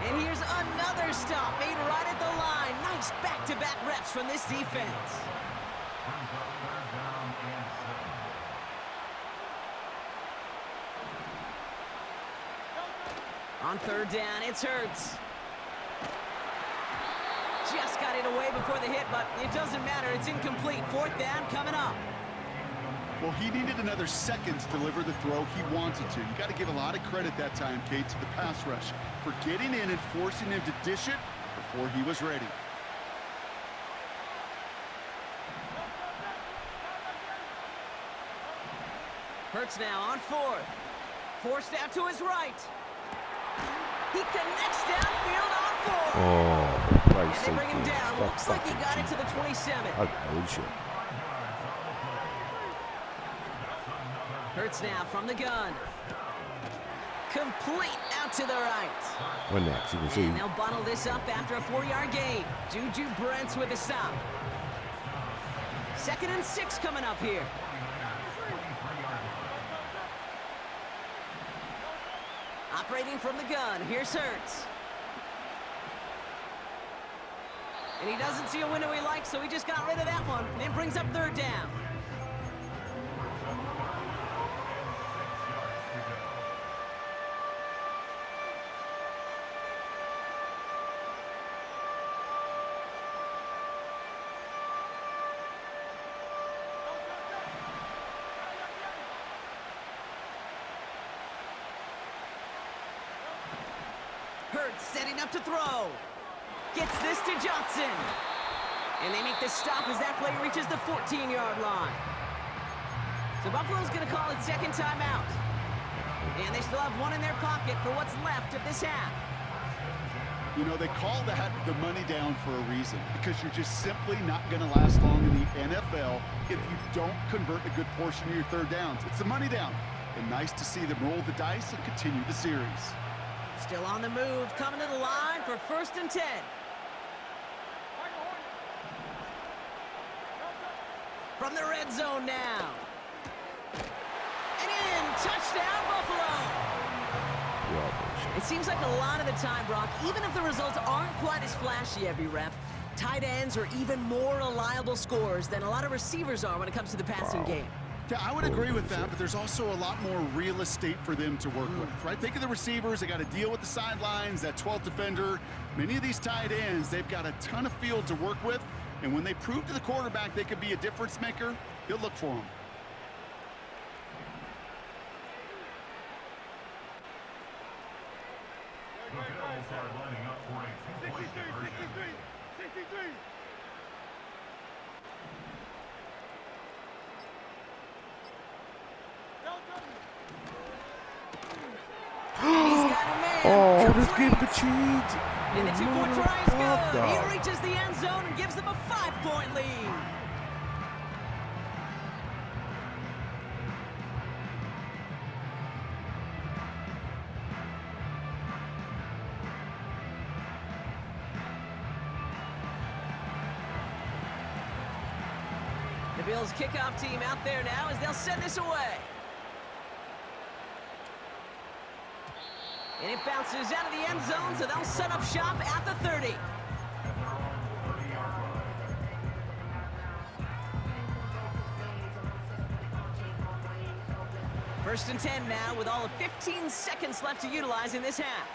And here's another stop made right at the line. Nice back-to-back reps from this defense. On third down, it's Hurts. Just got it away before the hit, but it doesn't matter. It's incomplete. 4th down coming up. Well, he needed another second to deliver the throw he wanted to. You got to give a lot of credit that time, Kate, to the pass rush for getting in and forcing him to dish it before he was ready. Hurts now on 4th. Forced out to his right. He connects downfield on 4th. Oh, and they bring him down. Looks like he got it to the 27. Hurts now from the gun. Complete out to the right. What next? You can see. And they'll bottle this up after a 4-yard gain. Juju Brents with a stop. 2nd and 6 coming up here. Operating from the gun, here's Hurts. And he doesn't see a window he likes, so he just got rid of that one. And brings up 3rd down. Hurts setting up to throw. Gets this to Johnson. And they make the stop as that play reaches the 14-yard line. So Buffalo's going to call it 2nd timeout. And they still have one in their pocket for what's left of this half. You know, they call that the money down for a reason, because you're just simply not going to last long in the NFL if you don't convert a good portion of your 3rd downs. It's the money down. And nice to see them roll the dice and continue the series. Still on the move, coming to the line for 1st and 10. From the red zone now. And in, touchdown Buffalo! It seems like a lot of the time, Brock, even if the results aren't quite as flashy every rep, tight ends are even more reliable scorers than a lot of receivers are when it comes to the passing game. Yeah, I would agree with that, but there's also a lot more real estate for them to work with, right? Think of the receivers. They got to deal with the sidelines, that 12th defender. Many of these tight ends, they've got a ton of field to work with, and when they prove to the quarterback they could be a difference maker, he'll look for them. start lining up for a two-point conversion. 63. Oh, this game could cheat. And the two-point try is good. He reaches the end zone and gives them a 5-point lead. The Bills kickoff team out there now as they'll send this away. And it bounces out of the end zone, so they'll set up shop at the 30. First and 10 now with all of 15 seconds left to utilize in this half.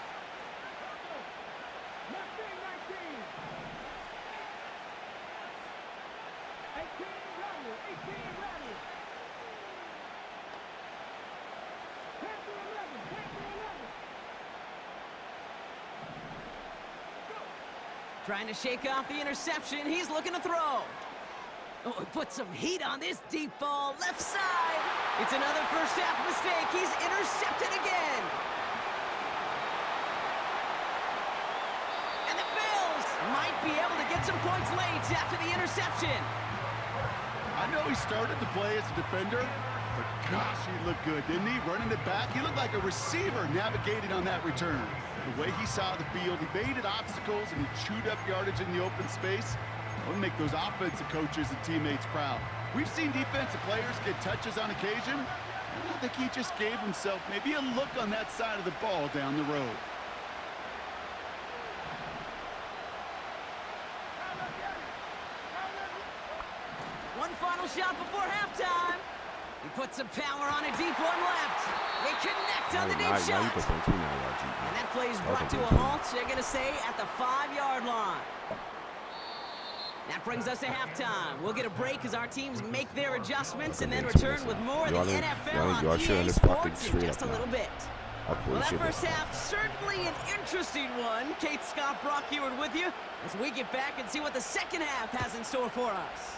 Trying to shake off the interception. He's looking to throw. Oh, he put some heat on this deep ball. Left side. It's another first half mistake. He's intercepted again. And the Bills might be able to get some points late after the interception. I know he started to play as a defender, but gosh, he looked good, didn't he? Running it back. He looked like a receiver navigating on that return. The way he saw the field, he baited obstacles and he chewed up yardage in the open space. It would make those offensive coaches and teammates proud. We've seen defensive players get touches on occasion. I think he just gave himself maybe a look on that side of the ball down the road. One final shot before halftime. He puts some power on a deep one left. They connect on the deep shot. And that play is brought to a halt. They're going to stay at the 5-yard line. That brings us to halftime. We'll get a break as our teams make their adjustments and then return with more of the NFL on EA Sports in just a little bit. Well, that first half, certainly an interesting one. Kate Scott, Brock Eward with you as we get back and see what the second half has in store for us.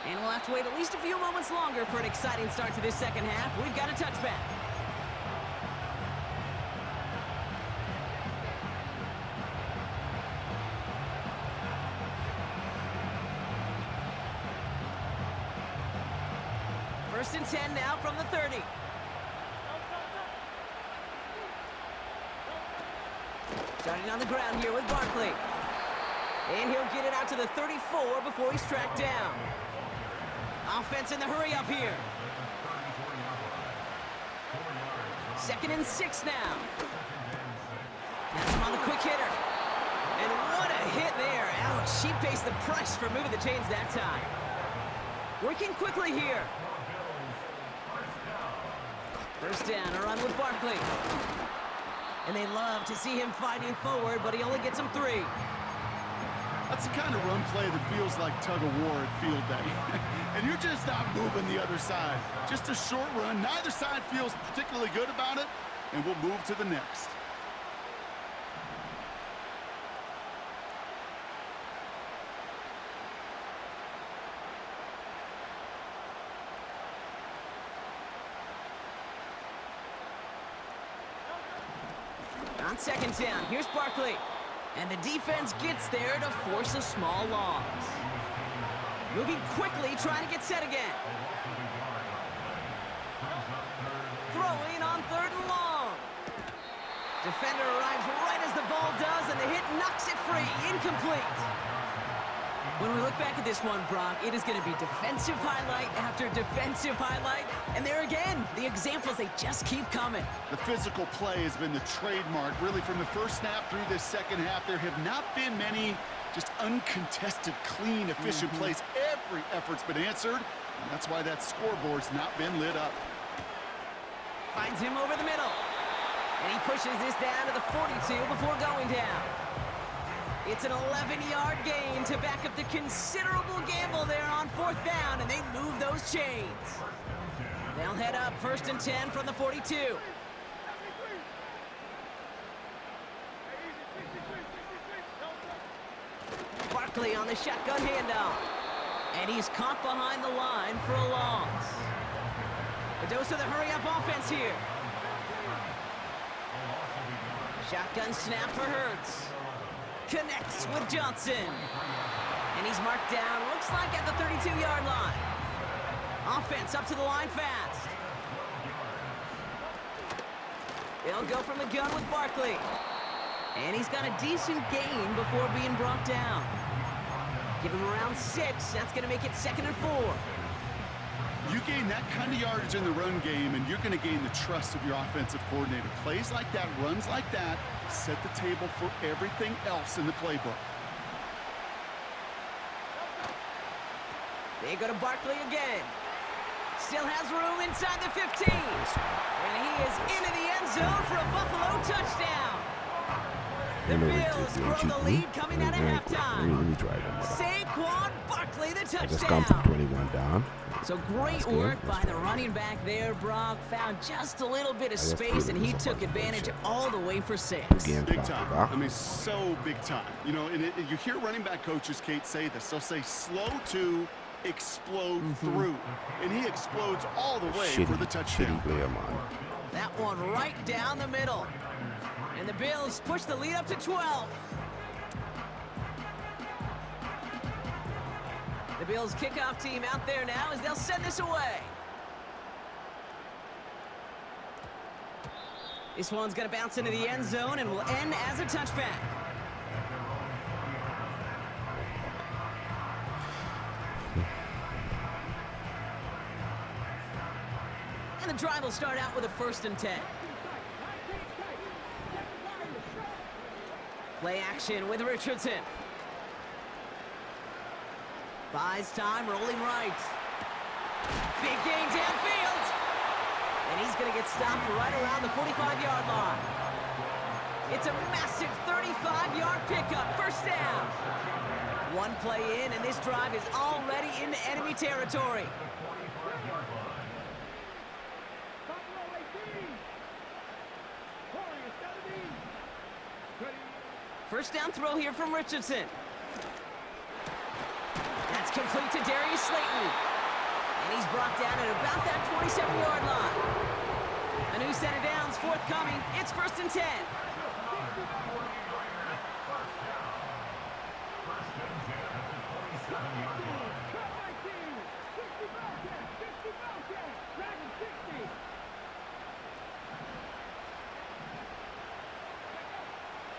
And we'll have to wait at least a few moments longer for an exciting start to this second half. We've got a touchback. First and 10 now from the 30. Starting on the ground here with Barkley. And he'll get it out to the 34 before he's tracked down. Offense in the hurry up here. 2nd and 6 now. That's him on the quick hitter. And what a hit there. Ouch, she pays the price for moving the chains that time. Working quickly here. First down, a run with Barkley. And they love to see him fighting forward, but he only gets him 3. That's the kind of run play that feels like tug-of-war at field day. And you're just not moving the other side. Just a short run. Neither side feels particularly good about it, and we'll move to the next. On 2nd down, here's Barkley. And the defense gets there to force a small loss. Moving quickly, trying to get set again. Throwing on 3rd and long. Defender arrives right as the ball does, and the hit knocks it free. Incomplete. When we look back at this one, Brock, it is going to be defensive highlight after defensive highlight. And there again, the examples, they just keep coming. The physical play has been the trademark. Really, from the first snap through this second half, there have not been many just uncontested, clean, efficient plays. Every effort's been answered, and that's why that scoreboard's not been lit up. Finds him over the middle. And he pushes this down to the 42 before going down. It's an 11-yard gain to back up the considerable gamble there on 4th down, and they move those chains. They'll head up 1st and 10 from the 42. Barkley on the shotgun handoff. And he's caught behind the line for a loss. A dose of the hurry-up offense here. Shotgun snap for Hurts. Connects with Johnson. And he's marked down, looks like at the 32-yard line. Offense up to the line fast. They'll go from the gun with Barkley. And he's got a decent gain before being brought down. Give him around 6. That's going to make it 2nd and 4. You gain that kind of yardage in the run game, and you're going to gain the trust of your offensive coordinator. Plays like that, runs like that, set the table for everything else in the playbook. They go to Barkley again. Still has room inside the 15. And he is into the end zone for a Buffalo touchdown. The Bills grow the lead coming out of halftime. Saquon Barkley, the touchdown. Just come from 21 down. So great work by the running back there. Brock found just a little bit of space, and he took advantage all the way for 6. Big time. I mean, so big time. You know, and you hear running back coaches, Kate, say this. They'll say slow to explode through. And he explodes all the way for the touchdown. That one right down the middle. And the Bills push the lead up to 12. The Bills kickoff team out there now as they'll send this away. This one's going to bounce into the end zone and will end as a touchback. And the drive will start out with a 1st and 10. Play action with Richardson. Buys time, rolling right. Big gain downfield. And he's going to get stopped right around the 45-yard line. It's a massive 35-yard pickup, 1st down. One play in, and this drive is already into enemy territory. First down throw here from Richardson. That's complete to Darius Slayton. And he's brought down at about that 27-yard line. A new set of downs forthcoming. It's 1st and 10.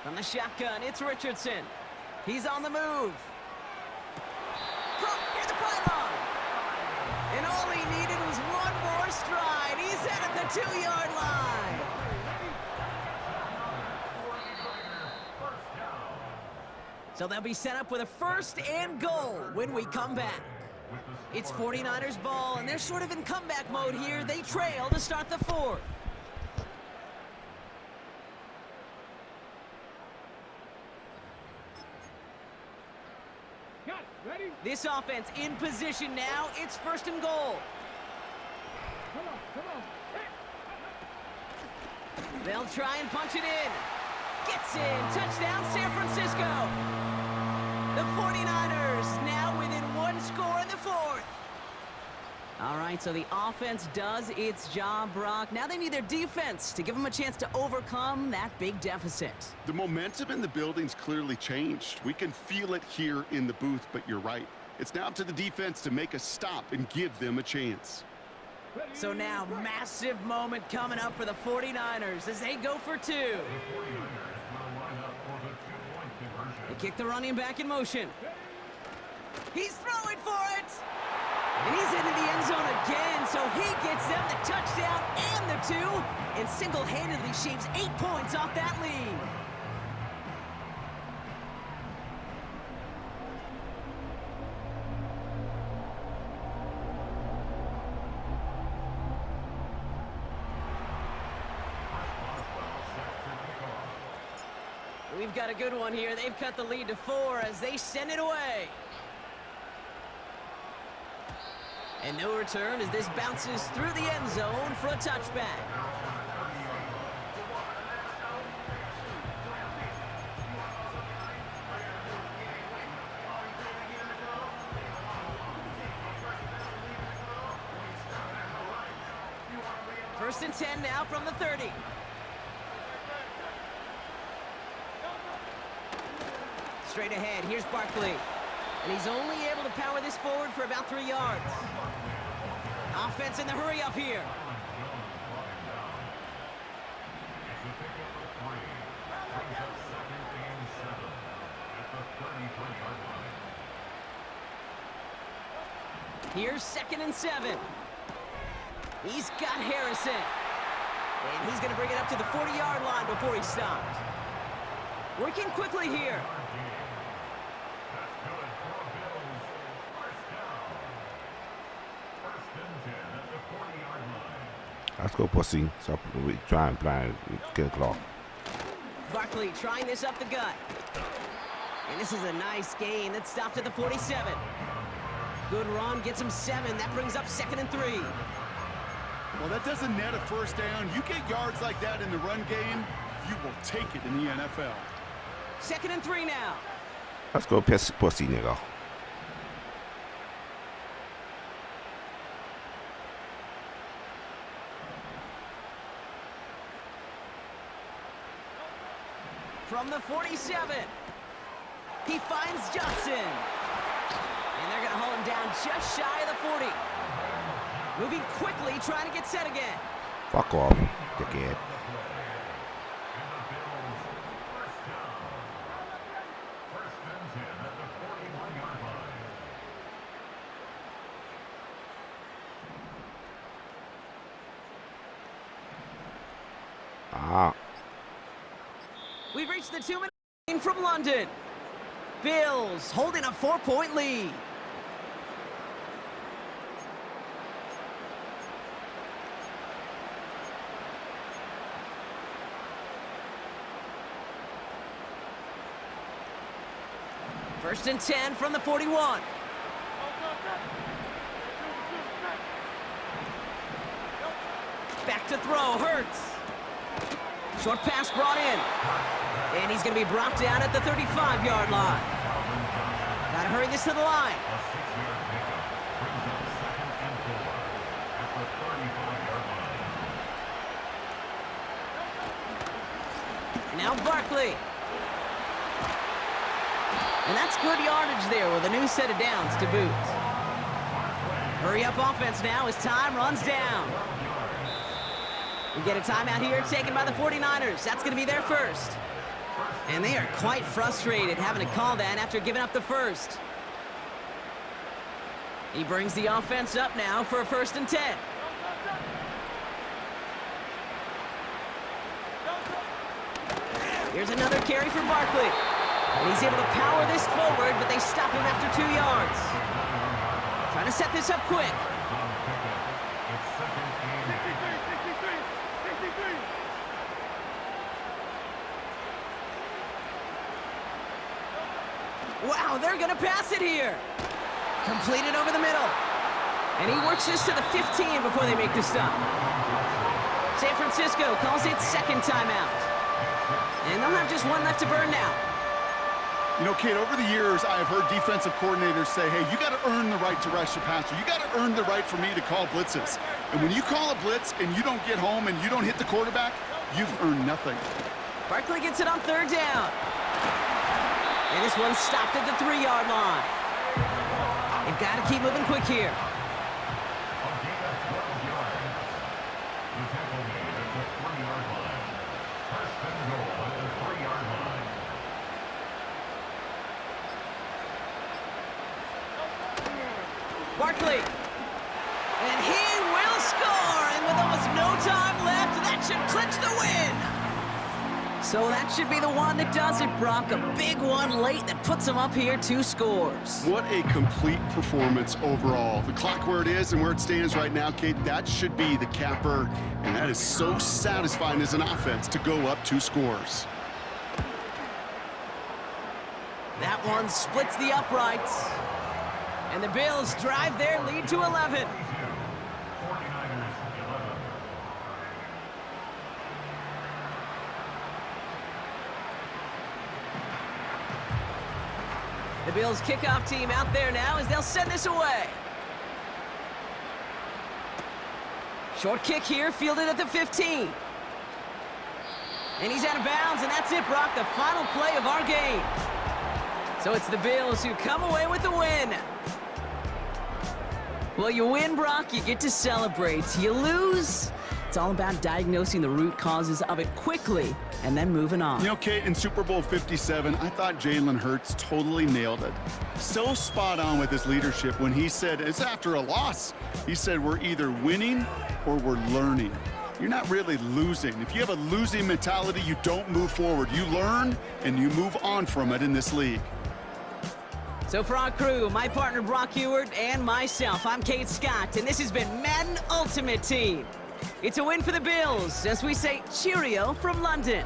From the shotgun, it's Richardson. He's on the move. Caught near the pylon. And all he needed was one more stride. He's at the 2-yard line. So they'll be set up with a 1st and goal when we come back. It's 49ers ball, and they're sort of in comeback mode here. They trail to start the 4th. This offense in position now. It's 1st and goal. They'll try and punch it in. Gets in. Touchdown, San Francisco. The 49ers now within 1 score in the 4th. All right, so the offense does its job, Brock. Now they need their defense to give them a chance to overcome that big deficit. The momentum in the building's clearly changed. We can feel it here in the booth, but you're right. It's now up to the defense to make a stop and give them a chance. So now, massive moment coming up for the 49ers as they go for 2. They kick the running back in motion. He's throwing for it! And he's into the end zone again, so he gets them the touchdown and the 2, and single-handedly shaves 8 points off that lead. We've got a good one here. They've cut the lead to 4 as they send it away. And no return as this bounces through the end zone for a touchback. First and 10 now from the 30. Straight ahead, here's Barkley. And he's only able to power this forward for about 3 yards. Offense in the hurry up here. Here's 2nd and 7. He's got Harrison. And he's going to bring it up to the 40-yard line before he stops. Working quickly here. Let's go, pussy. So we try and plan kill clock. Barkley trying this up the gut. And this is a nice gain. That stopped at the 47. Good run, gets him 7. That brings up 2nd and 3. Well, that doesn't net a first down. You get yards like that in the run game, you will take it in the NFL. 2nd and 3 now. Let's go, pussy, nigga. From the 47, he finds Johnson. And they're going to haul him down just shy of the 40. Moving quickly, trying to get set again. Fuck off, dickhead. We've reached the 2-minute line from London. Bills holding a 4-point lead. First and 10 from the 41. Back to throw, Hurts. Short pass brought in. And he's going to be brought down at the 35-yard line. Got to hurry this to the line. Now Barkley. And that's good yardage there with a new set of downs to boot. Hurry up offense now as time runs down. We get a timeout here taken by the 49ers. That's going to be their first. And they are quite frustrated having to call that after giving up the first. He brings the offense up now for a 1st and 10. Here's another carry for Barkley. And he's able to power this forward, but they stop him after 2 yards. Trying to set this up quick. Wow, they're going to pass it here. Completed over the middle. And he works this to the 15 before they make the stop. San Francisco calls it 2nd timeout. And they'll have just one left to burn now. You know, Kate, over the years, I have heard defensive coordinators say, hey, you got to earn the right to rush your passer. You got to earn the right for me to call blitzes. And when you call a blitz and you don't get home and you don't hit the quarterback, you've earned nothing. Barkley gets it on 3rd down. And this one stopped at the 3-yard line. They've got to keep moving quick here. Barkley. And he will score. And with almost no time left, that should clinch the win. So that should be the one that does it, Brock. A big one late that puts him up here 2 scores. What a complete performance overall. The clock where it is and where it stands right now, Kate, that should be the capper. And that is so satisfying as an offense to go up 2 scores. That one splits the uprights. And the Bills drive their lead to 11. The Bills kickoff team out there now as they'll send this away. Short kick here, fielded at the 15. And he's out of bounds, and that's it, Brock, the final play of our game. So it's the Bills who come away with the win. Well, you win, Brock, you get to celebrate. You lose, it's all about diagnosing the root causes of it quickly and then moving on. You know, Kate, in Super Bowl 57, I thought Jalen Hurts totally nailed it. So spot on with his leadership when he said, it's after a loss. He said, we're either winning or we're learning. You're not really losing. If you have a losing mentality, you don't move forward. You learn and you move on from it in this league. So for our crew, my partner Brock Heward and myself, I'm Kate Scott, and this has been Madden Ultimate Team. It's a win for the Bills, as we say cheerio from London.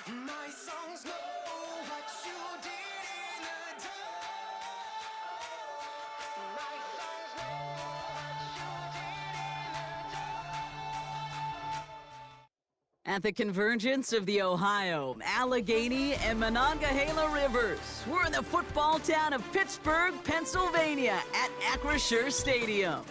My songs know what you did in the dark. My songs know what you did in the At the convergence of the Ohio, Allegheny, and Monongahela Rivers, we're in the football town of Pittsburgh, Pennsylvania, at Acrisure Stadium.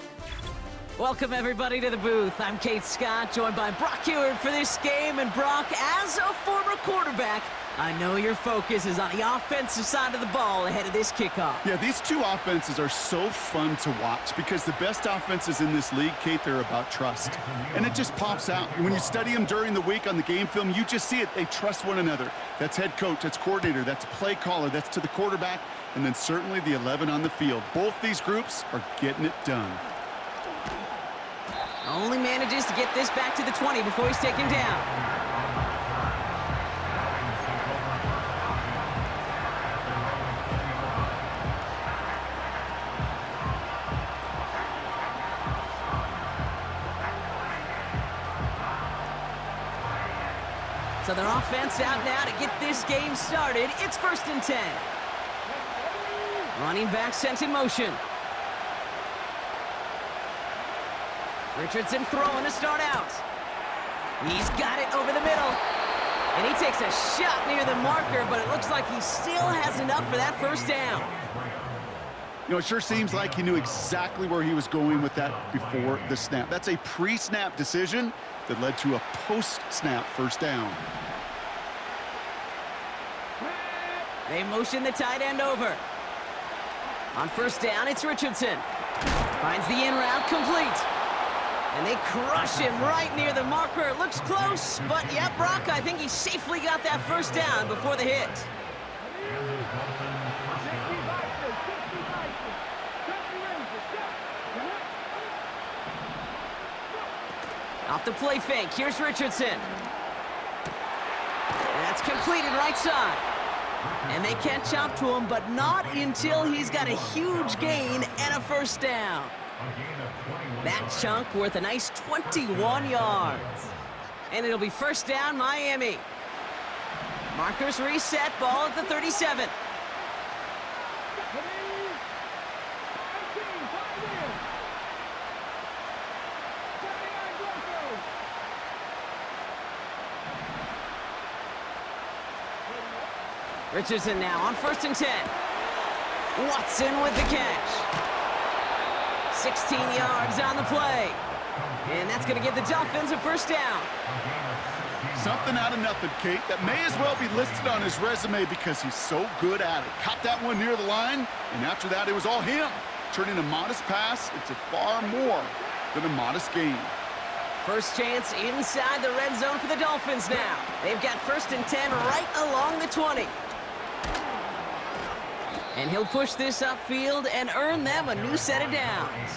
Welcome, everybody, to the booth. I'm Kate Scott, joined by Brock Heward for this game. And Brock, as a former quarterback, I know your focus is on the offensive side of the ball ahead of this kickoff. Yeah, these two offenses are so fun to watch because the best offenses in this league, Kate, they're about trust. And it just pops out. When you study them during the week on the game film, you just see it. They trust one another. That's head coach, that's coordinator, that's play caller, that's to the quarterback, and then certainly the 11 on the field. Both these groups are getting it done. Only manages to get this back to the 20 before he's taken down. So their offense out now to get this game started. It's 1st and 10. Running back sent in motion. Richardson throwing to start out. He's got it over the middle. And he takes a shot near the marker, but it looks like he still has enough for that first down. You know, it sure seems like he knew exactly where he was going with that before the snap. That's a pre-snap decision that led to a post-snap first down. They motion the tight end over. On first down, it's Richardson. Finds the in route complete. And they crush him right near the marker. It looks close, but yeah, Brock, I think he safely got that first down before the hit. Off the play fake, here's Richardson. That's completed right side. And they can't chop to him, but not until he's got a huge gain and a first down. That chunk worth a nice 21 yards. And it'll be first down, Miami. Markers reset, ball at the 37. Richardson now on 1st and 10. Watson with the catch. 16 yards on the play. And that's going to give the Dolphins a first down. Something out of nothing, Kate. That may as well be listed on his resume because he's so good at it. Caught that one near the line, and after that, it was all him. Turning a modest pass into far more than a modest gain. First chance inside the red zone for the Dolphins now. They've got 1st and 10 right along the 20. And he'll push this upfield and earn them a new set of downs.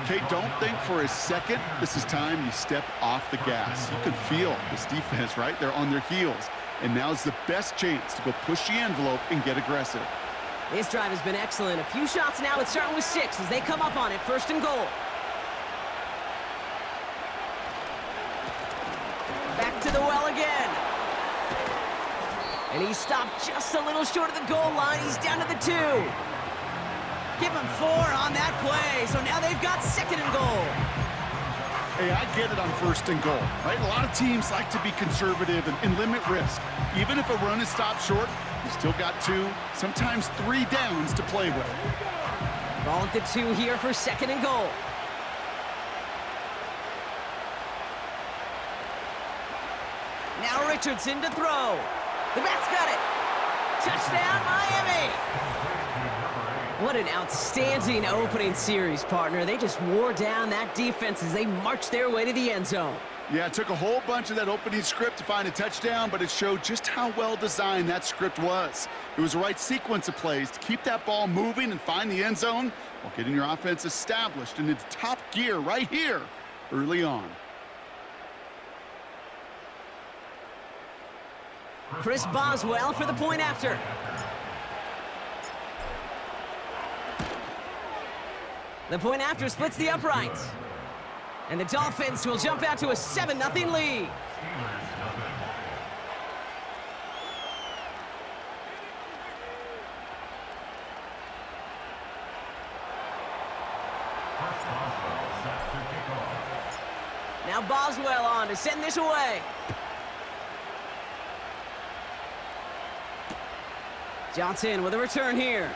Kate, don't think for a second this is time you step off the gas. You can feel this defense, right? They're on their heels. And now's the best chance to go push the envelope and get aggressive. This drive has been excellent. A few shots now. It's starting with 6 as they come up on it. 1st and goal. Back to the well again. And he stopped just a little short of the goal line. He's down to the 2. Give him 4 on that play. So now they've got 2nd and goal. Hey, I get it on 1st and goal, right? A lot of teams like to be conservative and limit risk. Even if a run is stopped short, you still got 2, sometimes 3 downs to play with. Ball at the 2 here for 2nd and goal. Now Richardson to throw. The back's got it. Touchdown, Miami. What an outstanding opening series, partner. They just wore down that defense as they marched their way to the end zone. Yeah, it took a whole bunch of that opening script to find a touchdown, but it showed just how well designed that script was. It was the right sequence of plays to keep that ball moving and find the end zone while getting your offense established in its top gear right here early on. Chris Boswell for the point after. The point after splits the uprights. And the Dolphins will jump out to a 7-0 lead. Now Boswell on to send this away. Johnson with a return here.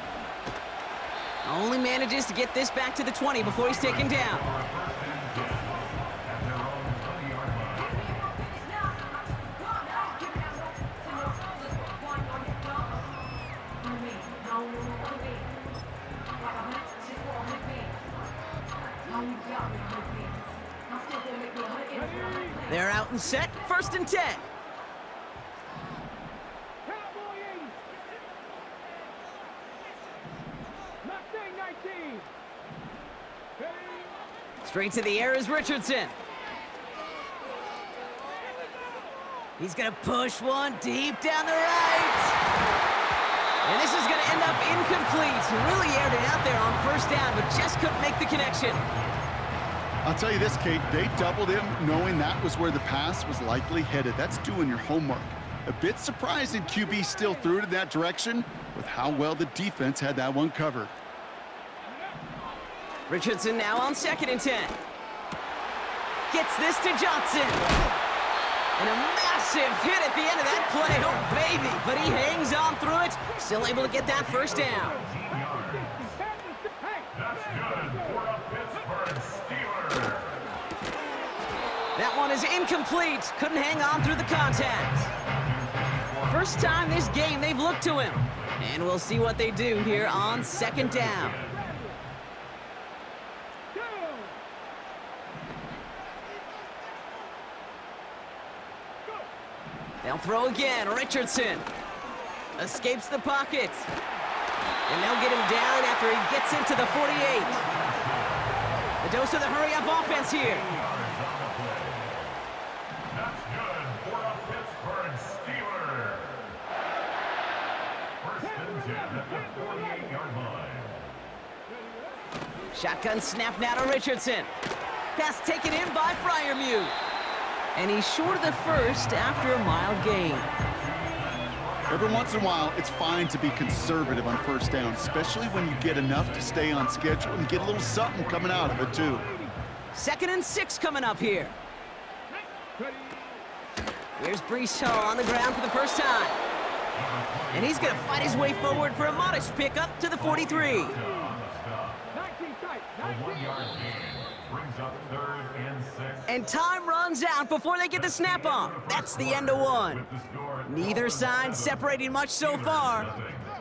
Only manages to get this back to the 20 before he's taken down. They're out and set, 1st and 10. Straight to the air is Richardson. He's gonna push one deep down the right. And this is gonna end up incomplete. Really aired it out there on 1st down, but just couldn't make the connection. I'll tell you this, Kate, they doubled him knowing that was where the pass was likely headed. That's doing your homework. A bit surprising QB still threw it in that direction with how well the defense had that one covered. Richardson now on 2nd and 10. Gets this to Johnson. And a massive hit at the end of that play. Oh, baby. But he hangs on through it. Still able to get that 1st down. That one is incomplete. Couldn't hang on through the contact. First time this game they've looked to him. And we'll see what they do here on 2nd down. They'll throw again. Richardson escapes the pocket. And they'll get him down after he gets into the 48. The dose of the hurry-up offense here. That's good for a Pittsburgh Steeler. 1st and 10 at the 48-yard line. Shotgun snap now to Richardson. Pass taken in by Freiermuth. And he's short of the 1st after a mild gain. Every once in a while, it's fine to be conservative on 1st down, especially when you get enough to stay on schedule and get a little something coming out of it, too. 2nd and 6 coming up here. Here's Breece Hall on the ground for the 1st time. And he's going to fight his way forward for a modest pickup to the 43. And time runs out before they get the snap off. That's the end of one. Neither side separating much so far.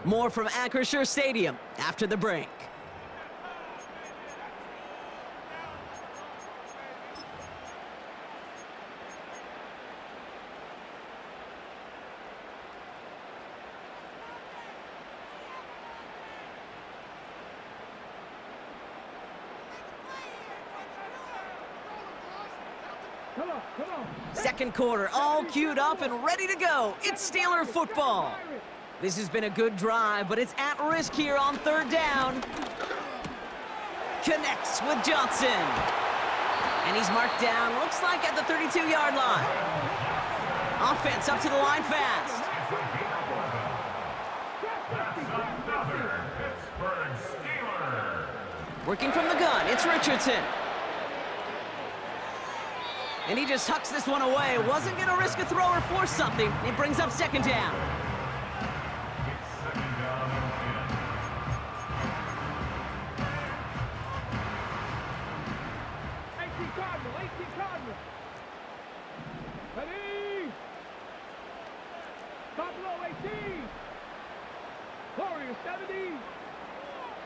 More from Acrisure Stadium after the break. Second quarter, all queued up and ready to go. It's Steeler football. This has been a good drive, but it's at risk here on 3rd down. Connects with Johnson. And he's marked down, looks like at the 32-yard line. Offense up to the line fast. Working from the gun, it's Richardson. And he just hucks this one away. Wasn't going to risk a throw or force something. It brings up 2nd down. Ready? Buffalo 18. Warriors 70.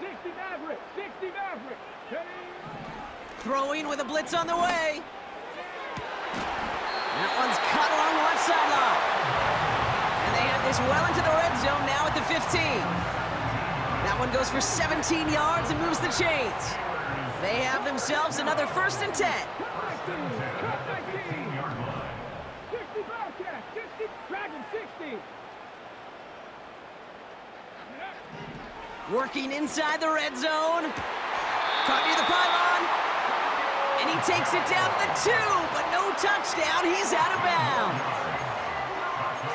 60 Maverick. 60 Maverick. Ready? Throwing with a blitz on the way. plays well into the red zone now at the 15. That one goes for 17 yards and moves the chains. They have themselves another 1st and 10. 60 Bearcats, 60, Dragon 60. Working inside the red zone. Caught near the pylon. And he takes it down to the 2, but no touchdown. He's out of bounds.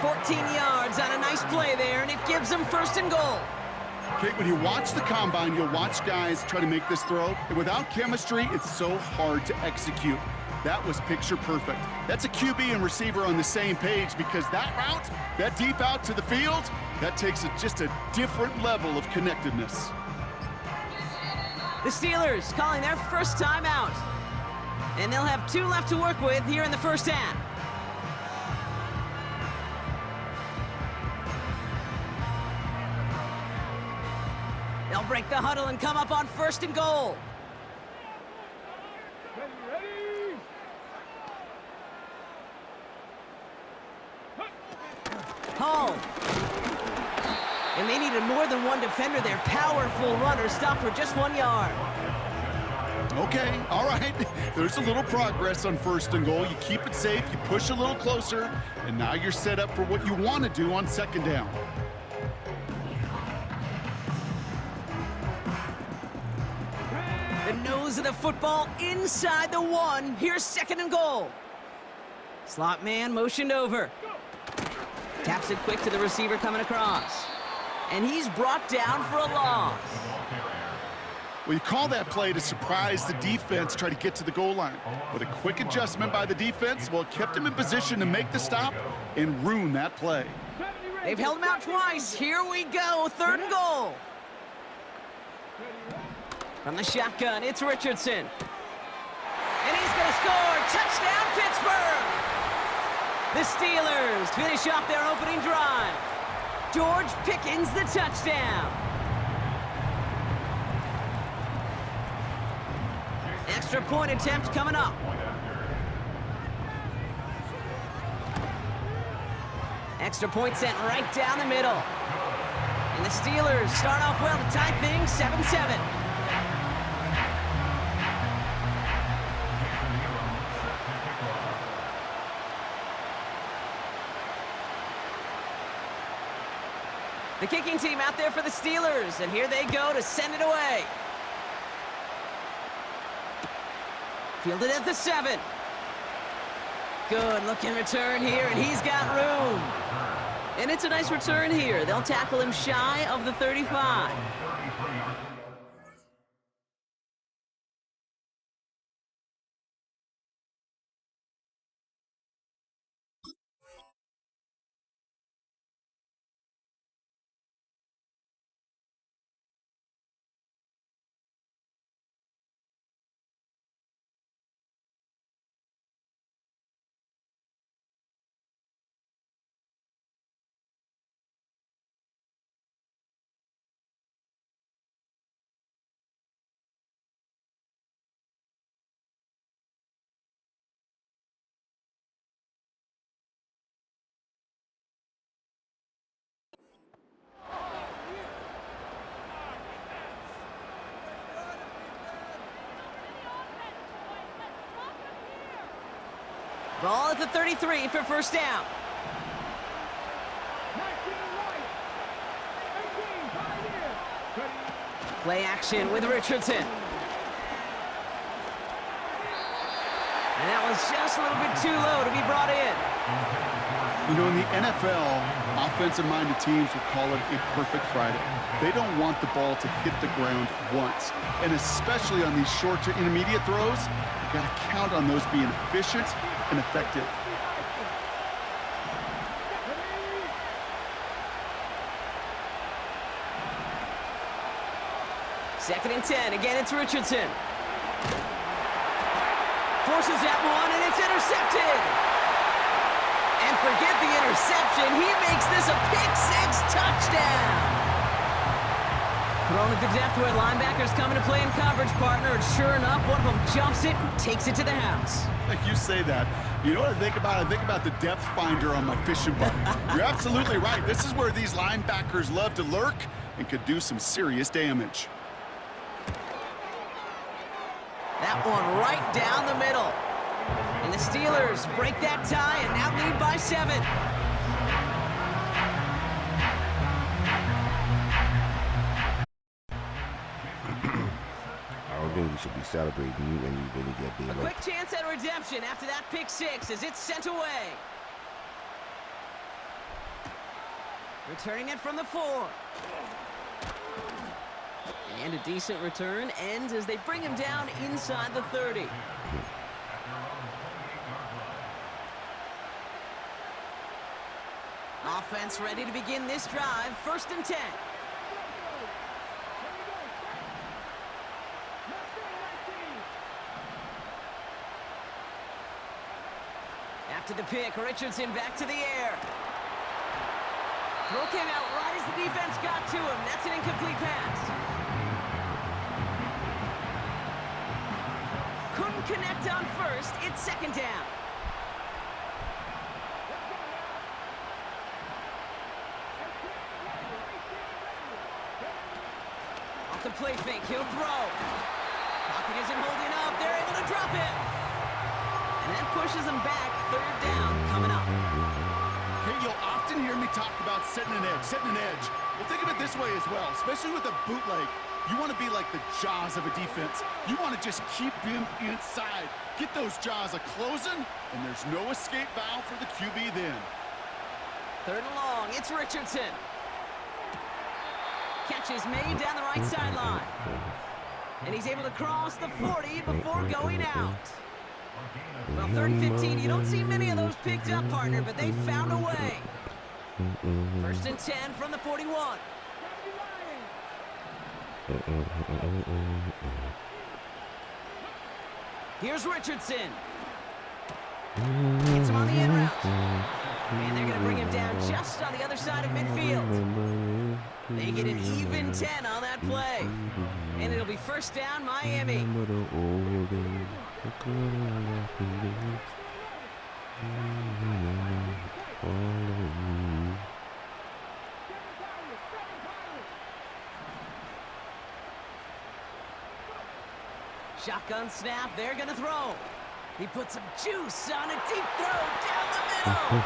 14 yards on a nice play there, and it gives them 1st and goal. Okay, when you watch the combine, you'll watch guys try to make this throw, and without chemistry, it's so hard to execute. That was picture perfect. That's a QB and receiver on the same page, because that route, that deep out to the field, that takes just a different level of connectedness. The Steelers calling their first time out. And they'll have 2 left to work with here in the 1st half. They'll break the huddle and come up on 1st and goal. Hall. And they needed more than one defender. Their powerful runner stopped for just 1 yard. Okay, all right. There's a little progress on 1st and goal. You keep it safe, you push a little closer, and now you're set up for what you want to do on 2nd down. The nose of the football inside the 1. Here's 2nd and goal. Slot man motioned over. Taps it quick to the receiver coming across. And he's brought down for a loss. Well, you call that play to surprise the defense, try to get to the goal line. But a quick adjustment by the defense, well, it kept him in position to make the stop and ruin that play. They've held him out twice. Here we go, 3rd and goal. From the shotgun, it's Richardson. And he's going to score. Touchdown, Pittsburgh! The Steelers finish off their opening drive. George Pickens, the touchdown. Extra point attempt coming up. Extra point sent right down the middle. And the Steelers start off well to tie things 7-7. The kicking team out there for the Steelers, and here they go to send it away. Fielded at the 7. Good looking return here, and he's got room. And it's a nice return here. They'll tackle him shy of the 35. Ball at the 33 for 1st down. Play action with Richardson. And that was just a little bit too low to be brought in. You know, in the NFL, offensive-minded teams would call it a perfect Friday. They don't want the ball to hit the ground once. And especially on these short to intermediate throws, you got to count on those being efficient and effective. Second and 10. Again, it's Richardson. Forces that one, and it's intercepted. And forget the interception. He makes this a pick-6 touchdown. Thrown at the depth where linebackers come into play in coverage, partner. And sure enough, one of them jumps it and takes it to the house. Like you say that, You know what I think about? I think about the depth finder on my fishing boat. You're absolutely right. This is where these linebackers love to lurk and could do some serious damage. That one right down the middle. And the Steelers break that tie and now lead by 7. I don't think you should be celebrating you when you really get A beat. quick chance at redemption after that pick 6 as it's sent away. Returning it from the 4. And a decent return ends as they bring him down inside the 30. Offense ready to begin this drive. 1st and 10. After the pick, Richardson back to the air. Throw came out right as the defense got to him. That's an incomplete pass. Couldn't connect on 1st. It's 2nd down. Off the play fake, he'll throw. Pocket isn't holding up. They're able to drop it. And that pushes them back. 3rd down coming up. Hey, you'll often hear me talk about setting an edge. Well, think of it this way as well, especially with a bootleg. You want to be like the jaws of a defense. You want to just keep him inside. Get those jaws a-closing, and there's no escape valve for the QB then. 3rd and long, it's Richardson. Catch is made down the right sideline. And he's able to cross the 40 before going out. Well, 3rd and 15, you don't see many of those picked up, partner, but they found a way. 1st and 10 from the 41. Here's Richardson. Gets him on the in route. And they're going to bring him down just on the other side of midfield. They get an even 10 on that play. And it'll be 1st down, Miami. Shotgun snap, they're going to throw. He puts some juice on a deep throw down the middle.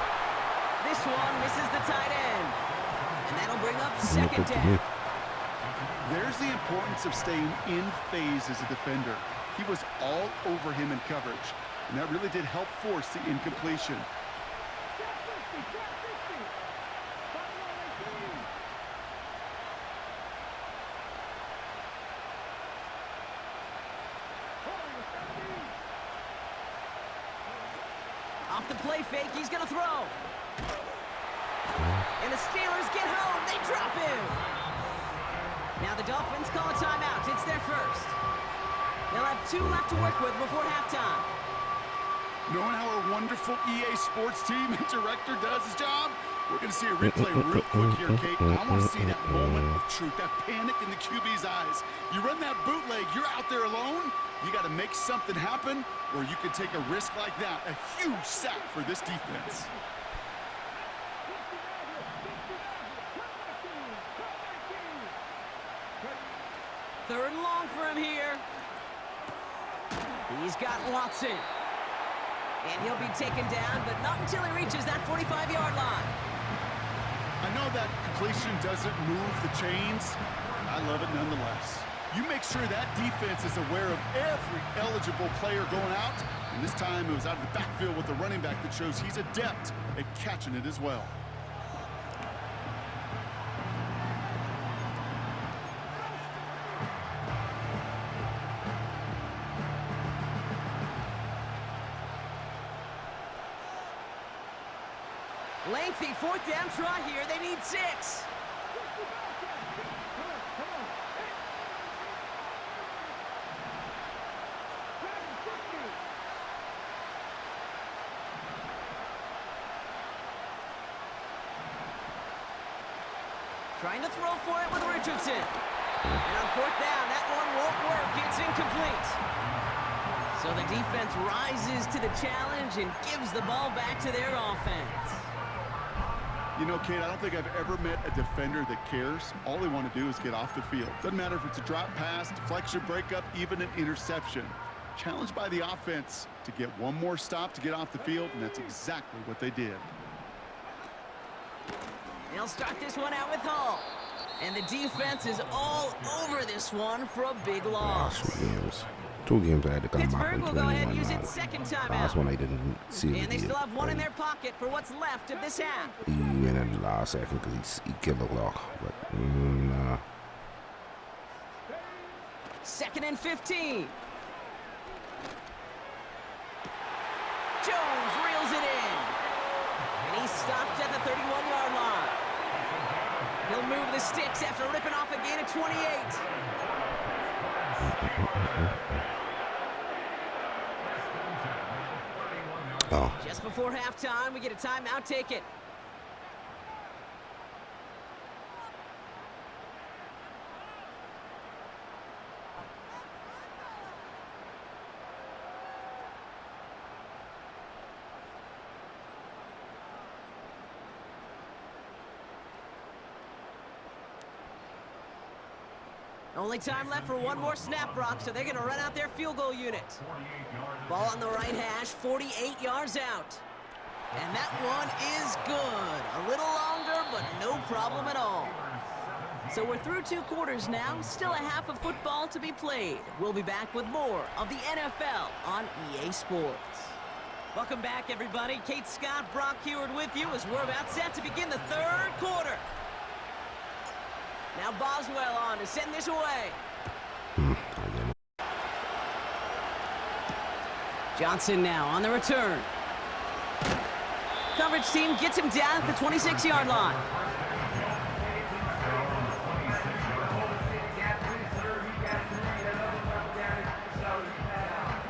This one misses the tight end. And that'll bring up 2nd down. There's the importance of staying in phase as a defender. He was all over him in coverage, and that really did help force the incompletion. Off the play fake, he's going to throw. And the Steelers get home. They drop him. Now the Dolphins call a timeout. It's their 1st. They'll have 2 left to work with before halftime. Knowing how our wonderful EA Sports team and director does his job, we're going to see a replay real quick here, Kate. I want to see that moment of truth, that panic in the QB's eyes. You run that bootleg, you're out there alone. You got to make something happen, or you can take a risk like that. A huge sack for this defense. Third and long for him here. He's got Watson. And he'll be taken down, but not until he reaches that 45-yard line. I know that completion doesn't move the chains. I love it nonetheless. You make sure that defense is aware of every eligible player going out. And this time it was out of the backfield with the running back that shows he's adept at catching it as well. Lengthy 4th down try here. They need 6. Trying to throw for it with Richardson. And on 4th down, that one won't work. It's incomplete. So the defense rises to the challenge and gives the ball back to their offense. You know, Kate, I don't think I've ever met a defender that cares. All they want to do is get off the field. Doesn't matter if it's a drop pass, deflection, breakup, even an interception. Challenged by the offense to get one more stop to get off the field, and that's exactly what they did. They'll start this one out with Hall. And the defense is all over this one for a big loss. Two games I had to come back Pittsburgh in will go ahead and 21 use now. its second timeout. Last one I didn't see him. And they still have one in their pocket for what's left of this half. He went in the last second because he killed the clock. But, nah. 2nd and 15. Jones reels it in. And he's stopped at the 31-yard line. He'll move the sticks after ripping off a gain of 28. Oh. Just before halftime, we get a timeout. Take it. Only time left for one more snap, Brock, so they're going to run out their field goal unit. Ball on the right hash, 48 yards out. And that one is good. A little longer, but no problem at all. So we're through 2 quarters now, still a half of football to be played. We'll be back with more of the NFL on EA Sports. Welcome back, everybody. Kate Scott, Brock Heward with you as we're about set to begin the 3rd quarter. Now Boswell on to send this away. Johnson now on the return. Coverage team gets him down at the 26-yard line.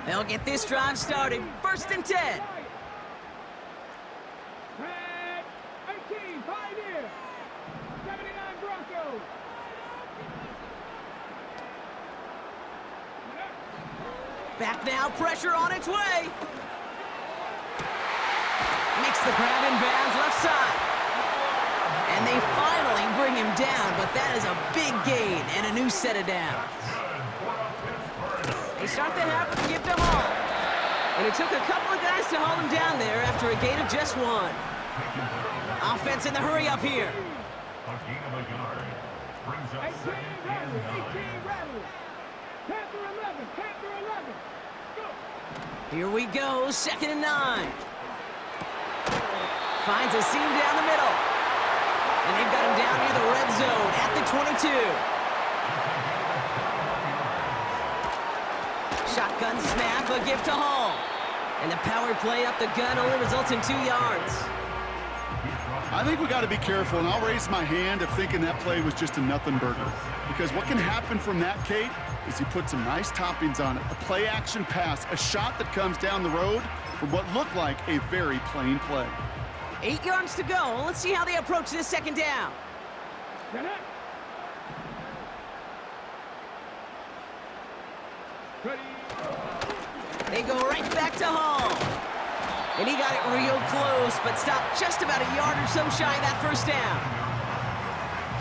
They'll get this drive started. 1st and 10. Back now, pressure on its way. Makes the grab in bounds left side. And they finally bring him down, but that is a big gain and a new set of downs. They start the half with a gift to Hall. And it took a couple of guys to haul him down there after a gain of just 1. Offense in the hurry up here. A gain of a yard. Brings up 2nd and 9. Panther 11, Panther 11. Here we go, 2nd and 9. Finds a seam down the middle. And they've got him down near the red zone at the 22. Shotgun snap, a gift to Hall. And the power play up the gut only results in 2 yards. I think we got to be careful, and I'll raise my hand of thinking that play was just a nothing burger. Because what can happen from that, Kate, is he put some nice toppings on it. A play-action pass, a shot that comes down the road from what looked like a very plain play. 8 yards to go. Let's see how they approach this 2nd down. They go right back to Hall. And he got it real close, but stopped just about a yard or so shy of that 1st down.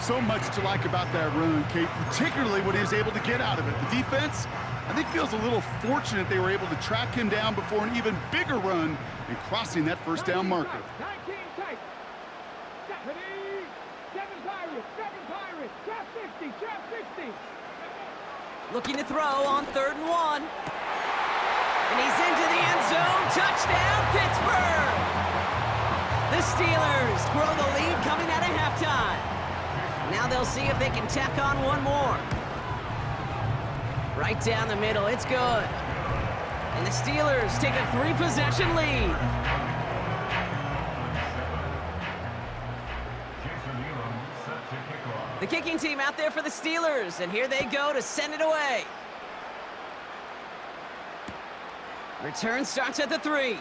So much to like about that run, Kate, particularly what he was able to get out of it. The defense, I think, feels a little fortunate they were able to track him down before an even bigger run and crossing that 1st down marker. 19 tight. 7 Pirates, 50, 60. Looking to throw on 3rd and 1. And he's into the end zone. Touchdown, Pittsburgh! The Steelers grow the lead coming out of halftime. Now they'll see if they can tack on one more. Right down the middle, it's good. And the Steelers take a 3-possession lead. The kicking team out there for the Steelers, and here they go to send it away. Return starts at the 3.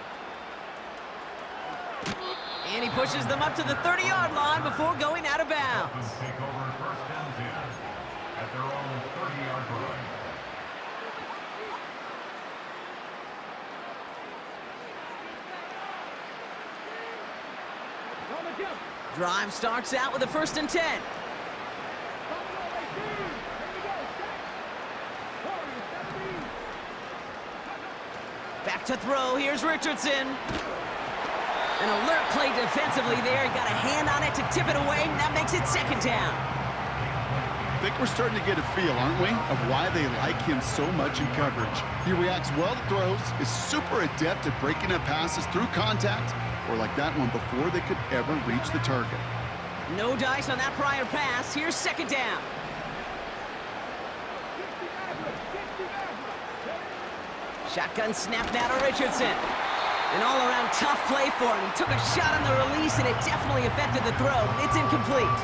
And he pushes them up to the 30-yard line before going out of bounds. Take over 1st and 10 at their own 30-yard line. Drive starts out with a 1st and 10. Back to throw. Here's Richardson. An alert play defensively there. He got a hand on it to tip it away, and that makes it 2nd down. I think we're starting to get a feel, aren't we, of why they like him so much in coverage. He reacts well to throws, is super adept at breaking up passes through contact, or like that one before they could ever reach the target. No dice on that prior pass. Here's 2nd down. Shotgun snap now to Richardson. An all-around tough play for him. He took a shot on the release, and it definitely affected the throw. It's incomplete.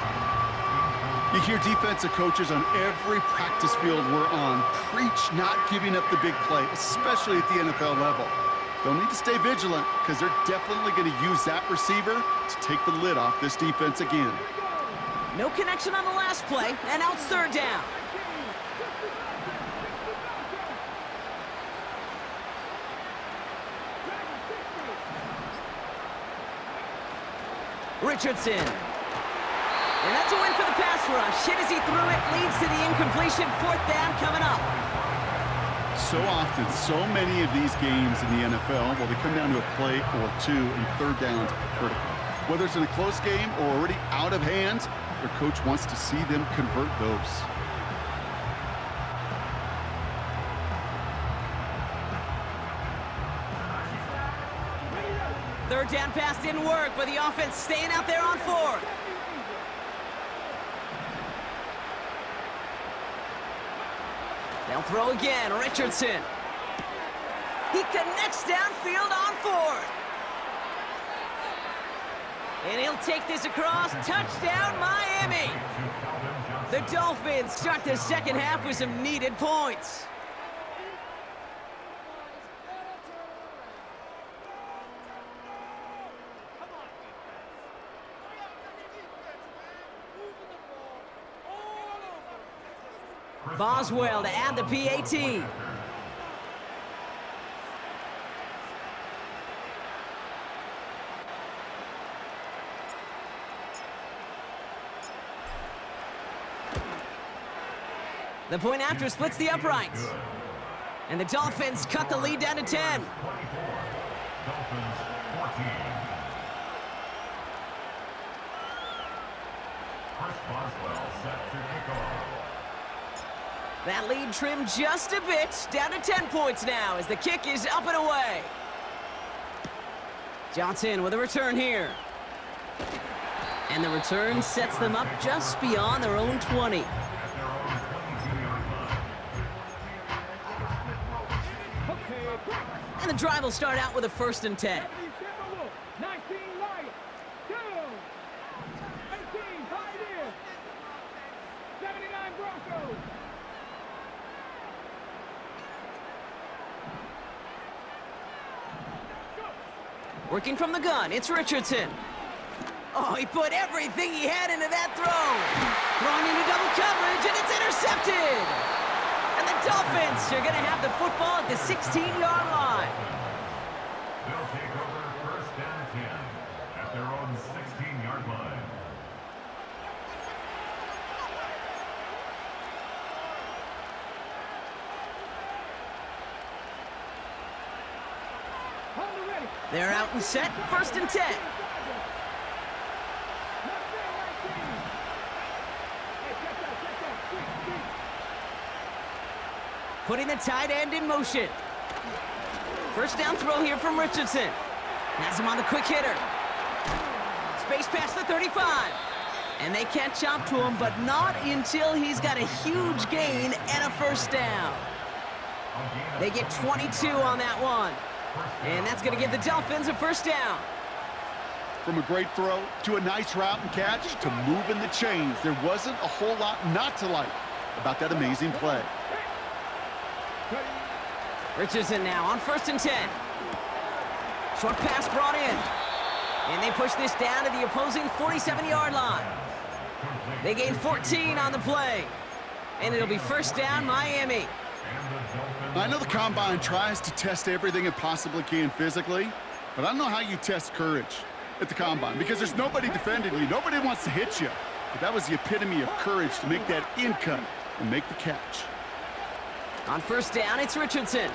You hear defensive coaches on every practice field we're on preach not giving up the big play, especially at the NFL level. They'll need to stay vigilant because they're definitely going to use that receiver to take the lid off this defense again. No connection on the last play, and now it's 3rd down. Richardson. And that's a win for the pass rush. Hit as he threw it, leads to the incompletion. 4th down coming up. So often, so many of these games in the NFL, well, they come down to a play or two, and 3rd downs are critical. Whether it's in a close game or already out of hand, their coach wants to see them convert those. Third down pass didn't work, but the offense staying out there on 4th. They'll throw again. Richardson. He connects downfield on 4th. And he'll take this across. Touchdown, Miami. The Dolphins start the 2nd half with some needed points. Boswell to add the PAT. The point after splits the uprights. And the Dolphins cut the lead down to 10. Dolphins 14. Chris Boswell set to kick off. That lead trimmed just a bit, down to 10 points now as the kick is up and away. Johnson with a return here. And the return sets them up just beyond their own 20. And the drive will start out with a 1st and 10. Working from the gun, it's Richardson. Oh, he put everything he had into that throw. Thrown into double coverage, and it's intercepted. And the Dolphins are going to have the football at the 16-yard line. They'll take over 1st and 10 at their own 16-yard line. They're out and set, 1st and 10. Putting the tight end in motion. 1st down throw here from Richardson. Has him on the quick hitter. Space past the 35. And they catch up to him, but not until he's got a huge gain and a 1st down. They get 22 on that one. And that's going to give the Dolphins a 1st down. From a great throw to a nice route and catch to moving the chains, there wasn't a whole lot not to like about that amazing play. Richardson now on 1st and 10. Short pass brought in. And they push this down to the opposing 47-yard line. They gain 14 on the play. And it'll be 1st down, Miami. I know the Combine tries to test everything it possibly can physically, but I don't know how you test courage. at the combine because there's nobody defending you. Nobody wants to hit you. But that was the epitome of courage to make that in cut and make the catch. On first down, it's Richardson.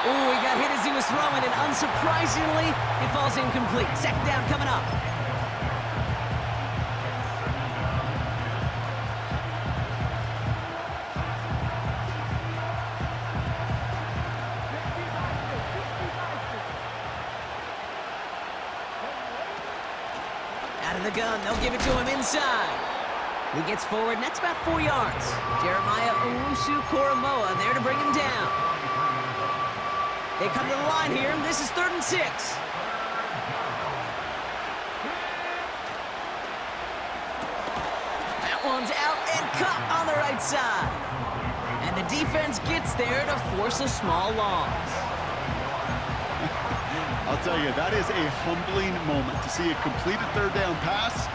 Oh, he got hit as he was throwing, and unsurprisingly, it falls incomplete. Second down coming up. Out of the gun, they'll give it to him inside. He gets forward, and that's about 4 yards. Jeremiah Owusu-Koramoah there to bring him down. They come to the line here. This is 3rd and 6. That one's out and cut on the right side. And the defense gets there to force a small loss. I'll tell you, that is a humbling moment to see a completed 3rd down pass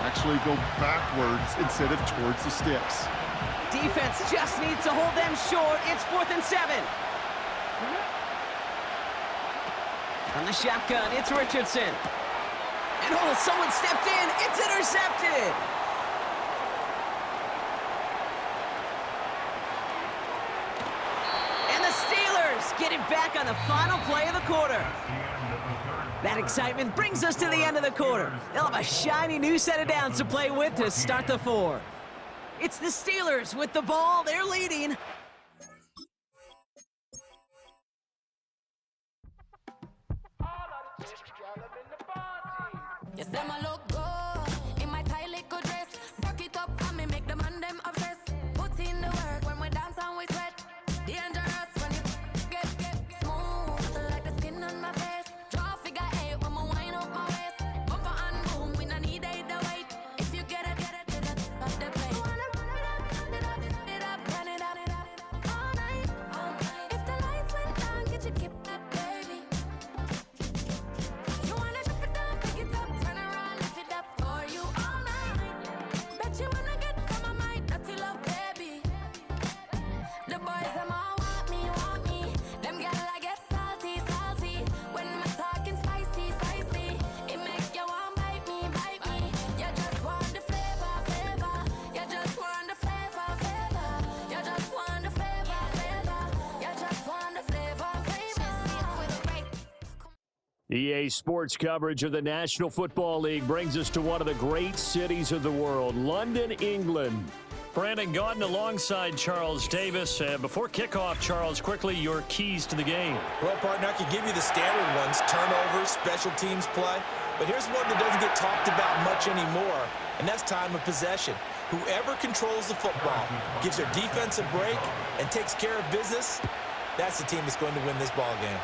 actually go backwards instead of towards the sticks. Defense just needs to hold them short. It's 4th and 7. On the shotgun, it's Richardson. And oh, someone stepped in. It's intercepted. And the Steelers get it back on the final play of the quarter. That excitement brings us to the end of the quarter. They'll have a shiny new set of downs to play with to start the 4th. It's the Steelers with the ball. They're leading. Yes, them a look good in my tight little dress. Rock it up and me make the man them obsessed. Put in the work when we dance and we sweat. Dangerous when you get smooth like the skin on my face. Draw figure 8 when we wind up my waist. Bumper and boom, we no need either wait. If you get it off the plate. Wanna run it up, run it up all night. If the lights went down, get your keep that baby. You wanna drop it down, pick it up, turn around, lift it up for you all night. Bet you wanna get some of my dirty love, baby. The boys them all want me. Them gyal I get salty. When I'm talking spicy. It make you want bite me. You just want the flavor. You just want the flavor. You just want the flavor. You just want the flavor. EA Sports coverage of the National Football League brings us to one of the great cities of the world, London, England. Brandon Gaudin alongside Charles Davis. Before kickoff, Charles, quickly your keys to the game. Well, partner, I could give you the standard ones, turnovers, special teams play. But here's one that doesn't get talked about much anymore, and that's time of possession. Whoever controls the football, gives their defense a break, and takes care of business, that's the team that's going to win this ball game.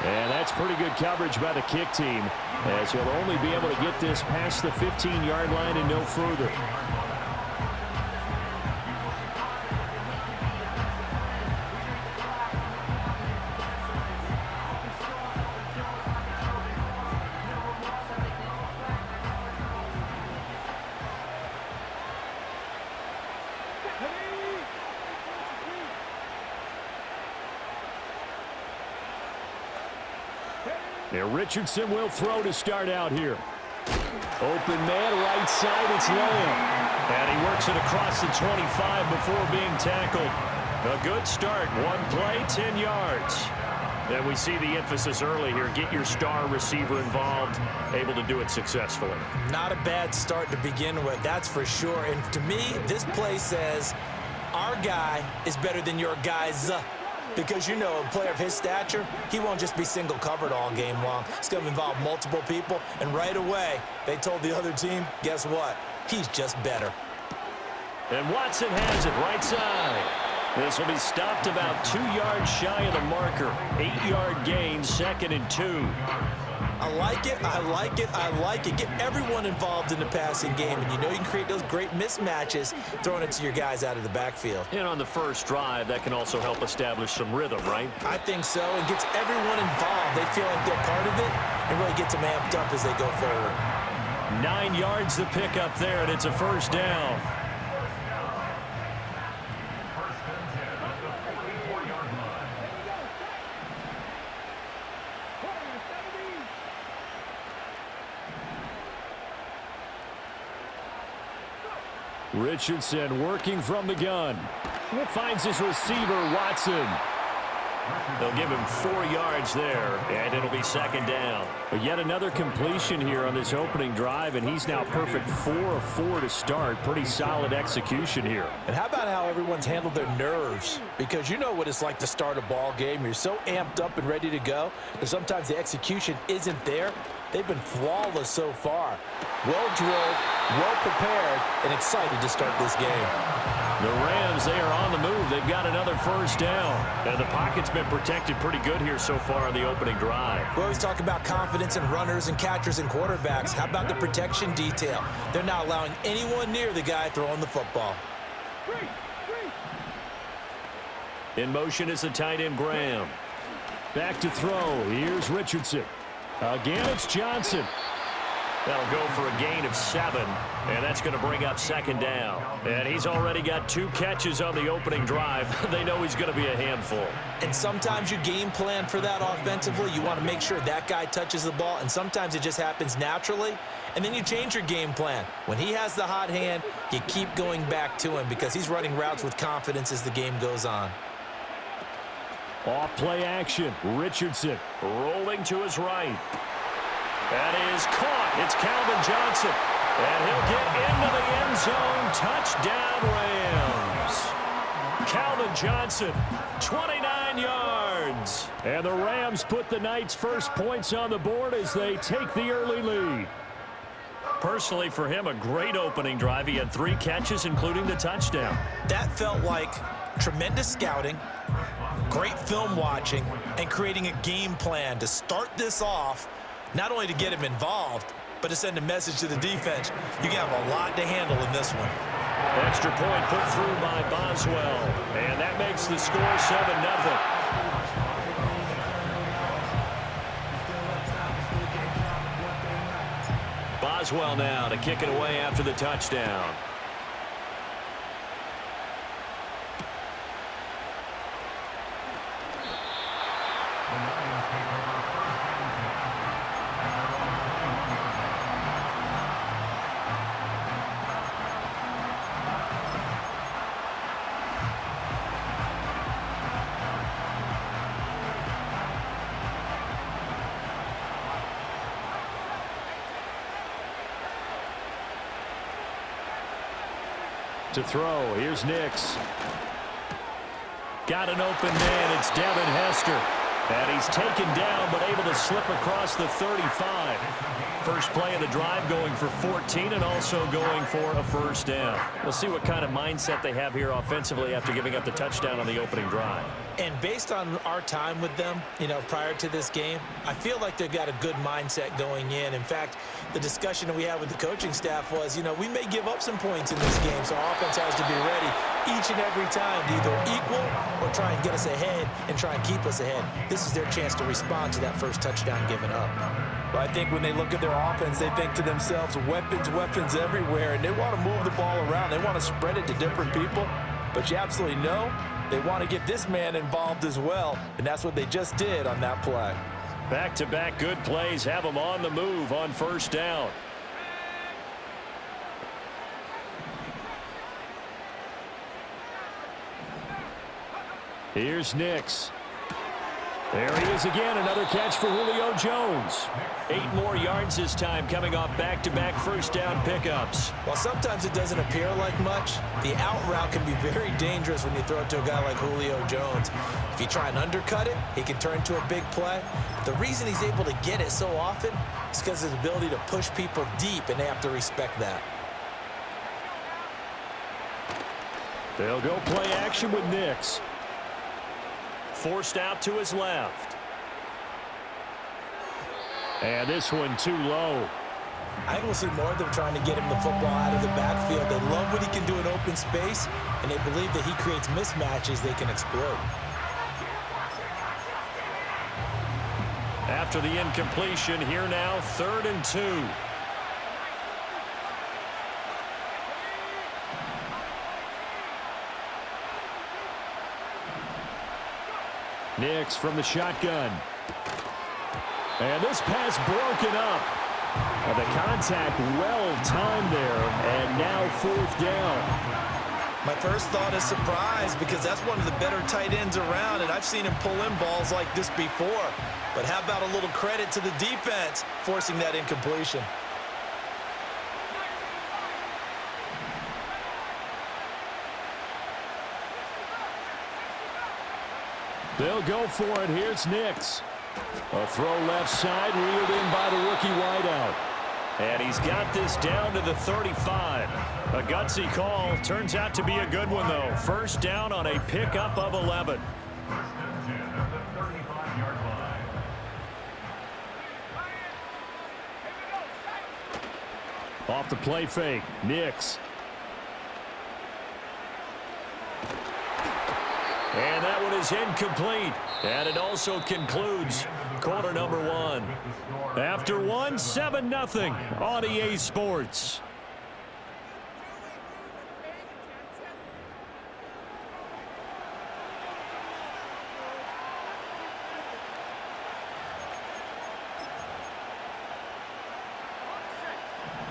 And that's pretty good coverage by the kick team, as he'll only be able to get this past the 15-yard line and no further. And Richardson will throw to start out here. Open man, right side, it's Lamb. And he works it across the 25 before being tackled. A good start, one play, 10 yards. And we see the emphasis early here. Get your star receiver involved, able to do it successfully. Not a bad start to begin with, that's for sure. And to me, this play says, our guy is better than your guys. Because, you know, a player of his stature, he won't just be single covered all game long. It's going to involve multiple people. And right away, they told the other team, guess what? He's just better. And Watson has it right side. This will be stopped about 2 yards shy of the marker. 8-yard gain, 2nd and 2. I like it, I like it, I like it. Get everyone involved in the passing game, and you know you can create those great mismatches throwing it to your guys out of the backfield. And on the first drive, that can also help establish some rhythm, right? I think so. It gets everyone involved. They feel like they're part of it, and really gets them amped up as they go forward. 9 yards to pick up there, and it's a first down. Richardson working from the gun. Finds his receiver, Watson. They'll give him 4 yards there, and it'll be second down. But yet another completion here on this opening drive, and he's now perfect 4 of 4 to start. Pretty solid execution here. And how about how everyone's handled their nerves? Because you know what it's like to start a ball game. You're so amped up and ready to go that sometimes the execution isn't there. They've been flawless so far. Well-drilled, well-prepared, and excited to start this game. The Rams, they are on the move. They've got another first down. And the pocket's been protected pretty good here so far on the opening drive. We always talk about confidence in runners and catchers and quarterbacks. How about the protection detail? They're not allowing anyone near the guy throwing the football. In motion is the tight end, Graham. Back to throw. Here's Richardson. Again, it's Johnson. That'll go for a gain of 7, and that's going to bring up second down. And he's already got 2 catches on the opening drive. They know he's going to be a handful. And sometimes you game plan for that offensively. You want to make sure that guy touches the ball, and sometimes it just happens naturally. And then you change your game plan. When he has the hot hand, you keep going back to him because he's running routes with confidence as the game goes on. Off play action. Richardson rolling to his right. That is caught. It's Calvin Johnson. And he'll get into the end zone. Touchdown, Rams. Calvin Johnson, 29 yards. And the Rams put the Knights' first points on the board as they take the early lead. Personally, for him, a great opening drive. He had 3 catches, including the touchdown. That felt like tremendous scouting, great film watching, and creating a game plan to start this off, not only to get him involved, but to send a message to the defense. You have a lot to handle in this one. Extra point put through by Boswell, and that makes the score 7-0. Boswell now to kick it away after the touchdown. To throw, here's Nix. Got an open man, it's Devin Hester. And he's taken down, but able to slip across the 35. First play of the drive going for 14 and also going for a first down. We'll see what kind of mindset they have here offensively after giving up the touchdown on the opening drive. And based on our time with them, prior to this game, I feel like they've got a good mindset going in. In fact, the discussion that we had with the coaching staff was, we may give up some points in this game, so our offense has to be ready each and every time to either equal or try and get us ahead and try and keep us ahead. This is their chance to respond to that first touchdown given up. But I think when they look at their offense, they think to themselves, weapons everywhere, and they want to move the ball around. They want to spread it to different people, but you absolutely know they want to get this man involved as well, and that's what they just did on that play. Back-to-back good plays have them on the move on first down. Here's Nix. There he is again, another catch for Julio Jones. 8 more yards this time coming off back-to-back first down pickups. While sometimes it doesn't appear like much, the out route can be very dangerous when you throw it to a guy like Julio Jones. If you try and undercut it, he can turn to a big play. The reason he's able to get it so often is because of his ability to push people deep, and they have to respect that. They'll go play action with Nix. Forced out to his left. And this one too low. I think we'll see more of them trying to get him the football out of the backfield. They love what he can do in open space, and they believe that he creates mismatches they can exploit. After the incompletion, here now, 3rd and 2. Nix from the shotgun. And this pass broken up. The contact well timed there, and now 4th down. My first thought is surprise because that's one of the better tight ends around, and I've seen him pull in balls like this before. But how about a little credit to the defense forcing that incompletion? They'll go for it. Here's Nix. A throw left side, reeled in by the rookie wideout. And he's got this down to the 35. A gutsy call. Turns out to be a good one, though. First down on a pickup of 11. First and 10 at the 35-yard line. Off the play fake, Nix. And that one is incomplete. And it also concludes quarter number 1. After 1, 7-0 on EA Sports.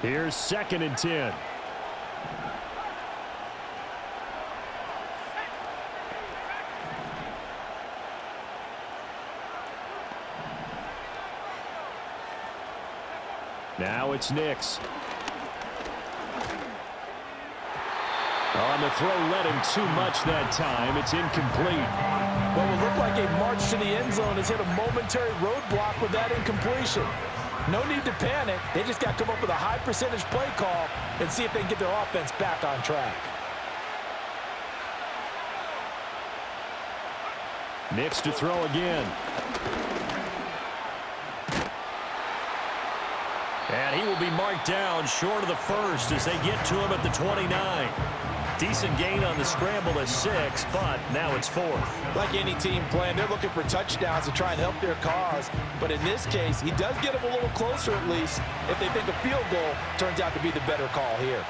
Here's 2nd and 10. Now it's Nix. On the throw, led him too much that time. It's incomplete. What will look like a march to the end zone has hit a momentary roadblock with that incompletion. No need to panic. They just got to come up with a high percentage play call and see if they can get their offense back on track. Nix to throw again. And he will be marked down short of the first as they get to him at the 29. Decent gain on the scramble of 6, but now it's 4th. Like any team playing, they're looking for touchdowns to try and help their cause. But in this case, he does get them a little closer at least if they think a field goal turns out to be the better call here.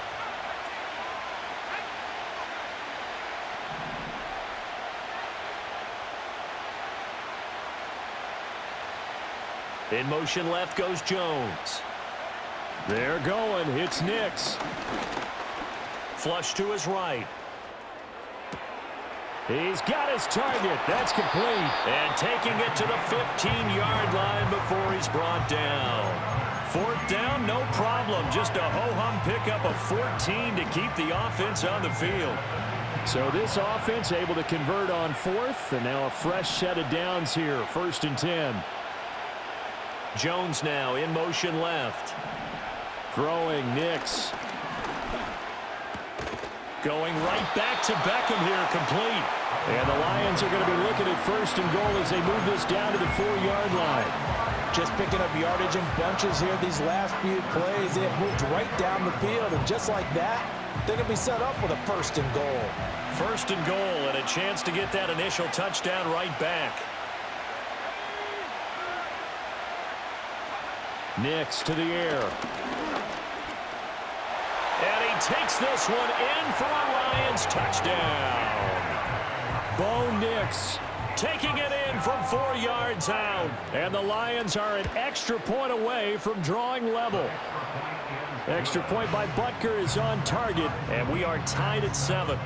In motion left goes Jones. They're going. It's Nix. Flush to his right. He's got his target. That's complete. And taking it to the 15-yard line before he's brought down. 4th down, no problem. Just a ho-hum pickup of 14 to keep the offense on the field. So this offense able to convert on 4th, and now a fresh set of downs here. 1st and 10. Jones now in motion left. Throwing Nix. Going right back to Beckham here, complete. And the Lions are going to be looking at 1st and goal as they move this down to the 4-yard line. Just picking up yardage in bunches here these last few plays. They have moved right down the field, and just like that, they're going to be set up with a 1st and goal. 1st and goal, and a chance to get that initial touchdown right back. Nix to the air. And he takes this one in for a Lions touchdown. Bo Nix taking it in from 4 yards out. And the Lions are an extra point away from drawing level. Extra point by Butker is on target, and we are tied at 7.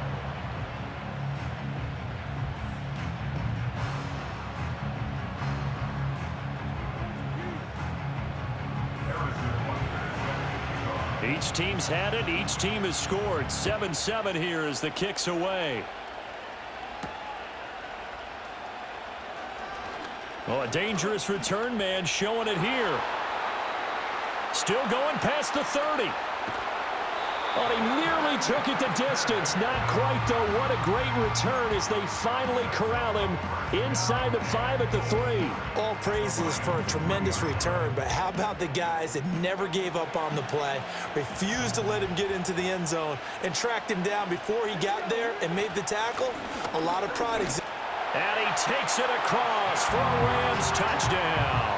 Each team's had it. Each team has scored. 7-7 here as the kick's away. Oh, a dangerous return man showing it here. Still going past the 30. Oh, he nearly took it the distance. Not quite, though. What a great return as they finally corral him inside the 5 at the 3. All praises for a tremendous return, but how about the guys that never gave up on the play, refused to let him get into the end zone, and tracked him down before he got there and made the tackle? A lot of pride exists. And he takes it across for a Rams touchdown.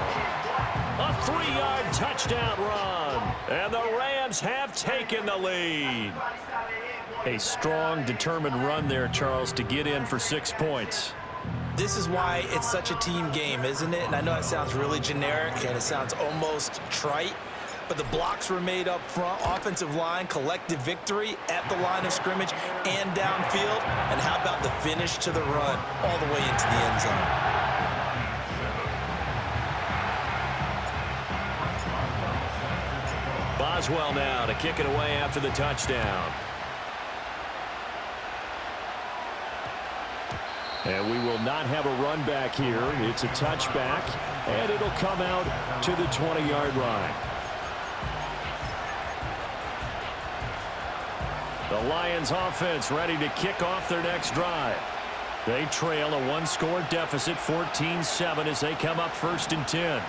A 3-yard touchdown run. And the Rams have taken the lead. A strong, determined run there, Charles, to get in for 6 points. This is why it's such a team game, isn't it? And I know it sounds really generic and it sounds almost trite, but the blocks were made up front. Offensive line, collective victory at the line of scrimmage and downfield. And how about the finish to the run all the way into the end zone? Boswell now to kick it away after the touchdown. And we will not have a run back here. It's a touchback, and it'll come out to the 20-yard line. The Lions offense ready to kick off their next drive. They trail a one-score deficit, 14-7, as they come up 1st and 10.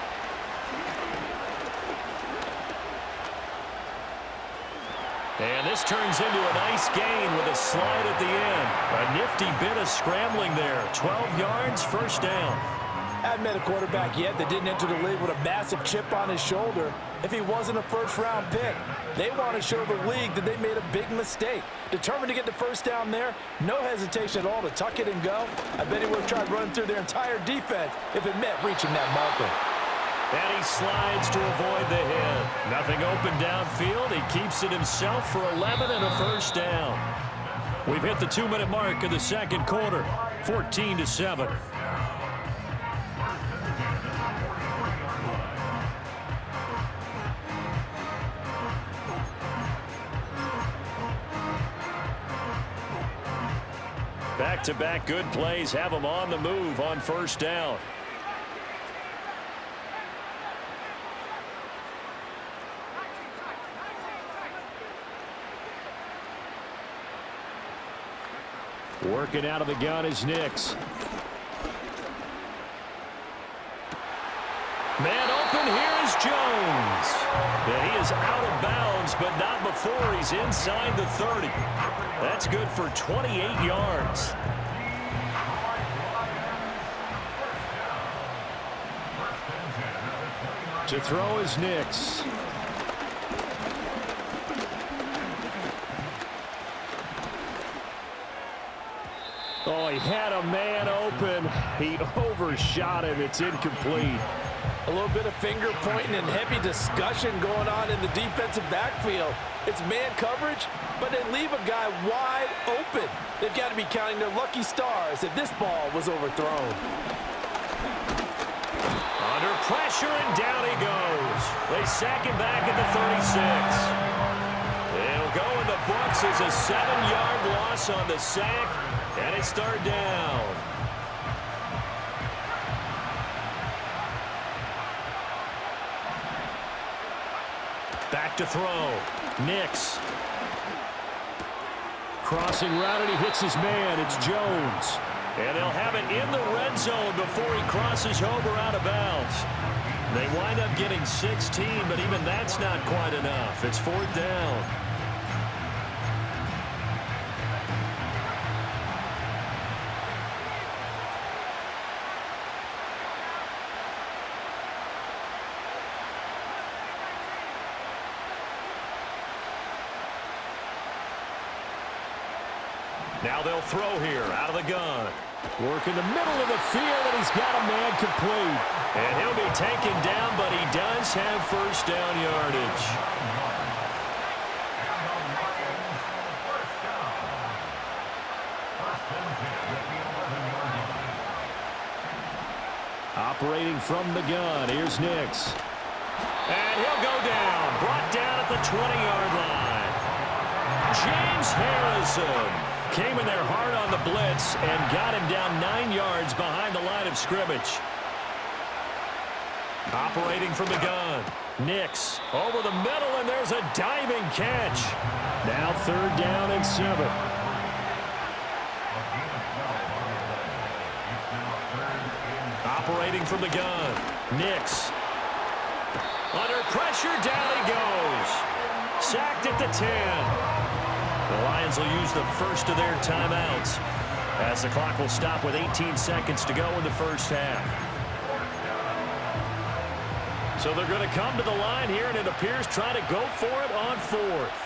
And this turns into a nice gain with a slide at the end. A nifty bit of scrambling there. 12 yards, 1st down. I haven't met a quarterback yet that didn't enter the league with a massive chip on his shoulder if he wasn't a first-round pick. They want to show the league that they made a big mistake. Determined to get the 1st down there, no hesitation at all to tuck it and go. I bet he would have tried running through their entire defense if it meant reaching that marker. And he slides to avoid the hit. Nothing open downfield. He keeps it himself for 11 and a 1st down. We've hit the 2-minute mark of the 2nd quarter, 14-7. Back-to-back good plays have them on the move on 1st down. Working out of the gun is Nix. Man open, here is Jones. Yeah, he is out of bounds, but not before he's inside the 30. That's good for 28 yards. To throw is Nix. Oh, he had a man open. He overshot him. It's incomplete. A little bit of finger pointing and heavy discussion going on in the defensive backfield. It's man coverage, but they leave a guy wide open. They've got to be counting their lucky stars if this ball was overthrown. Under pressure, and down he goes. They sack him back at the 36. It'll go in the books as a 7-yard loss on the sack, and it's 3rd down. Back to throw. Nix. Crossing route, and he hits his man. It's Jones. And they'll have it in the red zone before he crosses over out of bounds. They wind up getting 16, but even that's not quite enough. It's 4th down. Now they'll throw here out of the gun. Work in the middle of the field, and he's got a man complete. And he'll be taken down, but he does have 1st down yardage. Operating from the gun, here's Nix. And he'll go down, brought down at the 20-yard line. James Harrison came in there hard on the blitz and got him down 9 yards behind the line of scrimmage. Operating from the gun. Nix over the middle, and there's a diving catch. Now 3rd down and 7. Operating from the gun. Nix. Under pressure, down he goes. Sacked at the 10. The Lions will use the first of their timeouts as the clock will stop with 18 seconds to go in the 1st half. So they're going to come to the line here, and it appears trying to go for it on 4th.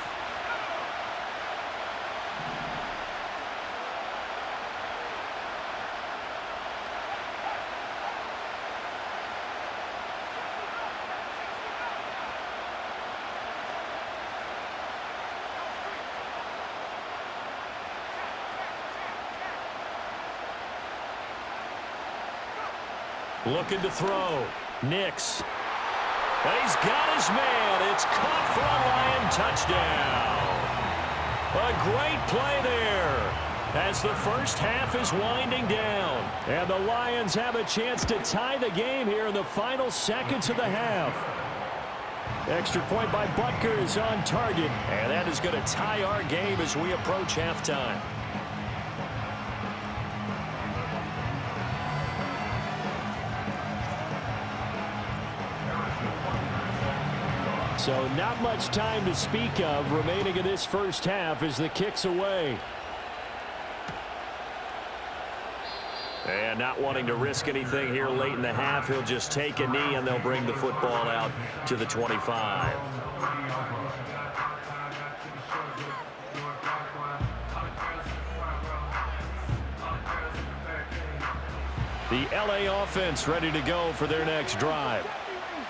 Looking to throw. Nix. And he's got his man. It's caught for a Lion touchdown. A great play there as the first half is winding down. And the Lions have a chance to tie the game here in the final seconds of the half. Extra point by Butker is on target. And that is going to tie our game as we approach halftime. So not much time to speak of remaining in this first half as the kick's away. And not wanting to risk anything here late in the half, he'll just take a knee and they'll bring the football out to the 25. The LA offense ready to go for their next drive.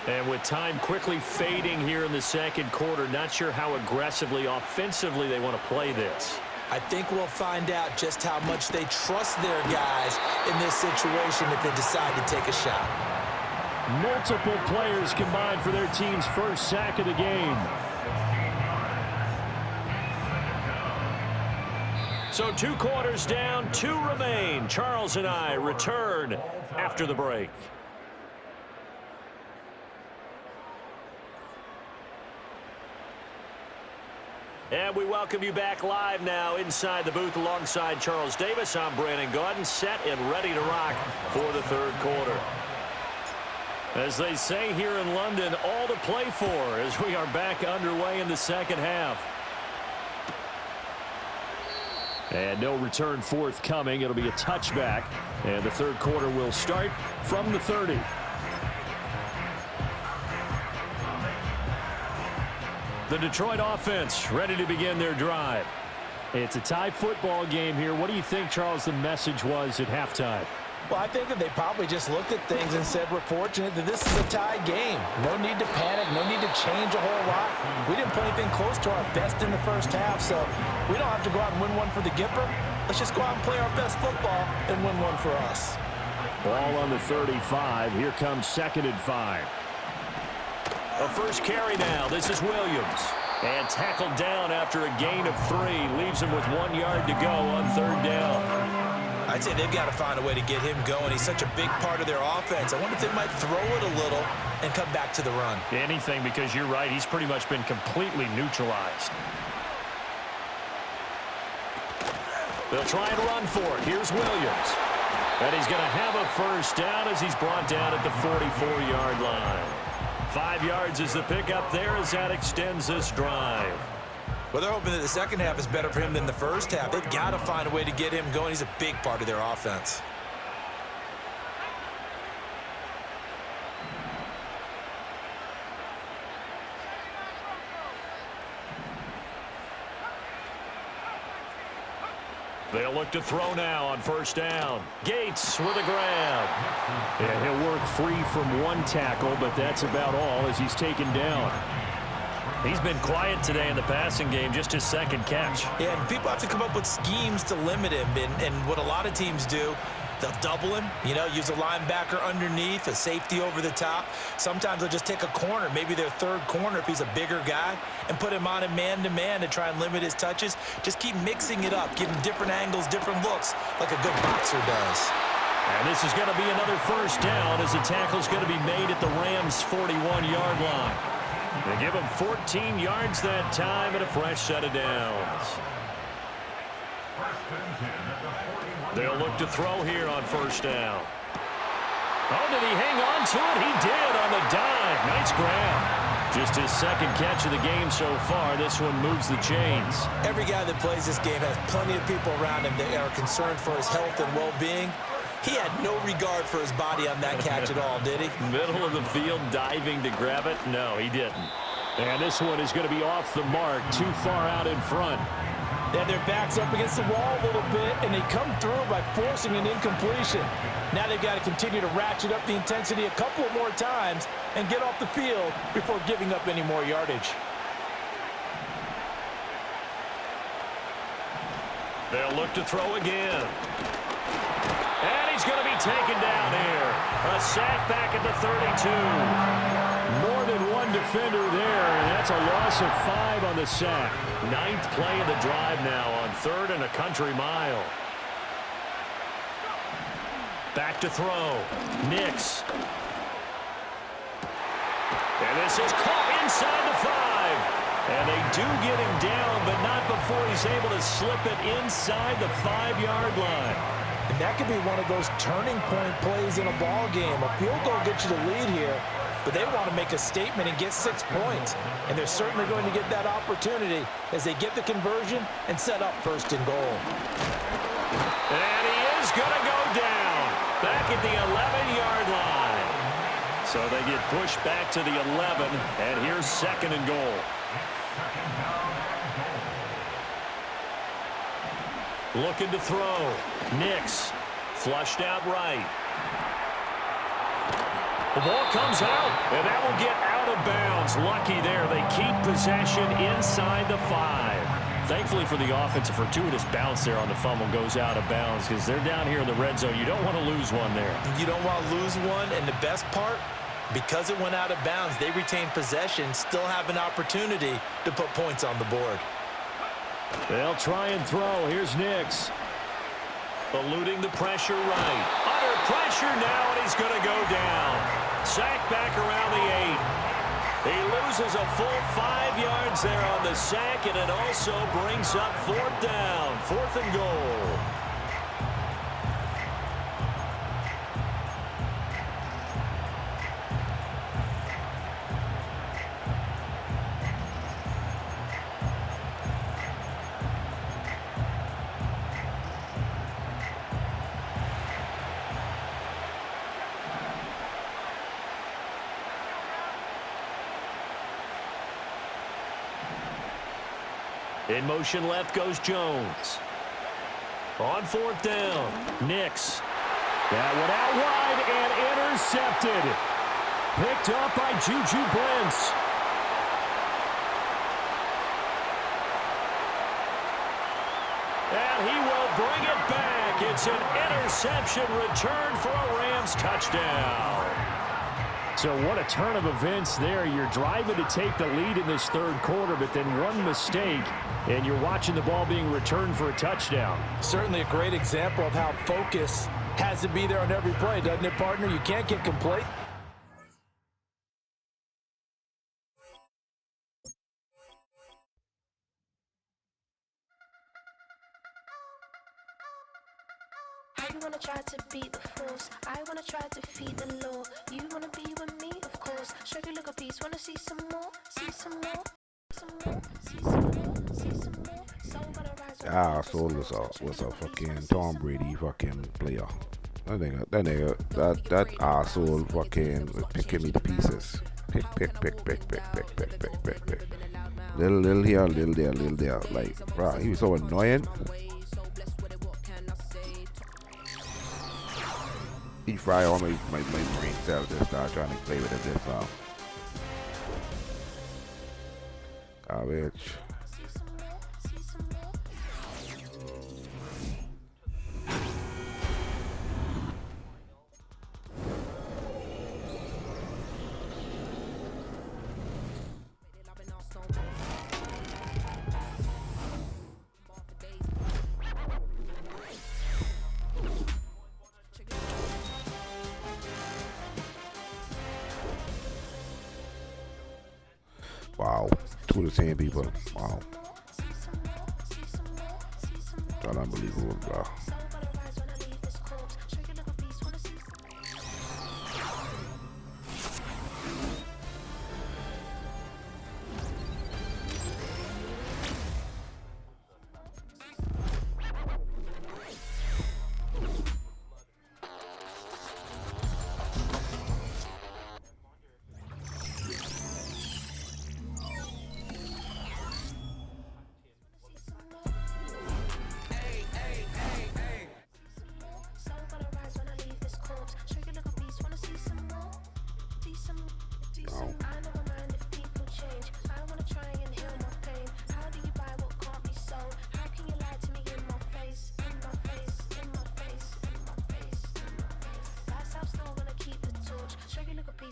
And with time quickly fading here in the second quarter, not sure how aggressively, offensively they want to play this. I think we'll find out just how much they trust their guys in this situation if they decide to take a shot. Multiple players combined for their team's first sack of the game. So 2 quarters down, 2 remain. Charles and I return after the break. And we welcome you back live now inside the booth alongside Charles Davis. I'm Brandon Gaudin, set and ready to rock for the third quarter. As they say here in London, all to play for as we are back underway in the second half. And no return forthcoming. It'll be a touchback. And the third quarter will start from the 30. The Detroit offense ready to begin their drive. It's a tie football game here. What do you think, Charles, the message was at halftime? Well, I think that they probably just looked at things and said, we're fortunate that this is a tie game. No need to panic. No need to change a whole lot. We didn't play anything close to our best in the first half, so we don't have to go out and win one for the Gipper. Let's just go out and play our best football and win one for us. Ball on the 35. Here comes 2nd and 5. A first carry now. This is Williams. And tackled down after a gain of 3. Leaves him with 1 yard to go on 3rd down. I'd say they've got to find a way to get him going. He's such a big part of their offense. I wonder if they might throw it a little and come back to the run. Anything, because you're right. He's pretty much been completely neutralized. They'll try and run for it. Here's Williams. And he's going to have a first down as he's brought down at the 44-yard line. 5 yards is the pickup there as that extends this drive. Well, they're hoping that the second half is better for him than the first half. They've got to find a way to get him going. He's a big part of their offense. They'll look to throw now on first down. Gates with a grab. And he'll work free from 1 tackle, but that's about all as he's taken down. He's been quiet today in the passing game, just his 2nd catch. Yeah, and people have to come up with schemes to limit him. And what a lot of teams do, they'll double him, use a linebacker underneath, a safety over the top. Sometimes they'll just take a corner, maybe their 3rd corner if he's a bigger guy, and put him on a man-to-man to try and limit his touches. Just keep mixing it up, give him different angles, different looks, like a good boxer does. And this is going to be another first down as the tackle's going to be made at the Rams' 41-yard line. They give him 14 yards that time and a fresh set of downs. They'll look to throw here on first down. Oh, did he hang on to it? He did on the dive. Nice grab. Just his 2nd catch of the game so far. This one moves the chains. Every guy that plays this game has plenty of people around him that are concerned for his health and well-being. He had no regard for his body on that catch at all, did he? Middle of the field, diving to grab it? No, he didn't. And this one is going to be off the mark, too far out in front. Yeah, their back's up against the wall a little bit, and they come through by forcing an incompletion. Now they've got to continue to ratchet up the intensity a couple more times and get off the field before giving up any more yardage. They'll look to throw again. And he's going to be taken down here. A sack back at the 32. More than one defender there, and that's a loss of 5 on the sack. 9th play of the drive now on 3rd and a country mile. Back to throw. Nix. And this is caught inside the 5. And they do get him down, but not before he's able to slip it inside the 5-yard line. And that could be one of those turning point plays in a ball game. A field goal gets you the lead here, but they want to make a statement and get 6 points. And they're certainly going to get that opportunity as they get the conversion and set up 1st and goal. And he is going to go down back at the 11-yard line. So they get pushed back to the 11, and here's 2nd and goal. Looking to throw. Nix. Flushed out right. The ball comes out, and that will get out of bounds. Lucky there. They keep possession inside the 5. Thankfully for the offense, a fortuitous bounce there on the fumble goes out of bounds because they're down here in the red zone. You don't want to lose one there. You don't want to lose one, and the best part, because it went out of bounds, they retain possession, still have an opportunity to put points on the board. They'll try and throw. Here's Nix. Eluding the pressure right. Under pressure now, and he's going to go down. Sack back around the 8. He loses a full 5 yards there on the sack, and it also brings up 4th down. 4th and goal. In motion left goes Jones. On 4th down, Nix. That one out wide and intercepted. Picked up by Juju Brents. And he will bring it back. It's an interception return for a Rams touchdown. So what a turn of events there. You're driving to take the lead in this 3rd quarter, but then one mistake, and you're watching the ball being returned for a touchdown. Certainly a great example of how focus has to be there on every play, doesn't it, partner? You can't get complacent. You wanna try to beat the force, I wanna try to feed the law. You wanna be with me, of course. Show you look a piece, wanna see some more, see some more, some more, see some more, see some more. So gonna rise. Asshole was a fucking Tom Brady fucking player. That asshole fucking was picking me to pieces. Pick. Little here, little there. Like, bro, he was so annoying. He fry all my brain cells and start trying to play with it this now. Garbage. Wow, 2 of the same people. Wow. That's unbelievable, bro.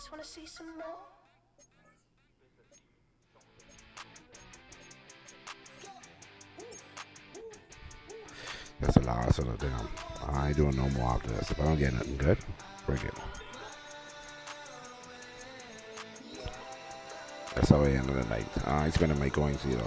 piece, wanna see some more? That's the last of the damn. I ain't doing no more after this. If I don't get nothing good, break it. That's how I end the night. I ain't spending my coins either.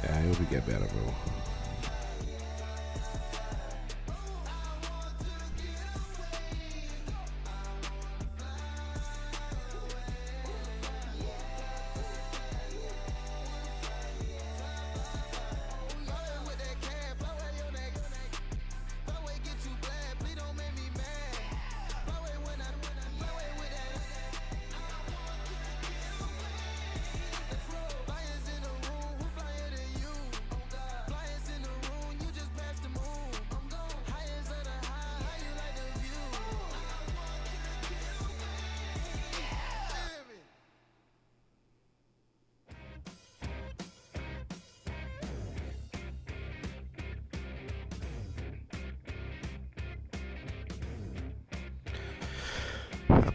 Yeah, I hope we get better, bro.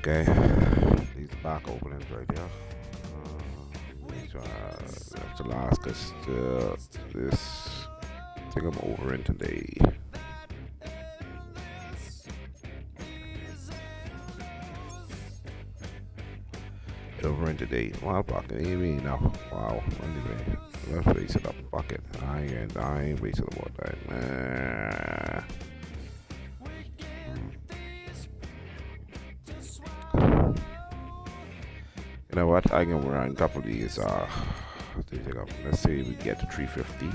Okay, these back openings right here. That's the last because this I think I'm over in today. Over in today. Well, fuck it. Even now. Wow. Anyway, let's race it up. Fuck it. I ain't wasting more time. You know what? I can run a couple of these. Let's say we get to 350.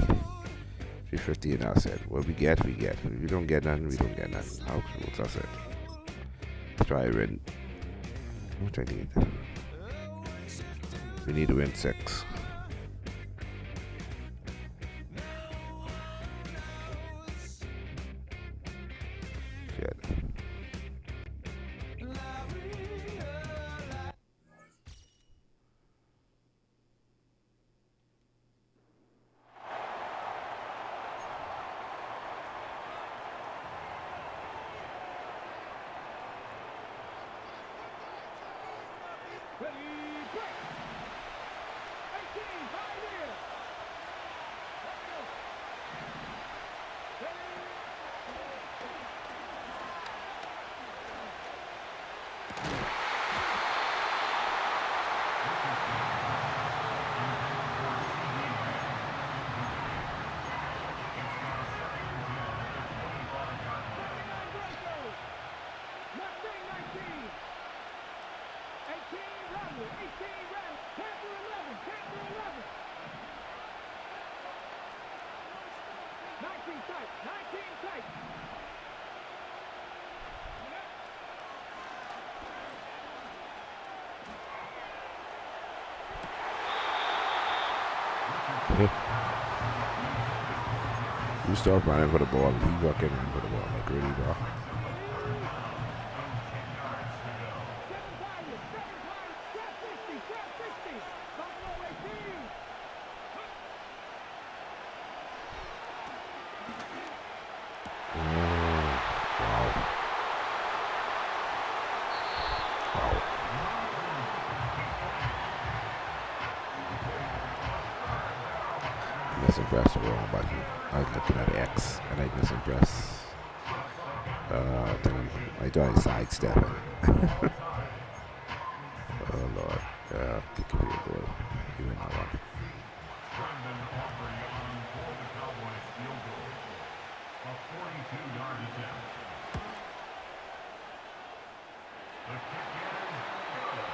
350 and that's it. What we get, we get. If we don't get nothing, we don't get nothing. How close that's it. Let's try win. What I need? We need to win 6. Shit. You start running for the ball, he fucking run for the ball like really, bro. X, and I just press. Then I try to sidestep it. Oh Lord, kick a field goal. He went that one. A 42-yard attempt. The kick is good.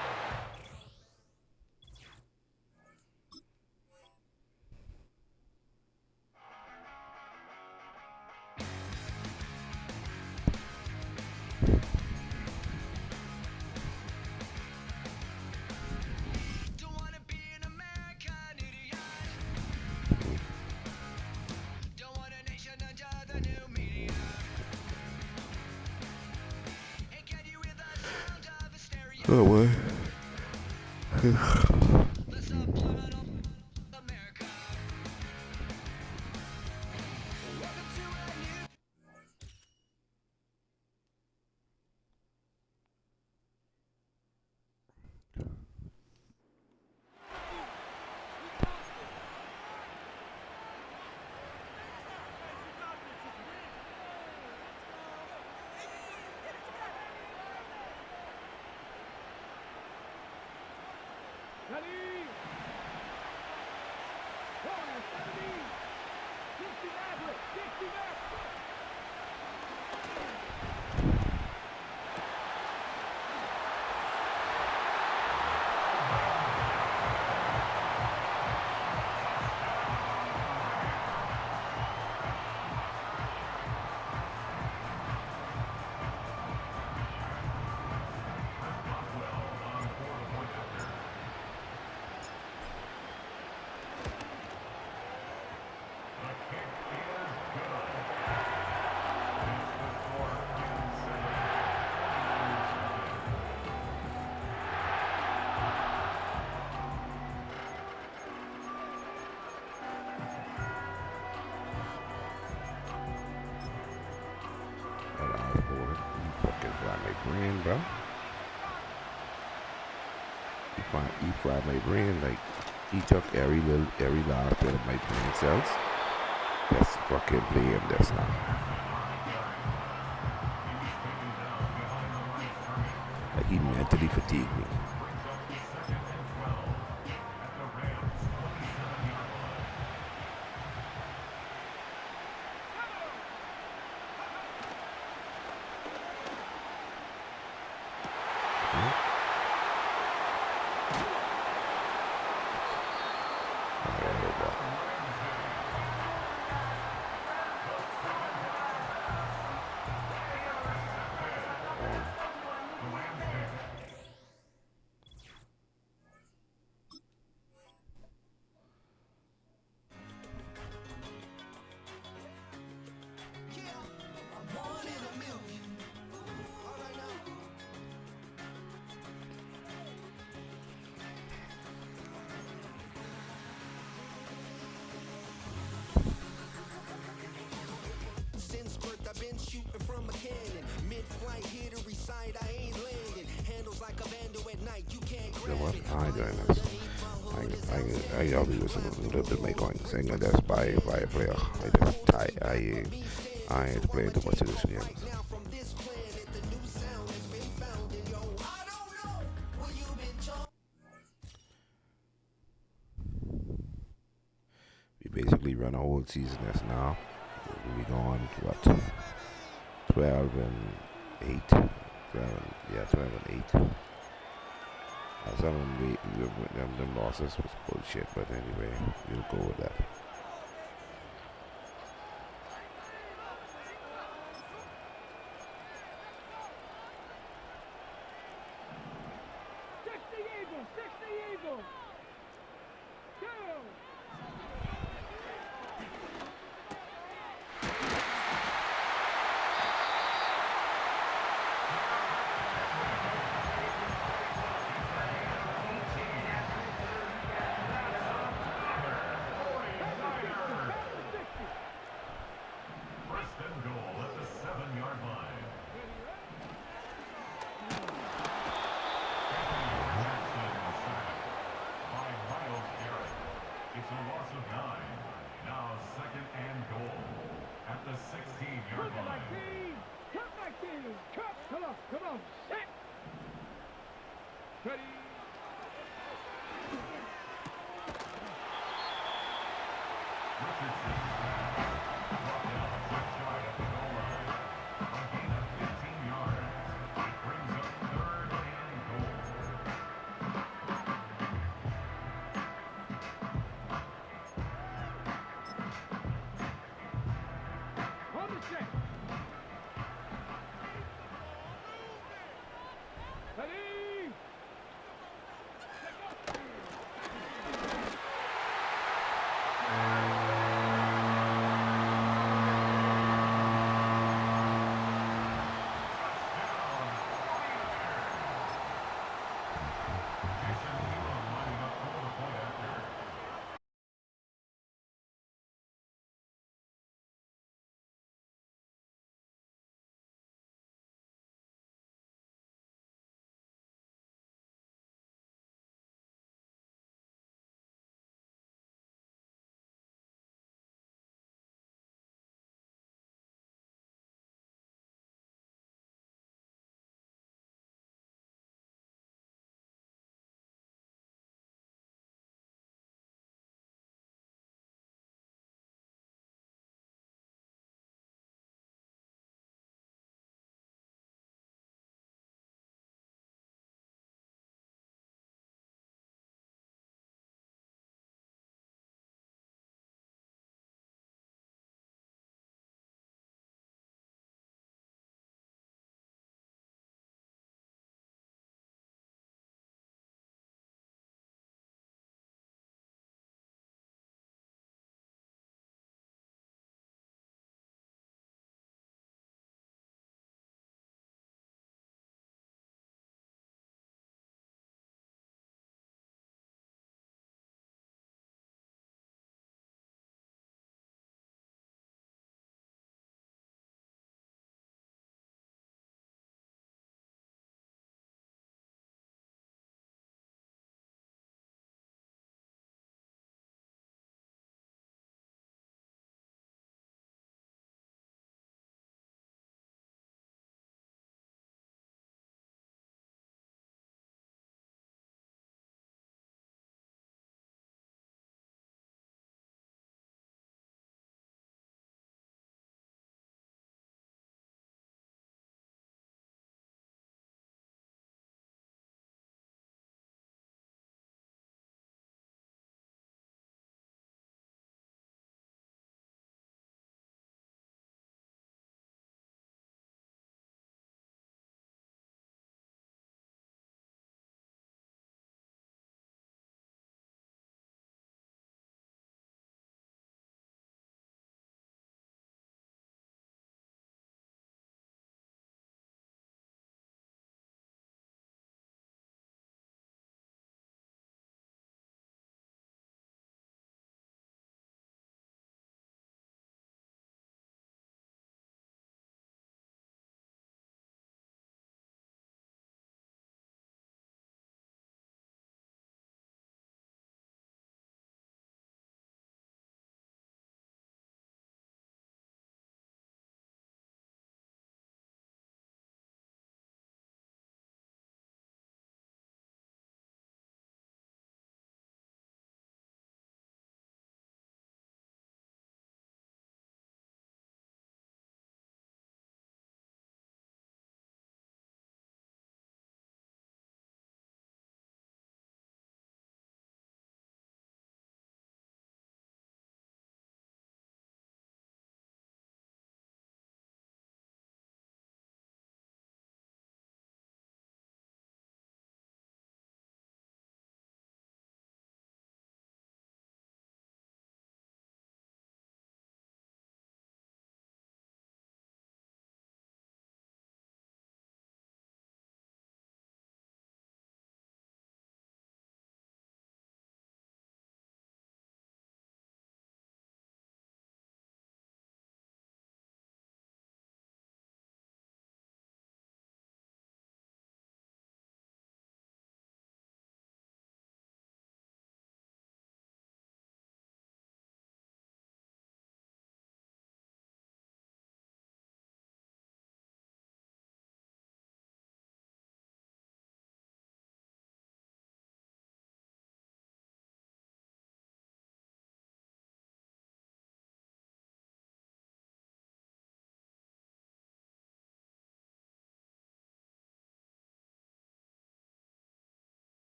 Oh boy. Ready? Corner, 70. 60 Maverick, 60 Maverick. Bro, he fried my brain, like he took every last bit of my brain cells. Let's fucking play him this now. Like he mentally fatigued me. I've been shooting from a cannon. Mid-flight, here to recite, I ain't landing. Handles like a vandal at night, you can't grab You know what? it. I ain't doing this. I always was a little bit make going singer that's by a player. I just I ain't playing too much of this game. We basically run a whole season this now. We gone what? 12 and 8. 12 and 8. Some of them losses was bullshit, but anyway, we'll go with that.